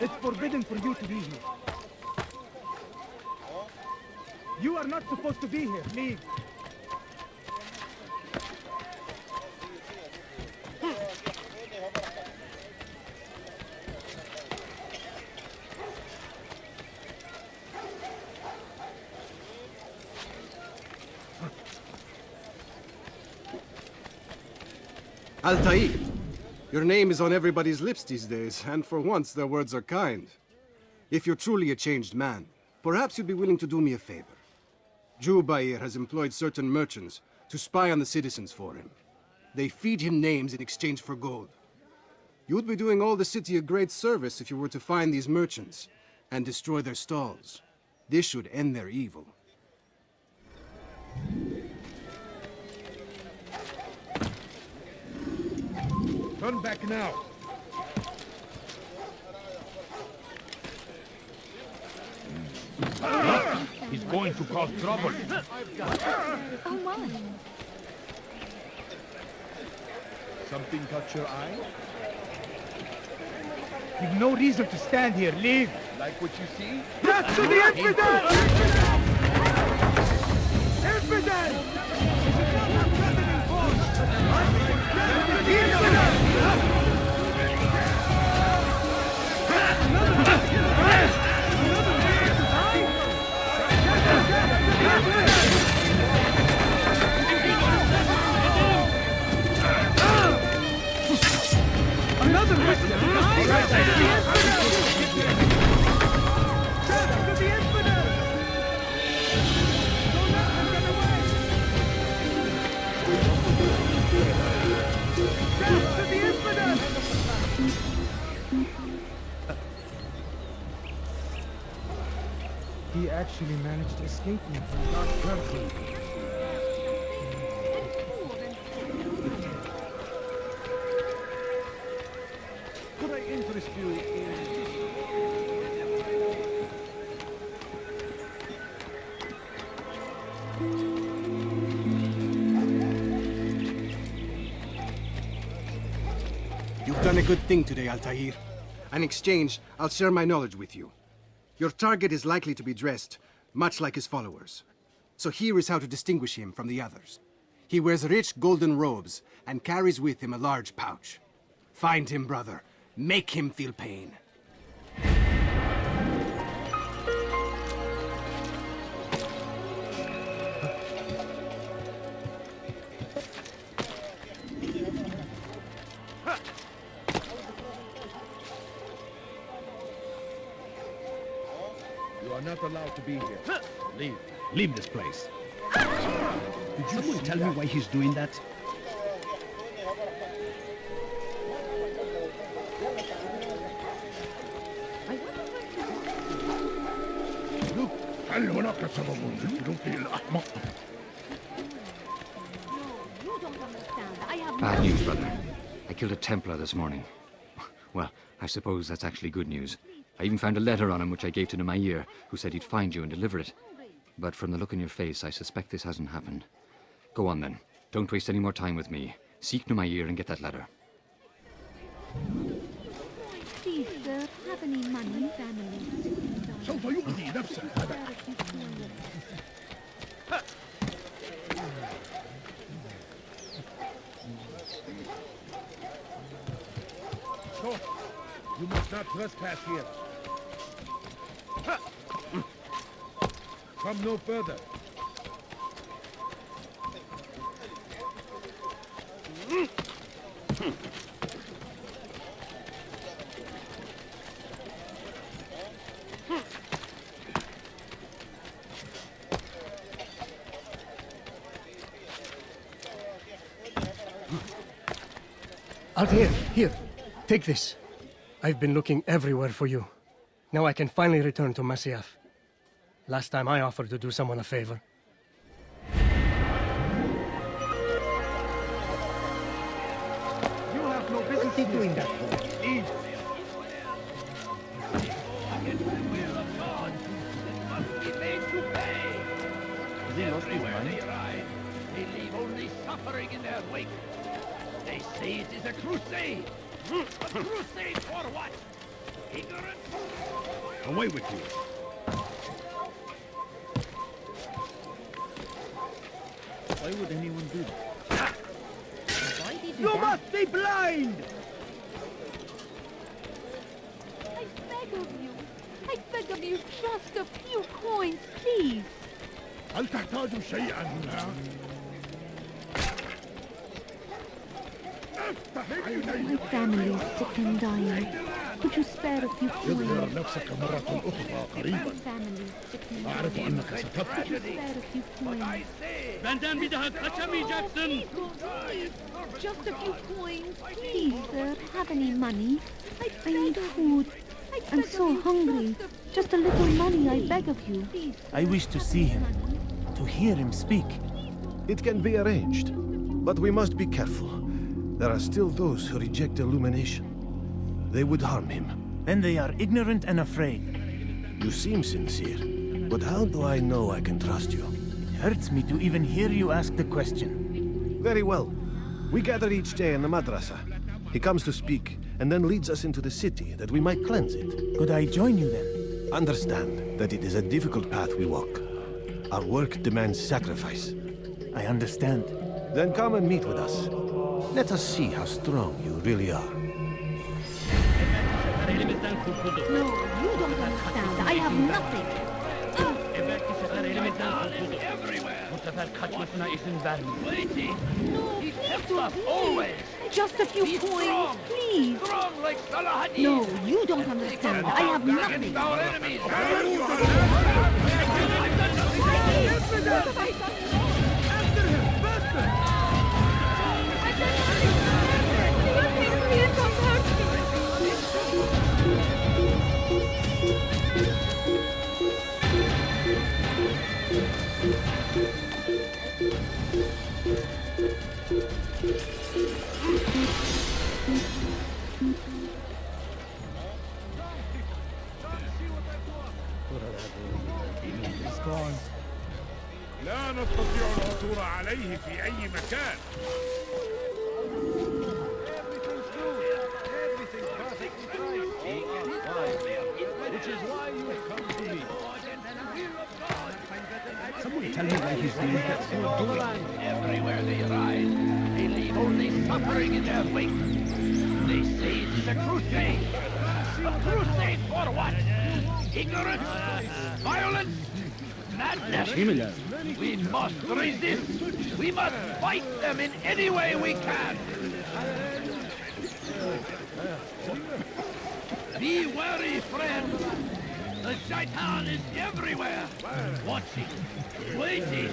It's forbidden for you to be here. You are not supposed to be here. Leave. Altaïr, your name is on everybody's lips these days, and for once their words are kind. If you're truly a changed man, perhaps you'd be willing to do me a favor. Jubair has employed certain merchants to spy on the citizens for him. They feed him names in exchange for gold. You'd be doing all the city a great service if you were to find these merchants and destroy their stalls. This should end their evil. Turn back now. He's going to cause trouble. Oh my. Something caught your eye? You've no reason to stand here. Leave. Like what you see? Death to the infidel! Infidel! Another He actually managed to escape me from Dark Crusade. Could I interest you in... You've done a good thing today, Altaïr. In exchange, I'll share my knowledge with you. Your target is likely to be dressed much like his followers. So here is how to distinguish him from the others. He wears rich golden robes and carries with him a large pouch. Find him, brother. Make him feel pain. You are not allowed to be here. Leave. Leave this place. Did someone tell me why he's doing that? Bad news, brother. I killed a Templar this morning. Well, I suppose that's actually good news. I even found a letter on him which I gave to Nuqoud, who said he'd find you and deliver it. But from the look in your face, I suspect this hasn't happened. Go on then. Don't waste any more time with me. Seek Nuqoud and get that letter. Please, sir, have any money, family? سوف يؤذي نفسه هذا. So, you must not trespass here. Come no further. Altaïr, here. Take this. I've been looking everywhere for you. Now I can finally return to Masyaf. Last time I offered to do someone a favor. You have no business doing that. Leave. Everywhere they ride, they leave only suffering in their wake. They say it is a crusade. A crusade for what? Ignorance? Away with you. Why would anyone do that? Why did you must be blind! I beg of you, just a few coins, please. هل تحتاج شيئا هنا؟ My family is sick and dying. Could you spare a few coins? اظهر نفسك مرة أخرى قريبا. My family is sick and أعرف dying. أنك ستفعل. Could you spare a few coins? Benden bir daha kaçamayacaksın. Just a few coins, please, sir. Have any money? I need food. I'm so hungry. Just a little money, I beg of you. I wish to see him, to hear him speak. It can be arranged, but we must be careful. There are still those who reject illumination. They would harm him. Then they are ignorant and afraid. You seem sincere, but how do I know I can trust you? It hurts me to even hear you ask the question. Very well. We gather each day in the madrasa. He comes to speak, and then leads us into the city, that we might cleanse it. Could I join you then? Understand that it is a difficult path we walk. Our work demands sacrifice. I understand. Then come and meet with us. Let us see how strong you really are. Elimizden kurtulduk. No, you don't understand. I have nothing. Evvelki sefer elimizden kurtulduk. Bu sefer kaçmasına izin vermeyin. No, please. Just a few coins, please. No, you don't understand. I have nothing. لا نستطيع العثور عليه في أي مكان. Which is why you have come to me. Someone tell me why he's doing that. Everywhere they ride, they leave only suffering in their wake. They say it is a crusade. A crusade for what? Ignorance? Violence? Madness? We must resist. We must fight them in any way we can. Be wary, friends. The Shaitan is everywhere, watching, waiting.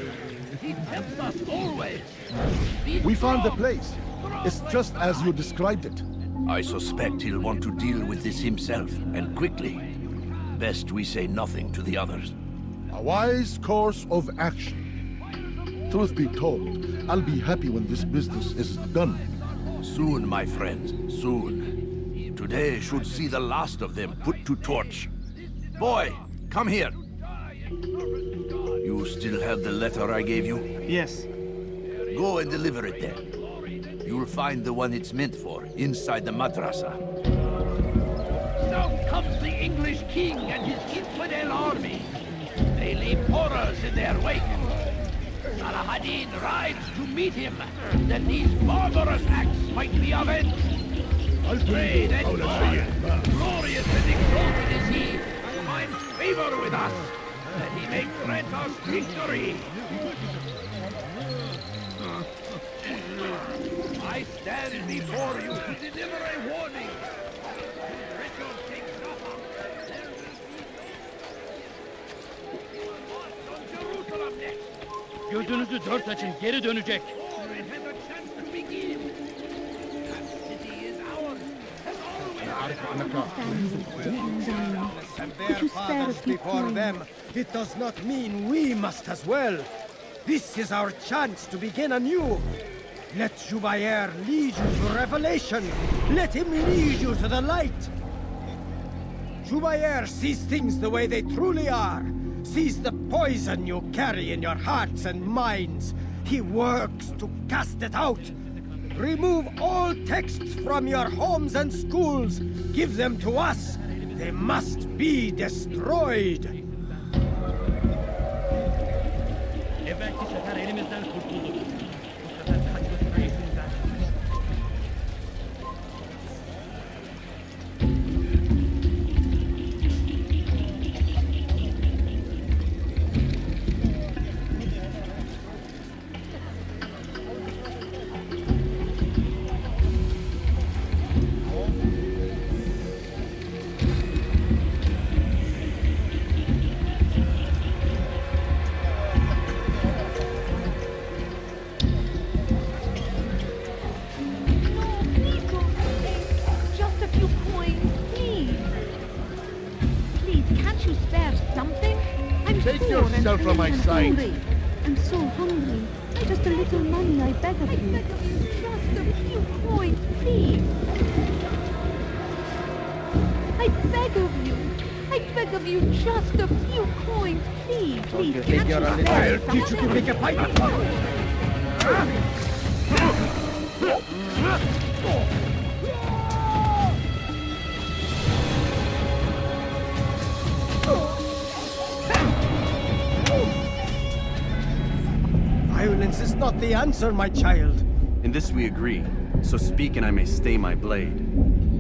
He tempts us always. We found the place. It's just as you described it. I suspect he'll want to deal with this himself, and quickly. Best we say nothing to the others. A wise course of action. Truth be told, I'll be happy when this business is done. Soon, my friend, soon. Today should see the last of them put to torch. Boy, come here. You still have the letter I gave you? Yes. Go and deliver it then. You'll find the one it's meant for, inside the madrasa. Now comes the English king and his infidel army. They leave horrors in their wake. Saladin rides to meet him, that these barbarous acts might be avenged. Pray that God, glorious and exalted is he, find favor with us, that he may grant us victory. I stand before you to deliver a warning. Gözünüzü dört açın, geri dönecek. And their fathers before them, it does not mean we must as well. This is our chance to begin anew. Let Jubair lead you to revelation. Let him lead you to the light. Jubair sees things the way they truly are. Sees the poison you carry in your hearts and minds. He works to cast it out. Remove all texts from your homes and schools. Give them to us. They must be destroyed. From my sight. I'm so hungry. Just a little money, I beg of you. Just a few coins, please. I beg of you. I beg of you, just a few coins, please. Please, You think you're a little... I'll teach you to make a pipe. Violence is not the answer, my child. In this we agree, so speak and I may stay my blade.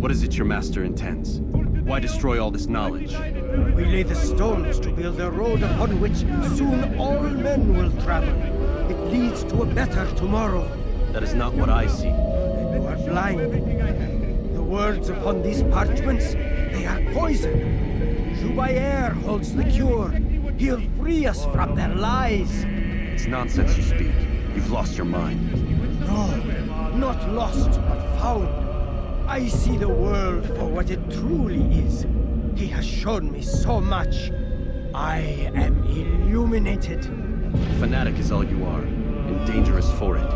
What is it your master intends? Why destroy all this knowledge? We lay the stones to build a road upon which soon all men will travel. It leads to a better tomorrow. That is not what I see. Then you are blind. The words upon these parchments, they are poison. Jubair holds the cure. He'll free us from their lies. It's nonsense you speak. You've lost your mind. No, not lost, but found. I see the world for what it truly is. He has shown me so much. I am illuminated. Fanatic is all you are, and dangerous for it.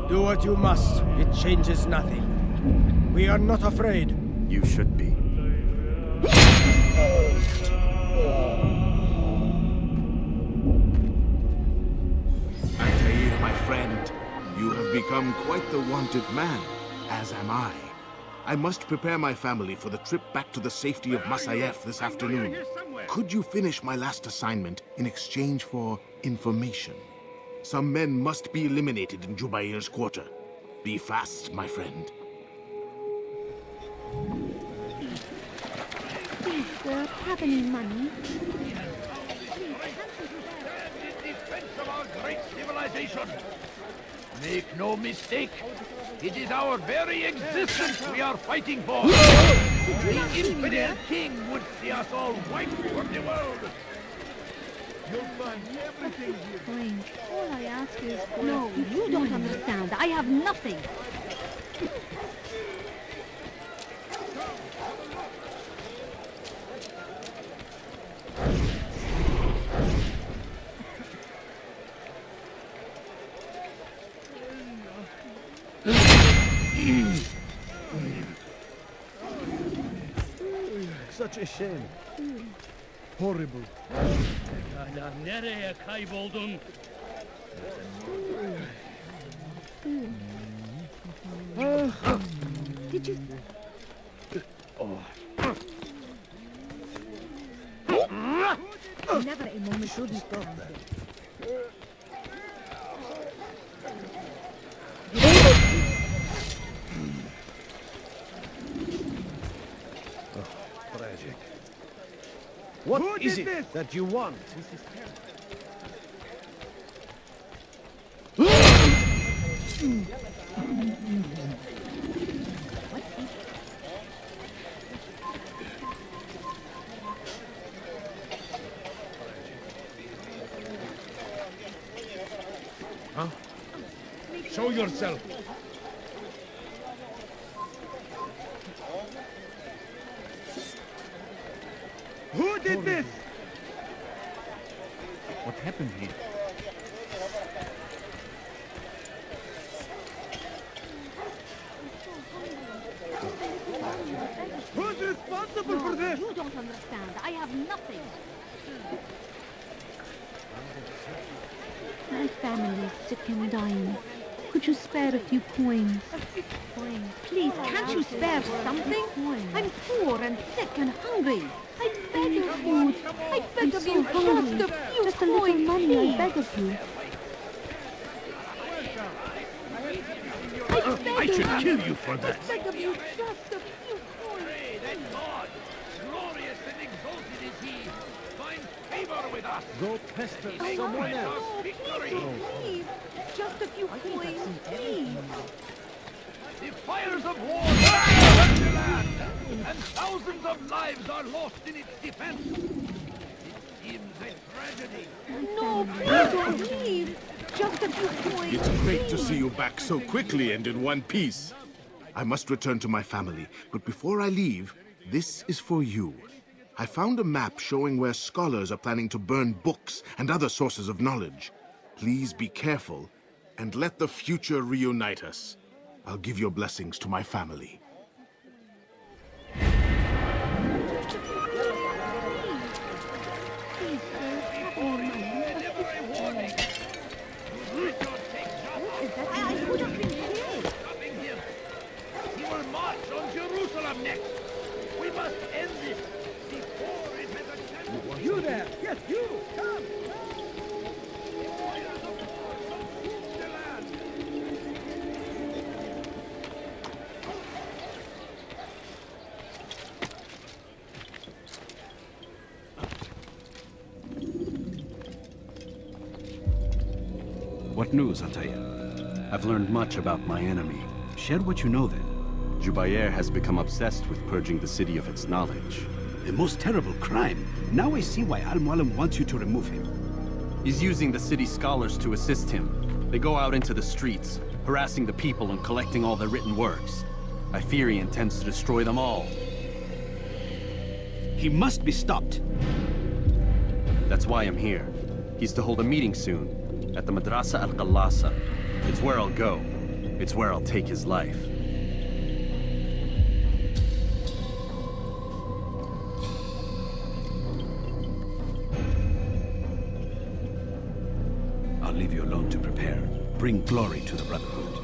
Do what you must. It changes nothing. We are not afraid. You should be. Altaïr, my friend, you have become quite the wanted man, as am I. I must prepare my family for the trip back to the safety of Masyaf this afternoon. Could you finish my last assignment in exchange for information? Some men must be eliminated in Jubair's quarter. Be fast, my friend. Please, sir, have any money? Defense of our great civilization. Make no mistake, it is our very existence we are fighting for. The infidel king would see us all wiped from the world. You'll find everything here. Fine. All I ask is for... No, you don't understand. I have nothing. Such a shame. Horrible. Nereye kayboldun? Did you... Never a moment should stop. Tragic. What is it that you want? Huh? Show yourself. Who did this? What happened here? Who's responsible for this? You don't understand. I have nothing. My family is sick and dying. Could you spare a few coins? Please, can't you spare something? I'm poor and sick and hungry. I beg of you. I beg of you, just a little money, I beg of you. I should kill you for that. I beg of you, just a few coins. Pray that God, glorious and exalted is He, find favor with us. Go pester He someone grant else. us victory. Please, just a few coins, please. The fires of war burn the land, and thousands of lives are lost in its defense. It seems a tragedy. No, please don't leave. Just a few coins. It's great to see you back so quickly and in one piece. I must return to my family, but before I leave, this is for you. I found a map showing where scholars are planning to burn books and other sources of knowledge. Please be careful, and let the future reunite us. I'll give your blessings to my family. I could have been killed. He will march on Jerusalem next. We must end this before it has a chance. You there! Yes, you! Come! What news, Altaïr? I've learned much about my enemy. Share what you know then. Jubair has become obsessed with purging the city of its knowledge. The most terrible crime. Now I see why Mualim wants you to remove him. He's using the city scholars to assist him. They go out into the streets, harassing the people and collecting all their written works. I fear he intends to destroy them all. He must be stopped. That's why I'm here. He's to hold a meeting soon, at the Madrasa al-Qallasa. It's where I'll go. It's where I'll take his life. I'll leave you alone to prepare. Bring glory to the Brotherhood.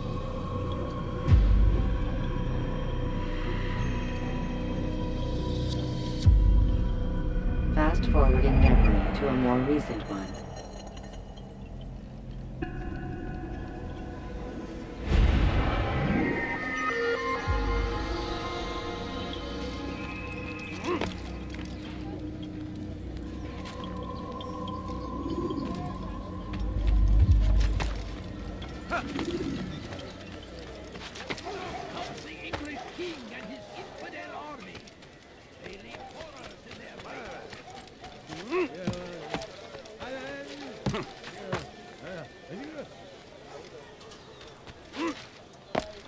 Fast forward in memory to a more recent one.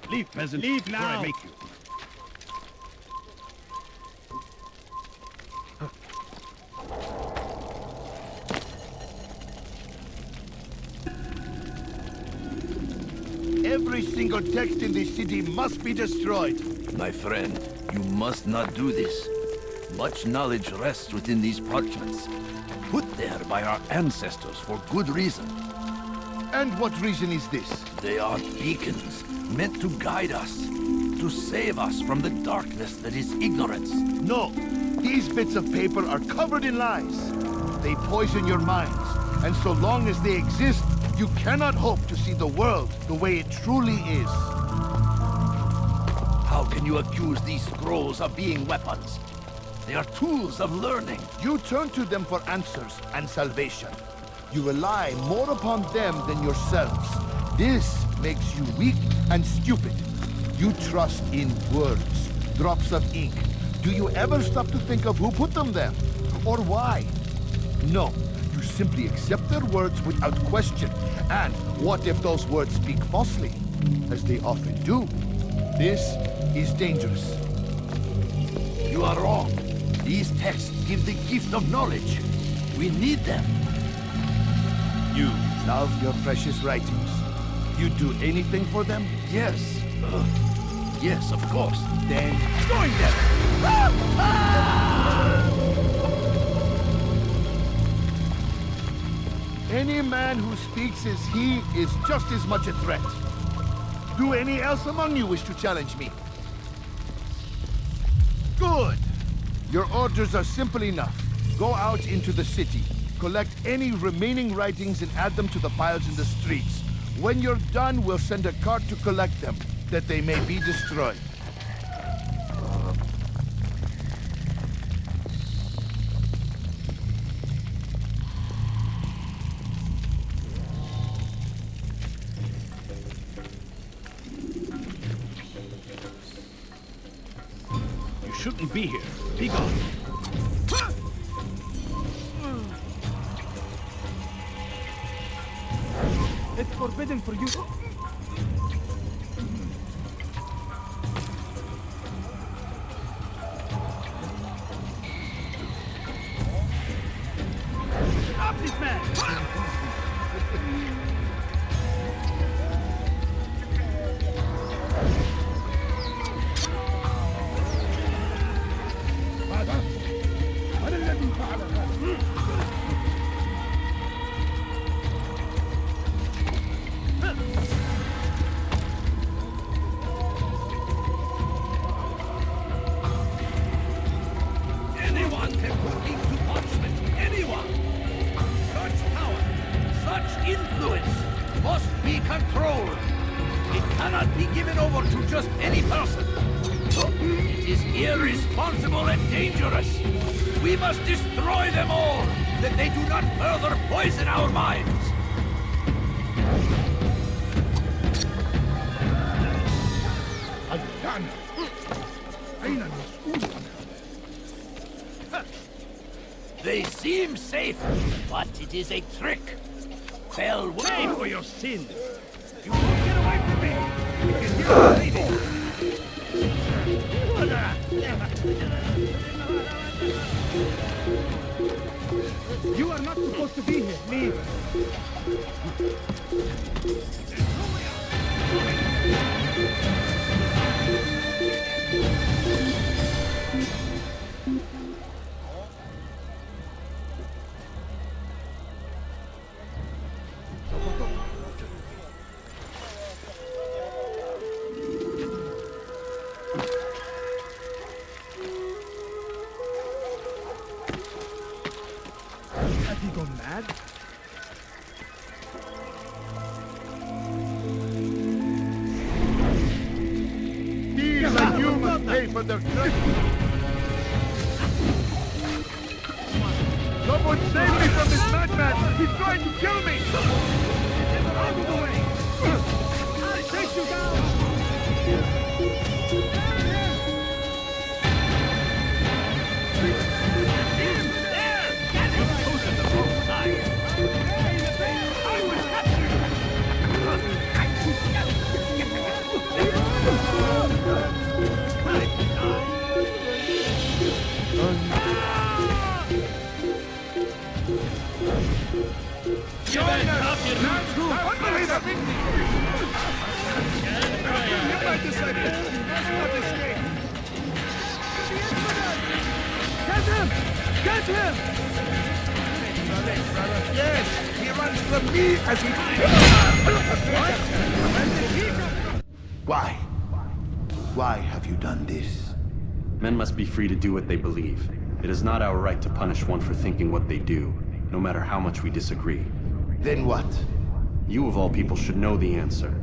Leave, peasant. Leave before now. I make you. Every single text in this city must be destroyed. My friend, you must not do this. Much knowledge rests within these parchments, put there by our ancestors for good reason. And what reason is this? They are beacons, meant to guide us, to save us from the darkness that is ignorance. No, these bits of paper are covered in lies. They poison your minds, and so long as they exist, you cannot hope to see the world the way it truly is. How can you accuse these scrolls of being weapons? They are tools of learning. You turn to them for answers and salvation. You rely more upon them than yourselves. This makes you weak and stupid. You trust in words, drops of ink. Do you ever stop to think of who put them there? Or why? No. You simply accept their words without question. And what if those words speak falsely? As they often do. This is dangerous. You are wrong. These texts give the gift of knowledge. We need them. You love your precious writings. You'd do anything for them? Yes. Yes, of course. Then join them! Any man who speaks as he is just as much a threat. Do any else among you wish to challenge me? Good! Your orders are simple enough. Go out into the city, collect any remaining writings and add them to the piles in the streets. When you're done, we'll send a cart to collect them, that they may be destroyed. You shouldn't be here. Be gone. It's forbidden for you. Stop this man! Anyone can put into punishment. Anyone! Such power, such influence must be controlled. It cannot be given over to just any person. It is irresponsible and dangerous. We must destroy them all, that they do not further poison our minds. They seem safe, but it is a trick. Fell Pay for your sins! You won't get away from me! You can hear them bleeding! You are not supposed to be here. Leave. Have you gone mad? These are human pay for their treachery. Someone save me from this madman! He's trying to kill me! Out of the way! I'll take you down! Get him! Get him! Yes, he runs from me as he... Why? Why have you done this? Men must be free to do what they believe. It is not our right to punish one for thinking what they do, no matter how much we disagree. Then what? You of all people should know the answer.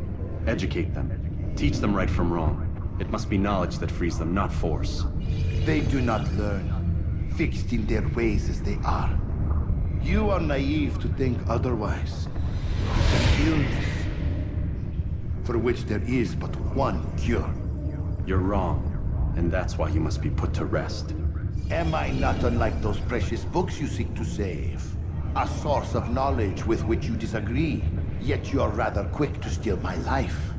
Educate them. Teach them right from wrong. It must be knowledge that frees them, not force. They do not learn, fixed in their ways as they are. You are naive to think otherwise. An illness, for which there is but one cure. You're wrong, and that's why you must be put to rest. Am I not unlike those precious books you seek to save? A source of knowledge with which you disagree, yet you are rather quick to steal my life.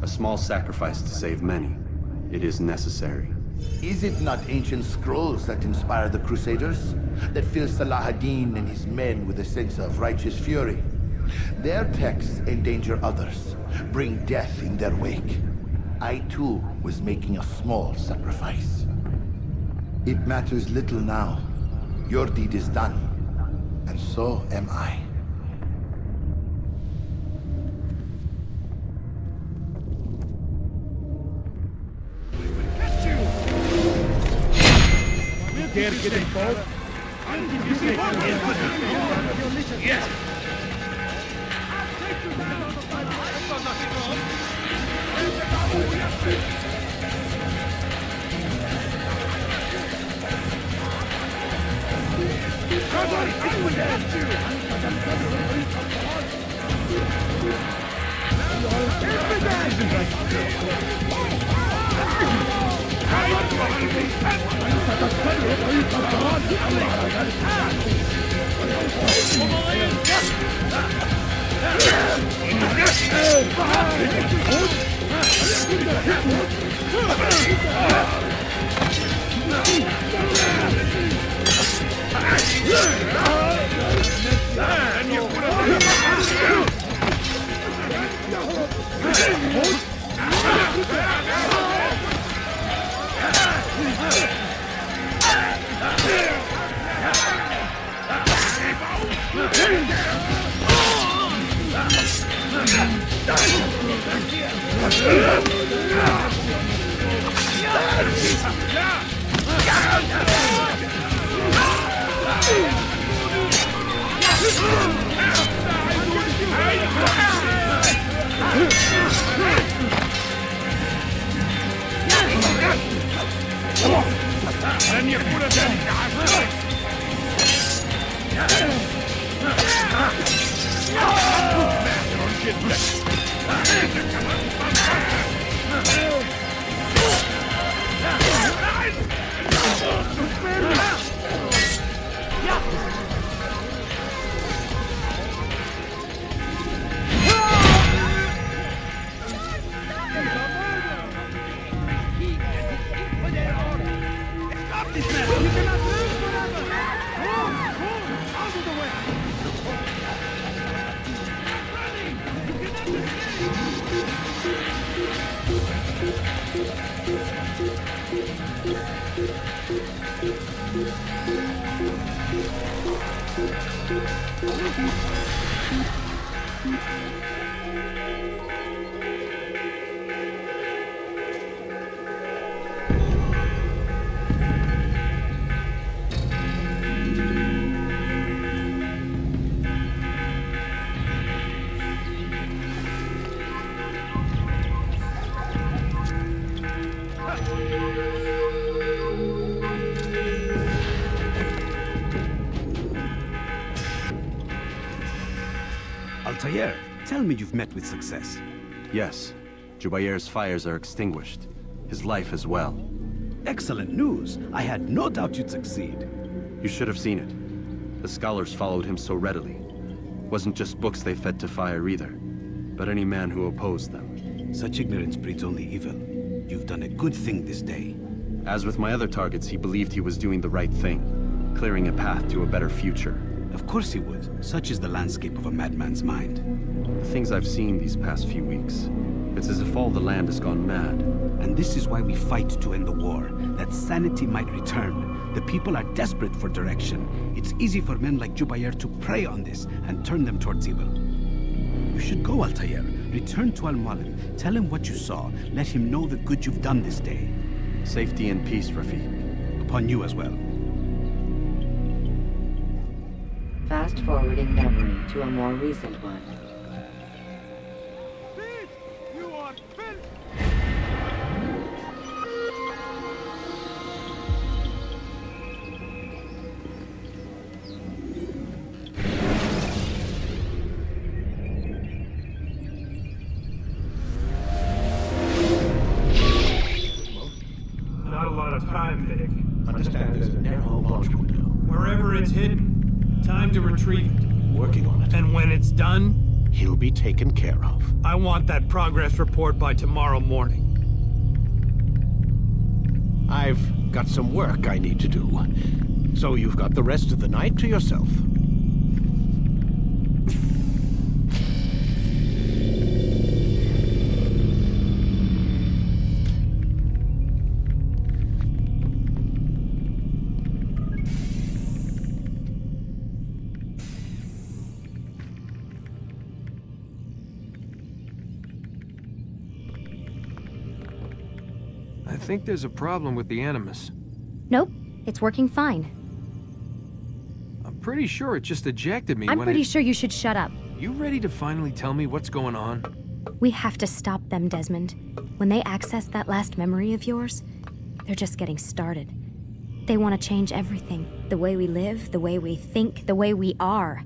A small sacrifice to save many. It is necessary. Is it not ancient scrolls that inspire the Crusaders? That fill Salah ad-Din and his men with a sense of righteous fury? Their texts endanger others, bring death in their wake. I too was making a small sacrifice. It matters little now. Your deed is done, and so am I. Dare get involved? Yes! Altaïr, tell me you've met with success. Yes. Jubair's fires are extinguished. His life as well. Excellent news. I had no doubt you'd succeed. You should have seen it. The scholars followed him so readily. Wasn't just books they fed to fire either, but any man who opposed them. Such ignorance breeds only evil. You've done a good thing this day. As with my other targets, he believed he was doing the right thing, clearing a path to a better future. Of course he would. Such is the landscape of a madman's mind. The things I've seen these past few weeks, it's as if all the land has gone mad. And this is why we fight to end the war, that sanity might return. The people are desperate for direction. It's easy for men like Jubair to prey on this and turn them towards evil. You should go, Altaïr. Return to Mualim. Tell him what you saw. Let him know the good you've done this day. Safety and peace, Rafiq. Upon you as well. Fast-forwarding memory to a more recent one. Not a lot of time, Vic. Understand there's a narrow launch window. Wherever it's hidden, time to retrieve it. Working on it. And when it's done, he'll be taken care of. I want that progress report by tomorrow morning. I've got some work I need to do. So you've got the rest of the night to yourself. I think there's a problem with the Animus. Nope, it's working fine. I'm pretty sure it just ejected me I'm when pretty sure you should shut up. You ready to finally tell me what's going on? We have to stop them, Desmond. When they access that last memory of yours, they're just getting started. They want to change everything. The way we live, the way we think, the way we are.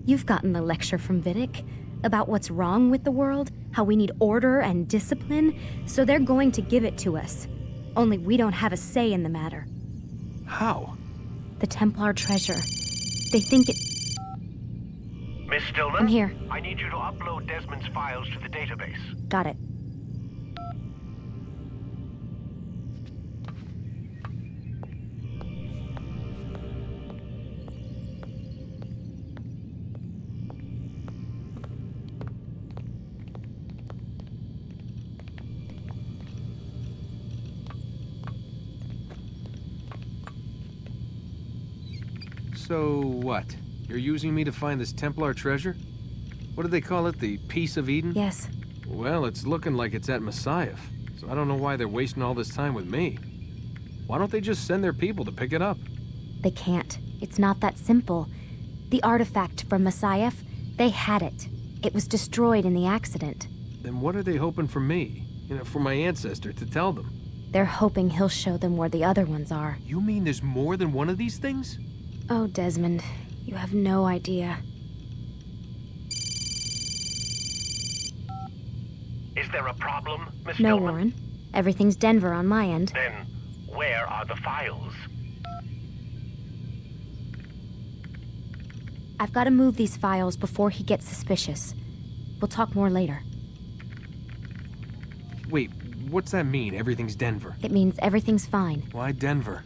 You've gotten the lecture from Vidic about what's wrong with the world, how we need order and discipline, so they're going to give it to us. Only we don't have a say in the matter. How? The Templar treasure. They think it... Miss Stillman? I'm here. I need you to upload Desmond's files to the database. Got it. So what? You're using me to find this Templar treasure? What do they call it? The Piece of Eden? Yes. Well, it's looking like it's at Masyaf, so I don't know why they're wasting all this time with me. Why don't they just send their people to pick it up? They can't. It's not that simple. The artifact from Masyaf, they had it. It was destroyed in the accident. Then what are they hoping for me? You know, for my ancestor to tell them? They're hoping he'll show them where the other ones are. You mean there's more than one of these things? Oh, Desmond, you have no idea. Is there a problem, Miss No, Stillman? Warren. Everything's Denver on my end. Then, where are the files? I've got to move these files before he gets suspicious. We'll talk more later. Wait, what's that mean, everything's Denver? It means everything's fine. Why Denver?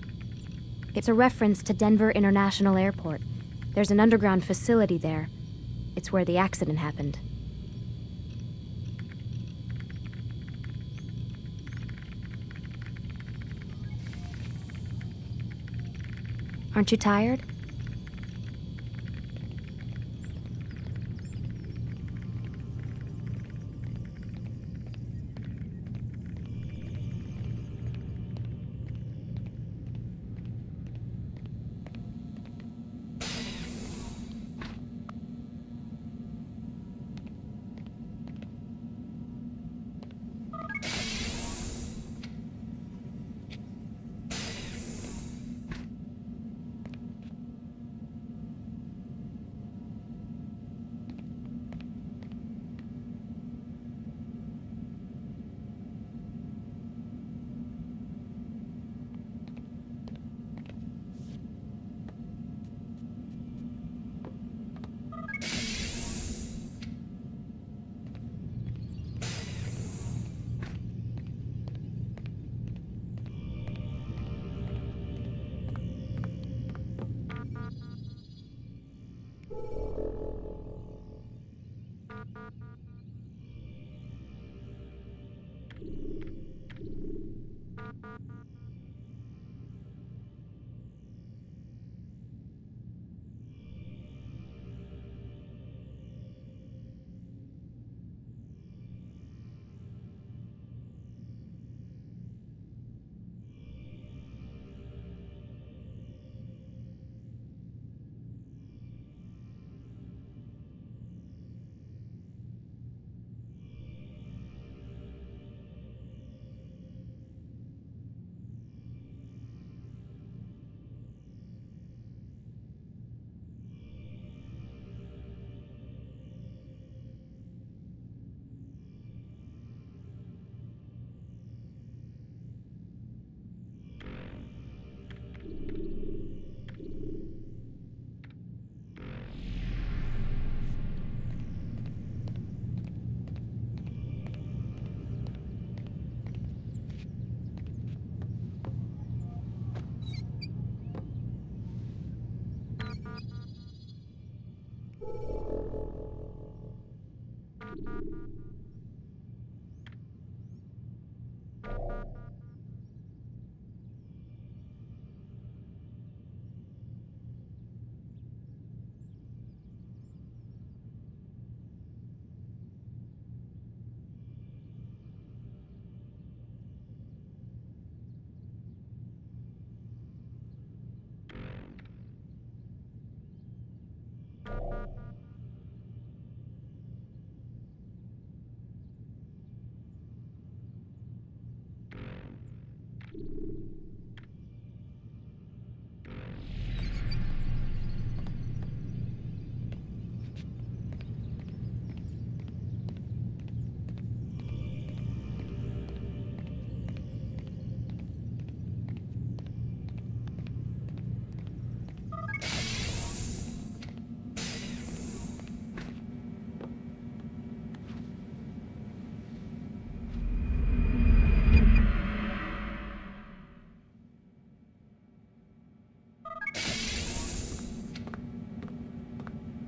It's a reference to Denver International Airport. There's an underground facility there. It's where the accident happened. Aren't you tired?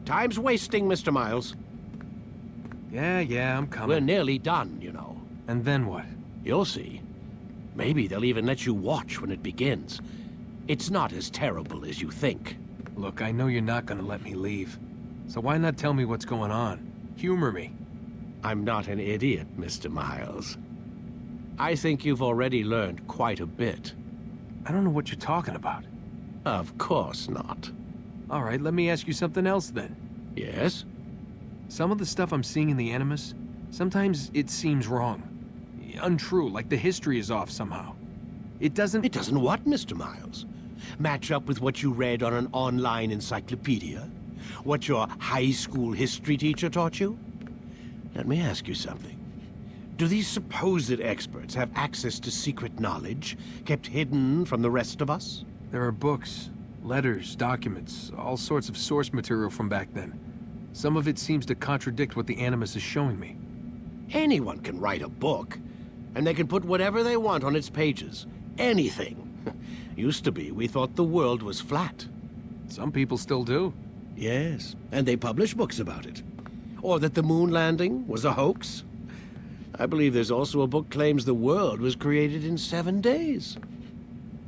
Time's wasting, Mr. Miles. Yeah, I'm coming. We're nearly done, you know. And then what? You'll see. Maybe they'll even let you watch when it begins. It's not as terrible as you think. Look, I know you're not gonna let me leave. So why not tell me what's going on? Humor me. I'm not an idiot, Mr. Miles. I think you've already learned quite a bit. I don't know what you're talking about. Of course not. All right, let me ask you something else then. Yes? Some of the stuff I'm seeing in the Animus, sometimes it seems wrong. Untrue, like the history is off somehow. It doesn't... It doesn't what, Mr. Miles? Match up with what you read on an online encyclopedia? What your high school history teacher taught you? Let me ask you something. Do these supposed experts have access to secret knowledge kept hidden from the rest of us? There are books, letters, documents, all sorts of source material from back then. Some of it seems to contradict what the Animus is showing me. Anyone can write a book, and they can put whatever they want on its pages. Anything. Used to be, we thought the world was flat. Some people still do. Yes, and they publish books about it. Or that the moon landing was a hoax. I believe there's also a book claims the world was created in 7 days.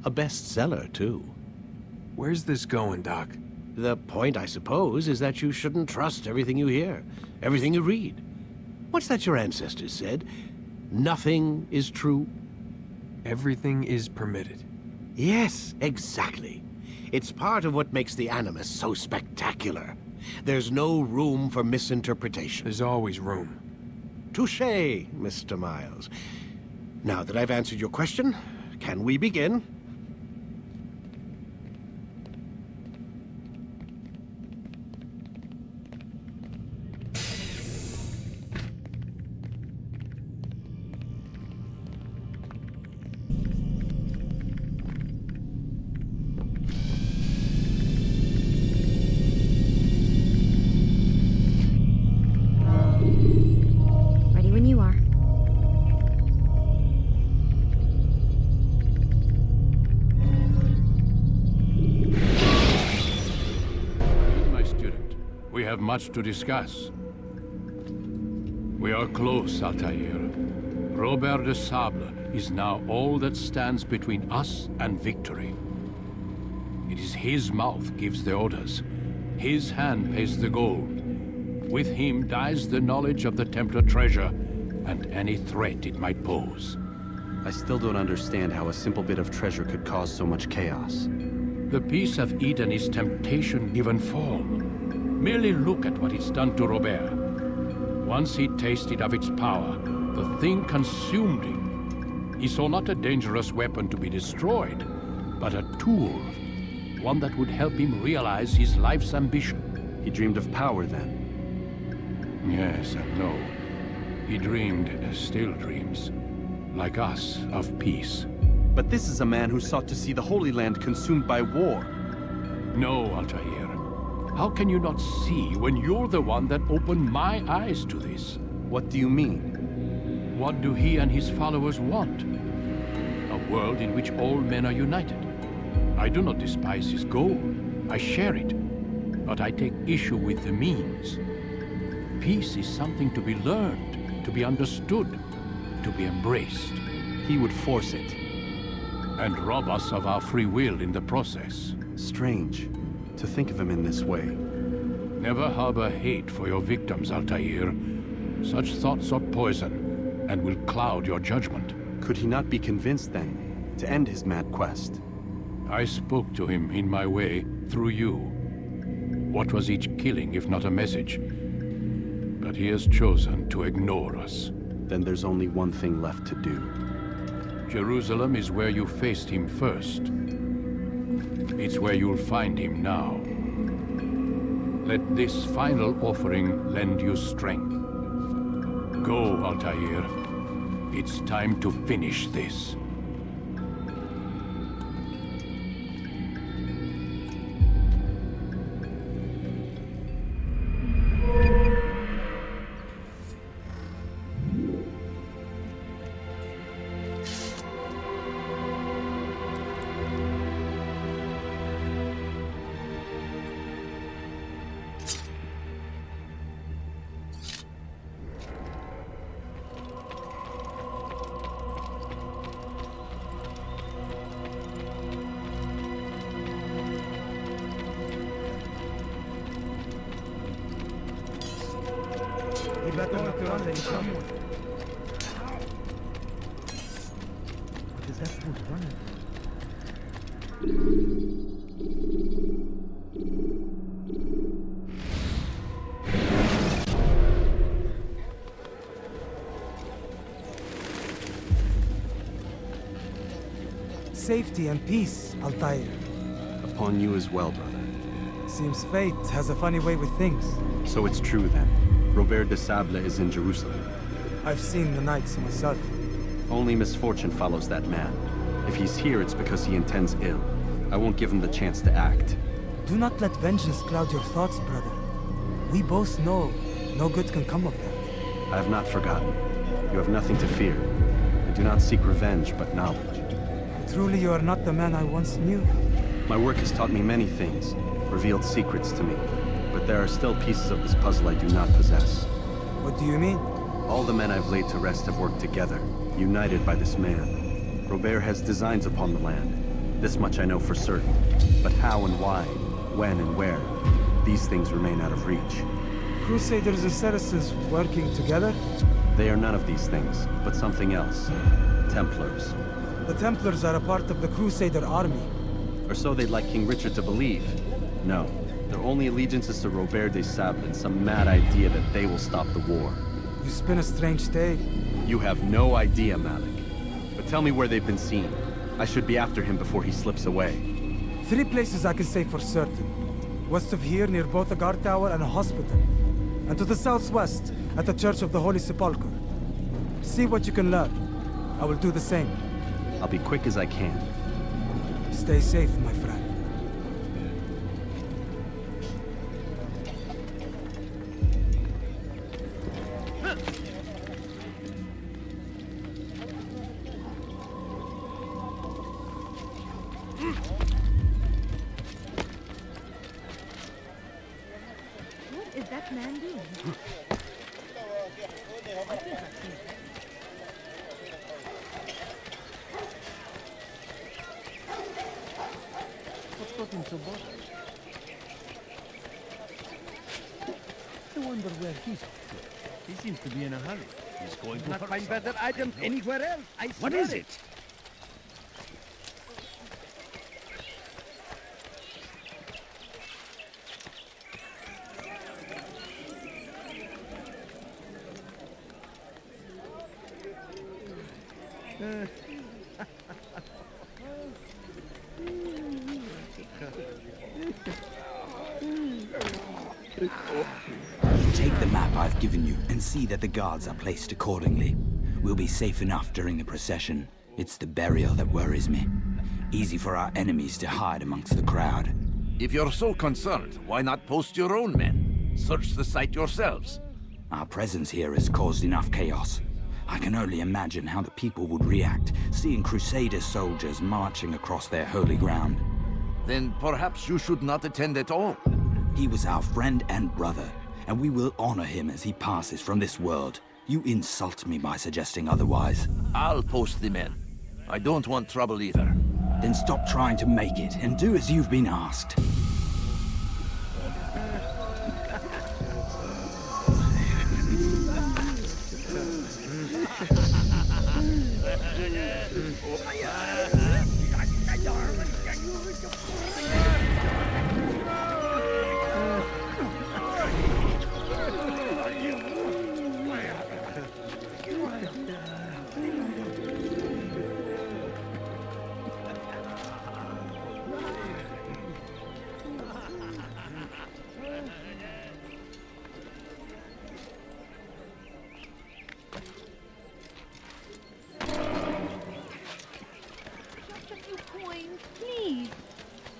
A bestseller, too. Where's this going, Doc? The point, I suppose, is that you shouldn't trust everything you hear, everything you read. What's that your ancestors said? Nothing is true? Everything is permitted. Yes, exactly. It's part of what makes the Animus so spectacular. There's no room for misinterpretation. There's always room. Touché, Mr. Miles. Now that I've answered your question, can we begin? Much to discuss. We are close, Altaïr. Robert de Sable is now all that stands between us and victory. It is his mouth gives the orders. His hand pays the gold. With him dies the knowledge of the Templar treasure and any threat it might pose. I still don't understand how a simple bit of treasure could cause so much chaos. The peace of Eden is temptation given form. Merely look at what it's done to Robert. Once he tasted of its power, the thing consumed him. He saw not a dangerous weapon to be destroyed, but a tool. One that would help him realize his life's ambition. He dreamed of power then? Yes and no. He dreamed, still dreams, like us, of peace. But this is a man who sought to see the Holy Land consumed by war. No, Altaïr. How can you not see when you're the one that opened my eyes to this? What do you mean? What do he and his followers want? A world in which all men are united. I do not despise his goal. I share it. But I take issue with the means. Peace is something to be learned, to be understood, to be embraced. He would force it. And rob us of our free will in the process. Strange. To think of him in this way. Never harbor hate for your victims, Altaïr. Such thoughts are poison, and will cloud your judgment. Could he not be convinced, then, to end his mad quest? I spoke to him in my way, through you. What was each killing, if not a message? But he has chosen to ignore us. Then there's only one thing left to do. Jerusalem is where you faced him first. It's where you'll find him now. Let this final offering lend you strength. Go, Altaïr. It's time to finish this. let them run any somewhere. What is that food running? Safety and peace, Altaïr. Upon you as well, brother. Seems fate has a funny way with things. So it's true then. Robert de Sable is in Jerusalem. I've seen the knights myself. Only misfortune follows that man. If he's here, it's because he intends ill. I won't give him the chance to act. Do not let vengeance cloud your thoughts, brother. We both know no good can come of that. I have not forgotten. You have nothing to fear. I do not seek revenge, but knowledge. Truly, you are not the man I once knew. My work has taught me many things, revealed secrets to me. But there are still pieces of this puzzle I do not possess. What do you mean? All the men I've laid to rest have worked together, united by this man. Robert has designs upon the land. This much I know for certain. But how and why, when and where, these things remain out of reach. Crusaders and Saracens working together? They are none of these things, but something else. Templars. The Templars are a part of the Crusader army. Or so they'd like King Richard to believe. No. Their only allegiance is to Robert de Sable and some mad idea that they will stop the war. You spin a strange tale. You have no idea, Malik. But tell me where they've been seen. I should be after him before he slips away. 3 places I can say for certain. West of here, near both a guard tower and a hospital. And to the southwest, at the Church of the Holy Sepulchre. See what you can learn. I will do the same. I'll be quick as I can. Stay safe, my friend. What is that man doing? I think I've seen it. What's got him so bothered? I wonder where he's off to. He seems to be in a hurry. He's going to Not find better items anywhere else. I swear. What is it? Take the map I've given you and see that the guards are placed accordingly. We'll be safe enough during the procession. It's the burial that worries me. Easy for our enemies to hide amongst the crowd. If you're so concerned, why not post your own men? Search the site yourselves. Our presence here has caused enough chaos. I can only imagine how the people would react, seeing Crusader soldiers marching across their holy ground. Then perhaps you should not attend at all. He was our friend and brother, and we will honor him as he passes from this world. You insult me by suggesting otherwise. I'll post the men. I don't want trouble either. Then stop trying to make it, and do as you've been asked.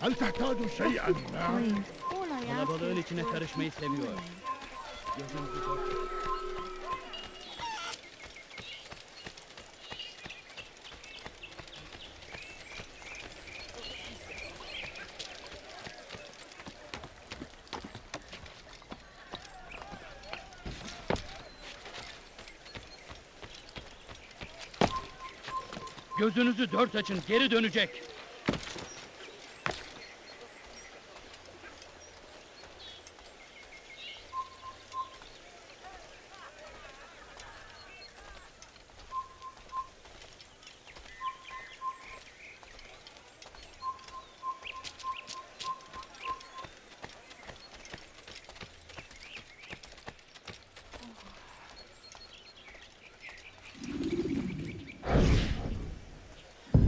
هل تحتاج شيئا ما؟ Bana balığın içine karışmayı seviyor. Gözünüzü dört açın, geri dönecek.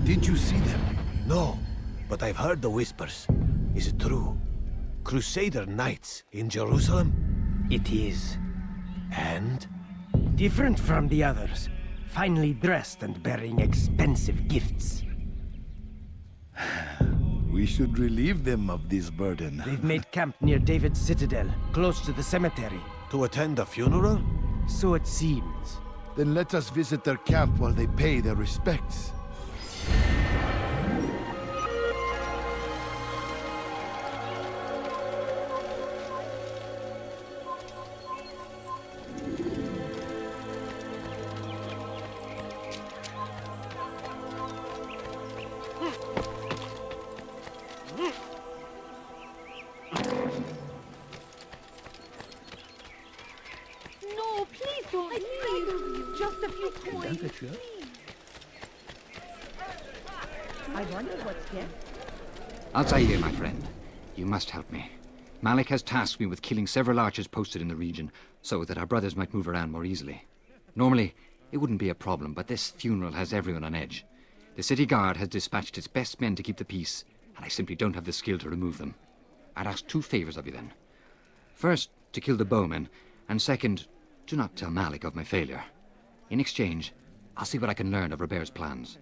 Did you see them? No, but I've heard the whispers. Is it true? Crusader knights in Jerusalem? It is. And? Different from the others. Finely dressed and bearing expensive gifts. We should relieve them of this burden. They've made camp near David's citadel, close to the cemetery. To attend a funeral? So it seems. Then let us visit their camp while they pay their respects. No, please don't. I beg of you. Just a few coins. Please. I wonder what's next. Altaïr, my friend. You must help me. Malik has tasked me with killing several archers posted in the region, so that our brothers might move around more easily. Normally, it wouldn't be a problem, but this funeral has everyone on edge. The city guard has dispatched its best men to keep the peace, and I simply don't have the skill to remove them. I'd ask 2 favors of you then. First, to kill the bowmen, and second, do not tell Malik of my failure. In exchange, I'll see what I can learn of Robert's plans.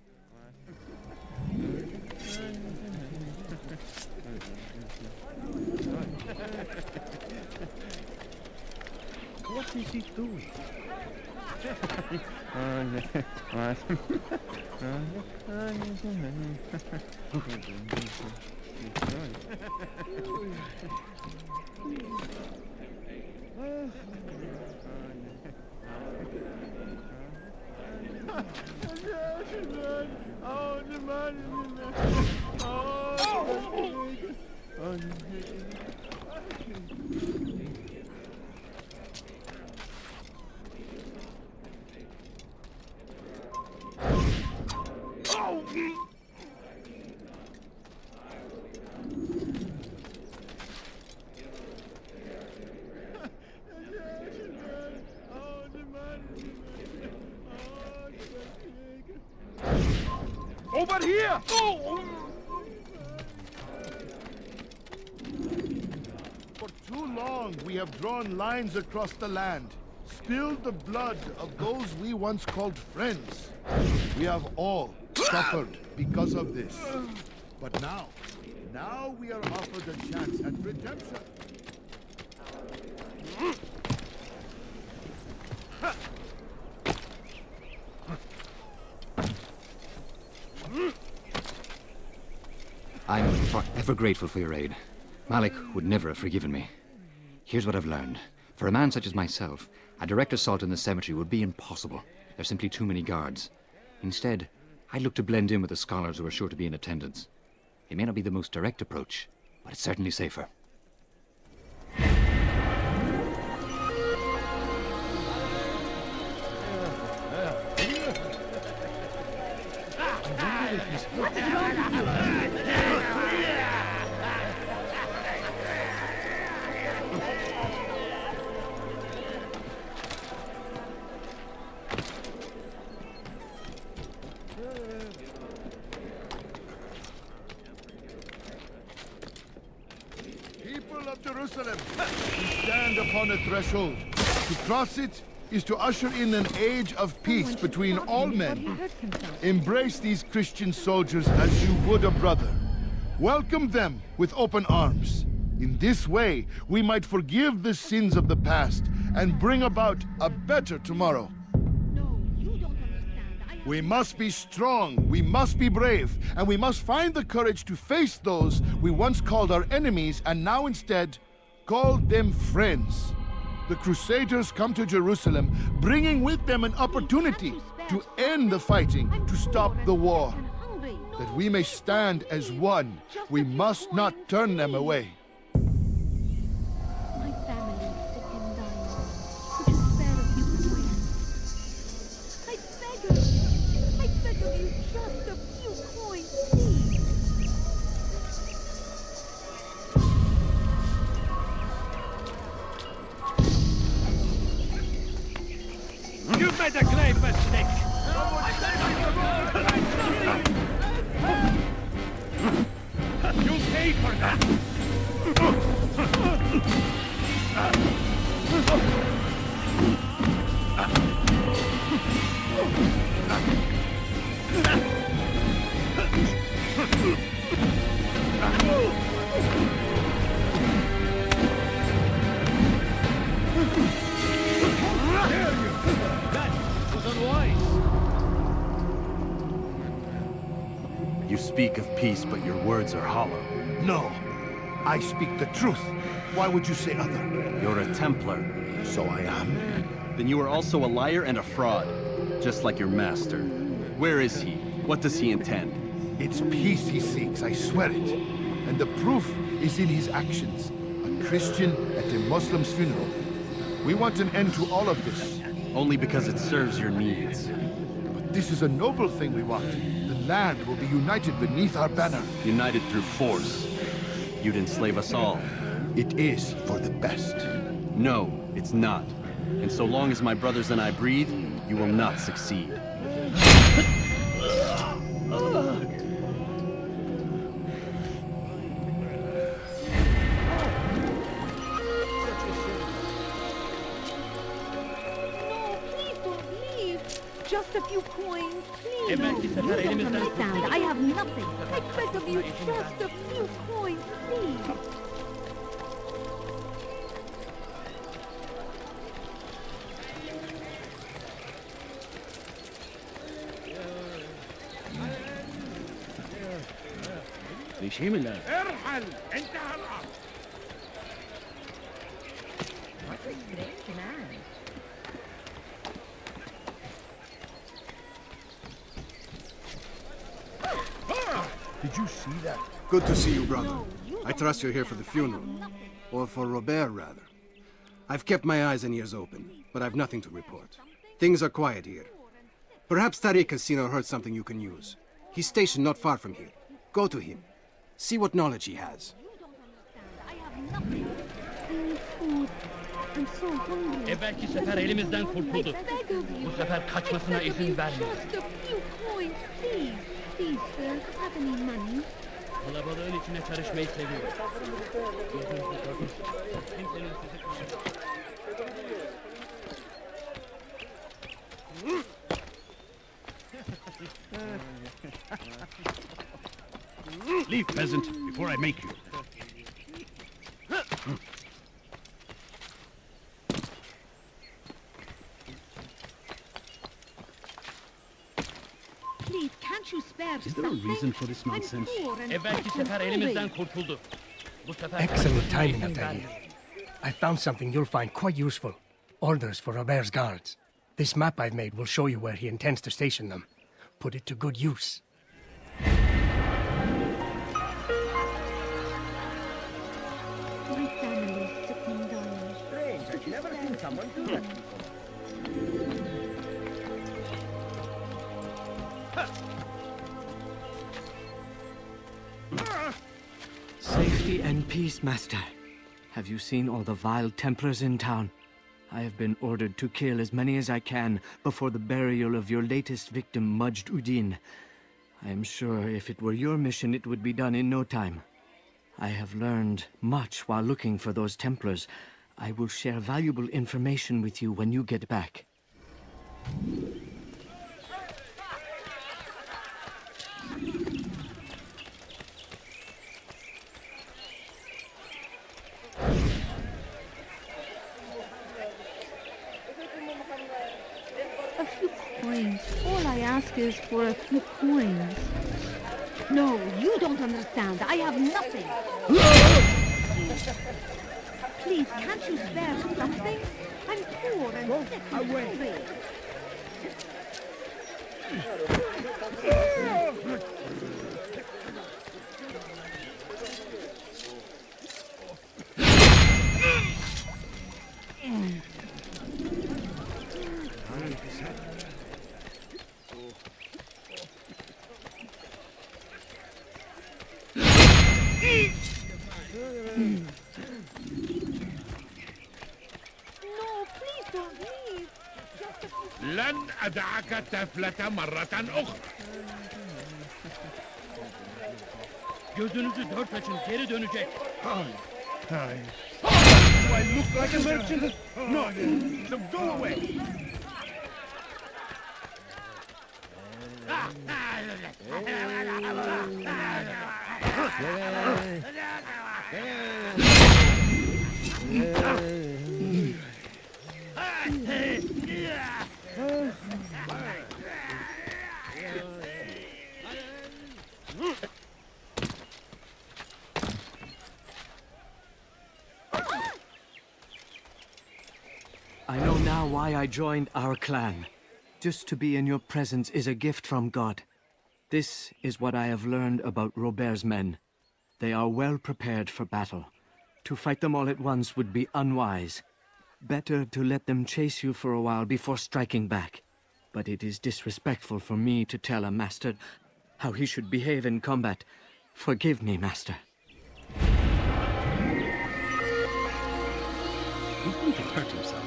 What is he doing? Over here! For too long, we have drawn lines across the land, spilled the blood of those we once called friends. We have all suffered because of this. But now we are offered a chance at redemption. I'm forever grateful for your aid. Malik would never have forgiven me. Here's what I've learned. For a man such as myself, a direct assault in the cemetery would be impossible. There's simply too many guards. Instead, I'd look to blend in with the scholars who are sure to be in attendance. It may not be the most direct approach, but it's certainly safer. People of Jerusalem, we stand upon a threshold. To cross it is to usher in an age of peace between all men. Embrace these Christian soldiers as you would a brother. Welcome them with open arms. In this way, we might forgive the sins of the past and bring about a better tomorrow. We must be strong, we must be brave, and we must find the courage to face those we once called our enemies and now instead call them friends. The Crusaders come to Jerusalem, bringing with them an opportunity to end the fighting, to stop the war. That we may stand as one, we must not turn them away. My family is sick and dying. Could you spare a few coins? I beg of you, just a few coins, please. You've made a grave mistake! pay for that! You speak of peace, but your words are hollow. No. I speak the truth. Why would you say other? You're a Templar. So I am? Then you are also a liar and a fraud, just like your master. Where is he? What does he intend? It's peace he seeks, I swear it. And the proof is in his actions. A Christian at a Muslim's funeral. We want an end to all of this. Only because it serves your needs. But this is a noble thing we want. The land will be united beneath our banner. United through force. You'd enslave us all. It is for the best. No, it's not. And so long as my brothers and I breathe, you will not succeed. Just a few coins, please. You don't understand. I have nothing. I beg of you, just a few coins, please. ارحل انتهى الامر. What a strange man. Did you see that? Good to see you, brother. I trust you're here for the funeral. Or for Robert, rather. I've kept my eyes and ears open, but I've nothing to report. Things are quiet here. Perhaps Tariq has seen or heard something you can use. He's stationed not far from here. Go to him. See what knowledge he has. I'm so hungry. Belki sefer elimizden kurtuldu. Bu sefer kaçmasına izin vermeyiz. Just a few coins, please. Please, sir, have any money? Kalabalığın içine karışmayı seviyorum. Leave, peasant, before I make you. Please, can't you spare Is there a reason for this nonsense? Belki sefer elimizden kurtuldu. Bu sefer Excellent timing, Altaïr. I found something you'll find quite useful. Orders for Robert's guards. This map I've made will show you where he intends to station them. Put it to good use. My family is sick and dying. Strange, I've never seen someone do that before. Safety and peace, Master. Have you seen all the vile Templars in town? I have been ordered to kill as many as I can before the burial of your latest victim, Majd Uddin. I am sure if it were your mission, it would be done in no time. I have learned much while looking for those Templars. I will share valuable information with you when you get back. A few coins. All I ask is for a few coins. No, you don't understand. I have nothing. Please, can't you spare something? I'm poor and sick and hungry. لن أدعك تفلت مرة أخرى. Gözünüzü dört açın, geri dönecek. Do I look like a merchant? No, so go away. I know now why I joined our clan. Just to be in your presence is a gift from God. This is what I have learned about Robert's men. They are well prepared for battle. To fight them all at once would be unwise. Better to let them chase you for a while before striking back. But it is disrespectful for me to tell a master how he should behave in combat. Forgive me, master. He's going to hurt himself.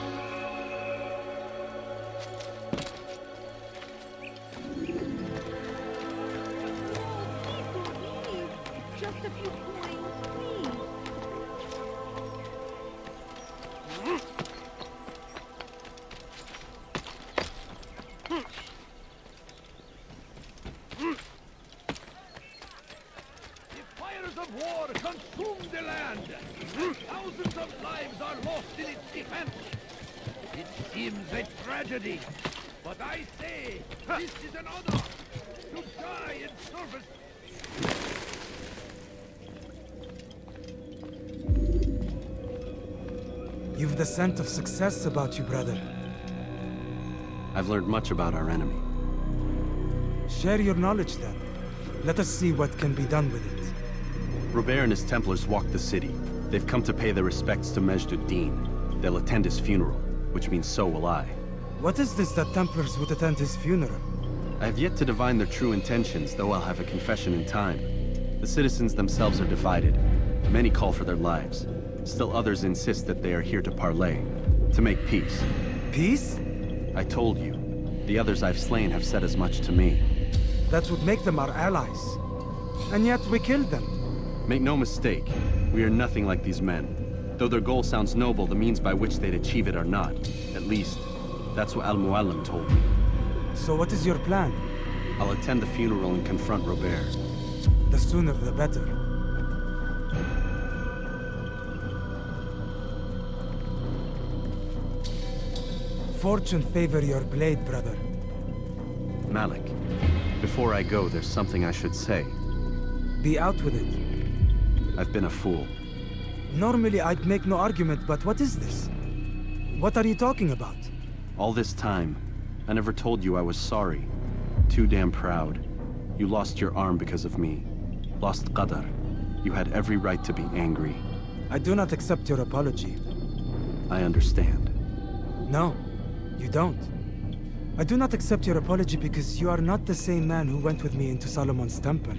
Just a few coins, please. The fires of war consume the land. Thousands of lives are lost in its defense. It seems a tragedy, but I say this is an honor to die in service. You've the scent of success about you, brother. I've learned much about our enemy. Share your knowledge then. Let us see what can be done with it. Robert and his Templars walk the city. They've come to pay their respects to Majd Addin. They'll attend his funeral, which means so will I. What is this that Templars would attend his funeral? I have yet to divine their true intentions, though I'll have a confession in time. The citizens themselves are divided. Many call for their lives. Still others insist that they are here to parley, to make peace. Peace? I told you. The others I've slain have said as much to me. That would make them our allies. And yet we killed them. Make no mistake, we are nothing like these men. Though their goal sounds noble, the means by which they'd achieve it are not. At least, that's what Mualim told me. So what is your plan? I'll attend the funeral and confront Robert. The sooner the better. Fortune favor your blade, brother. Malik, before I go, there's something I should say. Be out with it. I've been a fool. Normally I'd make no argument, but what is this? What are you talking about? All this time, I never told you I was sorry. Too damn proud. You lost your arm because of me. Lost Qadar. You had every right to be angry. I do not accept your apology. I understand. No, you don't. I do not accept your apology because you are not the same man who went with me into Solomon's temple.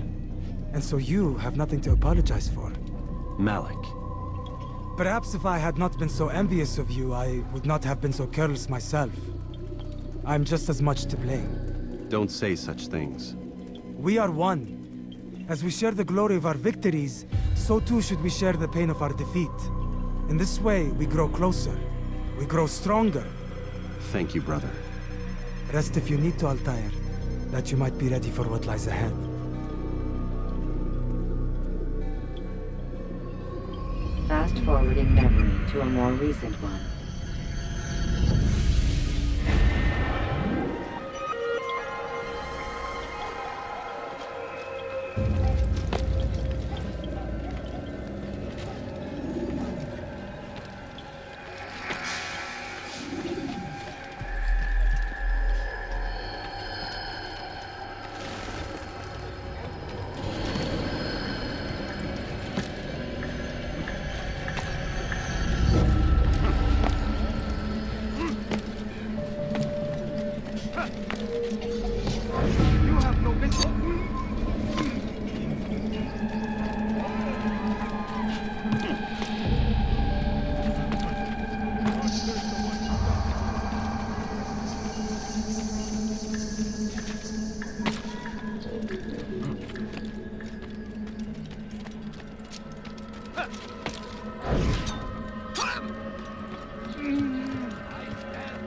And so you have nothing to apologize for. Malik. Perhaps if I had not been so envious of you, I would not have been so careless myself. I'm just as much to blame. Don't say such things. We are one. As we share the glory of our victories, so too should we share the pain of our defeat. In this way, we grow closer. We grow stronger. Thank you, brother. Rest if you need to, Altaïr, that you might be ready for what lies ahead. Fast-forwarding memory to a more recent one.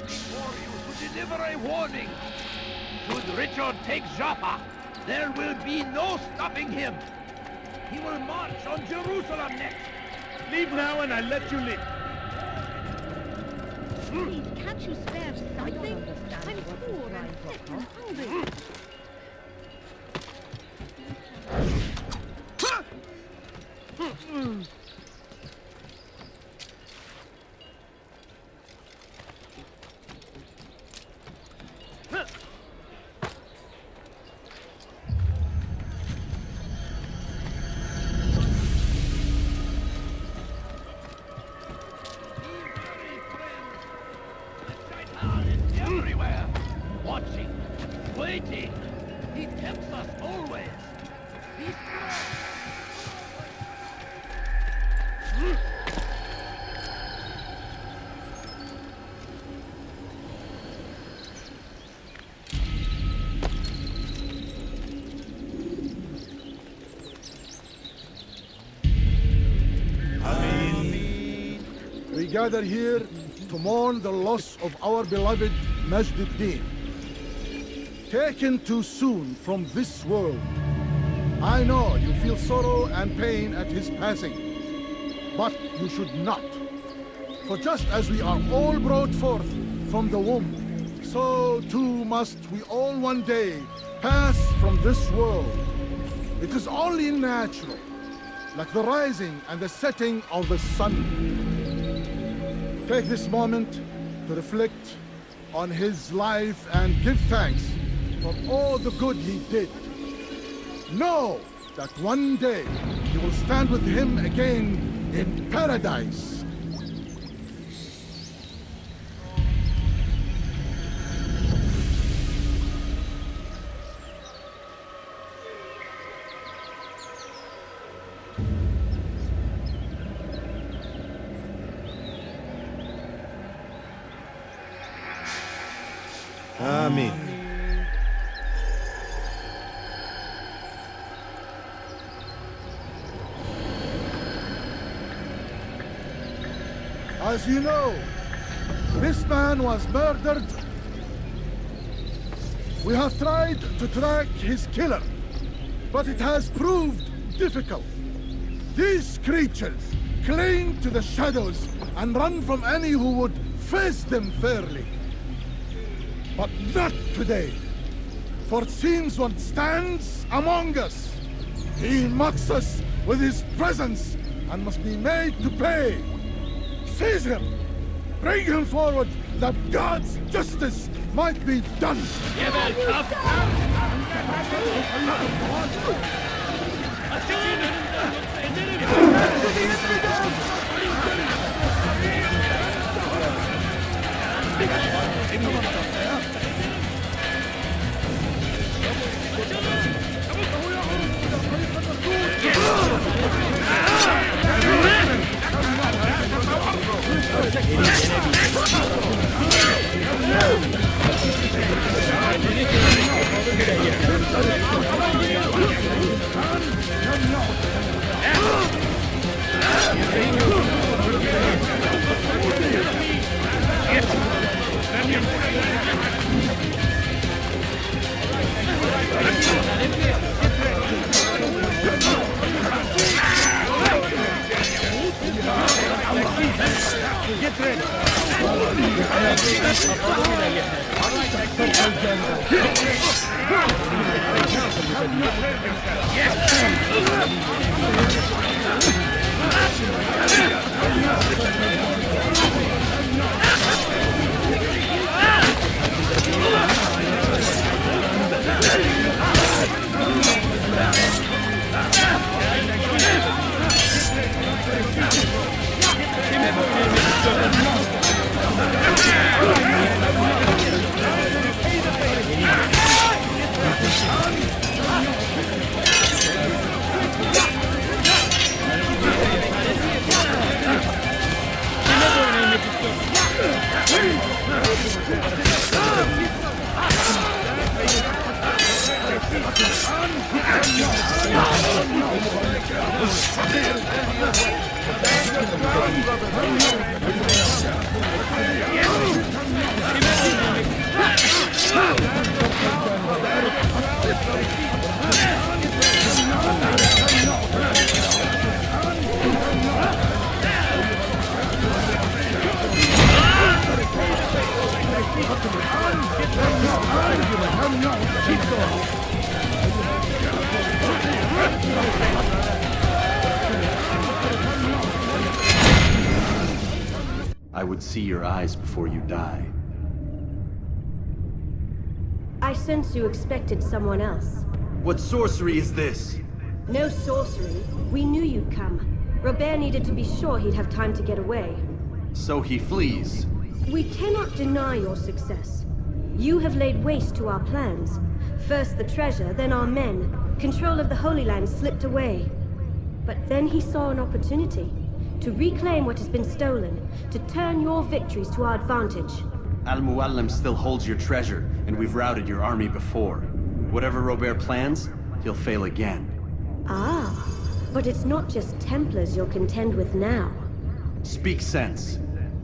before you to deliver a warning. Should Richard take Joppa, there will be no stopping him. He will march on Jerusalem next. Leave now and I'll let you live. Please, can't you spare something? I'm poor and sick and hungry. Everywhere. Watching. Waiting. He tempts us always. Be We gather here to mourn the loss of our beloved Majd, taken too soon from this world. I know you feel sorrow and pain at his passing, but you should not. For just as we are all brought forth from the womb, so too must we all one day pass from this world. It is only natural, like the rising and the setting of the sun. Take this moment to reflect on his life and give thanks for all the good he did. Know that one day you will stand with him again in paradise. Amen. As you know, this man was murdered. We have tried to track his killer, but it has proved difficult. These creatures cling to the shadows and run from any who would face them fairly. But not today, for it seems one stands among us. He mocks us with his presence and must be made to pay. Seize him! Bring him forward that God's justice might be done! Get ready. I would see your eyes before you die. I sense you expected someone else. What sorcery is this? No sorcery. We knew you'd come. Robert needed to be sure he'd have time to get away. So he flees. We cannot deny your success. You have laid waste to our plans. First the treasure, then our men. Control of the Holy Land slipped away. But then he saw an opportunity to reclaim what has been stolen, to turn your victories to our advantage. Al-Mualim still holds your treasure, and we've routed your army before. Whatever Robert plans, he'll fail again. Ah, but it's not just Templars you'll contend with now. Speak sense.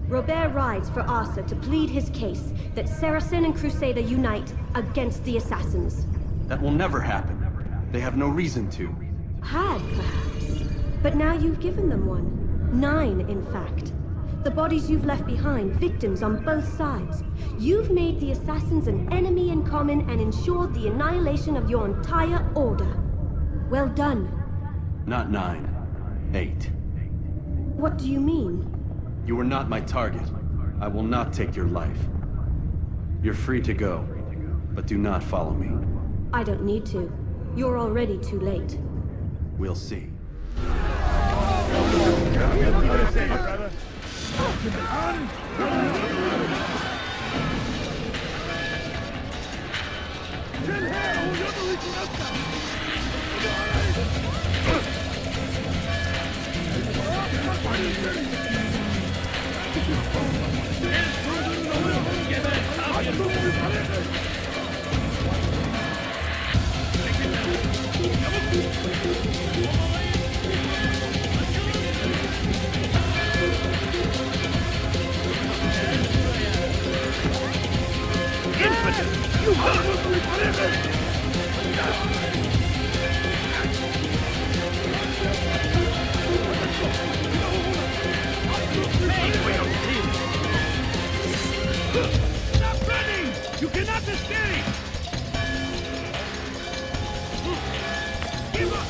Robert rides for Asa to plead his case that Saracen and Crusader unite against the Assassins. That will never happen. They have no reason to. Had, perhaps. But now you've given them one. 9, in fact. The bodies you've left behind, victims on both sides. You've made the Assassins an enemy in common and ensured the annihilation of your entire order. Well done. Not 9. 8. What do you mean? You were not my target. I will not take your life. You're free to go, but do not follow me. I don't need to. You're already too late. We'll see. Stop running! You cannot escape! Give up!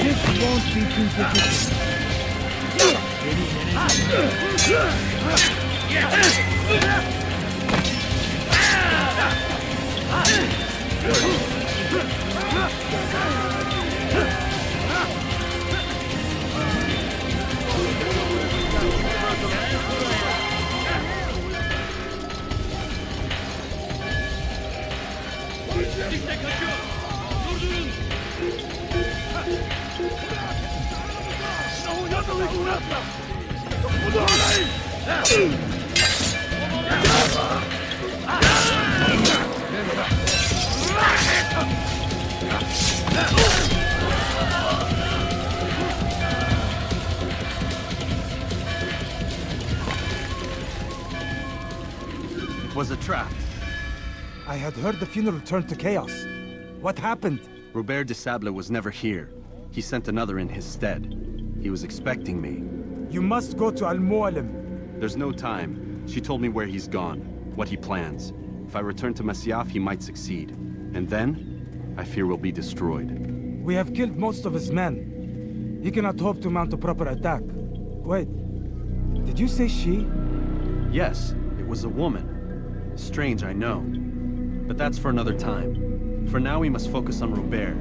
This won't be too difficult. It was a trap. I had heard the funeral turned to chaos. What happened? Robert de Sable was never here. He sent another in his stead. He was expecting me. You must go to Al-Mualim. There's no time. She told me where he's gone, what he plans. If I return to Masyaf, he might succeed. And then, I fear we'll be destroyed. We have killed most of his men. He cannot hope to mount a proper attack. Wait, did you say she? Yes, it was a woman. Strange, I know. But that's for another time. For now, we must focus on Robert.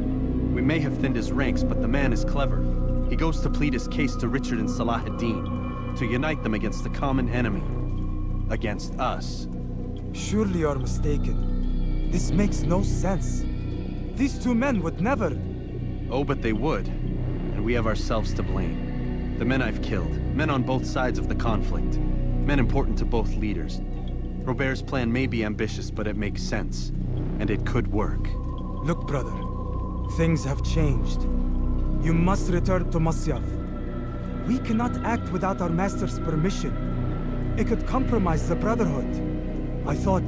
We may have thinned his ranks, but the man is clever. He goes to plead his case to Richard and Salah ad-Din, to unite them against the common enemy. Against us. Surely you're mistaken. This makes no sense. These two men would never... Oh, but they would. And we have ourselves to blame. The men I've killed, men on both sides of the conflict. Men important to both leaders. Robert's plan may be ambitious, but it makes sense. And it could work. Look, brother. Things have changed. You must return to Masyaf. We cannot act without our master's permission. It could compromise the Brotherhood. I thought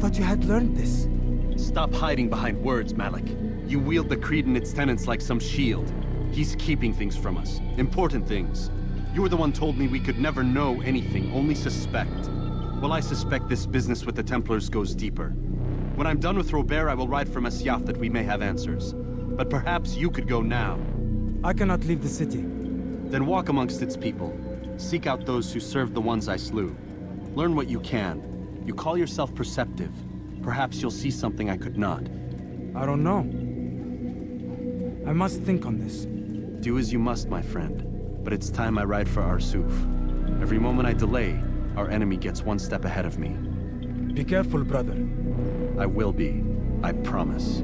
thought you had learned this. Stop hiding behind words, Malik. You wield the creed and its tenets like some shield. He's keeping things from us. Important things. You were the one told me we could never know anything, only suspect. Well, I suspect this business with the Templars goes deeper. When I'm done with Robert, I will ride for Masyaf that we may have answers. But perhaps you could go now. I cannot leave the city. Then walk amongst its people. Seek out those who served the ones I slew. Learn what you can. You call yourself perceptive. Perhaps you'll see something I could not. I don't know. I must think on this. Do as you must, my friend. But it's time I ride for Arsuf. Every moment I delay, our enemy gets one step ahead of me. Be careful, brother. I will be. I promise.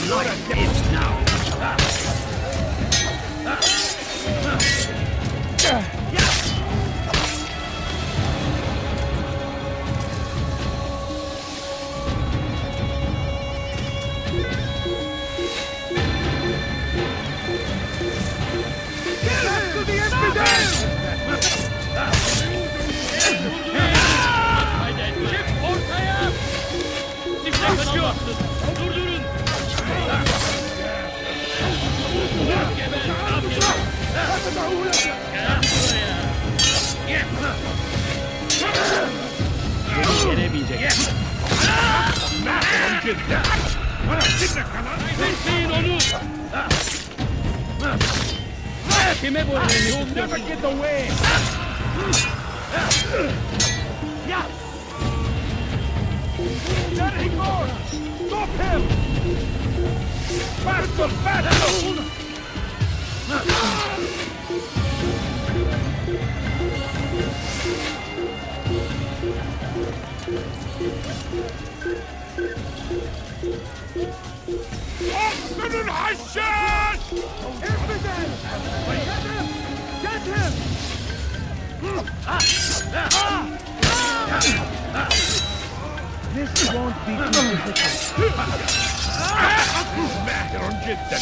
life is now. You'll never get away! There he goes! Stop him! Faster, faster! Open Hassan! Infidel! Get him! Get him! This won't be too difficult. ماهر جدا.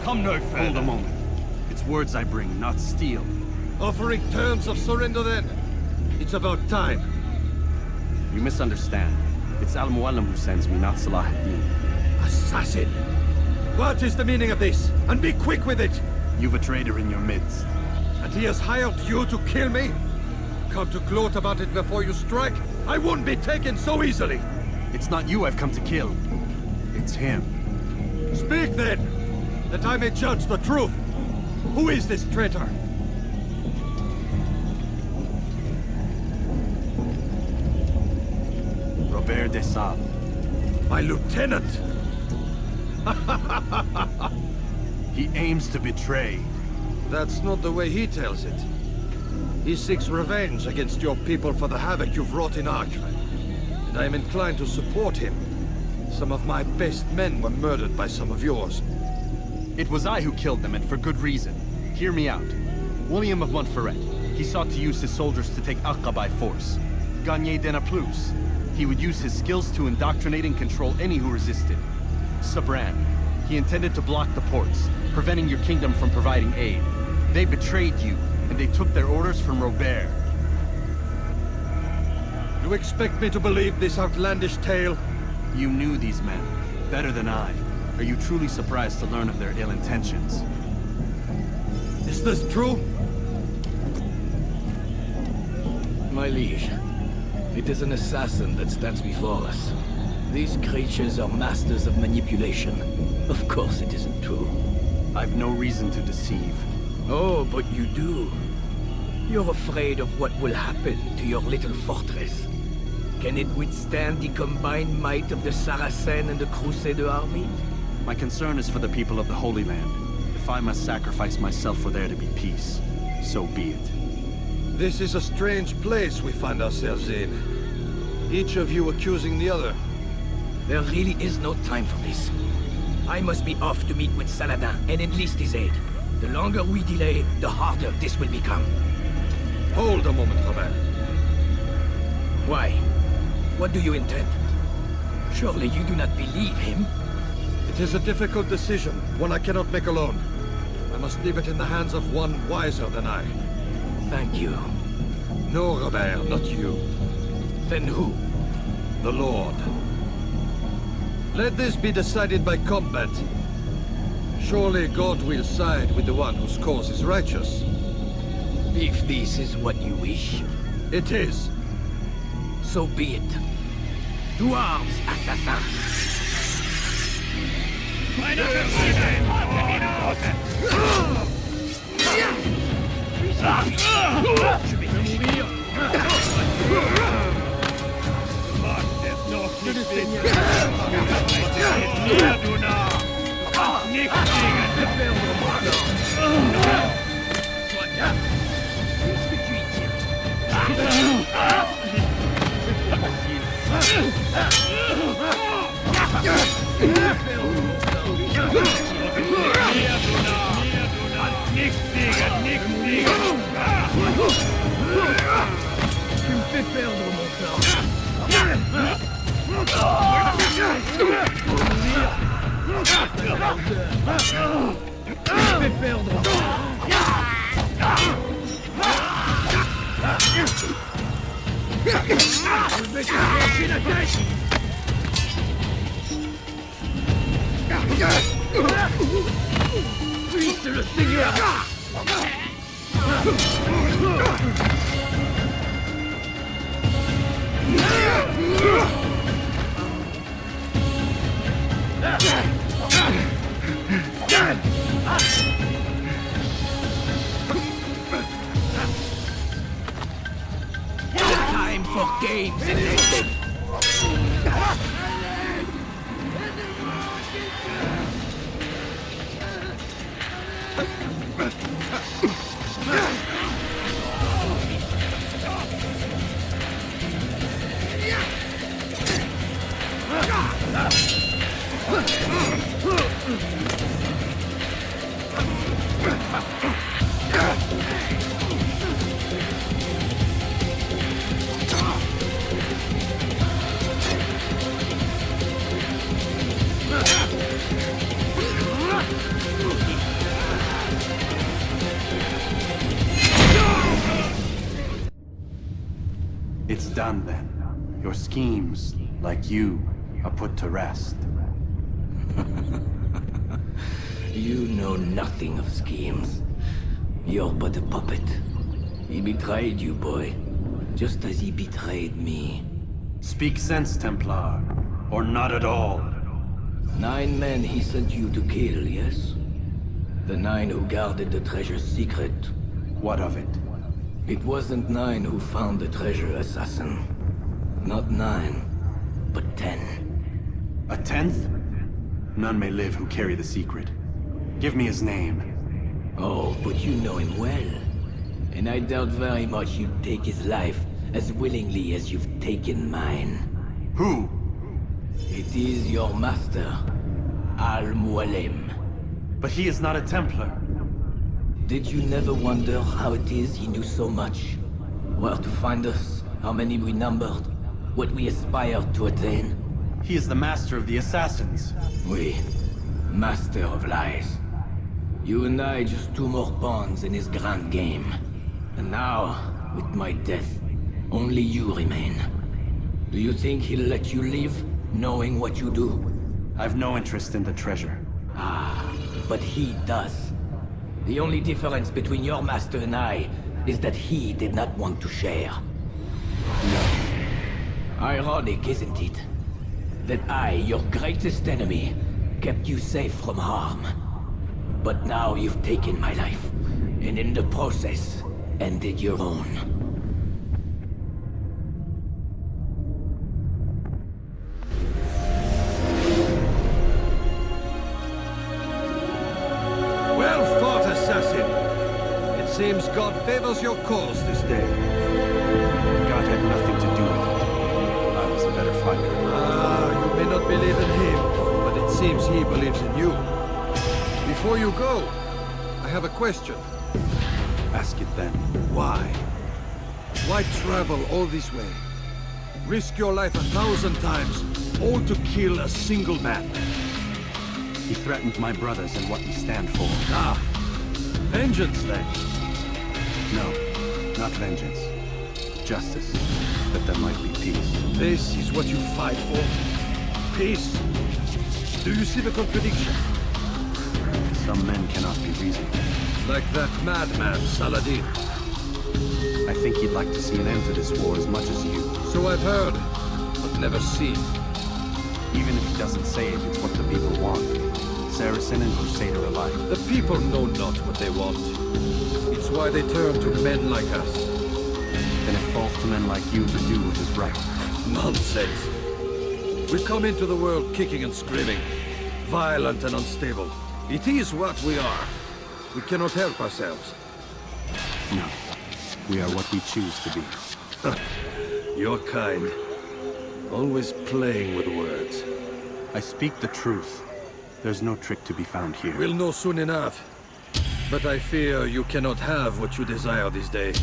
come no further. Hold a moment. It's words I bring, not steel. Offering terms of surrender then? It's about time. You misunderstand. It's Al-Mualim who sends me, not Salah ad-Din. Assassin! What is the meaning of this? And be quick with it! You've a traitor in your midst. And he has hired you to kill me? Come to gloat about it before you strike? I won't be taken so easily! It's not you I've come to kill. It's him. Speak then, that I may judge the truth. Who is this traitor? Robert de Sable. My lieutenant! He aims to betray. That's not the way he tells it. He seeks revenge against your people for the havoc you've wrought in Acre. And I am inclined to support him. Some of my best men were murdered by some of yours. It was I who killed them, and for good reason. Hear me out. William of Montferrat. He sought to use his soldiers to take Acre by force. Garnier de Naplouse. He would use his skills to indoctrinate and control any who resisted. Sibrand. He intended to block the ports, preventing your kingdom from providing aid. They betrayed you, and they took their orders from Robert. You expect me to believe this outlandish tale? You knew these men, better than I. Are you truly surprised to learn of their ill intentions? Is this true? My liege, it is an assassin that stands before us. These creatures are masters of manipulation. Of course it isn't true. I've no reason to deceive. Oh, but you do. You're afraid of what will happen to your little fortress. Can it withstand the combined might of the Saracen and the Crusader army? My concern is for the people of the Holy Land. If I must sacrifice myself for there to be peace, so be it. This is a strange place we find ourselves in. Each of you accusing the other. There really is no time for this. I must be off to meet with Saladin and enlist his aid. The longer we delay, the harder this will become. Hold a moment, Robert. Why? What do you intend? Surely you do not believe him? It is a difficult decision, one I cannot make alone. I must leave it in the hands of one wiser than I. Thank you. No, Robert, not you. Then who? The Lord. Let this be decided by combat. Surely God will side with the one whose cause is righteous. If this is what you wish. It is. So be it. To arms, assassin! Tu me fais perdre mon temps. Tu me fais perdre mon Je vais te cracher la tête. Puisse le Seigneur. Time for games and ending. done then. Your schemes, like you, are put to rest. You know nothing of schemes. You're but a puppet. He betrayed you, boy. Just as he betrayed me. Speak sense, Templar. Or not at all. 9 men he sent you to kill, yes? The 9 who guarded the treasure's secret. What of it? It wasn't 9 who found the treasure, Assassin. Not 9, but 10. A 10th? None may live who carry the secret. Give me his name. Oh, but you know him well. And I doubt very much you'd take his life as willingly as you've taken mine. Who? It is your master, Mualim. But he is not a Templar. Did you never wonder how it is he knew so much? Where to find us, how many we numbered, what we aspired to attain? He is the master of the assassins. Oui, master of lies. You and I just 2 more pawns in his grand game. And now, with my death, only you remain. Do you think he'll let you live, knowing what you do? I've no interest in the treasure. Ah, but he does. The only difference between your master and I is that he did not want to share. No. Ironic, isn't it? That I, your greatest enemy, kept you safe from harm. But now you've taken my life, and in the process, ended your own. Well fought, assassin! It seems God favors your cause this day. God had nothing to do with it. I was a better fighter. Ah, you may not believe in him, but it seems he believes in you. Before you go, I have a question. Ask it then. Why? Why travel all this way? Risk your life 1,000 times, all to kill a single man. He threatened my brothers and what we stand for. Ah, vengeance then? No, not vengeance. Justice, that there might be peace. This is what you fight for? Peace? Do you see the contradiction? Some men cannot be reasoned. Like that madman, Saladin. I think he'd like to see an end to this war as much as you. So I've heard, but never seen. Even if he doesn't say it, it's what the people want. Saracen and Crusader alike. The people know not what they want. It's why they turn to men like us. Then it falls to men like you to do what is right. Nonsense. We come into the world kicking and screaming, violent and unstable. It is what we are. We cannot help ourselves. No. We are what we choose to be. Your kind. Always playing with words. I speak the truth. There's no trick to be found here. We'll know soon enough. But I fear you cannot have what you desire this day.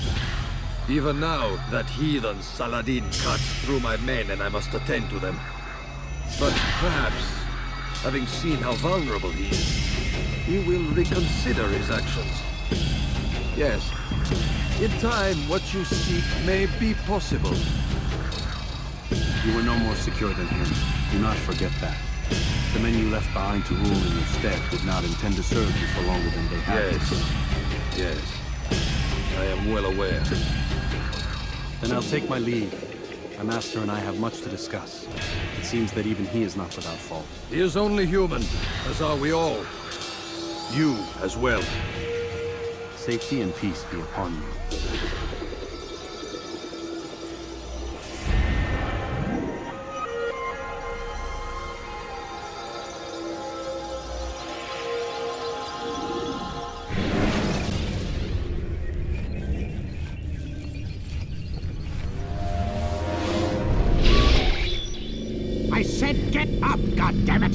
Even now, that heathen Saladin cuts through my men and I must attend to them. But perhaps, having seen how vulnerable he is, he will reconsider his actions. Yes, in time, what you seek may be possible. You were no more secure than him. Do not forget that. The men you left behind to rule in your stead did not intend to serve you for longer than they had. Yes. I am well aware. Then I'll take my leave. My master and I have much to discuss. It seems that even he is not without fault. He is only human, as are we all. You as well. Safety and peace be upon you. I said get up, goddammit!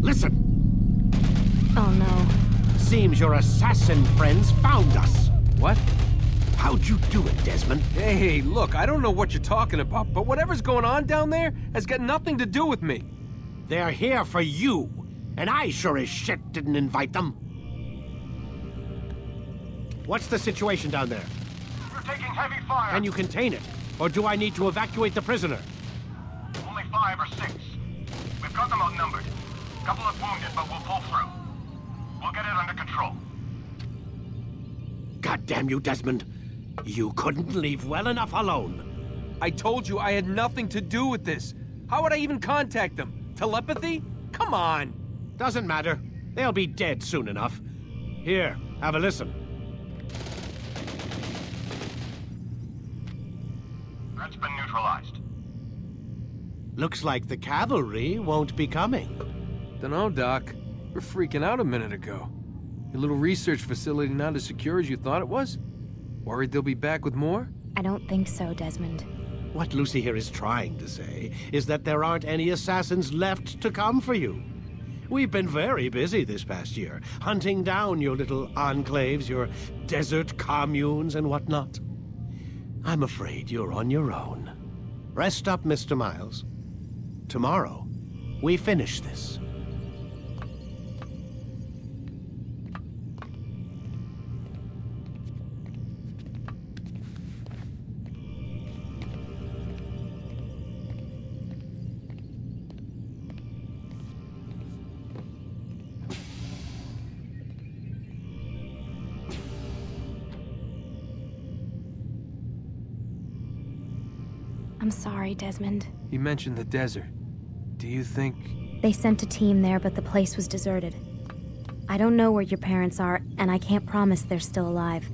Listen! Oh no. Seems your assassin friends found us. What? How'd you do it, Desmond? Hey, look, I don't know what you're talking about, but whatever's going on down there has got nothing to do with me. They're here for you, and I sure as shit didn't invite them. What's the situation down there? We're taking heavy fire. Can you contain it? Or do I need to evacuate the prisoner? Only 5 or 6. We've got them outnumbered. Couple of wounded, but we'll pull through. We'll get it under control. God damn you, Desmond. You couldn't leave well enough alone. I told you I had nothing to do with this. How would I even contact them? Telepathy? Come on. Doesn't matter. They'll be dead soon enough. Here, have a listen. Threat's been neutralized. Looks like the cavalry won't be coming. Dunno, Doc. We're freaking out a minute ago. Your little research facility not as secure as you thought it was? Worried they'll be back with more? I don't think so, Desmond. What Lucy here is trying to say is that there aren't any assassins left to come for you. We've been very busy this past year, hunting down your little enclaves, your desert communes and whatnot. I'm afraid you're on your own. Rest up, Mr. Miles. Tomorrow, we finish this. I'm sorry, Desmond. You mentioned the desert. Do you think... They sent a team there, but the place was deserted. I don't know where your parents are, and I can't promise they're still alive.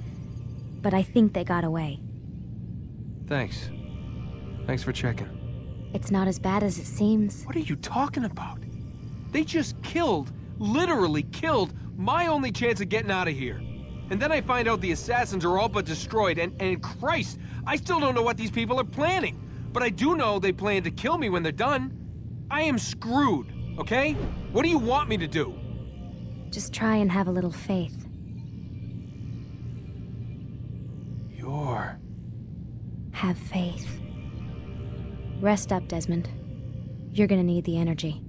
But I think they got away. Thanks. Thanks for checking. It's not as bad as it seems. What are you talking about? They just killed, literally killed, my only chance of getting out of here. And then I find out the assassins are all but destroyed, and Christ, I still don't know what these people are planning. But I do know they plan to kill me when they're done. I am screwed, okay? What do you want me to do? Just try and have a little faith. Have faith. Rest up, Desmond. You're gonna need the energy.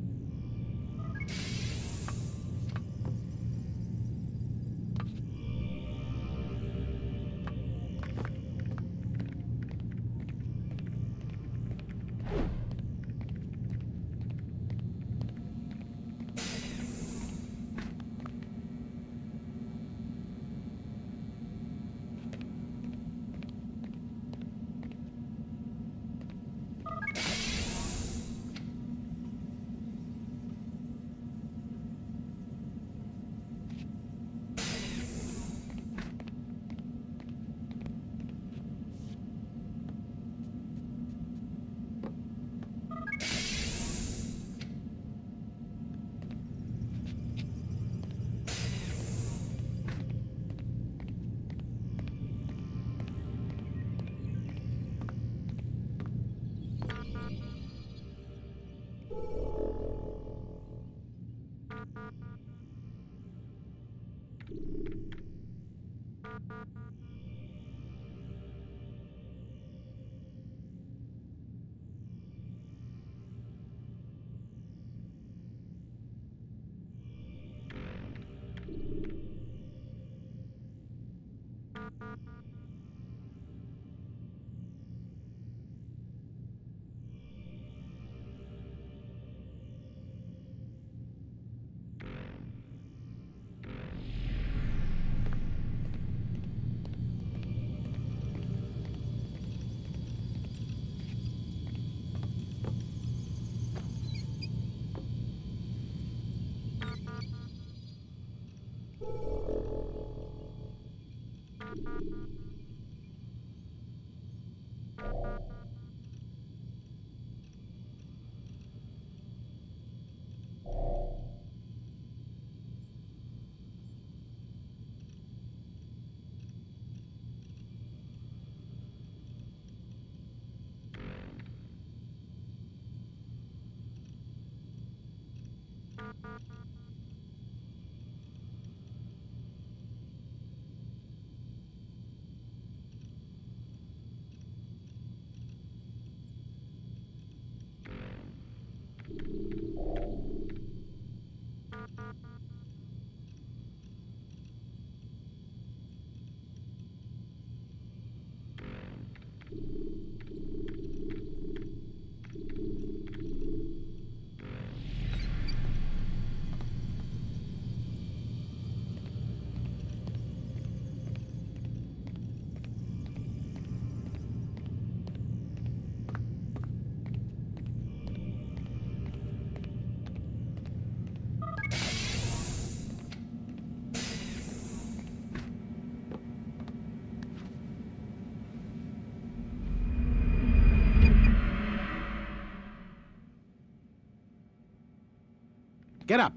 Get up.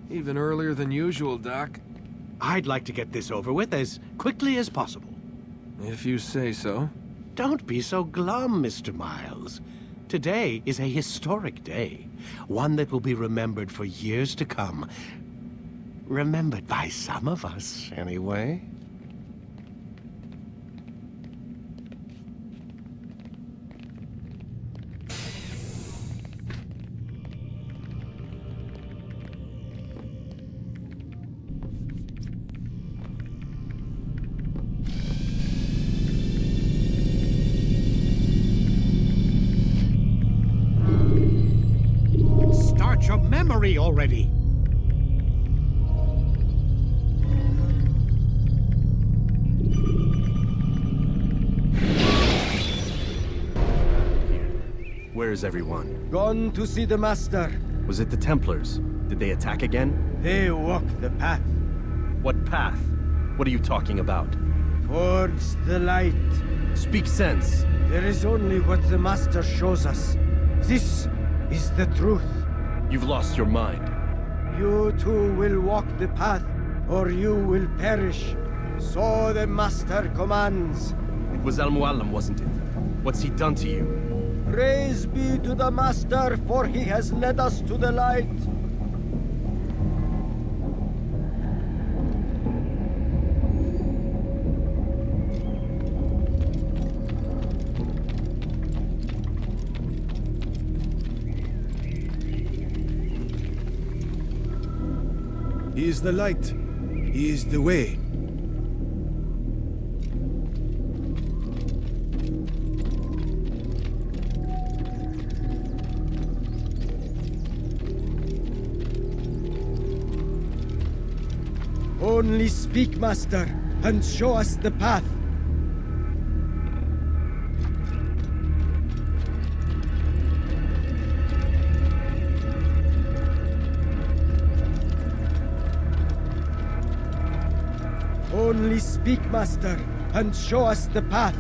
Even earlier than usual, Doc. I'd like to get this over with as quickly as possible. If you say so. Don't be so glum, Mr. Miles. Today is a historic day. One that will be remembered for years to come. Remembered by some of us, anyway. Start your memory already! Where is everyone? Gone to see the Master. Was it the Templars? Did they attack again? They walk the path. What path? What are you talking about? Towards the light. Speak sense. There is only what the Master shows us. This is the truth. You've lost your mind. You too will walk the path, or you will perish. So the Master commands. It was Mualim, wasn't it? What's he done to you? Praise be to the Master, for he has led us to the light. He is the light. He is the way. Only speak, Master, and show us the path. Only speak, Master, and show us the path.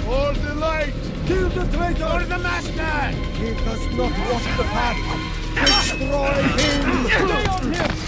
Hold the light! Kill the traitor! Or the Master! He does not walk the path! Destroy him! Stay on him!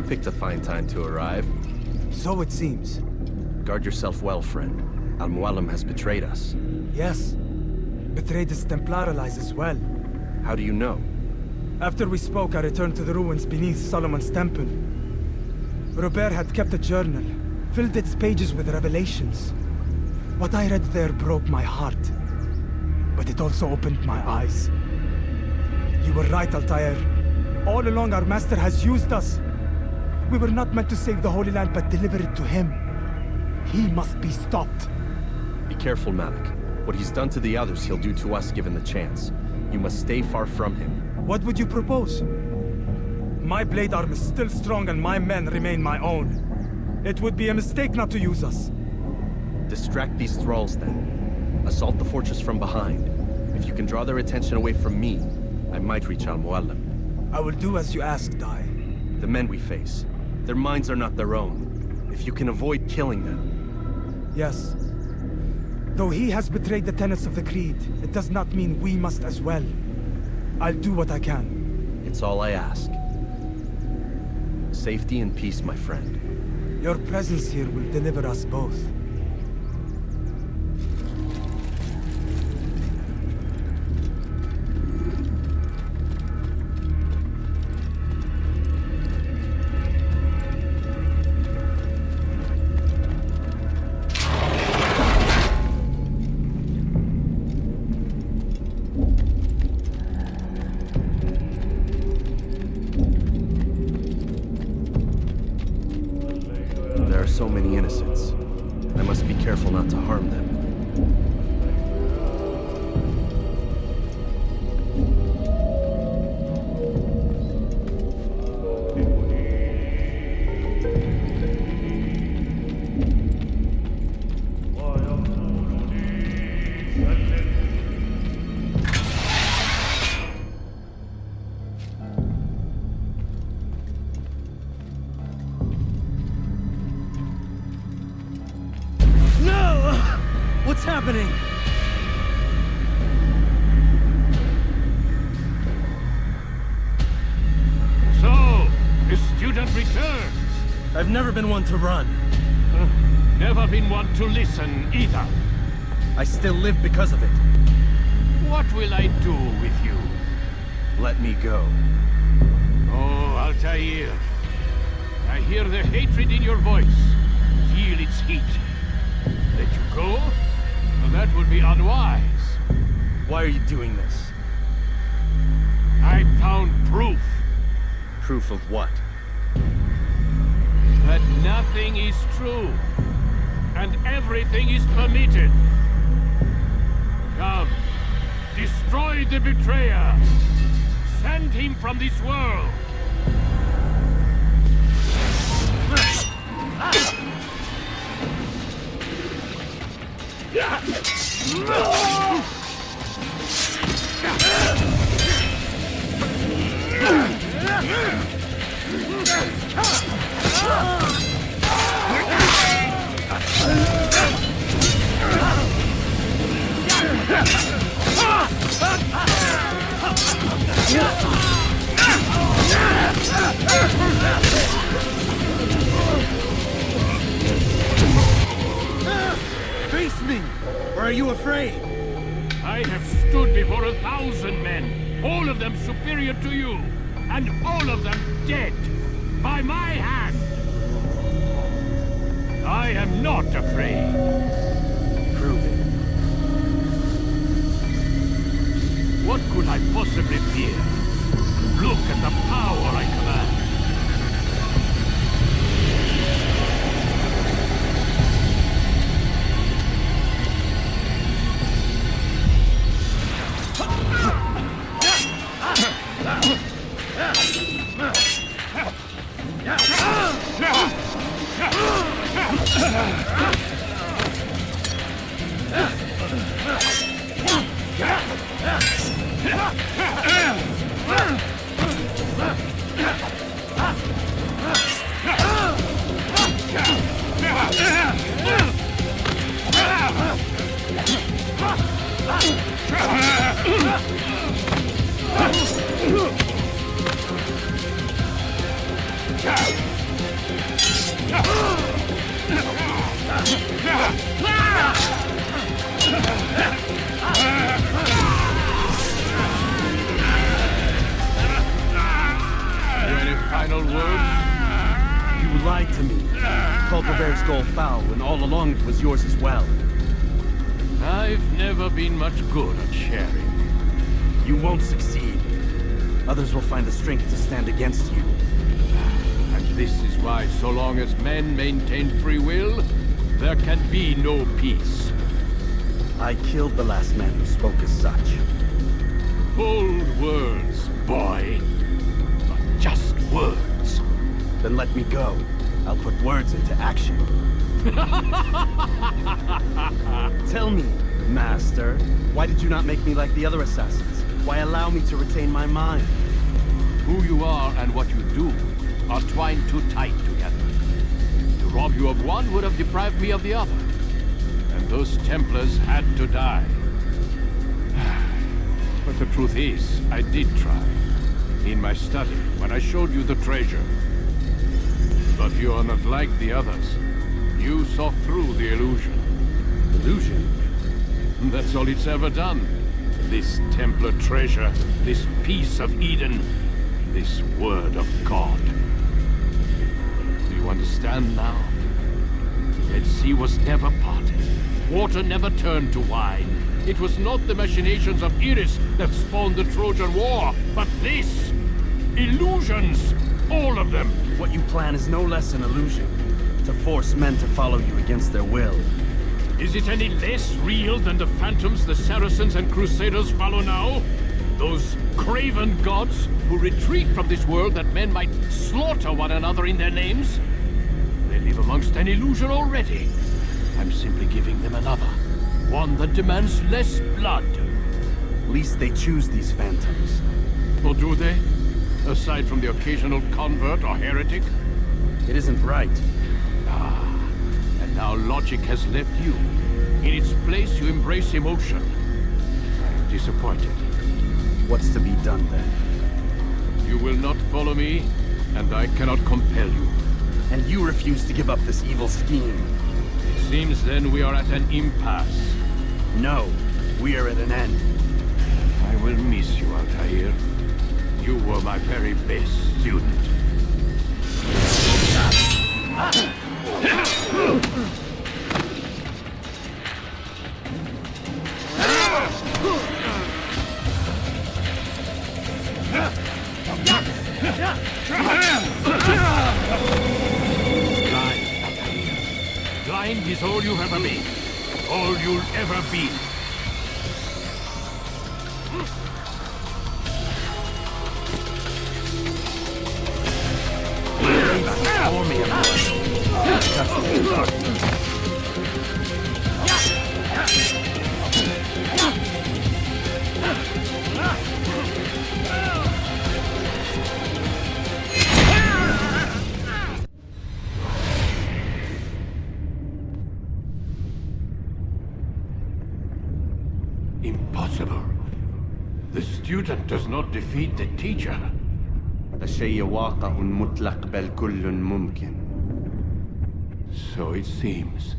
You picked a fine time to arrive. So it seems. Guard yourself well, friend. Al-Mualim has betrayed us. Yes. Betrayed his Templar allies as well. How do you know? After we spoke, I returned to the ruins beneath Solomon's temple. Robert had kept a journal, filled its pages with revelations. What I read there broke my heart. But it also opened my eyes. You were right, Altaïr. All along, our master has used us. We were not meant to save the Holy Land, but deliver it to him. He must be stopped. Be careful, Malik. What he's done to the others, he'll do to us given the chance. You must stay far from him. What would you propose? My blade arm is still strong and my men remain my own. It would be a mistake not to use us. Distract these thralls, then. Assault the fortress from behind. If you can draw their attention away from me, I might reach Al-Mualim. I will do as you ask, Dai. The men we face, their minds are not their own. If you can avoid killing them. Yes. Though he has betrayed the tenets of the Creed, it does not mean we must as well. I'll do what I can. It's all I ask. Safety and peace, my friend. Your presence here will deliver us both. So many innocents. I must be careful not to harm them. What's happening? So, the student returns. I've never been one to run. Never been one to listen, either. I still live because of it. What will I do with you? Let me go. Oh, Altaïr. I hear the hatred in your voice. Feel its heat. Let you go? Well, that would be unwise. Why are you doing this? I found proof. Proof of what? That nothing is true. And everything is permitted. Come. Destroy the betrayer. Send him from this world. Face me! Or are you afraid? I have stood before 1,000 men, all of them superior to you, and all of them dead, by my hand. I am not afraid. Prove it. What could I possibly fear? Look at the power I command. lied to me. Called Jubair's goal foul when all along it was yours as well. I've never been much good at sharing. You won't succeed. Others will find the strength to stand against you. And this is why, so long as men maintain free will, there can be no peace. I killed the last man who spoke as such. Bold words, boy. But just words. Then let me go. I'll put words into action. Tell me, Master, why did you not make me like the other assassins? Why allow me to retain my mind? Who you are and what you do are twined too tight together. To rob you of one would have deprived me of the other. And those Templars had to die. But the truth is, I did try. In my study, when I showed you the treasure. But you are not like the others. You saw through the illusion. Illusion? That's all it's ever done. This Templar treasure, this piece of Eden, this word of God. Do you understand now? The Red Sea was never parted. Water never turned to wine. It was not the machinations of Iris that spawned the Trojan War, but this! Illusions! All of them! What you plan is no less an illusion. To force men to follow you against their will. Is it any less real than the phantoms the Saracens and Crusaders follow now? Those craven gods who retreat from this world that men might slaughter one another in their names? They live amongst an illusion already. I'm simply giving them another. One that demands less blood. At least they choose these phantoms. Or do they? Aside from the occasional convert or heretic? It isn't right. And now logic has left you. In its place, you embrace emotion. I'm disappointed. What's to be done then? You will not follow me, and I cannot compel you. And you refuse to give up this evil scheme. It seems then we are at an impasse. No, we are at an end. I will miss you, Altaïr. You were my very best student. Blind is all you've ever been. All you'll ever be. Impossible. The student does not defeat the teacher. الشيء واقع مطلق بل كل ممكن. So it seems.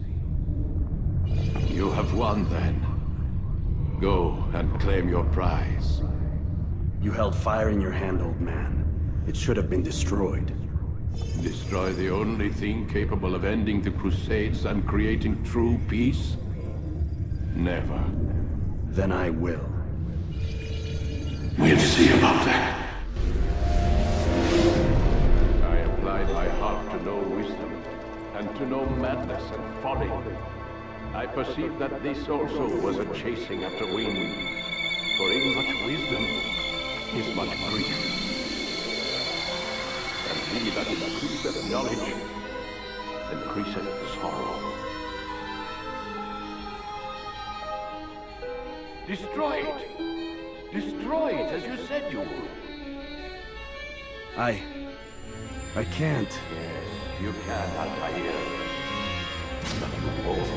You have won then. Go and claim your prize. You held fire in your hand, old man. It should have been destroyed. Destroy the only thing capable of ending the Crusades and creating true peace? Never. Then I will. We'll see about that. I applied my heart to know wisdom, and to know madness and folly. I perceived that this also was a chasing after wind. For in much wisdom is much grief. And he that increaseth knowledge increaseth sorrow. Destroy it! Destroy it as you said you would. I can't. Yes, you can, Altaïr. But you won't.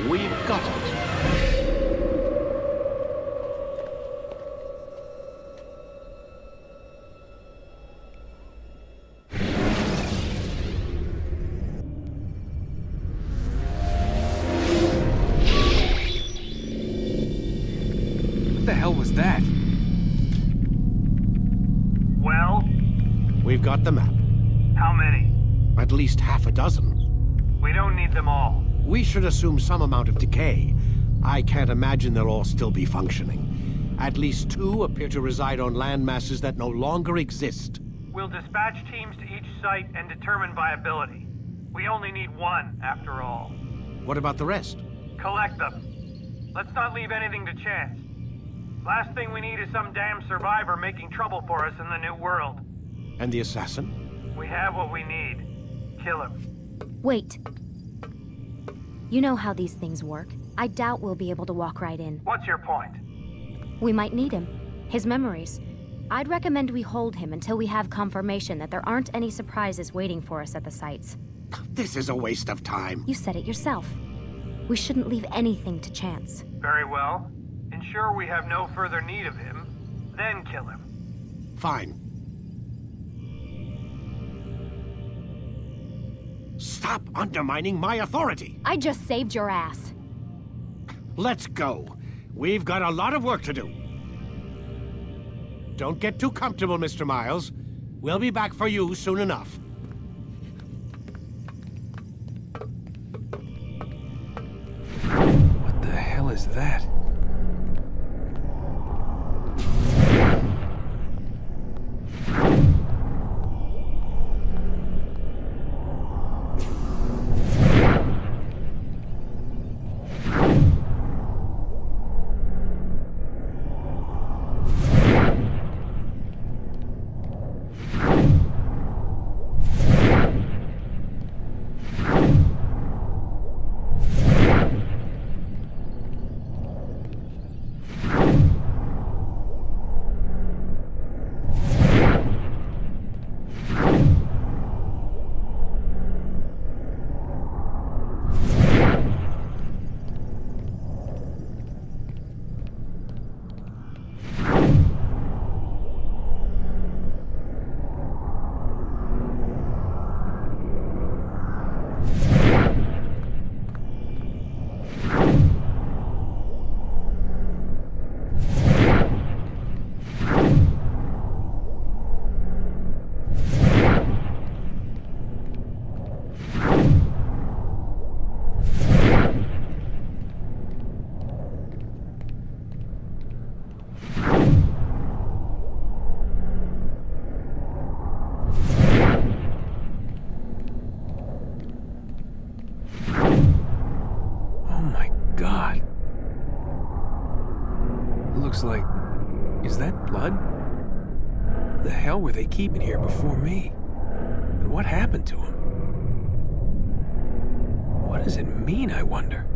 We've got it. What the hell was that? Well? We've got the map. How many? At least half a dozen. We don't need them all. We should assume some amount of decay. I can't imagine they'll all still be functioning. At least 2 appear to reside on land masses that no longer exist. We'll dispatch teams to each site and determine viability. We only need 1, after all. What about the rest? Collect them. Let's not leave anything to chance. Last thing we need is some damn survivor making trouble for us in the new world. And the assassin? We have what we need. Kill him. Wait. You know how these things work. I doubt we'll be able to walk right in. What's your point? We might need him. His memories. I'd recommend we hold him until we have confirmation that there aren't any surprises waiting for us at the sites. This is a waste of time. You said it yourself. We shouldn't leave anything to chance. Very well. Ensure we have no further need of him, then kill him. Fine. Stop undermining my authority! I just saved your ass. Let's go. We've got a lot of work to do. Don't get too comfortable, Mr. Miles. We'll be back for you soon enough. What the hell is that? Like, is that blood? What the hell were they keeping here before me? And what happened to him? What does it mean, I wonder?